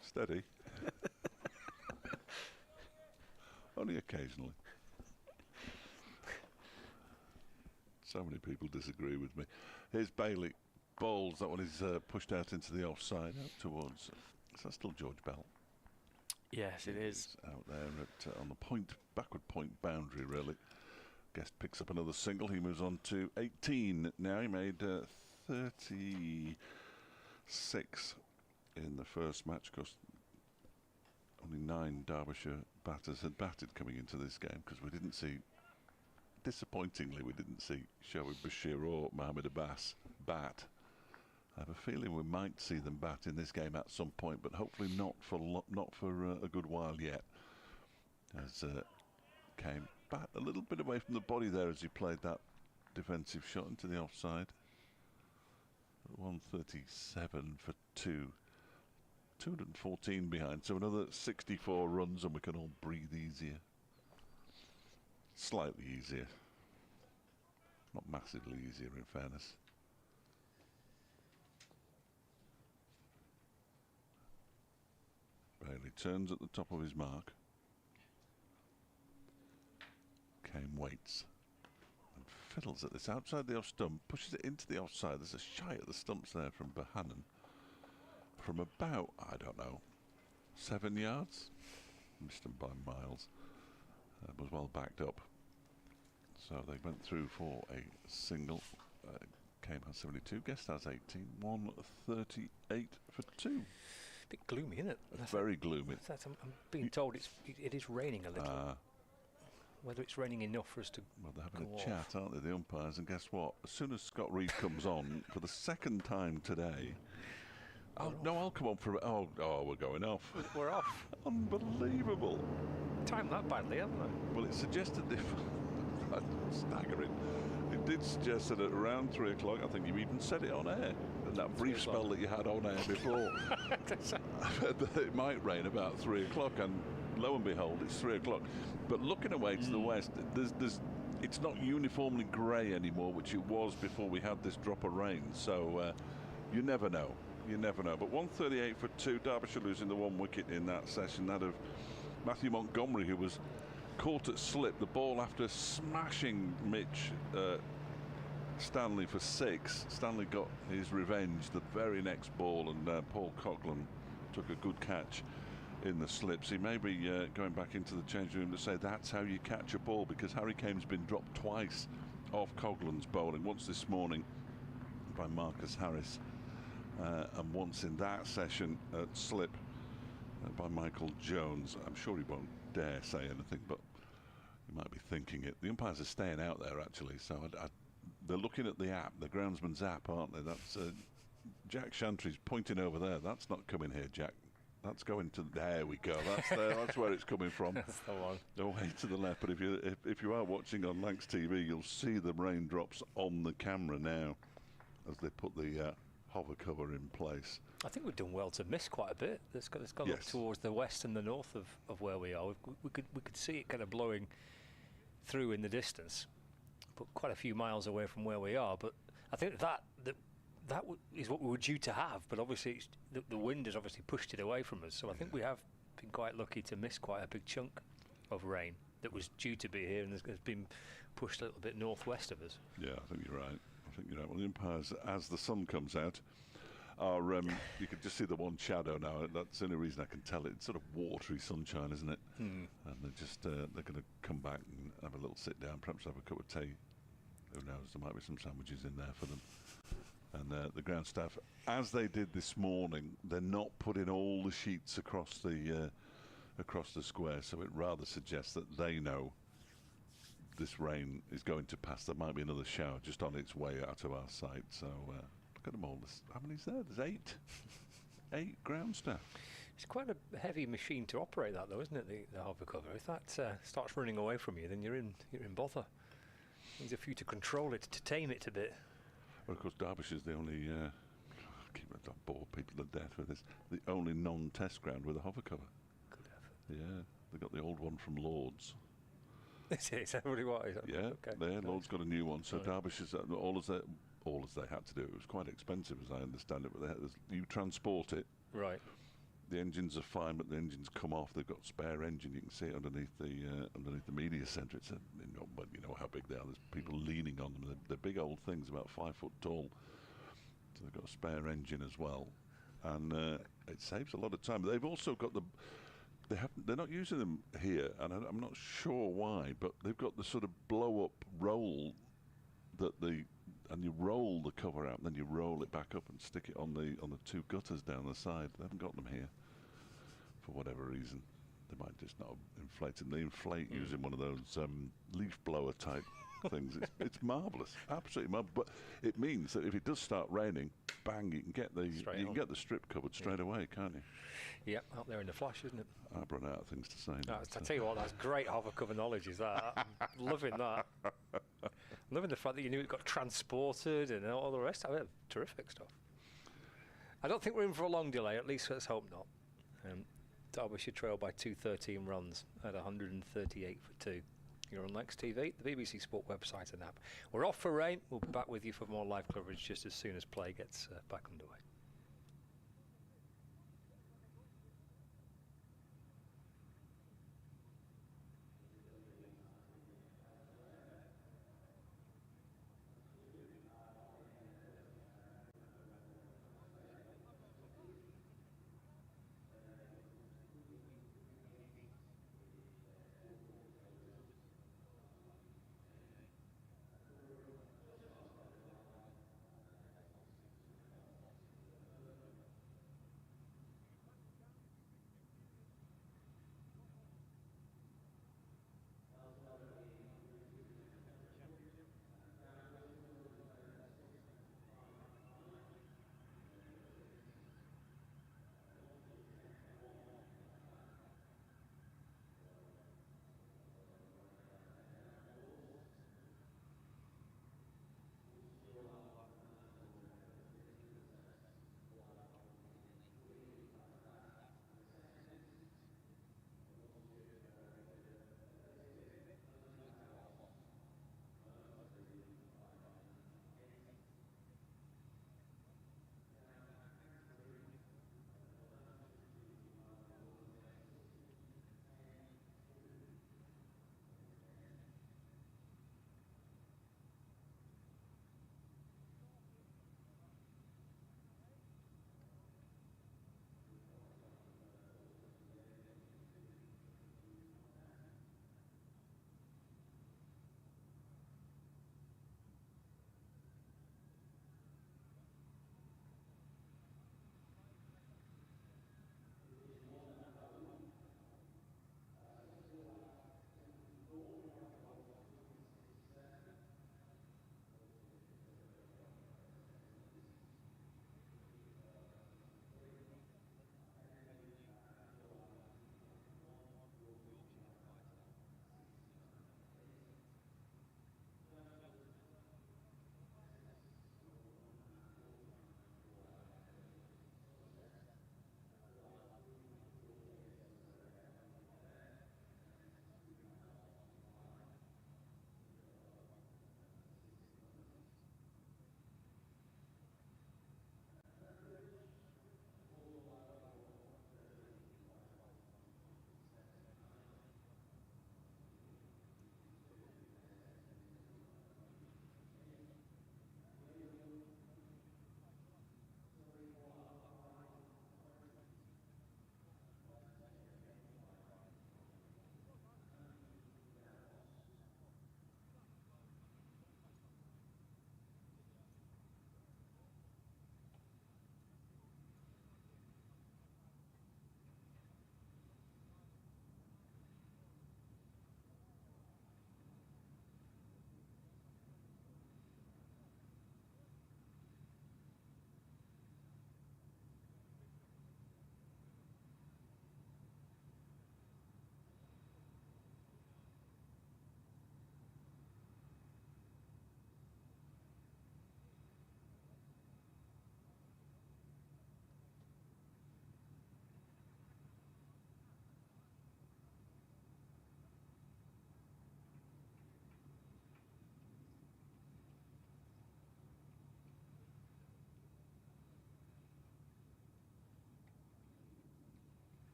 Steady. Only occasionally. So many people disagree with me. Here's Bailey. Bowls. That one is pushed out into the offside, out towards. Is that still George Bell? Yes, it is. Out there on the point, backward point boundary, really. Guest picks up another single. He moves on to 18 now. He made 36 in the first match, because only 9 Derbyshire batters had batted coming into this game, because we didn't see, disappointingly, we didn't see Shoaib Bashir or Mohamed Abbas bat. I have a feeling we might see them bat in this game at some point, but hopefully not for a good while yet. As came bat a little bit away from the body there as he played that defensive shot into the offside. 137 for 2. 214 behind, so another 64 runs and we can all breathe easier. Slightly easier. Not massively easier, in fairness. Bailey turns at the top of his mark. Kane waits and fiddles at this outside the off stump, pushes it into the offside. There's a shy at the stumps there from Bohannon. From about, I don't know, 7 yards. Missed him by miles. Was well backed up. So they went through for a single. Kane has 72, Guest has 18. 138 for 2. A bit gloomy, isn't it? It's very gloomy. I'm being told it is raining a little. Whether it's raining enough for us to. Well, they're having a chat, aren't they, the umpires? And guess what? As soon as Scott Reed comes on for the second time today. Oh no! I'll come on for. Oh, we're going off. We're off. Unbelievable. Timed that badly, haven't they? Well, it suggested if staggering. It did suggest that at around 3 o'clock, I think you even said it on air, in that brief spell that you had on air before, that it might rain about 3 o'clock, and lo and behold, it's 3 o'clock. But looking away to the west, it's not uniformly grey anymore, which it was before we had this drop of rain. So you never know. You never know. But 138 for 2, Derbyshire losing the 1 wicket in that session, that of Matthew Montgomery, who was caught at slip. The ball after smashing Mitch Stanley for 6. Stanley got his revenge the very next ball, and Paul Coughlin took a good catch in the slips. He may be going back into the changing room to say that's how you catch a ball, because Harry Kane's been dropped twice off Coughlan's bowling, once this morning by Marcus Harris, and once in that session at slip by Michael Jones. I'm sure he won't dare say anything, but he might be thinking it. The umpires are staying out there, actually, so they're looking at the app, the groundsman's app, aren't they? That's Jack Chantry's pointing over there. That's not coming here, Jack. That's going to... There we go. That's there. That's where it's coming from. That's the one. Away to the left. But if you are watching on Lancs TV, you'll see the raindrops on the camera now as they put the hover cover in place. I think we've done well to miss quite a bit. It's gone up Yes. towards the west and the north of where we are. We could see it kind of blowing through in the distance, but quite a few miles away from where we are. But I think that is what we were due to have. But obviously, the wind has obviously pushed it away from us. So I think we have been quite lucky to miss quite a big chunk of rain that was due to be here and has been pushed a little bit northwest of us. Yeah, I think you're right. Well, the umpires, as the sun comes out, are you can just see the one shadow now. That's the only reason I can tell it. It's sort of watery sunshine, isn't it? And they're just they're going to come back and have a little sit down, perhaps have a cup of tea. Who knows? There might be some sandwiches in there for them. And the ground staff, as they did this morning, they're not putting all the sheets across the square. So it rather suggests that they know this rain is going to pass. There might be another shower just on its way out of our site. So look at them all. How many's there? There's 8. 8 ground staff. It's quite a heavy machine to operate that, though, isn't it? The hover cover. If that starts running away from you, then you're in bother. Needs a few to control it, to tame it a bit. Well, of course, Derbyshire's the only. I bore people to death with this. The only non-test ground with a hover cover. Good effort. Yeah, they got the old one from Lords. Is that really what? Is that? Yeah, Okay. there. Lords got a new one. So Right. Derbyshire's all as they had to do. It was quite expensive, as I understand it. But you transport it. Right. The engines are fine, but the engines come off. They've got spare engine. You can see it underneath the media centre. It's but you know how big they are. There's people leaning on them. They're big old things, about 5 foot tall. So they've got a spare engine as well, and it saves a lot of time. But they've also got they're not using them here, and I'm not sure why. But they've got the sort of blow up roll and you roll the cover out, and then you roll it back up and stick it on the 2 gutters down the side. They haven't got them here for whatever reason. They might just not inflate them. They inflate using one of those leaf blower type things. It's marvellous, absolutely marvellous. But it means that if it does start raining, bang, you can get the strip covered straight away, can't you? Yep, out there in the flash, isn't it? I've run out of things to say. I tell you what, that's great hover cover knowledge, is that? I'm loving that. I'm loving the fact that you knew it got transported and all the rest of it. Terrific stuff. I don't think we're in for a long delay, at least let's hope not. Derbyshire trail by 213 runs at 138 for 2. You're on Lancs TV, the BBC Sport website and app. We're off for rain. We'll be back with you for more live coverage just as soon as play gets back underway.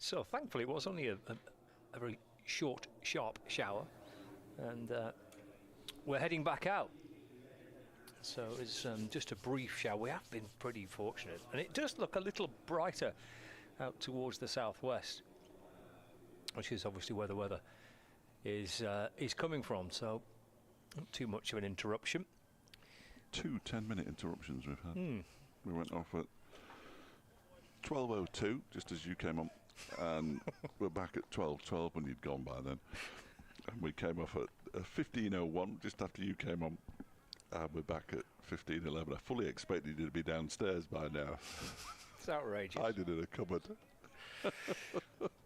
So thankfully it was only a very short, sharp shower, and we're heading back out. So it's just a brief shower. We have been pretty fortunate, and it does look a little brighter out towards the southwest, which is obviously where the weather is coming from. So not too much of an interruption. 2 10-minute interruptions we've had. We went off at 12:02 just as you came on, and we're back at 12:12 when you'd gone by then, and we came off at 15:01 just after you came on, and we're back at 15:11. I fully expected you to be downstairs by now. It's outrageous. I did in a cupboard.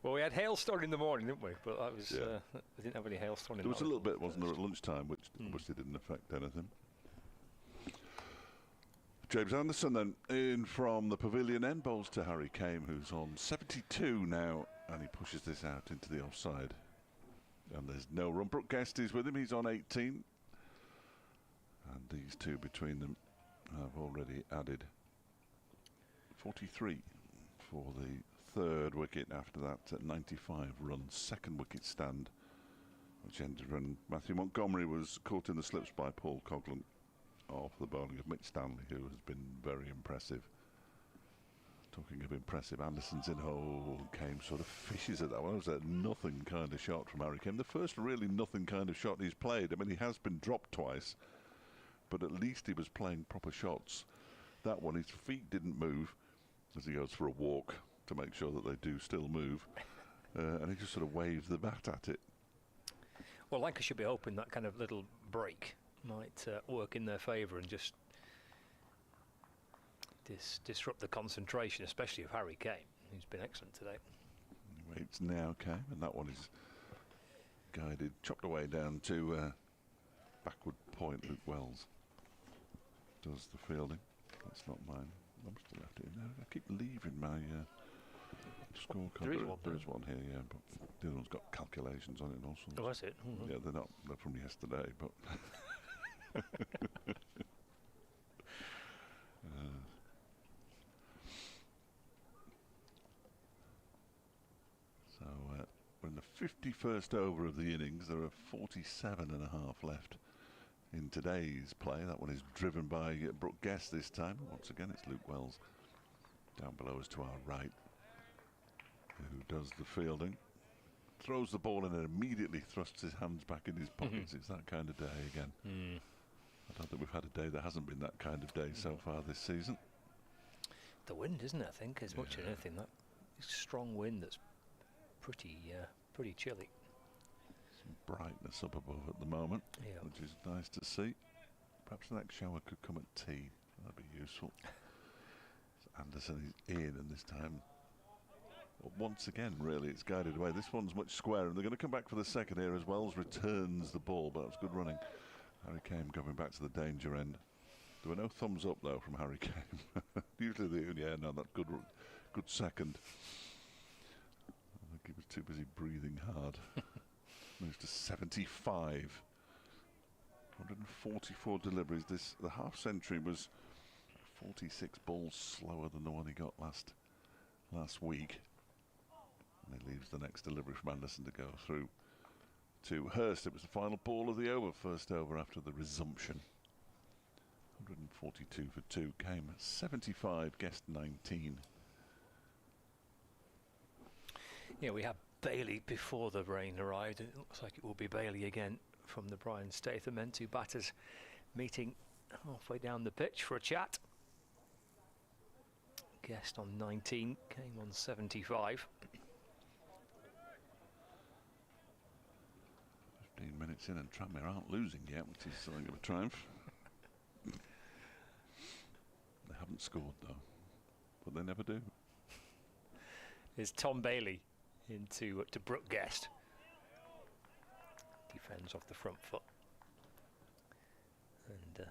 Well, we had hailstorm in the morning, didn't we? But that was we didn't have any hailstorm in the There was a little bit, wasn't there, at lunchtime, which obviously didn't affect anything. James Anderson then in from the pavilion end, bowls to Harry Kame, who's on 72 now, and he pushes this out into the offside. And there's no run. Brooke Guest is with him, he's on 18. And these two between them have already added 43 for the third wicket. After that, at 95 runs, second wicket stand, which ended when Matthew Montgomery was caught in the slips by Paul Coghlan off the bowling of Mitch Stanley, who has been very impressive. Talking of impressive, Anderson's in hole. Kame sort of fishes at that one. It was a nothing kind of shot from Harry Kame. The first really nothing kind of shot he's played. I mean, he has been dropped twice, but at least he was playing proper shots. That one, his feet didn't move as he goes for a walk to make sure that they do still move, and he just sort of waves the bat at it. Well, Lancashire should be hoping that kind of little break might work in their favour and just disrupt the concentration, especially of Harry Kame, who's been excellent today. He waits now, Kame, and that one is guided, chopped away down to backward point. Luke Wells does the fielding. That's not mine. I must have left it in there. I keep leaving my scorecard. There is one here, yeah, but the other one's got calculations on it and all sorts. Oh, that's it? Mm-hmm. Yeah, they're from yesterday, but so we're in the 51st over of the innings. There are 47 and a half left in today's play. That one is driven by Brooke Guest this time. Once again, it's Luke Wells down below us to our right who does the fielding. Throws the ball in and immediately thrusts his hands back in his pockets. It's that kind of day again. I don't think we've had a day that hasn't been that kind of day so far this season. The wind, isn't it, I think, as much as anything. That strong wind that's pretty chilly. Some brightness up above at the moment, which is nice to see. Perhaps the next shower could come at tea. That'd be useful. So Anderson is in, and this time, well, once again, really, it's guided away. This one's much squarer, and they're going to come back for the second here as Wells returns the ball, but that's good running. Harry Kame going back to the danger end. There were no thumbs up, though, from Harry Kame. Usually they do, yeah, no, that's good second. I think he was too busy breathing hard. Moves to 75. 144 deliveries. The half century was 46 balls slower than the one he got last week. And he leaves the next delivery from Anderson to go through to Hurst. It was the final ball of the over, first over after the resumption. 142 for 2. Kame 75, Guest 19. Yeah, we had Bailey before the rain arrived. It looks like it will be Bailey again from the Brian Statham end. Two batters meeting halfway down the pitch for a chat. Guest on 19, Kame on 75. 15 minutes in and Tranmere aren't losing yet, which is something of a triumph. They haven't scored though, but they never do. Is Tom Bailey into to Brooke Guest. Defends off the front foot and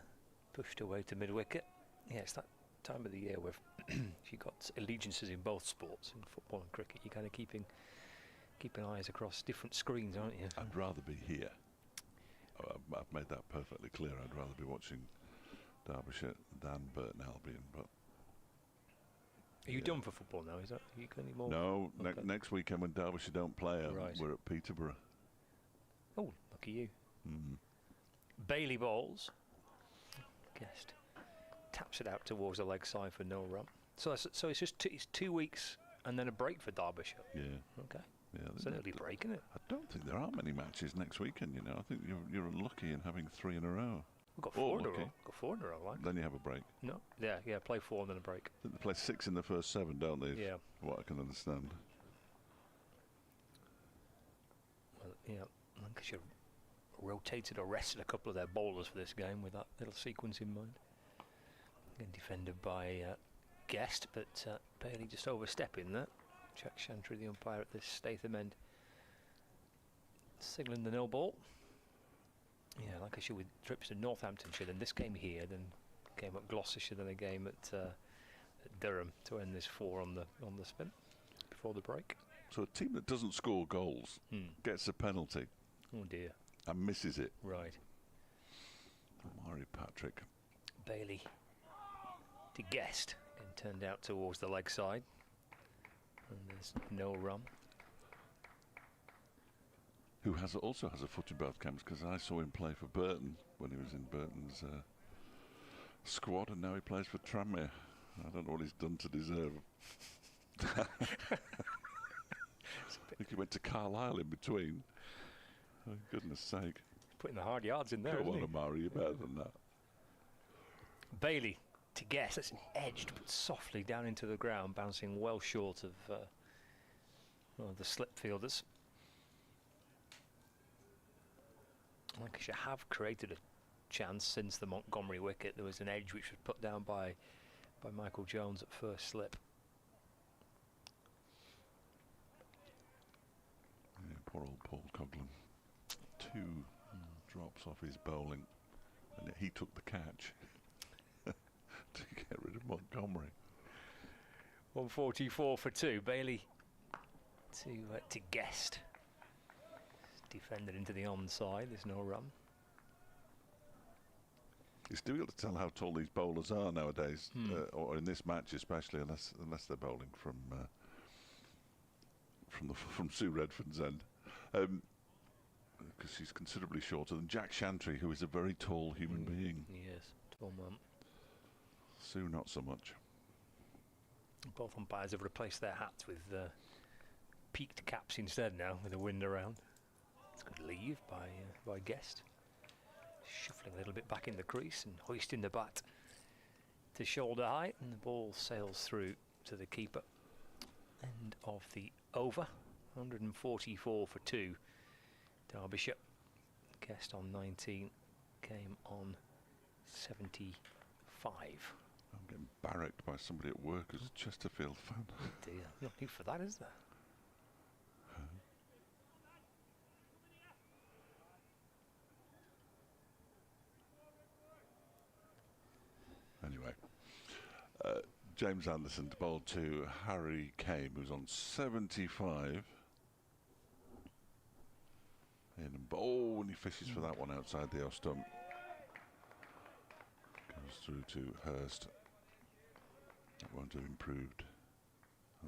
pushed away to mid-wicket. Yeah, it's that time of the year where if you've got allegiances in both sports, in football and cricket, you're kind of keeping eyes across different screens, aren't you? I'd rather be here. I've made that perfectly clear. I'd rather be watching Derbyshire than Burton Albion, but Are you done for football now? Is that? Are you got any more? No, Okay. next weekend when Derbyshire don't play, Right. we're at Peterborough. Oh, lucky you. Mm. Bailey bowls. Guest taps it out towards the leg side for no run. So it's just it's 2 weeks and then a break for Derbyshire. Yeah. Okay. Yeah, it's an early break, isn't it? I don't think there are many matches next weekend. You know, I think you're unlucky in having 3 in a row. We've got 4 in a row. Got 4 in a row, right? Then you have a break. No. Yeah. Play 4 and then a break. I think they play 6 in the first 7, don't they? Yeah. What I can understand. Well, yeah. Lancashire rotated or rested a couple of their bowlers for this game with that little sequence in mind. Again, defended by Guest, but Bailey just overstepping that. Jack Chantry, the umpire at this Statham end, signalling the no ball. Yeah, Lancashire with trips to Northamptonshire, then this game here, then game at Gloucestershire, then a game at Durham to end this 4 on the spin before the break. So a team that doesn't score goals gets a penalty. Oh dear. And misses it. Right. Murray Patrick. Bailey to Guest, and turned out towards the leg side. And there's no run. Who also has a foot in both camps, because I saw him play for Burton when he was in Burton's squad, and now he plays for Tranmere. I don't know what he's done to deserve. I think he went to Carlisle in between. Oh, goodness sake. Putting the hard yards in there, Come isn't on, he? Amari, you're better than that. Bailey to Guest. That's edged but softly down into the ground, bouncing well short of the slip fielders. Lancashire have created a chance since the Montgomery wicket. There was an edge which was put down by Michael Jones at first slip. Yeah, poor old Paul Coughlin. 2 drops off his bowling, and yet he took the catch to get rid of Montgomery. 144 for 2. Bailey to Guest. Defended into the onside. There's no run. It's difficult to tell how tall these bowlers are nowadays, or in this match especially, unless they're bowling from Sue Redford's end, because he's considerably shorter than Jack Chantry, who is a very tall human being. Yes, tall man. Sue not so much. Both umpires have replaced their hats with peaked caps instead now, with the wind around. It's a good leave by Guest. Shuffling a little bit back in the crease and hoisting the bat to shoulder height, and the ball sails through to the keeper. End of the over. 144 for 2. Derbyshire. Guest on 19. Came on 75. I'm getting barracked by somebody at work who's a Chesterfield fan. Oh dear. No need for that, is there? Anyway, James Anderson to bowl to Harry Kame, who's on 75. And and he fishes for that one outside the off stump. Goes through to Hurst. That won't have improved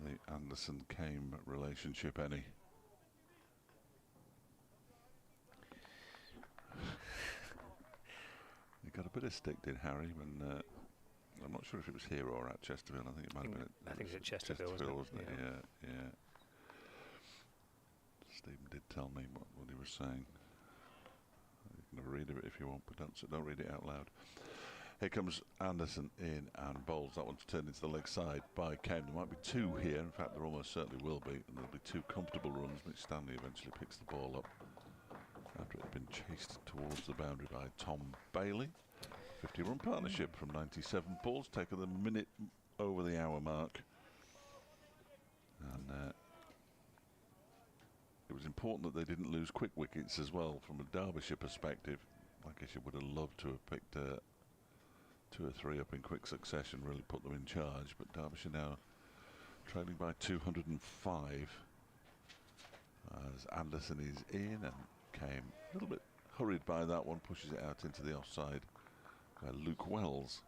the Anderson-Kame relationship any. He got a bit of stick, did Harry, when I'm not sure if it was here or at Chesterfield. I think it might have been. I think it's at Chesterfield, wasn't it? Yeah. Stephen did tell me what he was saying. You can have a read of it if you want, but don't read it out loud. Here comes Anderson in and bowls. That one's turned into the leg side by Kane. There might be 2 here. In fact, there almost certainly will be. And there'll be 2 comfortable runs. Mitch Stanley eventually picks the ball up after it had been chased towards the boundary by Tom Bailey. 50-run partnership from 97 balls, taking the minute over the hour mark. And it was important that they didn't lose quick wickets as well from a Derbyshire perspective. Lancashire would have loved to have picked 2 or 3 up in quick succession, really put them in charge, but Derbyshire now trailing by 205 as Anderson is in and came a little bit hurried by that one, pushes it out into the offside by Luke Wells.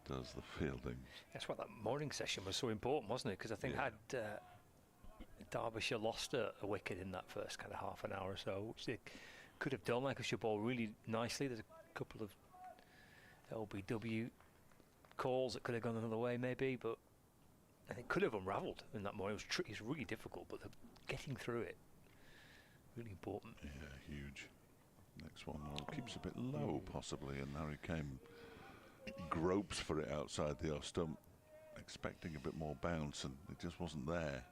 does the fielding. That's why that morning session was so important, wasn't it? Because I think had Derbyshire lost a wicket in that first kind of half an hour or so, which they could have done. Lancashire ball really nicely. There's a couple of LBW calls that could have gone another way maybe, but I think could have unravelled in that morning. It was really difficult, but getting through it, really important. Yeah, huge. Next one keeps a bit low possibly, and Harry Kane gropes for it outside the off stump, expecting a bit more bounce, and it just wasn't there.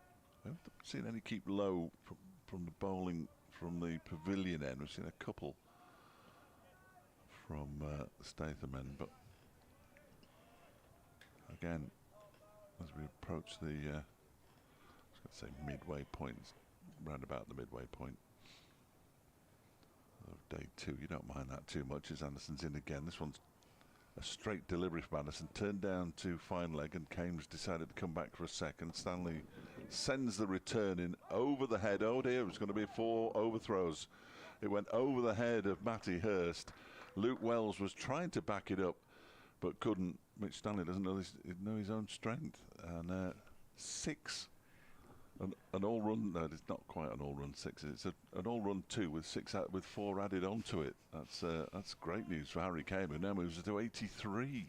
I haven't seen any keep low from the bowling from the pavilion end. We've seen a couple from the Statham end, but again, as we approach the I was going to say midway point, round about the midway point of day 2. You don't mind that too much as Anderson's in again. This one's a straight delivery from Anderson, turned down to fine leg, and Kames decided to come back for a second. Stanley sends the return in over the head. Oh dear, it was going to be 4 overthrows. It went over the head of Matty Hurst. Luke Wells was trying to back it up but couldn't. Mitch Stanley doesn't know his own strength. And 6, an all-run. No, it's not quite an all-run 6. It's an all-run 2 with 4 added onto it. That's great news for Harry Kane, who now moves to 83.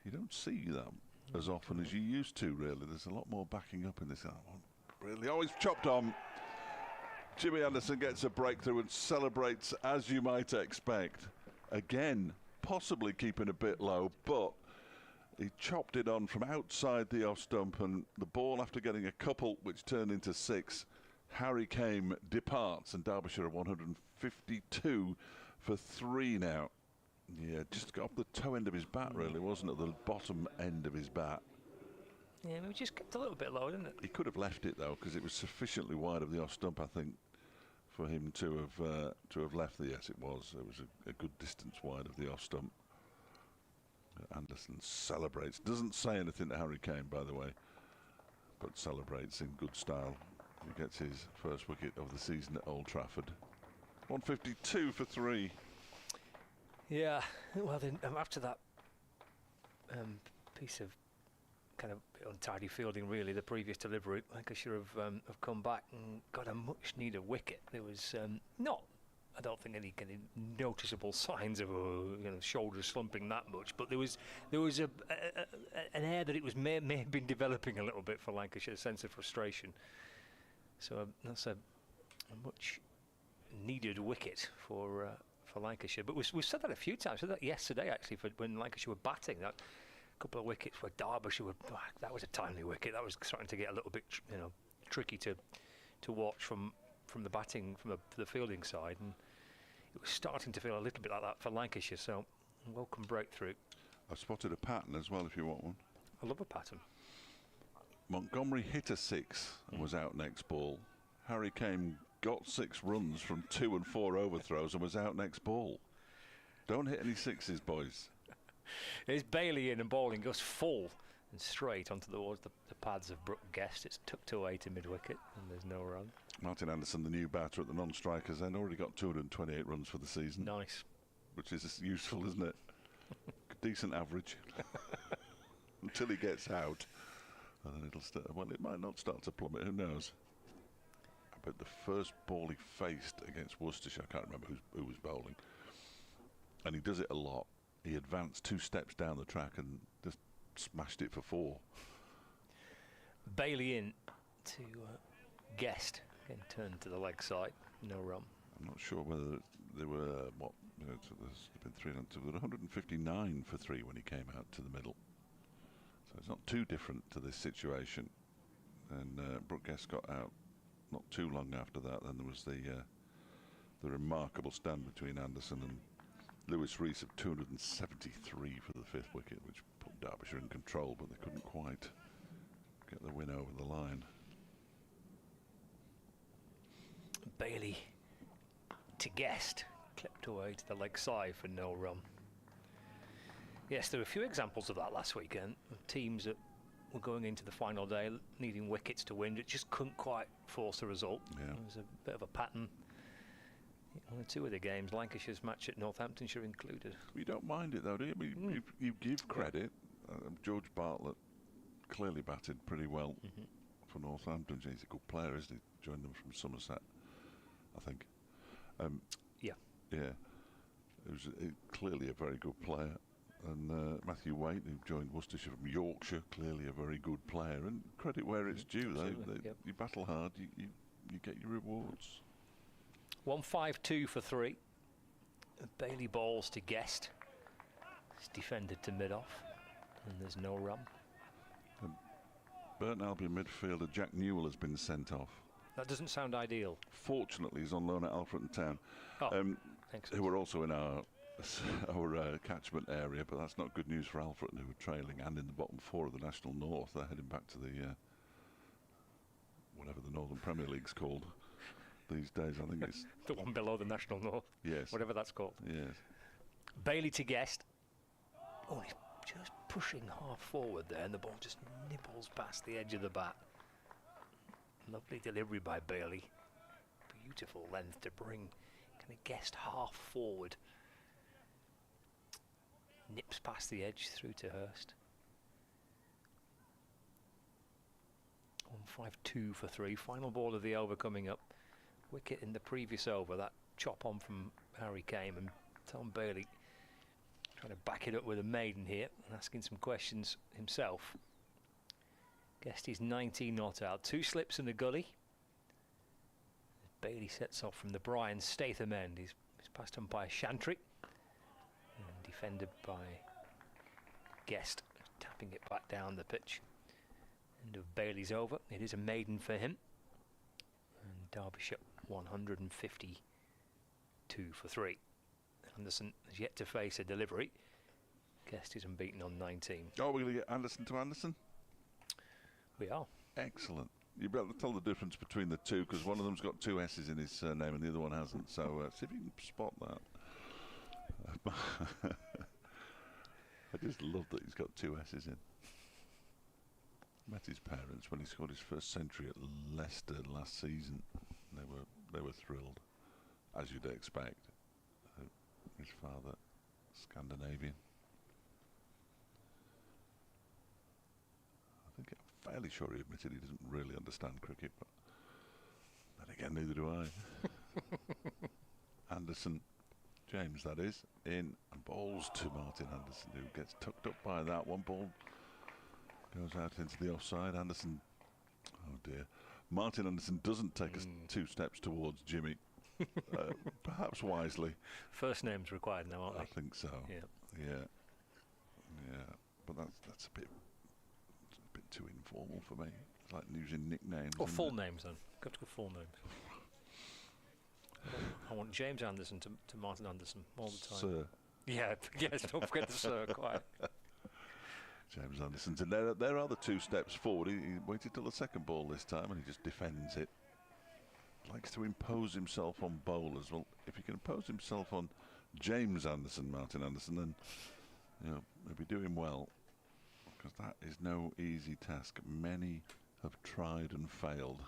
You don't see that as often as you used to, really. There's a lot more backing up in this. Really, always chopped on. Jimmy Anderson gets a breakthrough and celebrates as you might expect. Again, possibly keeping a bit low, but he chopped it on from outside the off stump, and the ball, after getting a couple which turned into 6, Harry Kane departs, and Derbyshire are 152 for 3 now. Yeah, just got off the toe end of his bat, really, wasn't it? The bottom end of his bat. Yeah, we just kept a little bit low, didn't it? He could have left it though, because it was sufficiently wide of the off stump, I think, for him to have left the. Yes, it was. It was a good distance wide of the off stump. Anderson celebrates. Doesn't say anything to Harry Kane, by the way, but celebrates in good style. He gets his first wicket of the season at Old Trafford. 152 for 3. Yeah, well, then, after that piece of kind of untidy fielding, really, the previous delivery, Lancashire have come back and got a much-needed wicket. There was not, I don't think, any kind of noticeable signs of shoulders slumping that much, but there was an air that it may have been developing a little bit for Lancashire, a sense of frustration. So that's a much-needed wicket for Lancashire. But we've said that a few times. We said that yesterday, actually, when Lancashire were batting. That couple of wickets where Derbyshire were, that was a timely wicket. That was starting to get a little bit, tricky to watch from the batting, from the fielding side, and it was starting to feel a little bit like that for Lancashire. So, welcome breakthrough. I've spotted a pattern as well, if you want one. I love a pattern. Montgomery hit a 6 and was out next ball. Harry Kane got 6 runs from 2 and 4 overthrows and was out next ball. Don't hit any 6s, boys. There's Bailey in, and bowling goes full and straight onto the pads of Brooke Guest. It's tucked away to mid-wicket, and there's no run. Martin Anderson, the new batter at the non-strikers end, already got 228 runs for the season. Nice. Which is useful, isn't it? Decent average. Until he gets out. And then it'll start, well, it might not start to plummet, who knows? But the first ball he faced against Worcestershire, I can't remember who was bowling, and he does it a lot. He advanced 2 steps down the track and just smashed it for 4. Bailey in to Guest, again turned to the leg side, no run. I'm not sure whether there were, there's been 159 for 3 when he came out to the middle. So it's not too different to this situation. And Brooke Guest got out not too long after that. Then there was the remarkable stand between Anderson and Lewis Rees of 273 for the 5th wicket, which put Derbyshire in control, but they couldn't quite get the win over the line. Bailey to Guest, clipped away to the leg side for no run. Yes, there were a few examples of that last weekend, of teams that were going into the final day needing wickets to win. It just couldn't quite force a result. Yeah. It was a bit of a pattern. or two of the games, Lancashire's match at Northamptonshire included. You don't mind it though, do you? I mean, you give credit. George Bartlett clearly batted pretty well for Northampton. He's a good player, isn't he? Joined them from Somerset, I think. Yeah. Yeah. It was clearly a very good player. And Matthew Waite, who joined Worcestershire from Yorkshire, clearly a very good player. And credit where it's due, though. You battle hard, you get your rewards. 1-5-2 for 3. Bailey balls to Guest. It's defended to mid-off. And there's no run. Burton Albion midfielder Jack Newell has been sent off. That doesn't sound ideal. Fortunately, he's on loan at Alfreton Town. Thanks. Who are also in our catchment area, but that's not good news for Alfreton, who are trailing and in the bottom 4 of the National North. They're heading back to the whatever the Northern Premier League's called these days. I think it's the one below the National North. Yes. Whatever that's called. Yes. Bailey to Guest. Oh, he's just pushing half forward there, and the ball just nibbles past the edge of the bat. Lovely delivery by Bailey. Beautiful length to bring kind of Guest half forward. Nips past the edge through to Hurst. 1-5-2 for 3. Final ball of the over coming up. Wicket in the previous over. That chop on from Harry Kame, and Tom Bailey trying to back it up with a maiden here and asking some questions himself. Guest is 19 not out. 2 slips in the gully. Bailey sets off from the Brian Statham end. He's passed on by Chantry. And defended by Guest, tapping it back down the pitch. End of Bailey's over. It is a maiden for him. And Derbyshire 152 for 3. Anderson has yet to face a delivery. Guest is unbeaten on 19. Oh, we're going to get Anderson to Anderson? We are. Excellent. You better tell the difference between the two, because one of them's got 2 S's in his surname and the other one hasn't. So see if you can spot that. I just love that he's got 2 S's in. Met his parents when he scored his first century at Leicester last season. They were thrilled, as you'd expect. His father, Scandinavian. I'm fairly sure he admitted he doesn't really understand cricket, but then again, neither do I. Anderson, James that is, in and balls to Martin Anderson, who gets tucked up by that. One ball goes out into the offside. Anderson, oh dear. Martin Anderson doesn't take us 2 steps towards Jimmy, perhaps wisely. First names required now, aren't they? I think so. Yeah. But that's a bit too informal for me. It's like using nicknames. Or full names then. Got to go full names. I want James Anderson to Martin Anderson all the time. Sir. Yeah, yes, don't forget the sir, quite. James Anderson. And there are the 2 steps forward. He waited till the second ball this time and he just defends it. Likes to impose himself on bowlers. Well, if he can impose himself on James Anderson, Martin Anderson, then he'll be doing well. Because that is no easy task. Many have tried and failed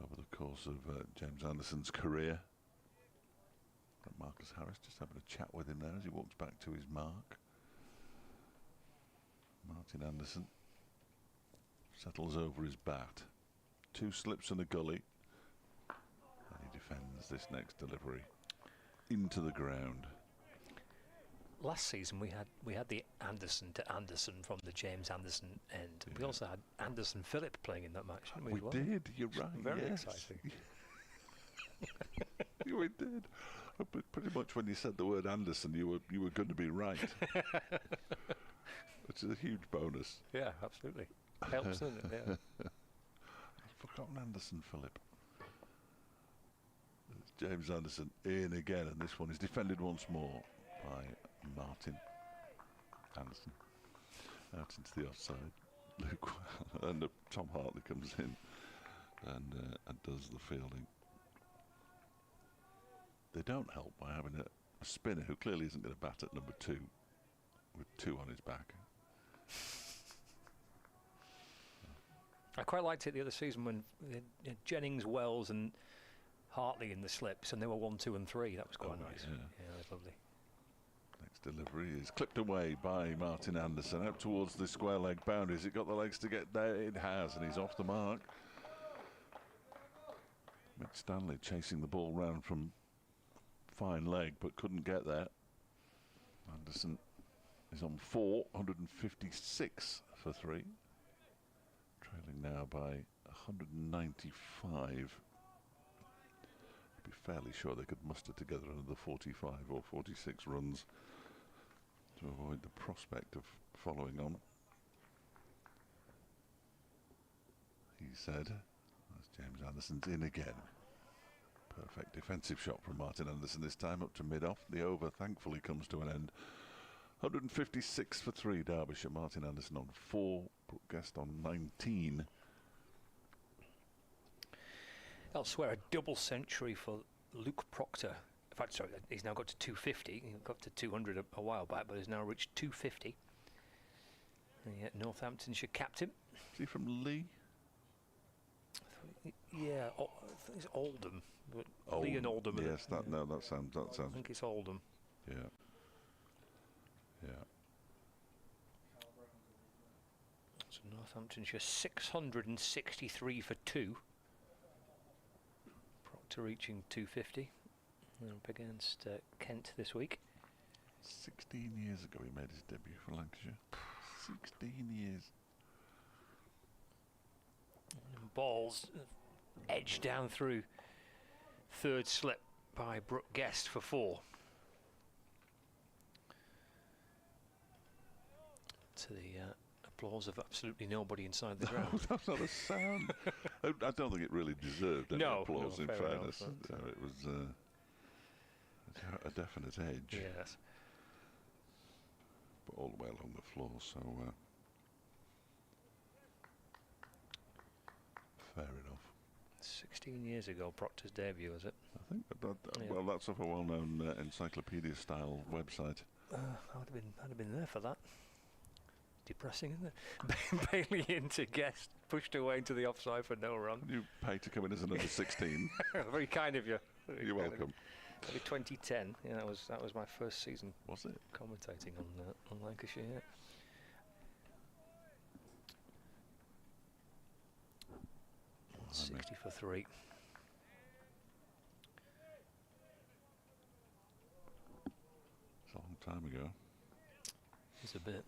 over the course of James Anderson's career. Got Marcus Harris just having a chat with him there as he walks back to his mark. Martin Anderson settles over his bat. 2 slips in the gully. And he defends this next delivery into the ground. Last season we had the Anderson to Anderson from the James Anderson end. Yeah. We also had Anderson Phillip playing in that match, didn't we? We did, you're right. Very exciting. We did. But pretty much when you said the word Anderson, you were going to be right. Which is a huge bonus. Yeah, absolutely. Helps, doesn't it? Yeah. I've forgotten Anderson Phillip. It's James Anderson in again, and this one is defended once more by Martin Anderson out into the offside. And Tom Hartley comes in and does the fielding. They don't help by having a spinner who clearly isn't going to bat at number 2 with 2 on his back. I quite liked it the other season when Jennings, Wells and Hartley in the slips, and they were 1, 2 and 3. That was quite nice. Yeah. That was lovely. Next delivery is clipped away by Martin Anderson out towards the square leg boundaries. It got the legs to get there. It has, and he's off the mark. Mick Stanley chasing the ball round from fine leg, but couldn't get there. Anderson is on 156 for 3. Trailing now by 195. Be fairly sure they could muster together another 45 or 46 runs to avoid the prospect of following on. He said, as James Anderson's in again. Perfect defensive shot from Martin Anderson this time, up to mid-off. The over thankfully comes to an end. 156 for 3, Derbyshire. Martin Anderson on 4, Brooke Guest on 19. Elsewhere, a double century for Luke Proctor. In fact, sorry, he's now got to 250. He got to 200 a while back, but has now reached 250. The Northamptonshire captain. Is he from Lee? Yeah, I think it's Oldham. But Oldham. Lee and Oldham. Yes, that sounds. I think it's Oldham. Yeah. Yeah. So Northamptonshire 663 for 2. Proctor reaching 250. Up against Kent this week. 16 years ago he made his debut for Lancashire. 16 years. And balls edged down through third slip by Brooke Guest for 4. To the applause of absolutely nobody inside the ground. That's not a sound. I don't think it really deserved any applause, in fairness. It was a definite edge. Yes. But all the way along the floor, so fair enough. 16 years ago, Proctor's debut, was it? I think well, that's off a well-known encyclopedia-style website. I'd have been there for that. Depressing, isn't it? Bailey into Guest, pushed away into the offside for no run. You paid to come in as an under 16. Very kind of you. You're welcome. 2010. Yeah, that was my first season. Was it? Commentating on Lancashire. Yeah. Oh, 60 for 3. It's a long time ago. It's a bit.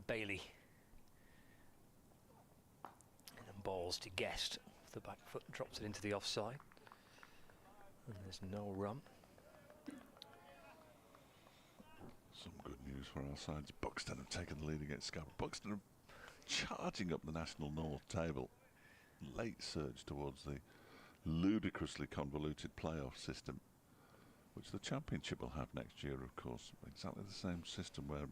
Bailey. And then balls to Guest. Off the back foot, drops it into the offside. And there's no run. Some good news for our sides. Buxton have taken the lead against Scarborough. Buxton are charging up the National North table. Late surge towards the ludicrously convoluted playoff system, which the Championship will have next year, of course. Exactly the same system where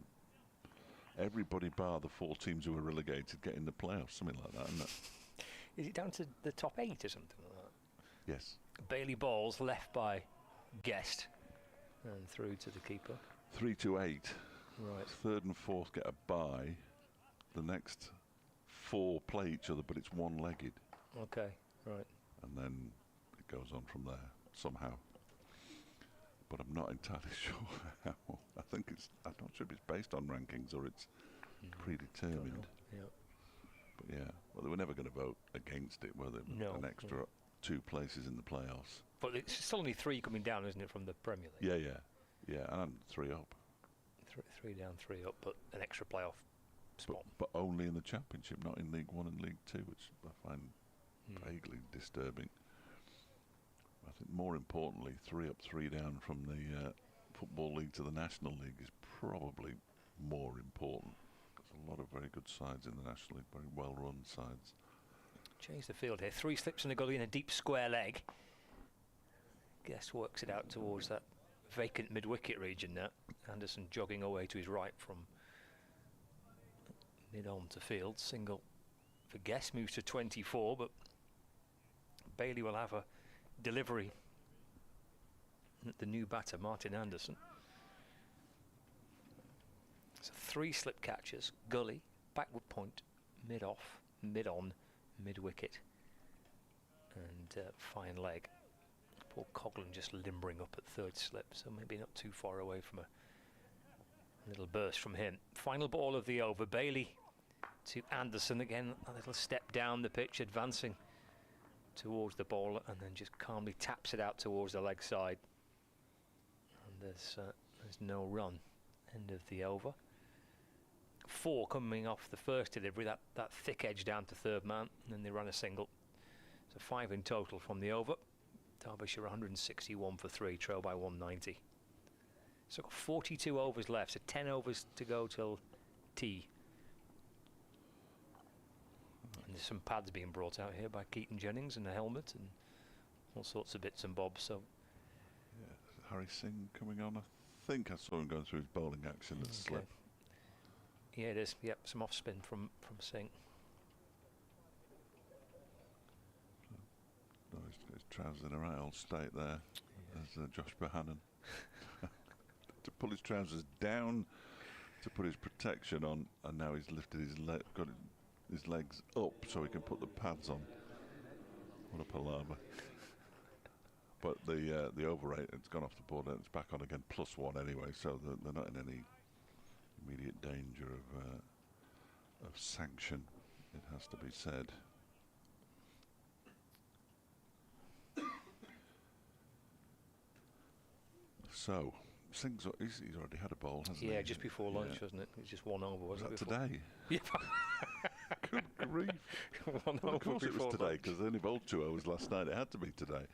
everybody bar the 4 teams who are relegated get in the playoffs, something like that, isn't it? Is it down to the top 8 or something like that? Yes. Bailey balls left by Guest and through to the keeper. 3 to 8. Right. 3rd and 4th get a bye. The next 4 play each other, but it's one-legged. Okay, right. And then it goes on from there somehow. But I'm not entirely sure how. I'm not sure if it's based on rankings or it's predetermined. Yeah. But yeah, well, they were never going to vote against it, were they? No. An extra 2 places in the playoffs. But it's still only 3 coming down, isn't it, from the Premier League? Yeah, and 3 up. 3 down, 3 up, but an extra playoff spot. But only in the Championship, not in League 1 and League 2, which I find vaguely disturbing. I think more importantly, 3 up, 3 down from the Football League to the National League is probably more important. There's a lot of very good sides in the National League, very well-run sides. Change the field here. 3 slips in the gully and a deep square leg. Guest works it out towards that vacant mid-wicket region now. Anderson jogging away to his right from mid-on to field. Single for Guest, moves to 24, but Bailey will have a delivery at the new batter, Martin Anderson. So 3 slip catches, gully, backward point, mid-off, mid-on, mid-wicket. and fine leg. Poor Coghlan just limbering up at third slip, so maybe not too far away from a little burst from him. Final ball of the over. Bailey to Anderson again, a little step down the pitch, advancing towards the ball, and then just calmly taps it out towards the leg side. And there's no run. End of the over. 4 coming off the first delivery, that thick edge down to third man, and then they ran a single. So 5 in total from the over. Derbyshire 161 for 3, trail by 190. So got 42 overs left, so 10 overs to go till tea. And there's some pads being brought out here by Keaton Jennings and a helmet and all sorts of bits and bobs. So yeah, Harry Singh coming on. I think I saw him going through his bowling action at slip. Yeah, it is. Yep, some off spin from Singh. No, his trousers in a right old state there. There's Josh Bohannon. To pull his trousers down to put his protection on, and now he's lifted his got his legs up so he can put the pads on. What a palaver. But the over rate, it's gone off the board and it's back on again, +1 anyway, so they're not in any immediate danger of sanction, it has to be said. So Singh's he's already had a bowl, hasn't he? Yeah, just before lunch, wasn't it? It was just 1 over, wasn't it? Today? Yeah. Good grief. Well, of course it was today, because they only bowled 2 overs last night. It had to be today.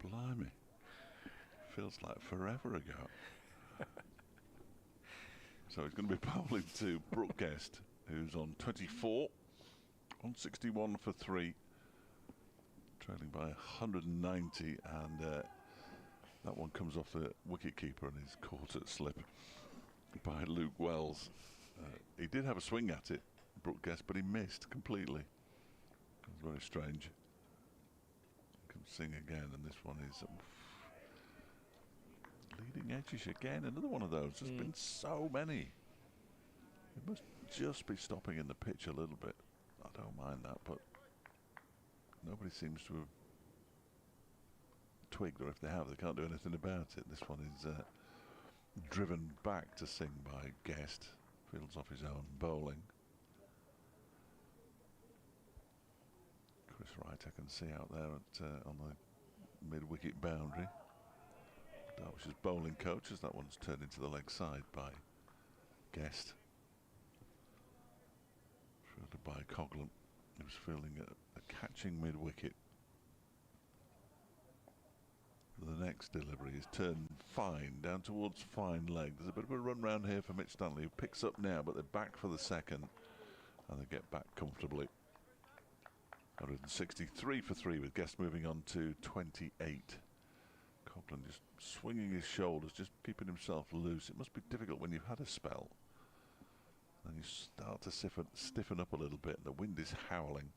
Blimey. Feels like forever ago. So he's going to be bowling to Brooke Guest, who's on 24, on 61 for 3, trailing by 190, and that one comes off the wicket-keeper and is caught at slip by Luke Wells. He did have a swing at it, Brooke Guest, but he missed completely. It was very strange. Can sing again, and this one is leading edges again. Another one of those. There's been so many. It must just be stopping in the pitch a little bit. I don't mind that, but nobody seems to have twigged, or if they have, they can't do anything about it. This one is driven back to Sing by Guest. Fields off his own bowling. Chris Wright I can see out there on the mid-wicket boundary. Derbyshire's bowling coach, as that one's turned into the leg side by Guest. Fielded by Coghlan, who was fielding a catching mid-wicket. The next delivery is turned fine, down towards fine leg. There's a bit of a run round here for Mitch Stanley, who picks up now, but they're back for the second, and they get back comfortably. 163 for 3, with Guest moving on to 28. Coghlan just swinging his shoulders, just keeping himself loose. It must be difficult when you've had a spell. Then you start to stiffen up a little bit, and the wind is howling.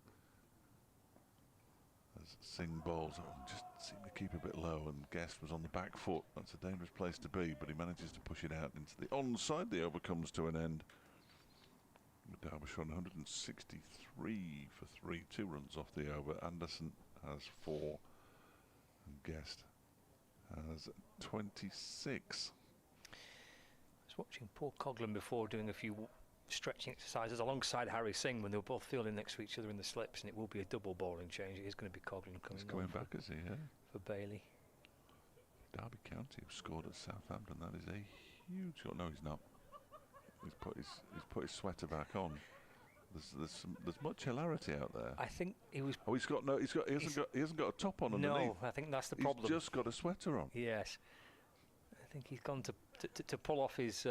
As Singh bowls, just seemed to keep a bit low, and Guest was on the back foot. That's a dangerous place to be, but he manages to push it out into the onside. The over comes to an end. Derbyshire on 163 for 3, 2 runs off the over. Anderson has 4, and Guest has 26. I was watching poor Coghlan before, doing a few stretching exercises alongside Harry Singh when they were both fielding next to each other in the slips, and it will be a double bowling change. It is going to be Coghlan coming back, is he? Yeah. For Bailey. Derby County have scored at Southampton. That is a huge shot. No, he's not. He's put his sweater back on. There's much hilarity out there. I think he was. Oh, he hasn't got a top on underneath. No, I think that's the problem. He's just got a sweater on. Yes. I think he's gone to pull off his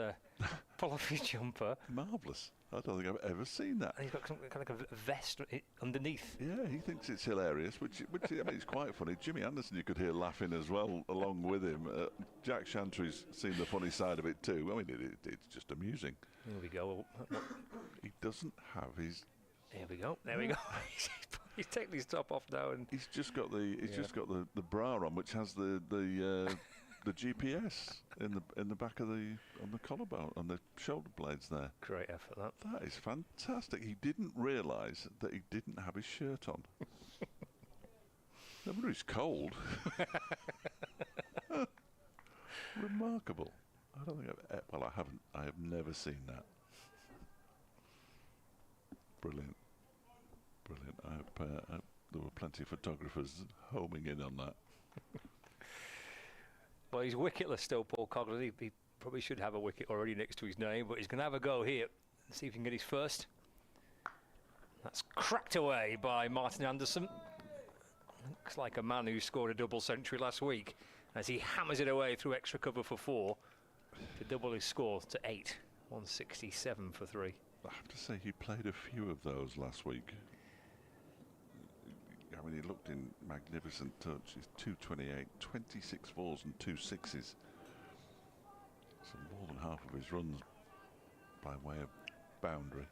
jumper. Marvellous. I don't think I've ever seen that. And he's got some kind of a vest underneath. Yeah, he thinks it's hilarious, which I mean, it's quite funny. Jimmy Anderson, you could hear laughing as well along with him. Jack Chantry's seen the funny side of it too. I mean, it's just amusing. Here we go. He doesn't have his. There we go. There we go. He's taking his top off now, and he's just got the bra on, which has the GPS in the back of on the collarbone, on the shoulder blades there. Great effort, that. That is fantastic. He didn't realise that he didn't have his shirt on. Somebody's cold. Remarkable. I don't think I have never seen that. Brilliant. Brilliant. There were plenty of photographers homing in on that. Well, he's wicketless still, Paul Coughlin. He probably should have a wicket already next to his name, but he's going to have a go here. See if he can get his first. That's cracked away by Martin Anderson. Looks like a man who scored a double century last week as he hammers it away through extra cover for 4 to double his score to 8. 167 for 3. I have to say, he played a few of those last week. I mean, he looked in magnificent touch. He's 228, 26 fours and 2 sixes. So more than half of his runs by way of boundary.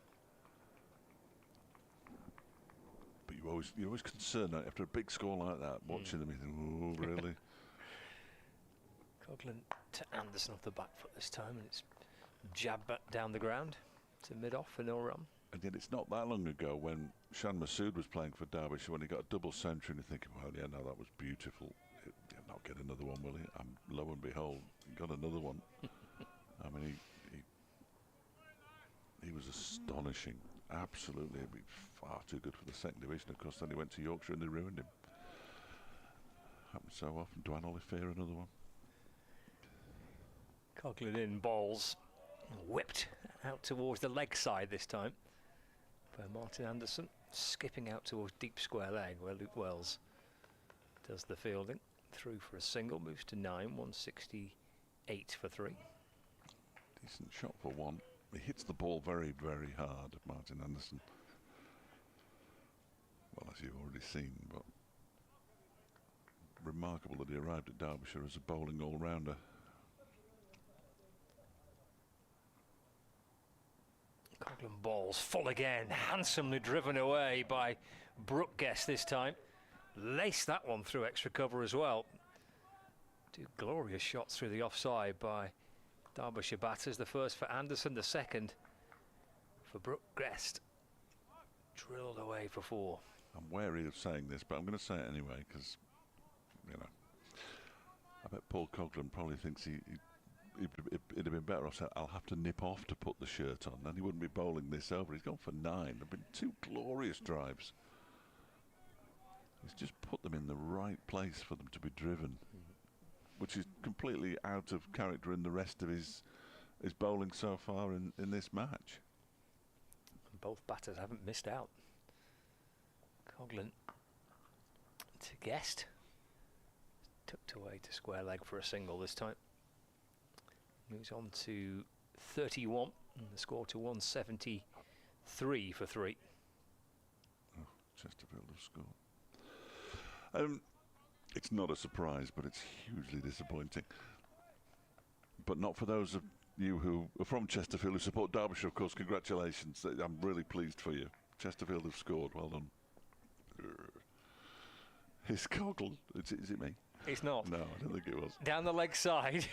But you're always concerned after a big score like that, watching them, you think, oh, really? Coughlin to Anderson off the back foot this time, and it's jabbed back down the ground to mid-off for no run. And yet it's not that long ago when Shan Masood was playing for Derbyshire, when he got a double century, and you're thinking, well, yeah, no, that was beautiful. He'll not get another one, will he? And lo and behold, he got another one. I mean, he was astonishing. Absolutely. He'd be far too good for the second division. Of course, then he went to Yorkshire and they ruined him. Happens so often. Dwan Olifair, another one. Coughlin in, balls whipped out towards the leg side this time by Martin Anderson, skipping out towards deep square leg where Luke Wells does the fielding. Through for a single, moves to 9, 168 for 3. Decent shot for 1. He hits the ball very, very hard, Martin Anderson. Well, as you've already seen, but remarkable that he arrived at Derbyshire as a bowling all-rounder. Coughlin balls full again, handsomely driven away by Brooke Guest this time. Laced that one through extra cover as well. 2 glorious shots through the offside by Derbyshire batters. The first for Anderson, the second for Brooke Guest. Drilled away for 4. I'm wary of saying this, but I'm going to say it anyway, because, you know, I bet Paul Coughlin probably thinks it'd have been better off saying, I'll have to nip off to put the shirt on, and he wouldn't be bowling this over. He's gone for 9. There have been 2 glorious drives. He's just put them in the right place for them to be driven, which is completely out of character in the rest of his bowling so far in this match. And both batters haven't missed out. Coughlin to Guest. Tucked away to square leg for a single this time. Moves on to 31, and the score to 173 for 3. Oh, Chesterfield have scored. It's not a surprise, but it's hugely disappointing. But not for those of you who are from Chesterfield who support Derbyshire, of course. Congratulations. I'm really pleased for you. Chesterfield have scored. Well done. It's Coughlin. Is it me? It's not. No, I don't think it was. Down the leg side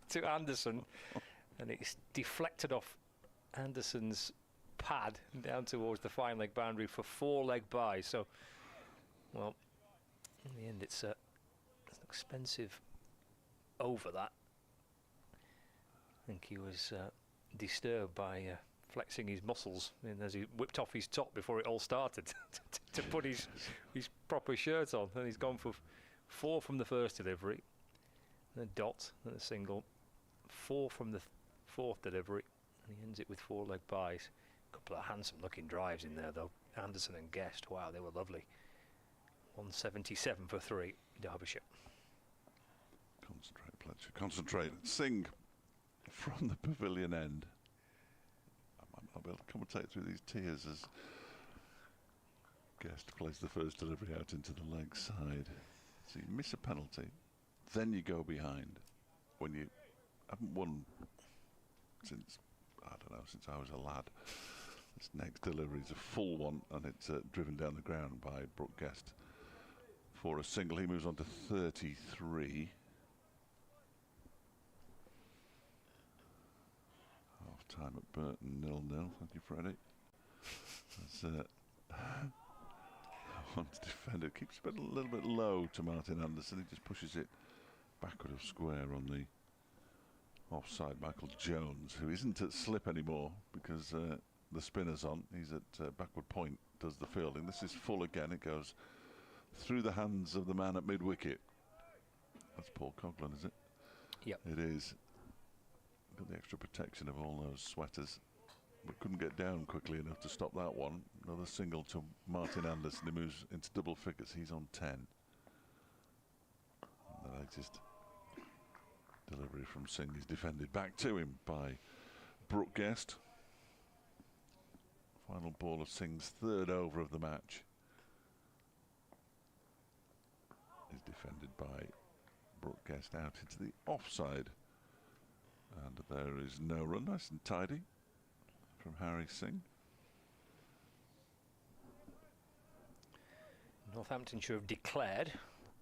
to Anderson, and it's deflected off Anderson's pad down towards the fine leg boundary for 4 leg by. So, well, in the end, it's an expensive over that. I think he was disturbed by flexing his muscles, and as he whipped off his top before it all started to put his proper shirt on, and he's gone for 4 from the first delivery, and a dot and a single, 4 from the 4th delivery, and he ends it with 4 leg buys. A couple of handsome looking drives in there though. Anderson and Guest, wow, they were lovely. 177 for 3, Derbyshire. Concentrate, Pletcher, concentrate. Sing from the pavilion end. I'll be able to commentate through these tears as Guest plays the first delivery out into the leg side. So you miss a penalty, then you go behind. When you haven't won since, I don't know, since I was a lad. This next delivery is a full one, and it's driven down the ground by Brooke Guest for a single. He moves on to 33. Half time at Burton, 0-0. Thank you, Freddie. That's Scotland's defender keeps it a little bit low to Martin Anderson. He just pushes it backward of square on the offside. Michael Jones, who isn't at slip anymore because the spinner's on. He's at backward point, does the fielding. This is full again. It goes through the hands of the man at mid-wicket. That's Paul Coghlan, is it? Yep. It is. Got the extra protection of all those sweaters, but couldn't get down quickly enough to stop that one. Another single to Martin Anderson. He moves into double figures. He's on 10. And the latest delivery from Singh is defended back to him by Brooke Guest. Final ball of Singh's third over of the match is defended by Brooke Guest out into the offside. And there is no run. Nice and tidy from Harry Singh. Northamptonshire have declared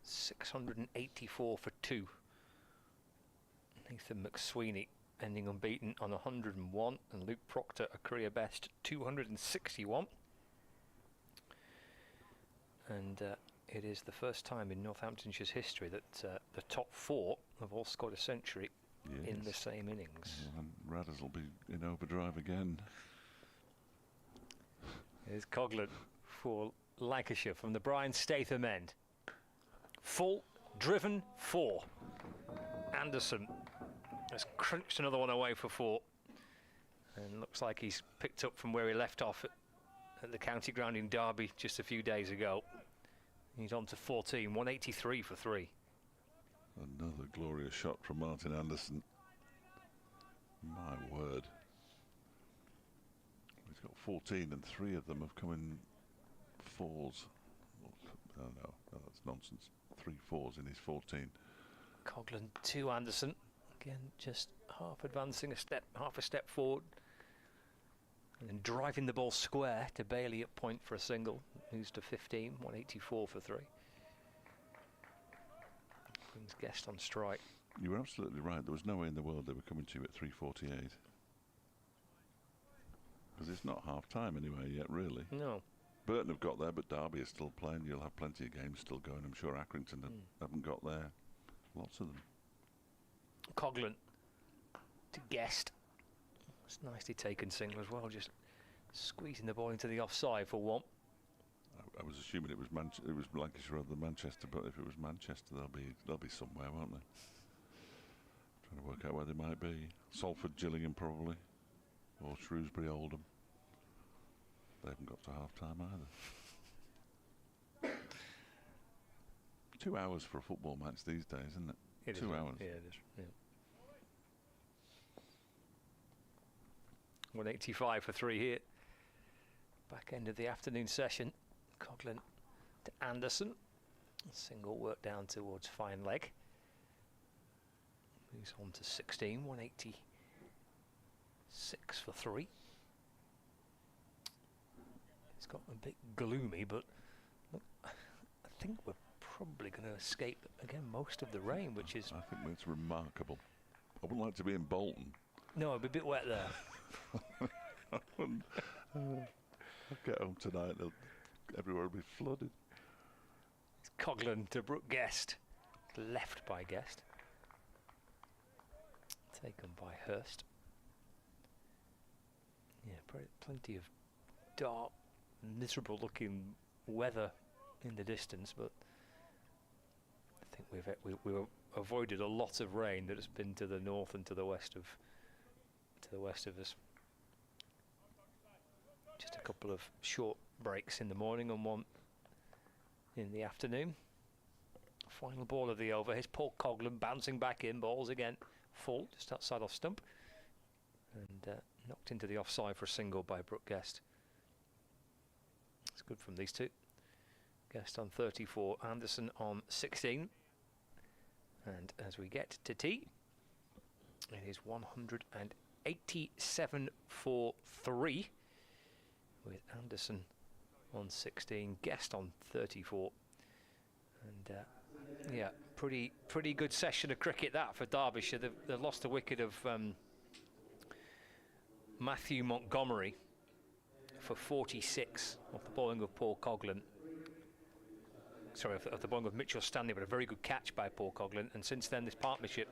684 for 2. Nathan McSweeney ending unbeaten on 101, and Luke Proctor a career best 261. And it is the first time in Northamptonshire's history that the top 4 have all scored a century in the same innings. And Radders will be in overdrive again. Here's Coghlan for Lancashire from the Brian Statham end. Full, driven 4. Anderson has crunched another one away for 4. And looks like he's picked up from where he left off at the county ground in Derby just a few days ago. He's on to 14, 183 for 3. Another glorious shot from Martin Anderson. My word. He's got 14 and 3 of them have come in 4s. Oh no, that's nonsense. 3 4s in his 14. Coghlan to Anderson. Again, just half advancing half a step forward. And then driving the ball square to Bailey at point for a single. Moves to 15, 184 for 3. Brings Guest on strike. You were absolutely right. There was no way in the world they were coming to you at 3:48. Because it's not half-time anyway yet, really. No. Burton have got there, but Derby is still playing. You'll have plenty of games still going. I'm sure Accrington haven't got there. Lots of them. Coghlan to Guest. It's nicely taken single as well, just squeezing the ball into the offside for 1. I was assuming it was Lancashire rather than Manchester, but if it was Manchester, they'll be somewhere, won't they? Trying to work out where they might be. Salford, Gillingham, probably, or Shrewsbury, Oldham. They haven't got to half-time either. 2 hours for a football match these days, isn't it? It 2 is, hours. Yeah, it is. Yeah. 185 for 3 here. Back end of the afternoon session. Coghlan to Anderson. Single work down towards fine leg. Moves on to 16, 186 for 3. It's got a bit gloomy, but look, I think we're probably going to escape again most of the rain, which is... I think that's remarkable. I wouldn't like to be in Bolton. No, it'd be a bit wet there. I'll get home tonight, everywhere will be flooded. It's Coghlan to Brooke Guest. Left by Guest. Taken by Hurst. Yeah, plenty of dark, miserable looking weather in the distance, but I think we've avoided a lot of rain that has been to the north and to the west of us. Just a couple of short breaks in the morning and one in the afternoon. Final ball of the over. Here's Paul Coghlan bouncing back in. Balls again full, just outside off stump. And knocked into the offside for a single by Brooke Guest. It's good from these two. Guest on 34, Anderson on 16. And as we get to tea, it is 187 for 3. With Anderson on 16, Guest on 34. And yeah, pretty good session of cricket that for Derbyshire. They've lost the wicket of Matthew Montgomery for 46 off the bowling of Paul Coghlan. of the bowling of Mitchell Stanley, but a very good catch by Paul Coughlin. And since then, this partnership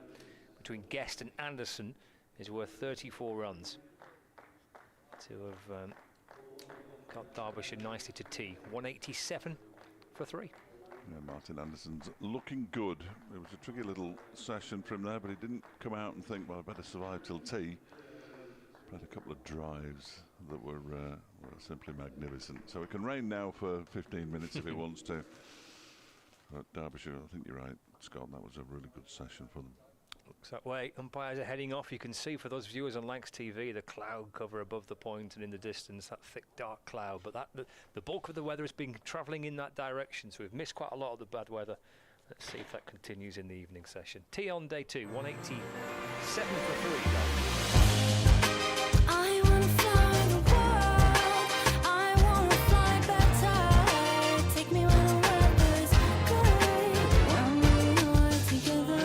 between Guest and Anderson is worth 34 runs to have got Derbyshire nicely to tea. 187 for 3. Yeah, Martin Anderson's looking good. It was a tricky little session from there, but he didn't come out and think, well, I better survive till tea. Had a couple of drives that were simply magnificent. So it can rain now for 15 minutes if it wants to. But Derbyshire, I think you're right, Scott, that was a really good session for them. Looks that way. Umpires are heading off. You can see, for those viewers on Lancs TV, the cloud cover above the point and in the distance, that thick dark cloud. But the bulk of the weather has been travelling in that direction, so we've missed quite a lot of the bad weather. Let's see if that continues in the evening session. Tea on day 2, 187 for 3. I wanna fly the world. I wanna fly better. Take me where the weather's good. When we are together.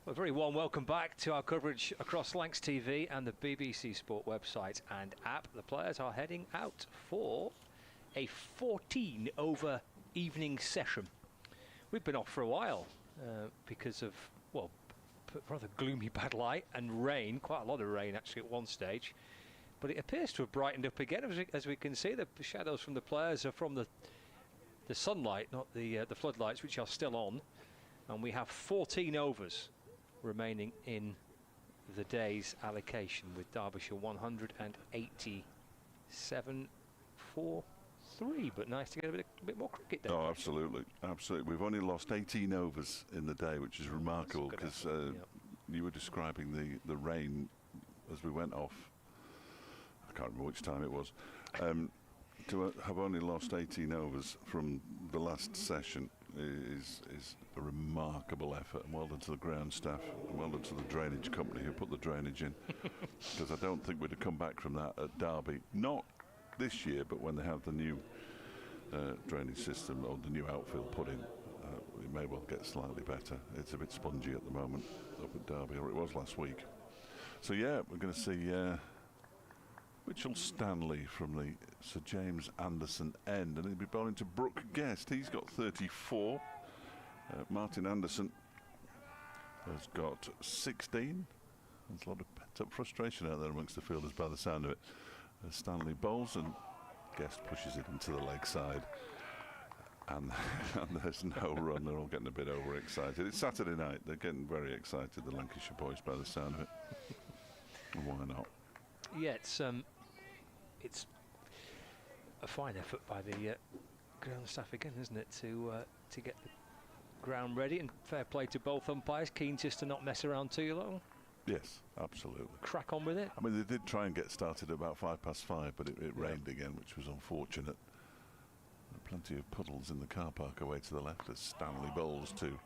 Well, a very warm welcome back to our coverage across Lancs TV and the BBC Sport website and app. The players are heading out for a 14-over evening session. We've been off for a while because of, well, rather gloomy bad light and rain, quite a lot of rain actually at one stage. But it appears to have brightened up again. As we can see, the shadows from the players are from the sunlight, not the floodlights, which are still on. And we have 14 overs remaining in the day's allocation, with Derbyshire 187 for 3. But nice to get a bit more cricket down. Oh, absolutely, absolutely. We've only lost 18 overs in the day, which is remarkable, because you were describing the rain as we went off. I can't remember which time it was. To have only lost 18 overs from the last session is a remarkable effort, and well done to the ground staff, and well done to the drainage company who put the drainage in, because I don't think we'd have come back from that at Derby, not this year, but when they have the new drainage system or the new outfield put in, it may well get slightly better. It's a bit spongy at the moment up at Derby, or it was last week. So yeah, we're going to see Mitchell Stanley from the Sir James Anderson end, and he'll be bowling to Brooke Guest. He's got 34. Martin Anderson has got 16. There's a lot of pent-up frustration out there amongst the fielders by the sound of it. Stanley bowls and Guest pushes it into the leg side, and there's no run. They're all getting a bit overexcited. It's Saturday night. They're getting very excited, the Lancashire boys, by the sound of it. And why not? Yeah, it's a fine effort by the ground staff again, isn't it, to get the ground ready, and fair play to both umpires, keen just to not mess around too long. Yes, absolutely. Crack on with it. I mean, they did try and get started at about 5:05, but it rained again, which was unfortunate. There are plenty of puddles in the car park away to the left as Stanley bowls to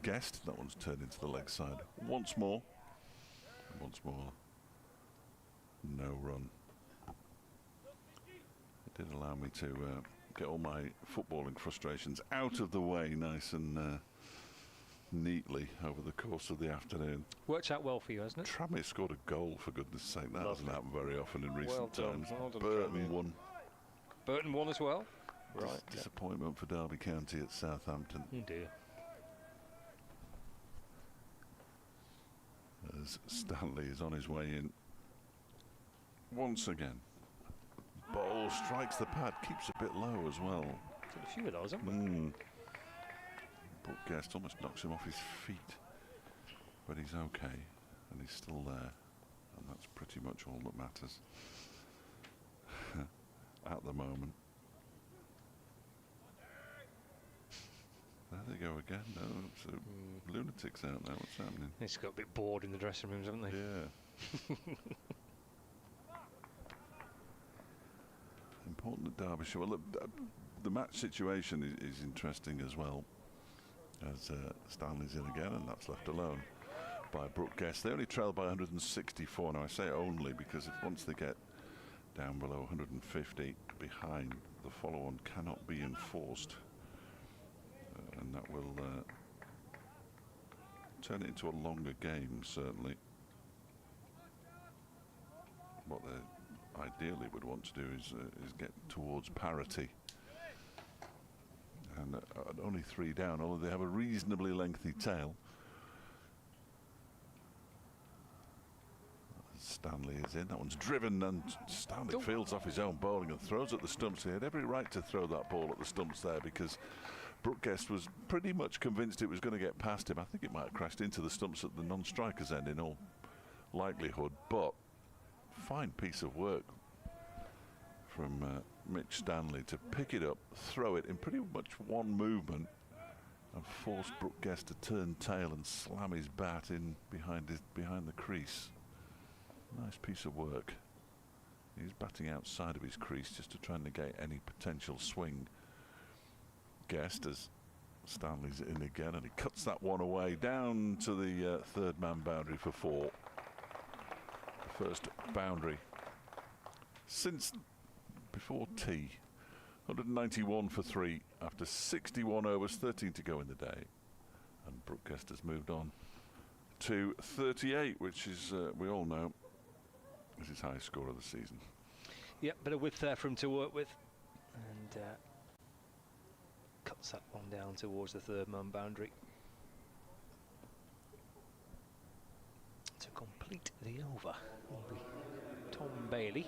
Guest. That one's turned into the leg side once more. Once more, no run. It did allow me to get all my footballing frustrations out of the way nice and neatly over the course of the afternoon. Worked out well for you, hasn't it? Tranmere scored a goal, for goodness sake. That hasn't happened very often in recent times. Well done, Burton won. Burton won as well? Right. Disappointment for Derby County at Southampton. Oh dear. As Stanley is on his way in once again. Ball strikes the pad, keeps a bit low as well. Got a few of those, haven't we? But Guest almost knocks him off his feet, but he's okay, and he's still there, and that's pretty much all that matters at the moment. There they go again. No, absolute lunatics out there. What's happening? They just got a bit bored in the dressing rooms, haven't they? Yeah. Important that Derbyshire. Well, look, the match situation is interesting as well, as Stanley's in again, and that's left alone by Brooke Guest. They only trail by 164. Now I say only because once they get down below 150 behind, the follow-on cannot be enforced. And that will turn it into a longer game, certainly. What they ideally would want to do is get towards parity. And only 3 down, although they have a reasonably lengthy tail. Stanley is in. That one's driven, and Stanley fields off his own bowling and throws at the stumps. He had every right to throw that ball at the stumps there, because Brooke Guest was pretty much convinced it was going to get past him. I think it might have crashed into the stumps at the non-striker's end in all likelihood, but fine piece of work from Mitch Stanley to pick it up, throw it in pretty much one movement, and force Brooke Guest to turn tail and slam his bat in behind the crease. Nice piece of work. He's batting outside of his crease just to try and negate any potential swing. Guest as Stanley's in again, and he cuts that one away down to the third man boundary for 4. The first boundary since before tea. 191 for 3 after 61 overs, 13 to go in the day. And Brooke Guest has moved on to 38, which is, we all know, is his highest score of the season. Yep, bit of width there for him to work with. And cuts that one down towards the third man boundary. To complete the over will be Tom Bailey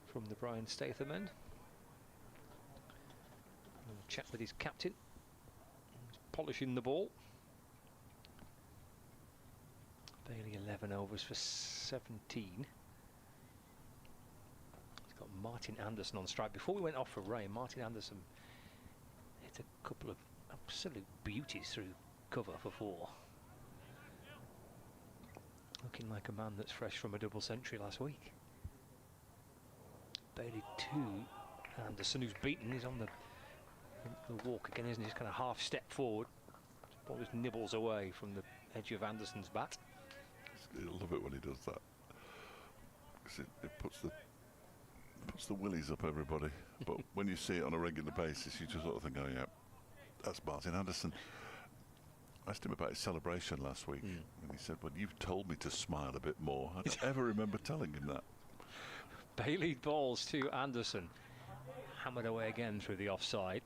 from the Brian Statham end. We'll chat with his captain. He's polishing the ball. Bailey 11 overs for 17. He's got Martin Anderson on strike. Before we went off for rain, Martin Anderson hit a couple of absolute beauties through cover for 4. Looking like a man that's fresh from a double century last week. Bailey 2. Anderson, who's beaten, is on the walk again, isn't he? He's kind of half step forward. The ball just nibbles away from the edge of Anderson's bat. I love it when he does that. Because it puts the willies up everybody. But when you see it on a regular basis, you just sort of think, oh yeah, that's Martin Anderson. I asked him about his celebration last week, and he said, well, you've told me to smile a bit more. I don't ever remember telling him that. Bailey balls to Anderson. Hammered away again through the offside.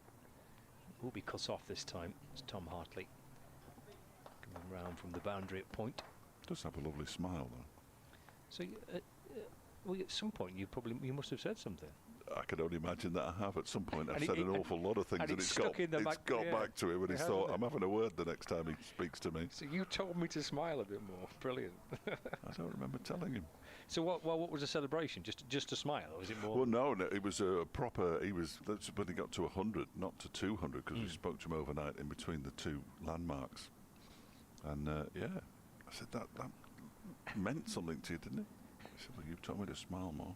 Will be cut off this time. It's Tom Hartley coming round from the boundary at point. Does have a lovely smile, though. So, well, at some point you must have said something. I can only imagine that I have. At some point I've said an awful lot of things, and it's got back to him, and he's thought, I'm having a word the next time he speaks to me. So you told me to smile a bit more. Brilliant. I don't remember telling him. So what was the celebration? Just a smile, or was it more? Well, no, it was a proper. That's when he got to 100, not to 200, because we spoke to him overnight in between the two landmarks. And yeah, I said that meant something to you, didn't it? He said, well, you've told me to smile more.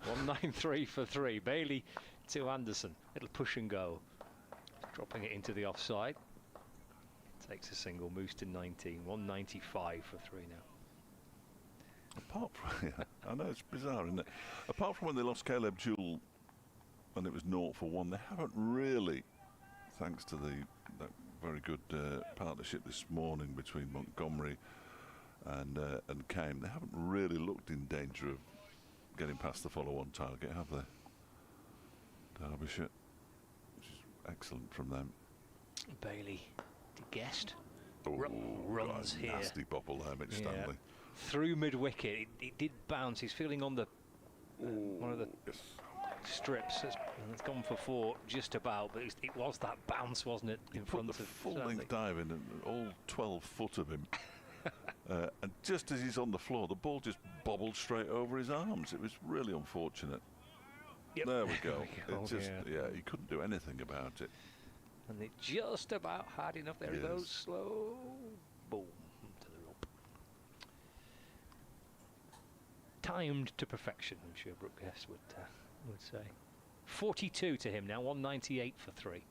193 for 3. Bailey to Anderson. Little push and go. Dropping it into the offside. Takes a single, moves to 19. 195 for 3 now. Apart from, yeah, I know it's bizarre, isn't it? Apart from when they lost Caleb Jewell and it was 0 for 1, they haven't really, thanks to that very good partnership this morning between Montgomery and Kane, they haven't really looked in danger of getting past the follow-on target, have they? Derbyshire, which is excellent from them. Bailey to Guest. Runs here. Nasty bobble there, Mitch Stanley. Through mid-wicket, it did bounce. He's feeling on the one of the strips. It's gone for 4 just about, but it was that bounce, wasn't it? In front of the full-length dive in, and all 12 foot of him. And just as he's on the floor, the ball just bobbled straight over his arms. It was really unfortunate. Yep. There we go. It just, yeah, he couldn't do anything about it. And it just about hard enough. There it goes, slow, boom, to the rope. Timed to perfection, I'm sure Brooke Guest would say. 42 to him now, 198 for 3.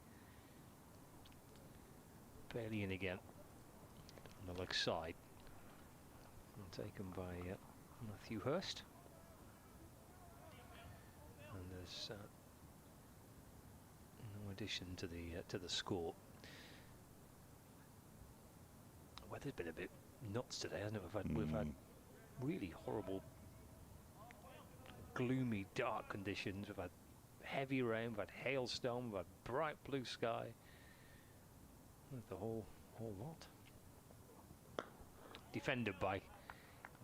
Bailey in again on the leg side. And taken by Matthew Hurst. And there's no addition to the score. The weather's been a bit nuts today, hasn't it? We've had really horrible, gloomy, dark conditions. We've had heavy rain. We've had hailstorm. We've had bright blue sky. The whole lot. Defended by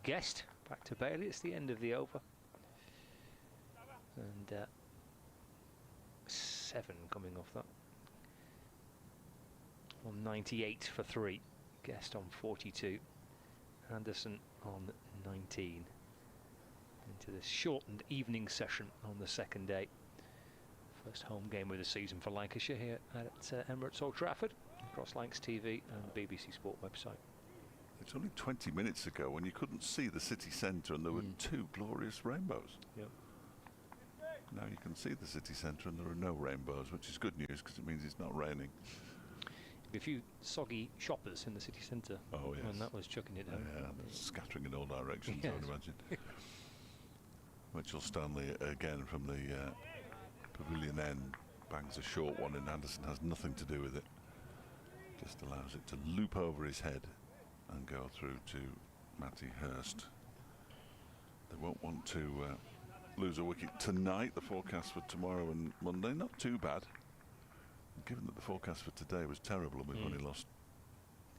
Guest. Back to Bailey. It's the end of the over. And 7 coming off that. 198 for 3. Guest on 42. Anderson on 19. Into this shortened evening session on the second day. First home game of the season for Lancashire here at Emirates Old Trafford, across Lancs TV and BBC Sport website. It's only 20 minutes ago when you couldn't see the city centre and there were 2 glorious rainbows. Yep. Now you can see the city centre and there are no rainbows, which is good news because it means it's not raining. A few soggy shoppers in the city centre. Oh yes. And that was chucking it down. Yeah, scattering in all directions, I would imagine. Mitchell Stanley again from the pavilion end bangs a short one, and Anderson has nothing to do with it. Just allows it to loop over his head and go through to Matty Hurst. They won't want to lose a wicket tonight. The forecast for tomorrow and Monday, not too bad. Given that the forecast for today was terrible and we've only lost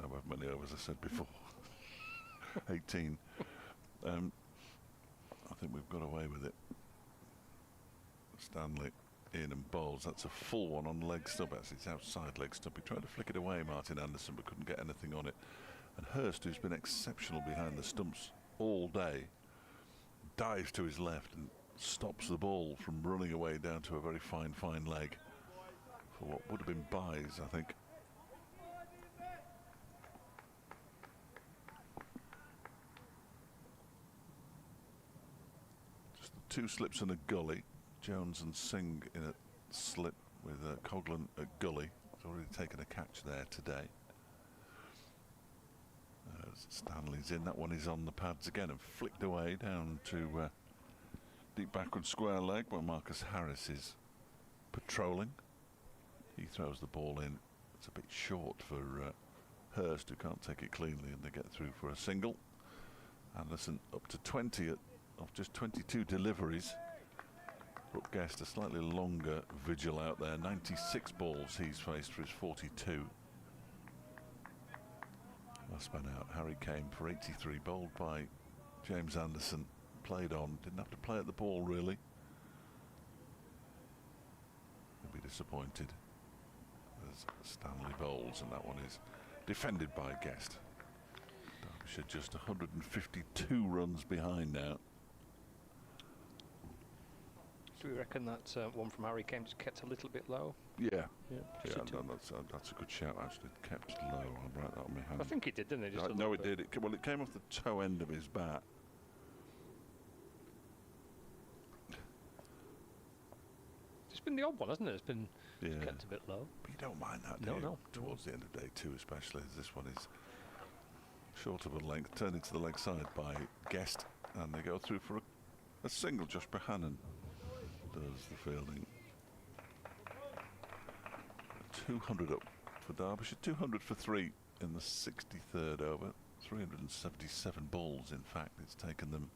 however many overs I said before, 18. I think we've got away with it. Stanley in and bowls. That's a full one on leg stump. Actually, it's outside leg stump. He tried to flick it away, Martin Anderson, but couldn't get anything on it. And Hurst, who's been exceptional behind the stumps all day, dives to his left and stops the ball from running away down to a very fine leg for what would have been byes, I think. Just 2 slips and a gully. Jones and Singh in a slip with Coghlan at gully. He's already taken a catch there today. Stanley's in. That one is on the pads again and flicked away down to deep backward square leg where Marcus Harris is patrolling. He throws the ball in. It's a bit short for Hurst, who can't take it cleanly, and they get through for a single. Anderson up to 20 of just 22 deliveries. Brooke Guest a slightly longer vigil out there. 96 balls he's faced for his 42. Last man out, Harry Kane for 83, bowled by James Anderson. Played on, didn't have to play at the ball really. He'll be disappointed as Stanley bowls, and that one is defended by Guest. Derbyshire just 152 runs behind now. Do we reckon that one from Harry Kane just kept a little bit low? Yeah. Yeah, that's a good shout, actually. Kept low. I'll write that on my hand. I think it did, didn't it? Just no, it did. It came off the toe end of his bat. It's been the odd one, hasn't it? It's been Yeah. kept a bit low. But you don't mind that, do No, you? no. Towards the end of day 2, especially as this one is short of a length, turned into the leg side by Guest, and they go through for a single. Josh Bohannon does the fielding. 200 up for Derbyshire, 200 for 3 in the 63rd over. 377 balls, in fact. It's taken them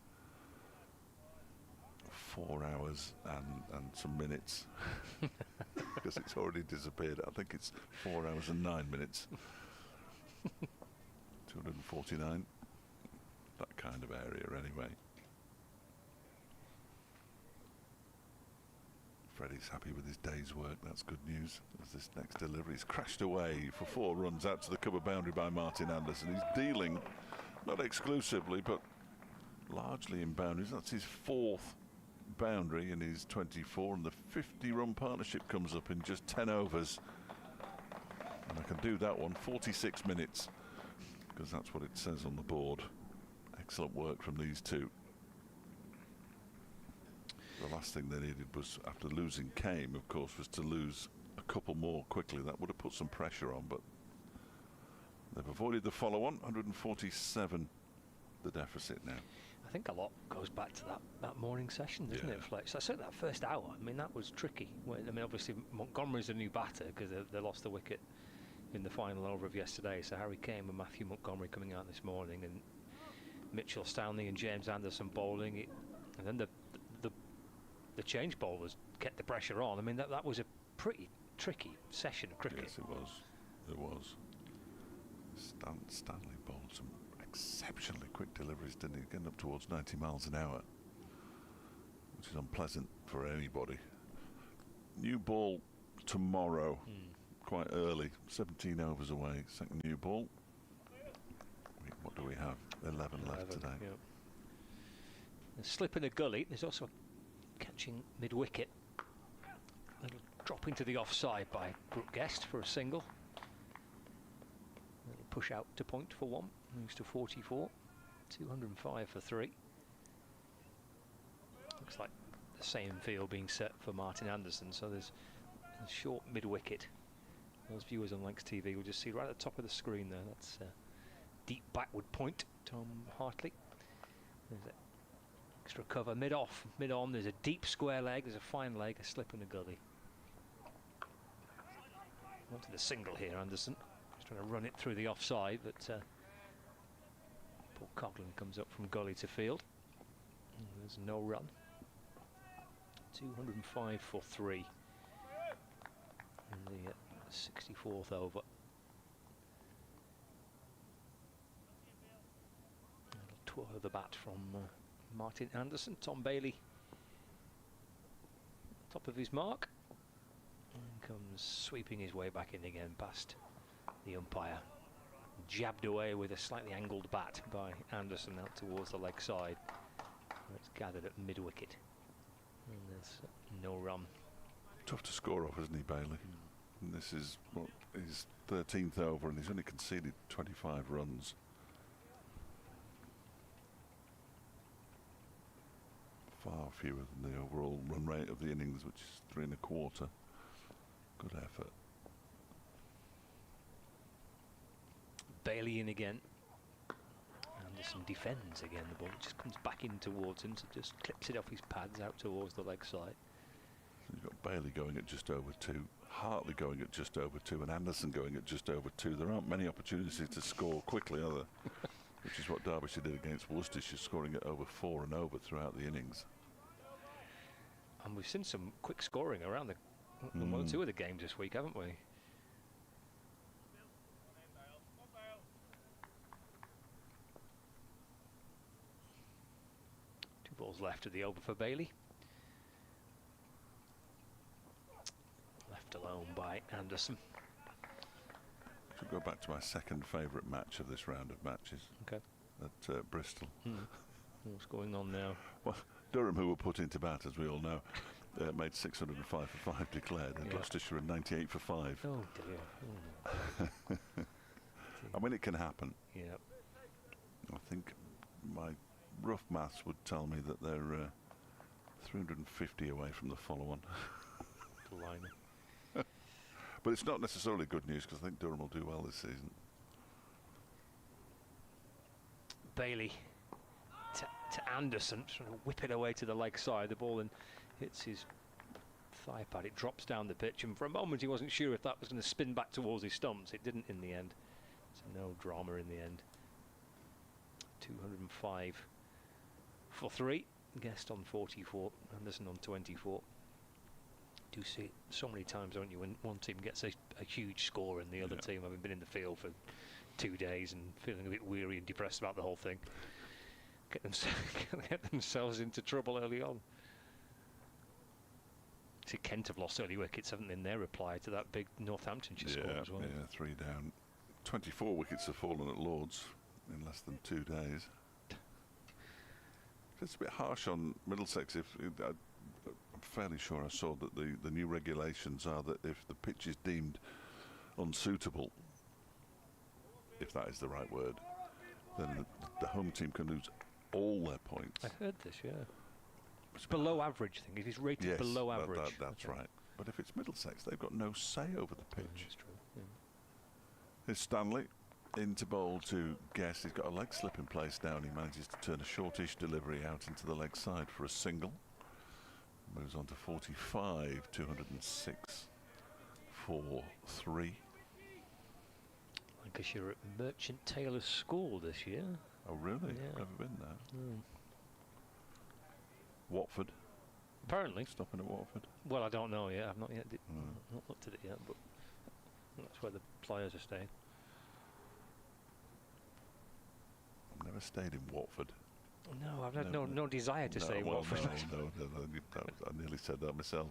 4 hours and some minutes because it's already disappeared. I think it's 4 hours and 9 minutes. 249, that kind of area anyway. Freddie's happy with his day's work. That's good news, as this next delivery is crashed away for 4 runs out to the cover boundary by Martin Anderson. He's dealing not exclusively but largely in boundaries. That's his 4th boundary in his 24, and the 50-run partnership comes up in just 10 overs. And I can do that one 46 minutes because that's what it says on the board. Excellent work from these two. The last thing they needed was, after losing Kane, of course, was to lose a couple more quickly. That would have put some pressure on, but they've avoided the follow-on. 147 the deficit now. I think a lot goes back to that morning session, doesn't it, Flex? I said that first hour. I mean, that was tricky. I mean, obviously Montgomery's a new batter because they lost the wicket in the final over of yesterday. So Harry Kane and Matthew Montgomery coming out this morning, and Mitchell Stanley and James Anderson bowling it, and then the change bowlers kept the pressure on. I mean, that was a pretty tricky session of cricket. Yes, it was. It was. Stanley bowled some exceptionally quick deliveries, didn't he? Getting up towards 90 miles an hour, which is unpleasant for anybody. New ball tomorrow, quite early, 17 overs away. Second new ball. What do we have? 11 left today. Yeah. A slip in a gully. There's also catching mid-wicket. Little drop into the offside by Brooke Guest for a single. Little push out to point for 1. Moves to 44. 205 for 3. Looks like the same field being set for Martin Anderson. So there's a short mid-wicket. Those viewers on Lancs TV will just see right at the top of the screen there. That's deep backward point. Tom Hartley. There's extra cover mid-off, mid-on. There's a deep square leg, there's a fine leg, a slip in the gully. Wanted a single here, Anderson. trying to run it through the offside, but Paul Coughlin comes up from gully to field. And there's no run. 205 for 3 in the 64th over. A little twirl of the bat from Martin Anderson. Tom Bailey, top of his mark, and comes sweeping his way back in again past the umpire. Jabbed away with a slightly angled bat by Anderson out towards the leg side. It's gathered at mid-wicket. And there's no run. Tough to score off, isn't he, Bailey? And this is what his 13th over, and he's only conceded 25 runs. Far fewer than the overall run rate of the innings, which is 3 1/4. Good effort. Bailey in again. Anderson defends again. The ball just comes back in towards him, so just clips it off his pads out towards the leg side. So you've got Bailey going at just over 2, Hartley going at just over 2, and Anderson going at just over 2. There aren't many opportunities to score quickly, are there? Which is what Derbyshire did against Worcestershire, scoring at over 4 and over throughout the innings. And we've seen some quick scoring around the 1 or 2 of the games this week, haven't we? Balls left of the over for Bailey. Left alone by Anderson. Should go back to my second favourite match of this round of matches. Okay. At Bristol. What's going on now? Well, Durham, who were put into bat, as we all know, made 605 for 5 declared, and Gloucestershire had 98 for 5. Oh dear. Oh, no. I mean, it can happen. Yeah. I think my rough maths would tell me that they're 350 away from the follow-on. Blimey. But it's not necessarily good news, because I think Durham will do well this season. Bailey to Anderson, trying to whip it away to the leg side. The ball and hits his thigh pad. It drops down the pitch, and for a moment he wasn't sure if that was going to spin back towards his stumps. It didn't in the end. So no drama in the end. 205 for 3. Guest on 44, Anderson on 24. Do see it so many times, don't you, when one team gets a huge score and the other team, having been in the field for 2 days and feeling a bit weary and depressed about the whole thing, get themselves into trouble early on. See, Kent have lost early wickets, haven't they, in their reply to that big Northamptonshire score as well. Yeah, 3 down. 24 wickets have fallen at Lords in less than 2 days. It's a bit harsh on Middlesex. I'm fairly sure I saw that the new regulations are that if the pitch is deemed unsuitable, if that is the right word, then the home team can lose all their points. I heard this, yeah. It's below average thing. It is rated below average. That's right. But if it's Middlesex, they've got no say over the pitch. That's true. Yeah. Here's Stanley into bowl to Guest. He's got a leg slip in place now, and he manages to turn a shortish delivery out into the leg side for a single. Moves on to 45, 206 for 3. Lancashire at Merchant Taylor's School this year. Oh, really? Yeah. Never been there. Watford. Apparently. Stopping at Watford. Well, I don't know yet. I've not yet not looked at it yet, but that's where the players are staying. I've never stayed in Watford. No, I've had no desire to stay in Watford. No, I nearly said that myself.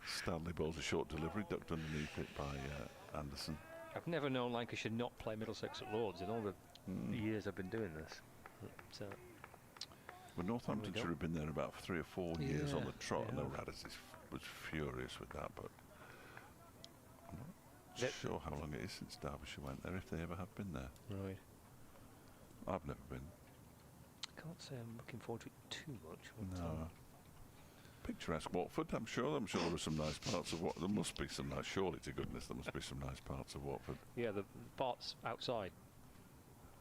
Stanley bowls a short delivery, ducked underneath it by Anderson. I've never known Lancashire not play Middlesex at Lords in all the years I've been doing this. Well, Northamptonshire have been there about 3 or 4 years on the trot, and the Radishes was furious with that, but I'm not sure how long it is since Derbyshire went there, if they ever have been there. Right. I've never been. I can't say I'm looking forward to it too much. No. Picturesque Watford, I'm sure there are some nice parts of Watford. There must be some nice, surely to goodness, there must be some nice parts of Watford. Yeah, the parts outside.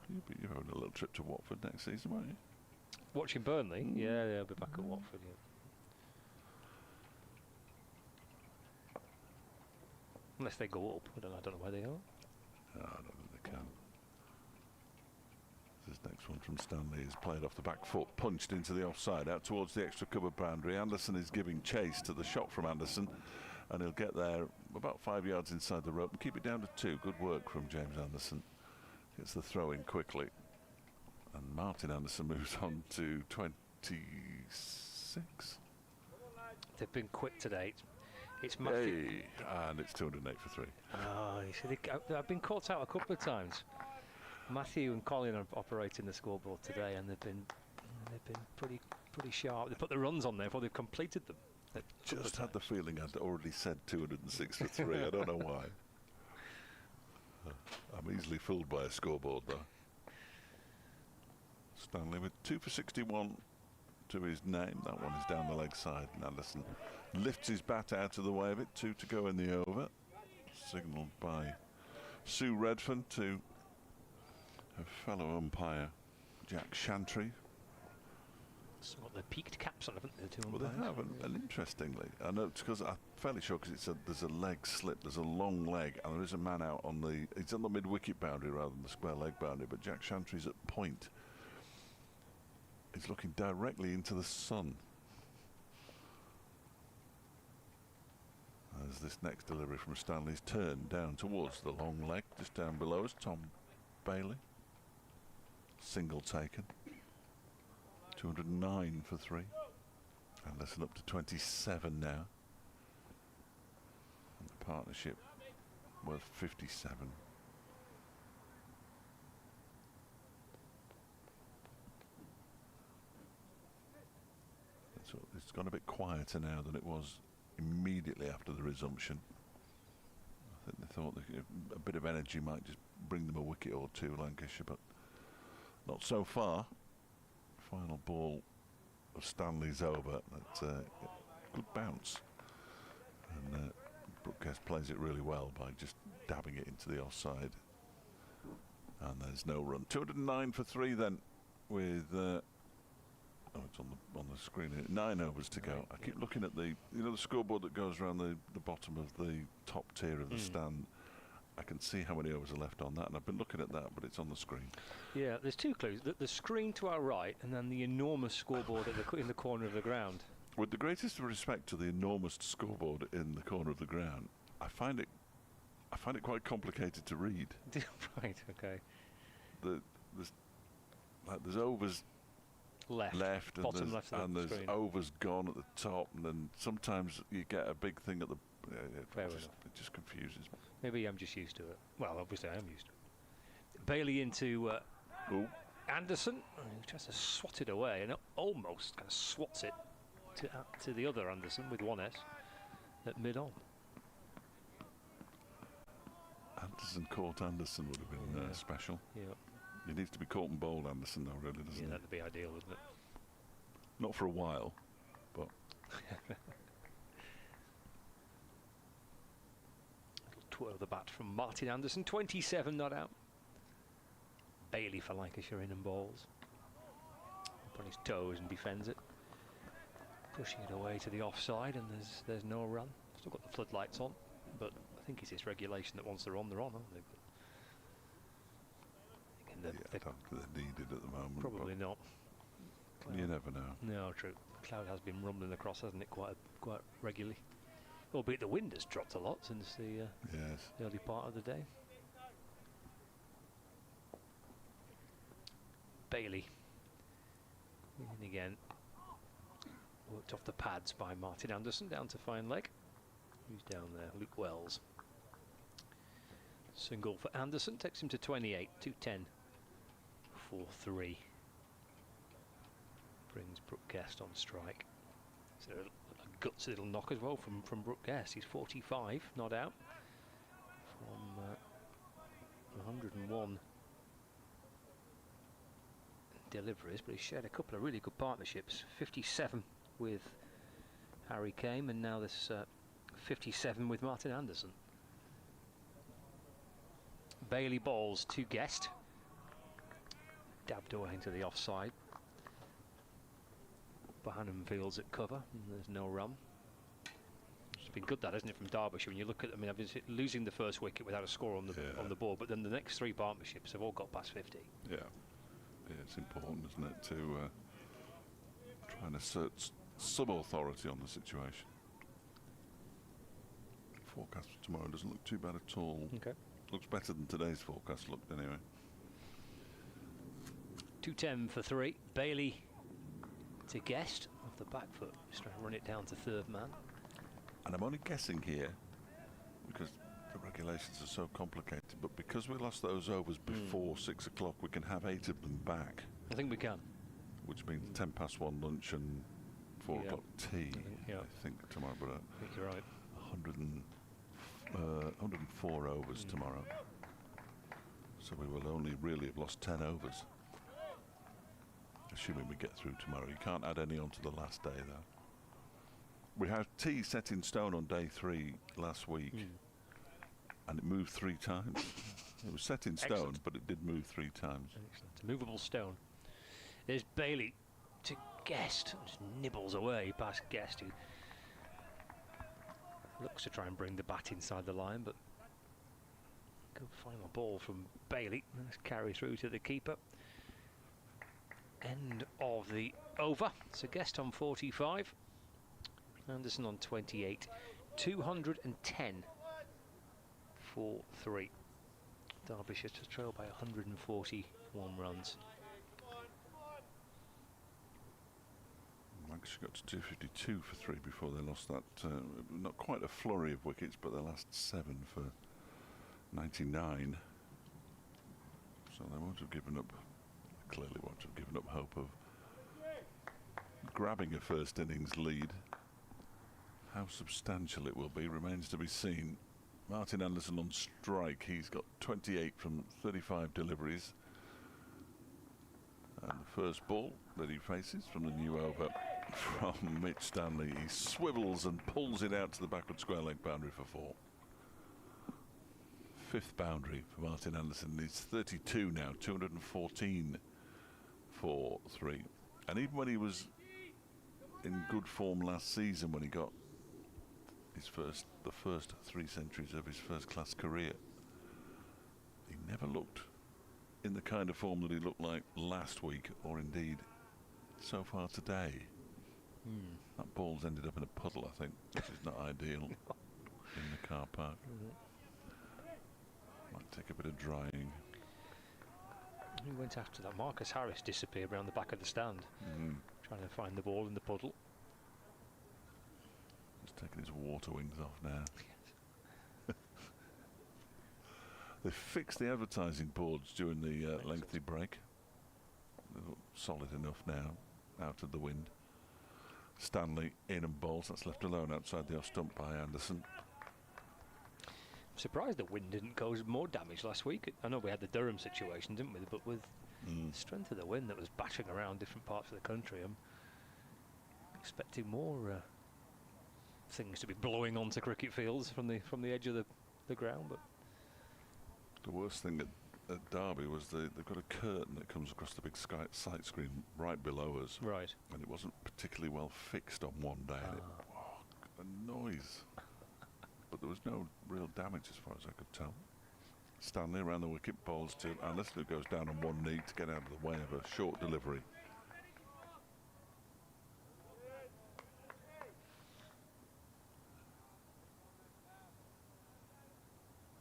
You're having a little trip to Watford next season, won't you? Watching Burnley? Yeah, I'll be back at Watford, yeah. Unless they go up, I don't know where they are. I don't think they can. This next one from Stanley is played off the back foot, punched into the offside, out towards the extra cover boundary. Anderson is giving chase to the shot from Anderson, and he'll get there about 5 yards inside the rope and keep it down to 2. Good work from James Anderson. Gets the throw in quickly, and Martin Anderson moves on to 26. They've been quick today. It's Matthew. Hey, and it's 208 for 3. Oh, you see, I've been caught out a couple of times. Matthew and Colin are operating the scoreboard today, and they've been pretty sharp. They put the runs on there before they've completed them. Just had the feeling I'd already said 206 for 3. I don't know why. I'm easily fooled by a scoreboard, though. Stanley with 2 for 61 to his name. That one is down the leg side, and Anderson lifts his bat out of the way of it. 2 to go in the over. Signalled by Sue Redfern to her fellow umpire Jack Shantry. So what, they've peaked caps on, haven't they, the two Well, umpires? they have, and interestingly, I know it's because I'm fairly sure because there's a leg slip, there's a long leg, and there is a man out on the. It's on the mid-wicket boundary rather than the square leg boundary. But Jack Shantry's at point. He's looking directly into the sun. As this next delivery from Stanley's turned down towards the long leg, just down below us, Tom Bailey. Single taken. 209 for 3. Anderson up to 27 now. And the partnership worth 57. So it's gone a bit quieter now than it was immediately after the resumption. I think they thought that a bit of energy might just bring them a wicket or two, Lancashire, but not so far. Final ball of Stanley's over. That's a good bounce. And Brookes plays it really well by just dabbing it into the offside. And there's no run. 209 for 3 then with... it's on the screen. 9 overs to go. I keep looking at the scoreboard that goes around the bottom of the top tier of the stand. I can see how many overs are left on that, and I've been looking at that, but it's on the screen. Yeah, there's 2 clues. The screen to our right, and then the enormous scoreboard in the corner of the ground. With the greatest respect to the enormous scoreboard in the corner of the ground, I find it quite complicated to read. Right. Okay. There's overs left, and bottom left, and of the there's screen. overs gone at the top, and then sometimes you get a big thing at the. It just confuses me. Maybe I'm just used to it. Well, obviously I am used to it. Bailey into Anderson. He tries to swat it away, and almost kind of swats it to the other Anderson with 1S at mid-on. Anderson caught Anderson would have been special. Yeah. He needs to be caught and bowled, Anderson, though, really, doesn't he? That'd be ideal, wouldn't it? Not for a while, but. Twirl the bat from Martin Anderson, 27 not out. Bailey for Lancashire in and balls. Up on his toes and defends it. Pushing it away to the offside, and there's no run. Still got the floodlights on, but I think it's this regulation that once they're on, aren't they? I don't think they're needed at the moment. Probably not. You never know. No, true. Cloud has been rumbling across, hasn't it, quite regularly. Albeit the wind has dropped a lot since the early part of the day. Bailey. And again, worked off the pads by Martin Anderson down to fine leg. Who's down there? Luke Wells. Single for Anderson takes him to 28, 210 for 3. Brings Brooke Guest on strike. So a gutsy little knock as well from Brooke Guest. He's 45, not out. From 101 deliveries, but he's shared a couple of really good partnerships. 57 with Harry Kame, and now this 57 with Martin Anderson. Bailey bowls to Guest. Dabbed away into the offside. Bohannon fields at cover, and there's no run. So been good, that, hasn't it, from Derbyshire? When you look at, I mean, obviously losing the first wicket without a score on the board, but then the next 3 partnerships have all got past 50. Yeah, it's important, isn't it, to try and assert some authority on the situation. Forecast for tomorrow doesn't look too bad at all. Okay. Looks better than today's forecast looked anyway. 210 for 3. Bailey to Guest off the back foot, just trying to run it down to third man. And I'm only guessing here because the regulations are so complicated, but because we lost those overs before 6 o'clock, we can have 8 of them back. I think we can. Which means 10 past 1 lunch and 4 o'clock tea, I think tomorrow. But I think you're right. 104 overs tomorrow. So we will only really have lost 10 overs. Assuming we get through tomorrow. You can't add any on to the last day, though. We had tea set in stone on day 3 last week, and it moved 3 times. It was set in stone, but it did move 3 times. Excellent. A movable stone. There's Bailey to Guest. Just nibbles away past Guest, who looks to try and bring the bat inside the line, but good final ball from Bailey. Nice carry through to the keeper. End of the over. So Guest on 45. Anderson on 28. 210 for 3. Derbyshire to trail by 141 runs. Lancashire got to 252 for 3 before they lost that. Not quite a flurry of wickets, but they lost 7 for 99. So they won't have given up. Clearly won't have given up hope of grabbing a first innings lead. How substantial it will be remains to be seen. Martin Anderson on strike. He's got 28 from 35 deliveries. And the first ball that he faces from the new over from Mitch Stanley. He swivels and pulls it out to the backward square leg boundary for 4. 5th boundary for Martin Anderson. He's 32 now, 214 for 3. And even when he was in good form last season, when he got the first 3 centuries of his first-class career, he never looked in the kind of form that he looked like last week, or indeed so far today. That ball's ended up in a puddle, I think, which is not ideal in the car park. Might take a bit of drying. He went after that. Marcus Harris disappeared around the back of the stand, trying to find the ball in the puddle. He's taking his water wings off now. They fixed the advertising boards during the lengthy break. They look solid enough now, out of the wind. Stanley in and bowls. That's left alone outside the off stump by Anderson. I'm surprised the wind didn't cause more damage last week. I know we had the Durham situation, didn't we? But with the strength of the wind that was bashing around different parts of the country, I'm expecting more things to be blowing onto cricket fields from the edge of the ground. But the worst thing at Derby was they've got a curtain that comes across the big sight screen right below us. Right. And it wasn't particularly well fixed on one day. And a noise. But there was no real damage as far as I could tell. Stanley around the wicket, bowls to Anderson, who goes down on one knee to get out of the way of a short delivery.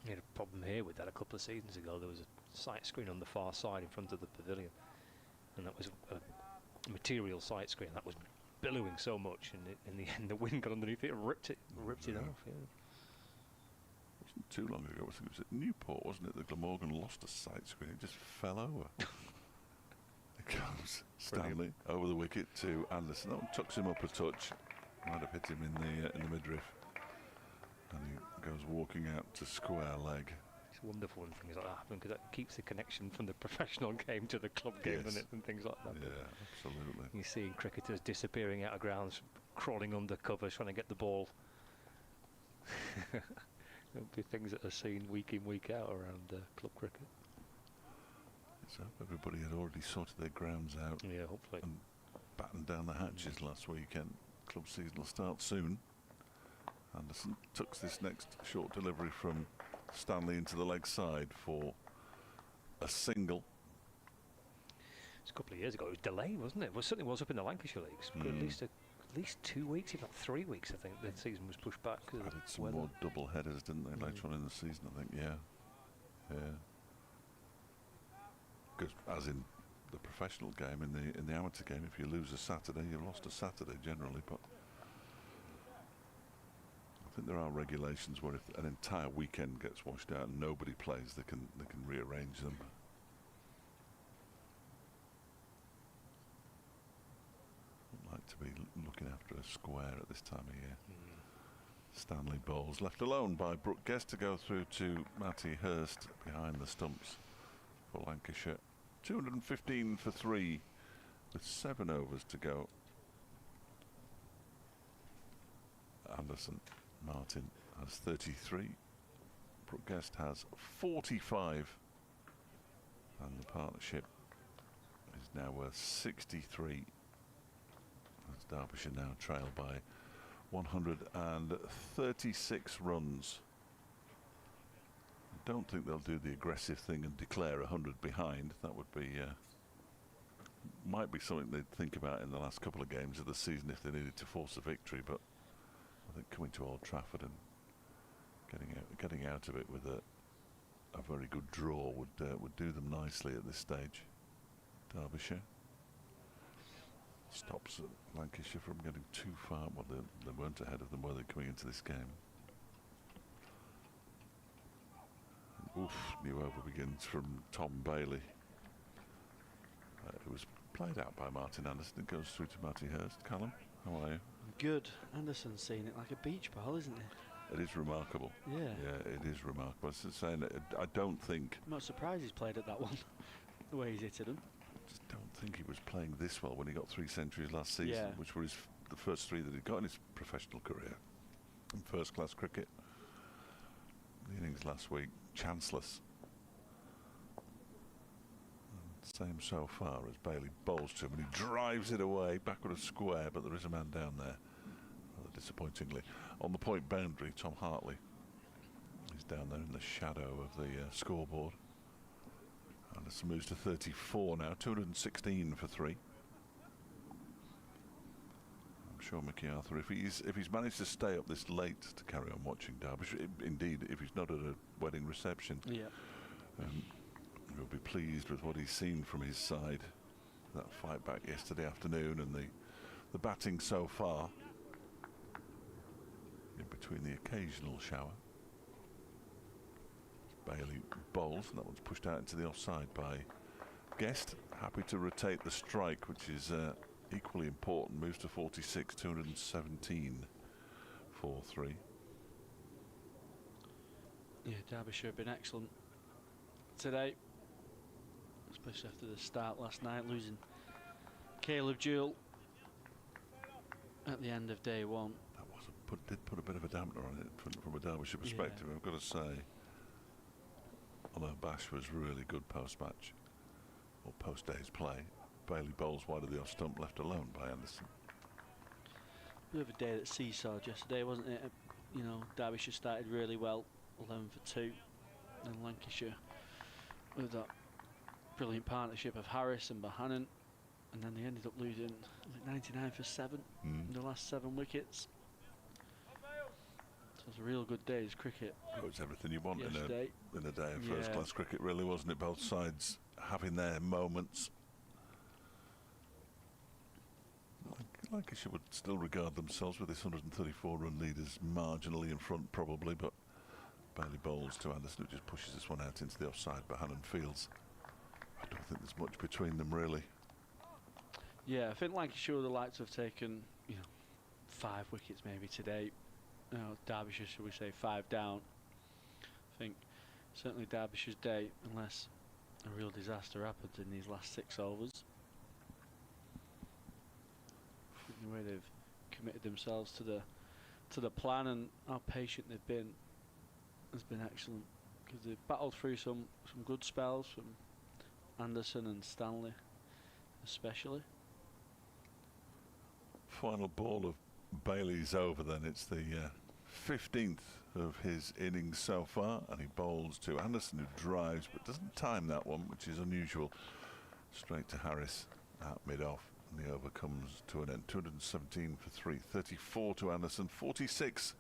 We had a problem here with that a couple of seasons ago. There was a sight screen on the far side in front of the pavilion, and that was a material sight screen that was billowing so much, and in the end the wind got underneath it and ripped it off. Yeah. It wasn't too long ago. I think it was at Newport, wasn't it, that Glamorgan lost a sight screen. It just fell over. There comes Stanley over the wicket to Anderson. That one tucks him up a touch. Might have hit him in the midriff. And he goes walking out to square leg. It's wonderful when things like that happen, because that keeps the connection from the professional game to the club game, and things like that. Yeah, absolutely. You're seeing cricketers disappearing out of grounds, crawling under covers, trying to get the ball. There'll be things that are seen week in, week out around club cricket. So everybody had already sorted their grounds out. Yeah, hopefully. And battened down the hatches last weekend. Club season will start soon. Anderson tucks this next short delivery from Stanley into the leg side for a single. It's a couple of years ago. It was delayed, wasn't it? Well, it certainly was up in the Lancashire leagues. For at least 2 weeks, if not 3 weeks, I think the season was pushed back. Added some more double headers, didn't they, later on in the season? I think, yeah. Because as in the professional game, in the amateur game, if you lose a Saturday, you've lost a Saturday generally. But I think there are regulations where if an entire weekend gets washed out and nobody plays, they can rearrange them. I'd like to be looking after a square at this time of year. Stanley bowls, left alone by Brooke Guest to go through to Matty Hurst behind the stumps for Lancashire. 215 for 3 with 7 overs to go. Anderson Martin has 33. Brooke Guest has 45. And the partnership is now worth 63. As Derbyshire now trail by 136 runs. I don't think they'll do the aggressive thing and declare 100 behind. That would be might be something they'd think about in the last couple of games of the season if they needed to force a victory. But I think coming to Old Trafford and getting out of it with a very good draw would do them nicely at this stage. Derbyshire stops Lancashire from getting too far. Well, they weren't ahead of them, were they, coming into this game? Oof, new over begins from Tom Bailey. It was played out by Martin Anderson. It goes through to Matty Hurst. Callum, how are you? Good. Anderson's seen it like a beach ball, isn't it? It is remarkable. Yeah. Yeah, it is remarkable. I was saying that I don't think... I'm not surprised he's played at that one, the way he's hit at them. I just don't think he was playing this well when he got 3 centuries last season, which were the first 3 that he'd got in his professional career in first-class cricket. The innings last week, chanceless. And same so far as Bailey bowls to him, and he drives it away, backward of square, but there is a man down there, rather disappointingly. On the point boundary, Tom Hartley. He's down there in the shadow of the scoreboard. Anderson moves to 34 now, 216 for 3. I'm sure Mickey Arthur, if he's managed to stay up this late to carry on watching Derbyshire, indeed, if he's not at a wedding reception, he'll be pleased with what he's seen from his side. That fight back yesterday afternoon and the batting so far, in between the occasional shower. Bailey bowls, and that one's pushed out into the offside by Guest. Happy to rotate the strike, which is equally important. Moves to 46, 217 for 3. Yeah, Derbyshire have been excellent today, especially after the start last night, losing Caleb Jewell at the end of day 1. That did put a bit of a dampener on it from a Derbyshire perspective, I've got to say. Although Bash was really good post-match, or post-day's play. Bailey bowls wide of the off-stump, left alone by Anderson. Bit of a day that seesawed yesterday, wasn't it? You know, Derbyshire started really well, 11 for 2, and Lancashire with that brilliant partnership of Harris and Bohannon, and then they ended up losing 99 for 7 in the last 7 wickets. So it was a real good day's cricket. It was everything you want in a day of Yeah. first-class cricket, really, wasn't it? Both sides having their moments. Lancashire would still regard themselves with this 134-run lead as marginally in front, probably, but Bailey bowls to Anderson, who just pushes this one out into the offside. Bohannon fields. I don't think there's much between them, really. Yeah, I think Lancashire would have liked to have taken, 5 wickets maybe today. Derbyshire, should we say, 5 down. I think certainly Derbyshire's day, unless a real disaster happens in these last 6 overs. The way they've committed themselves to the plan and how patient they've been has been excellent, because they've battled through some good spells from Anderson and Stanley especially. Final ball of Bailey's over then. It's the 15th of his innings so far, and he bowls to Anderson, who drives but doesn't time that one, which is unusual. Straight to Harris at mid-off, and the over comes to an end. 217 for 3, 34 to Anderson, 46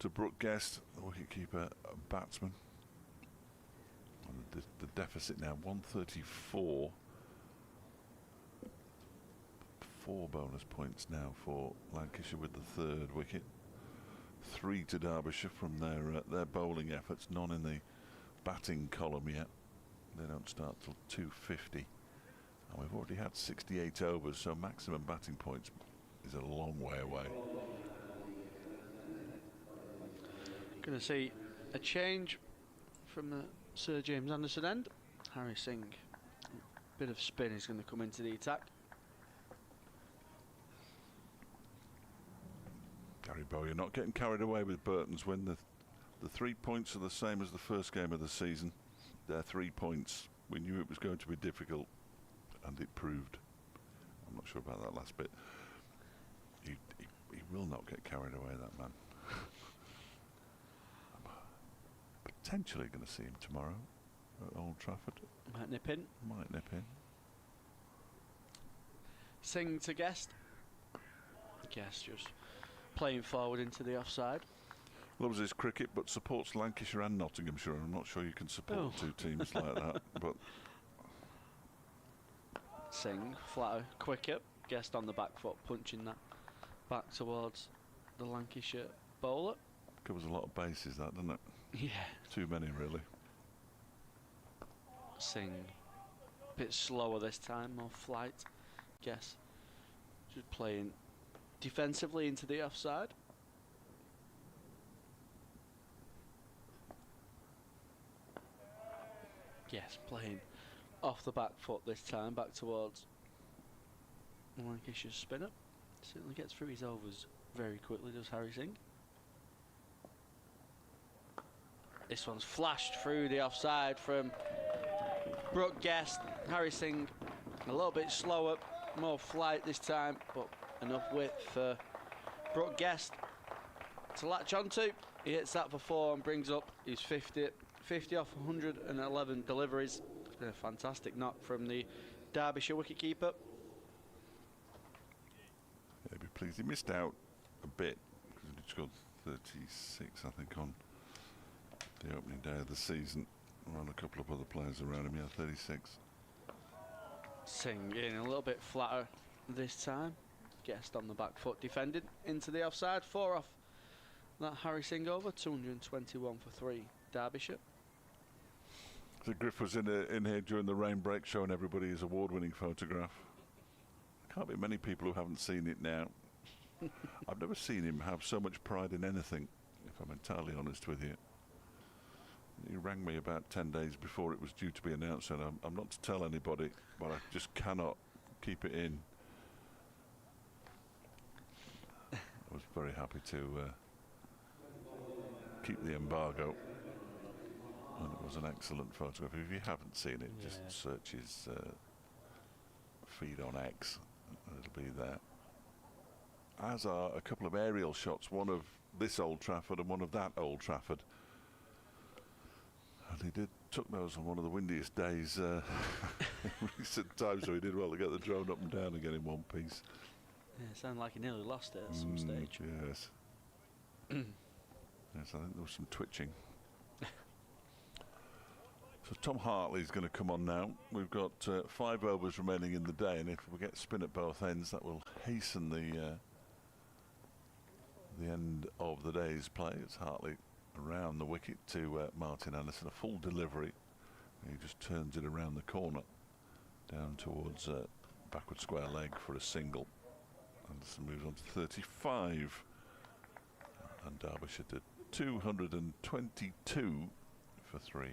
to Brooke Guest, the wicketkeeper batsman. And the deficit now 134. 4 bonus points now for Lancashire with the 3rd wicket. 3 to Derbyshire from their bowling efforts. None in the batting column yet. They don't start till 2:50, and we've already had 68 overs, so maximum batting points is a long way away. Going to see a change from the Sir James Anderson end. Harry Singh, bit of spin is going to come into the attack. Gary Bowyer not getting carried away with Burton's win. The 3 points are the same as the first game of the season. They're 3 points. We knew it was going to be difficult, and it proved. I'm not sure about that last bit. He will not get carried away, that man. I'm potentially going to see him tomorrow at Old Trafford. Might nip in. Might nip in. Singh to Guest. Guest just playing forward into the offside. Loves his cricket, but supports Lancashire and Nottinghamshire. I'm not sure you can support two teams like that. But Singh, flatter, quicker. Guest on the back foot, punching that back towards the Lancashire bowler. Covers a lot of bases, that, doesn't it? Yeah. Too many, really. Singh, a bit slower this time, more flight. Guess just playing defensively into the offside. Yes, playing off the back foot this time, back towards Lancashire's spinner. Certainly gets through his overs very quickly, does Harry Singh. This one's flashed through the offside from Brooke Guest. Harry Singh a little bit slower, more flight this time, but enough width for Brooke Guest to latch onto. He hits that for 4 and brings up his 50 off 111 deliveries. A fantastic knock from the Derbyshire wicketkeeper. Yeah, he'd be pleased. He missed out a bit because he scored 36, I think, on the opening day of the season. Around a couple of other players around him, yeah, 36. Singh in a little bit flatter this time. Guest on the back foot defending into the offside. 4 off that Harry Singh over. 221 for 3 Derbyshire. So Griff was in here during the rain break showing everybody his award-winning photograph. Can't be many people who haven't seen it now. I've never seen him have so much pride in anything, if I'm entirely honest with you. He rang me about 10 days before it was due to be announced, and I'm not to tell anybody, but I just cannot keep it in. I was very happy to keep the embargo, and it was an excellent photograph. If you haven't seen it, just search his feed on X, and it'll be there. As are a couple of aerial shots, one of this Old Trafford and one of that Old Trafford. And he took those on one of the windiest days in recent times, so he did well to get the drone up and down again in one piece. Yeah, it sounded like he nearly lost it at some stage. Yes. Yes, I think there was some twitching. So Tom Hartley's going to come on now. We've got 5 overs remaining in the day, and if we get spin at both ends, that will hasten the end of the day's play. It's Hartley around the wicket to Martin Anderson, a full delivery. He just turns it around the corner down towards backward square leg for a single. Anderson moves on to 35, and Derbyshire did 222 for 3.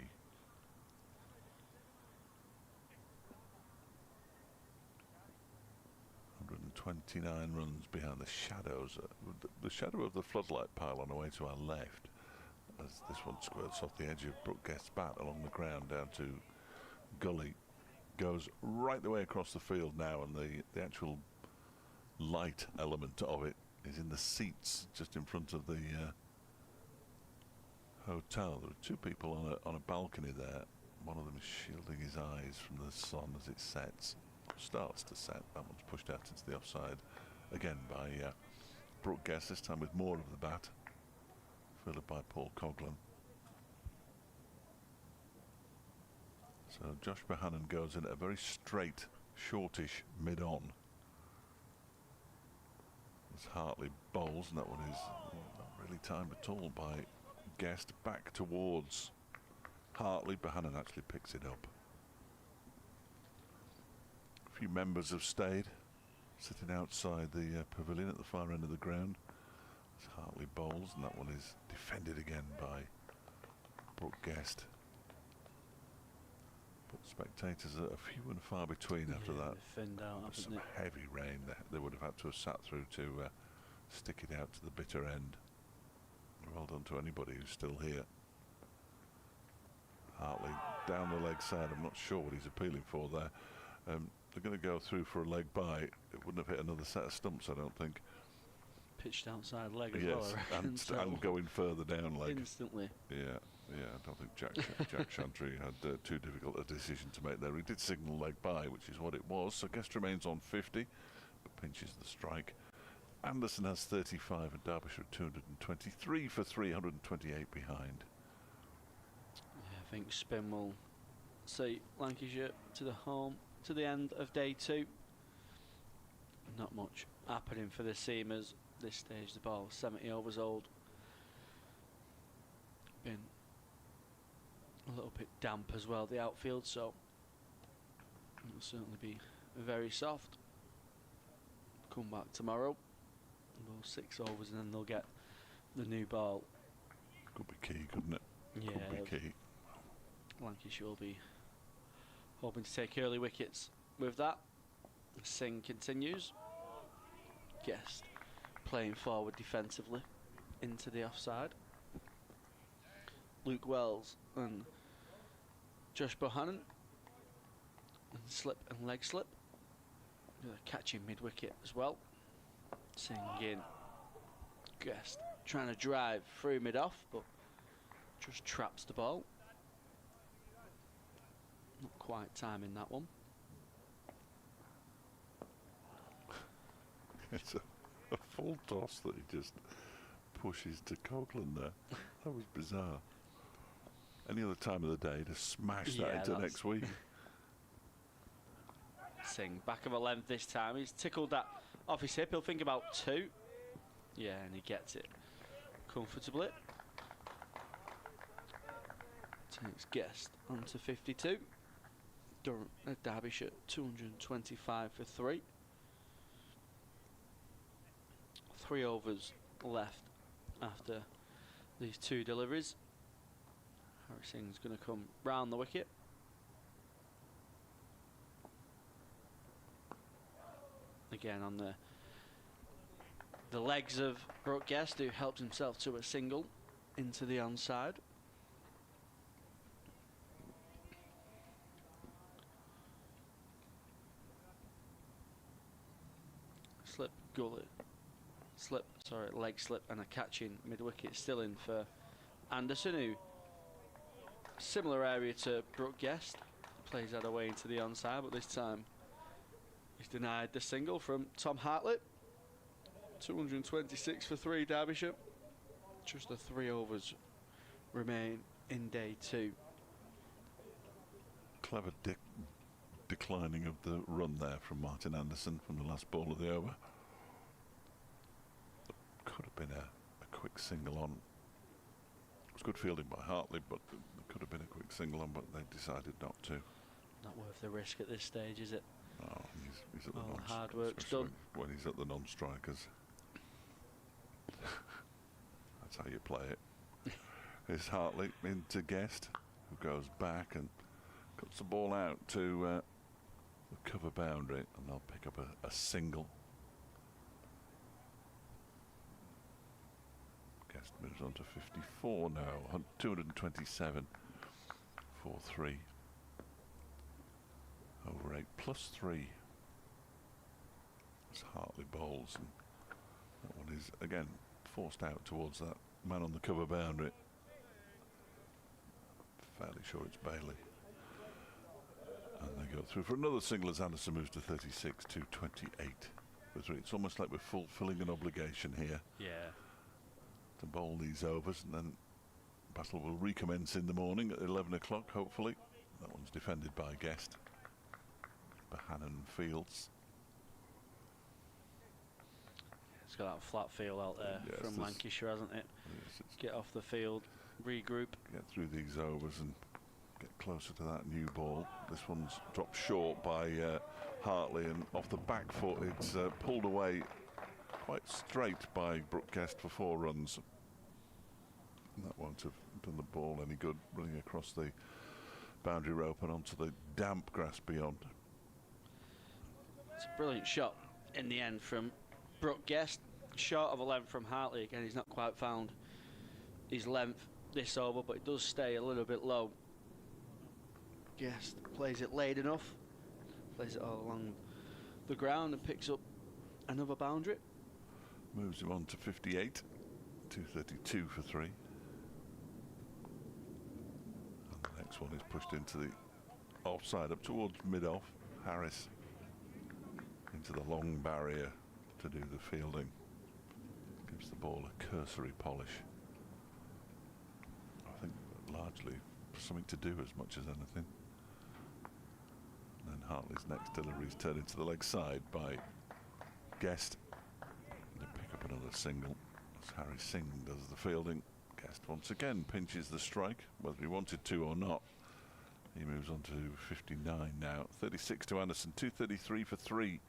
.129 runs behind the shadows. The shadow of the floodlight pile on the way to our left, as this one squirts off the edge of Brooke Guest's bat along the ground down to gully, goes right the way across the field now, and the actual light element of it is in the seats just in front of the hotel. There are two people on a balcony there. One of them is shielding his eyes from the sun as it starts to set. That one's pushed out into the offside again by Brooke Guest, this time with more of the bat, fielded by Paul Coughlin. So Josh Bohannon goes in at a very straight, shortish mid-on. As Hartley bowls, and that one is not really timed at all by Guest. Back towards Hartley. Bohannon actually picks it up. A few members have stayed, sitting outside the pavilion at the far end of the ground. As Hartley bowls, and that one is defended again by Brooke Guest. But spectators are few and far between after that. Thinned out, some heavy rain they would have had to have sat through to stick it out to the bitter end. Well done to anybody who's still here. Hartley down the leg side. I'm not sure what he's appealing for there. They're going to go through for a leg by. It wouldn't have hit another set of stumps, I don't think. Pitched outside leg as yes, well, I reckon, and going further down leg. Instantly. Yeah, I don't think Jack Chantry had too difficult a decision to make there. He did signal leg by, which is what it was. So Guest remains on 50, but pinches the strike. Anderson has 35 and Derbyshire 223 for 328 behind. Yeah, I think spin will see Lancashire to the end of day 2. Not much happening for the seamers. This stage the ball 70 overs old. Been a little bit damp as well, the outfield, so it'll certainly be very soft. Come back tomorrow, bowl 6 overs, and then they'll get the new ball. Could be key, couldn't it? Yeah, could be key. Lancashire will be hoping to take early wickets with that. Singh continues. Guest playing forward defensively into the offside. Luke Wells and Josh Bohannon, and slip and leg slip. Catching mid wicket as well. Singh in. Guest trying to drive through mid off, but just traps the ball. Not quite timing that one. It's a full toss that he just pushes to Coughlin there. That was bizarre. Any other time of the day to smash that into next week. Singh back of a length this time. He's tickled that off his hip. He'll think about 2. Yeah, and he gets it comfortably. Takes Guest onto 52. Derbyshire 225 for 3. 3 overs left after these 2 deliveries. Harry Singh's going to come round the wicket. Again on the legs of Brooke Guest, who helped himself to a single into the onside. Leg slip and a catch in mid-wicket still in for Anderson, who similar area to Brooke Guest, plays that away into the onside, but this time he's denied the single from Tom Hartley. 226 for 3 Derbyshire. Just the 3 overs remain in day 2. Clever declining of the run there from Martin Anderson from the last ball of the over. Could have been a quick single on. It was good fielding by Hartley, but there could have been a quick single on, but they decided not to. Not worth the risk at this stage, is it? No, he's at the hard work's done. When he's at the non-strikers. That's how you play it. Here's Hartley into Guest, who goes back and cuts the ball out to the cover boundary, and they'll pick up a single. Guest moves on to 54 now, 227 for 3. Over 8 plus 3. As Hartley bowls, and That one is, again, forced out towards that man on the cover boundary. Fairly sure it's Bailey. And they go through for another single as Anderson moves to 36 to 28 for 3. It's almost like we're fulfilling an obligation here. Yeah. To bowl these overs, and then battle will recommence in the morning at 11 o'clock, hopefully. That one's defended by Guest. Bohannon Fields. It's got that flat field out there from Lancashire, hasn't it? Yes, get off the field, regroup. Get through these overs and get closer to that new ball. This one's dropped short by Hartley, and off the back foot it's pulled away quite straight by Brooke Guest for 4 runs. And that won't have done the ball any good, running across the boundary rope and onto the damp grass beyond. It's a brilliant shot in the end from Brooke Guest. Short of a length from Hartley. Again, he's not quite found his length this over, but it does stay a little bit low. Guest plays it late enough, plays it all along the ground and picks up another boundary. Moves him on to 58, 232 for 3. And the next one is pushed into the offside, up towards mid-off. Harris into the long barrier to do the fielding. Gives the ball a cursory polish. I think largely something to do as much as anything. And then Hartley's next delivery is turned into the leg side by Guest. They pick up another single as Harry Singh does the fielding. Guest once again pinches the strike, whether he wanted to or not. He moves on to 59 now. 36 to Anderson, 233 for 3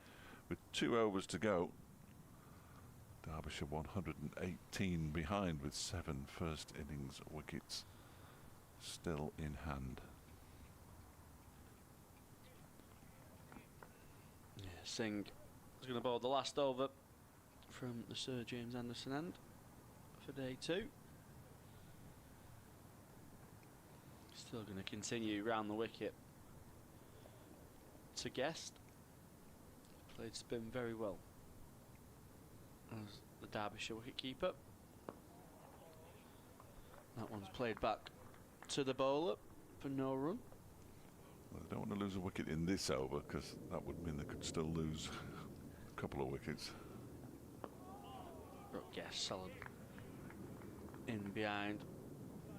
with 2 overs to go. Derbyshire 118 behind with 7 first innings wickets still in hand. Yeah, Singh is going to bowl the last over from the Sir James Anderson end for day 2. Still going to continue round the wicket to Guest. Played spin very well as the Derbyshire wicketkeeper. That one's played back to the bowler for no run. Well, they don't want to lose a wicket in this over, because that would mean they could still lose a couple of wickets. Brooke Guest solid in behind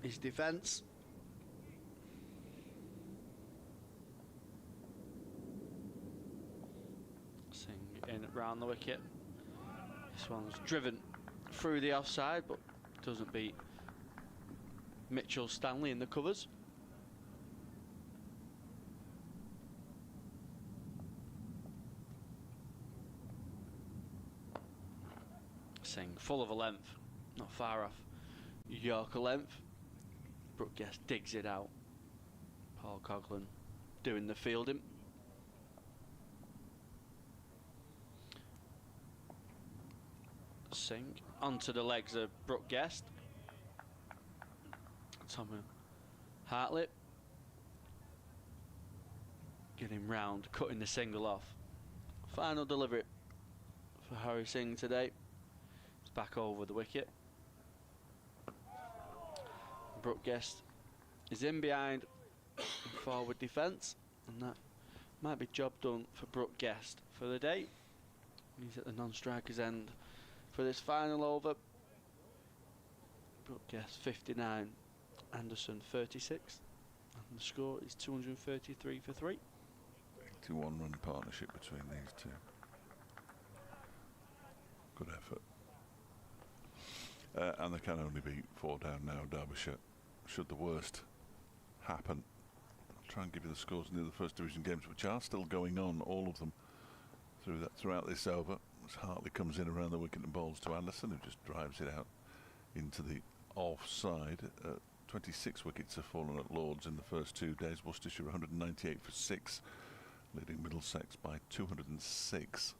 his defence. Singh in round the wicket. This one's driven through the offside, but doesn't beat Mitchell Stanley in the covers. Singh full of a length, not far off Yorker length. Brooke Guest digs it out. Paul Coughlin doing the fielding. Singh onto the legs of Brooke Guest. Tommy Hartley getting round, cutting the single off. Final delivery for Harry Singh today. It's back over the wicket. Brooke Guest is in behind forward defence, and that might be job done for Brooke Guest for the day. He's at the non-striker's end for this final over. Brooke Guest 59, Anderson 36, and the score is 233 for 3. 81 run partnership between these two. Good effort. And there can only be 4 down now, Derbyshire, should the worst happen. I'll try and give you the scores in the other First Division games, which are still going on, all of them, throughout this over. As Hartley comes in around the wicket and bowls to Anderson, who just drives it out into the offside. 26 wickets have fallen at Lords in the first 2 days. Worcestershire 198 for 6, leading Middlesex by 206.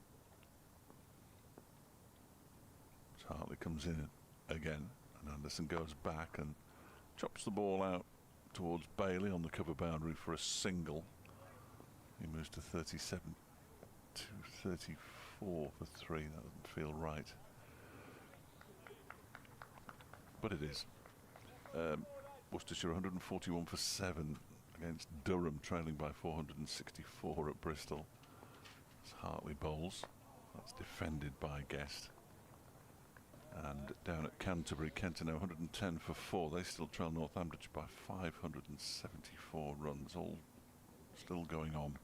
As Hartley comes in again, and Anderson goes back and chops the ball out towards Bailey on the cover boundary for a single. He moves to 37 to 34 for 3. That doesn't feel right. but it is. Worcestershire 141 for 7 against Durham, trailing by 464 at Bristol. It's Hartley bowls. That's defended by Guest. And down at Canterbury, Kenton 110 for 4. They still trail Northamptonshire by 574 runs. All still going on.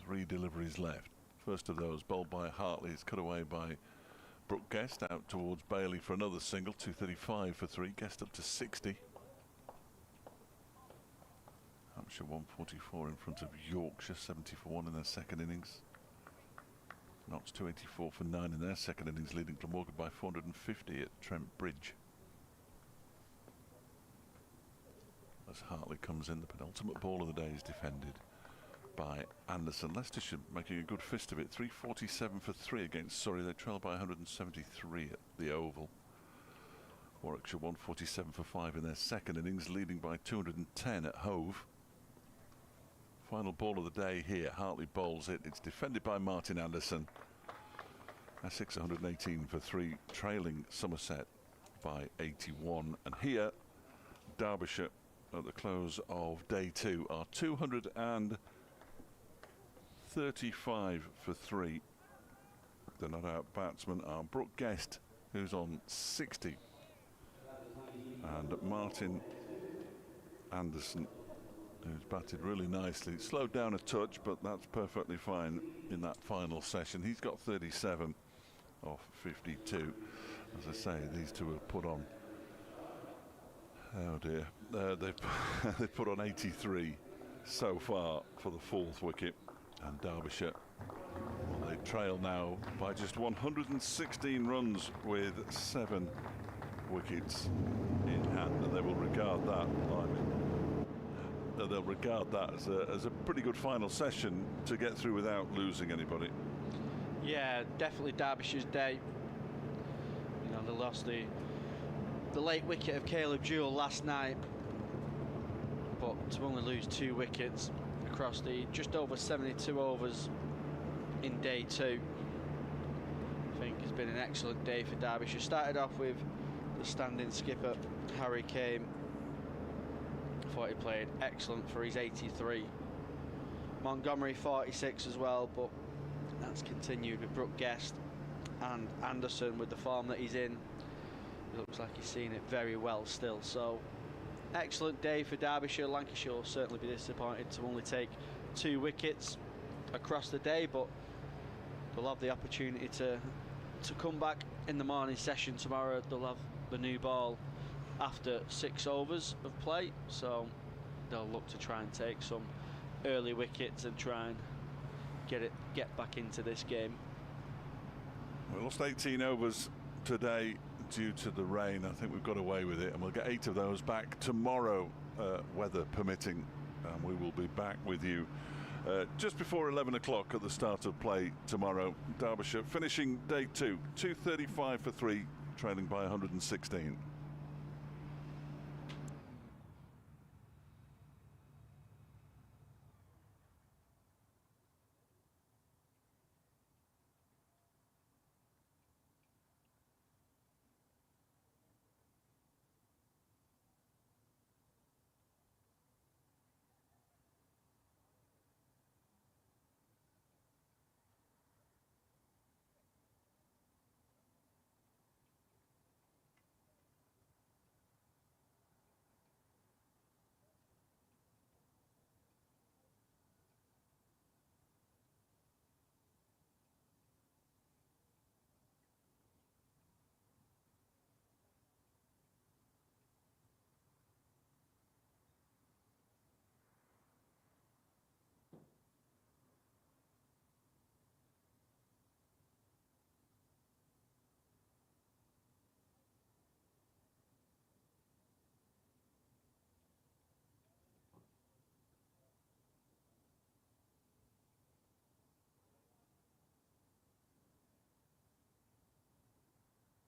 3 deliveries left. First of those bowled by Hartley is cut away by Brooke Guest out towards Bailey for another single. 235 for 3. Guest up to 60. Hampshire 144 in front of Yorkshire, 70 for 1 in their second innings. Notts 284 for 9 in their second innings, leading Glamorgan by 450 at Trent Bridge. As Hartley comes in, the penultimate ball of the day is defended by Anderson. Leicestershire making a good fist of it. 347 for 3 against Surrey. They trail by 173 at the Oval. Warwickshire 147 for 5 in their second innings, leading by 210 at Hove. Final ball of the day here. Hartley bowls it. It's defended by Martin Anderson. Essex 118 for 3, trailing Somerset by 81. And here, Derbyshire at the close of day 2 are 235 for 3. The not-out batsmen are Brooke Guest, who's on 60, and Martin Anderson, who's batted really nicely. Slowed down a touch, but that's perfectly fine in that final session. He's got 37 off 52. As I say, these two have put on, oh dear, they've put on 83 so far for the 4th wicket. And Derbyshire, well, they trail now by just 116 runs with 7 wickets in hand, and they will regard that, they'll regard that as a pretty good final session to get through without losing anybody. Yeah, definitely Derbyshire's day. You know, they lost the late wicket of Caleb Jewell last night, but to only lose 2 wickets across the just over 72 overs in day 2, I think has been an excellent day for Derbyshire. Started off with the standing skipper Harry Kane. I thought he played excellent for his 83. Montgomery 46 as well, but that's continued with Brooke Guest and Anderson with the form that he's in. It looks like he's seen it very well still. So excellent day for Derbyshire. Lancashire will certainly be disappointed to only take 2 wickets across the day, but they'll have the opportunity to come back in the morning session tomorrow. They'll have the new ball after 6 overs of play, so they'll look to try and take some early wickets and try and get back into this game. We lost 18 overs today due to the rain. I think we've got away with it, and we'll get 8 of those back tomorrow, weather permitting, and we will be back with you just before 11 o'clock at the start of play tomorrow. Derbyshire finishing day 2, 235 for 3, trailing by 116.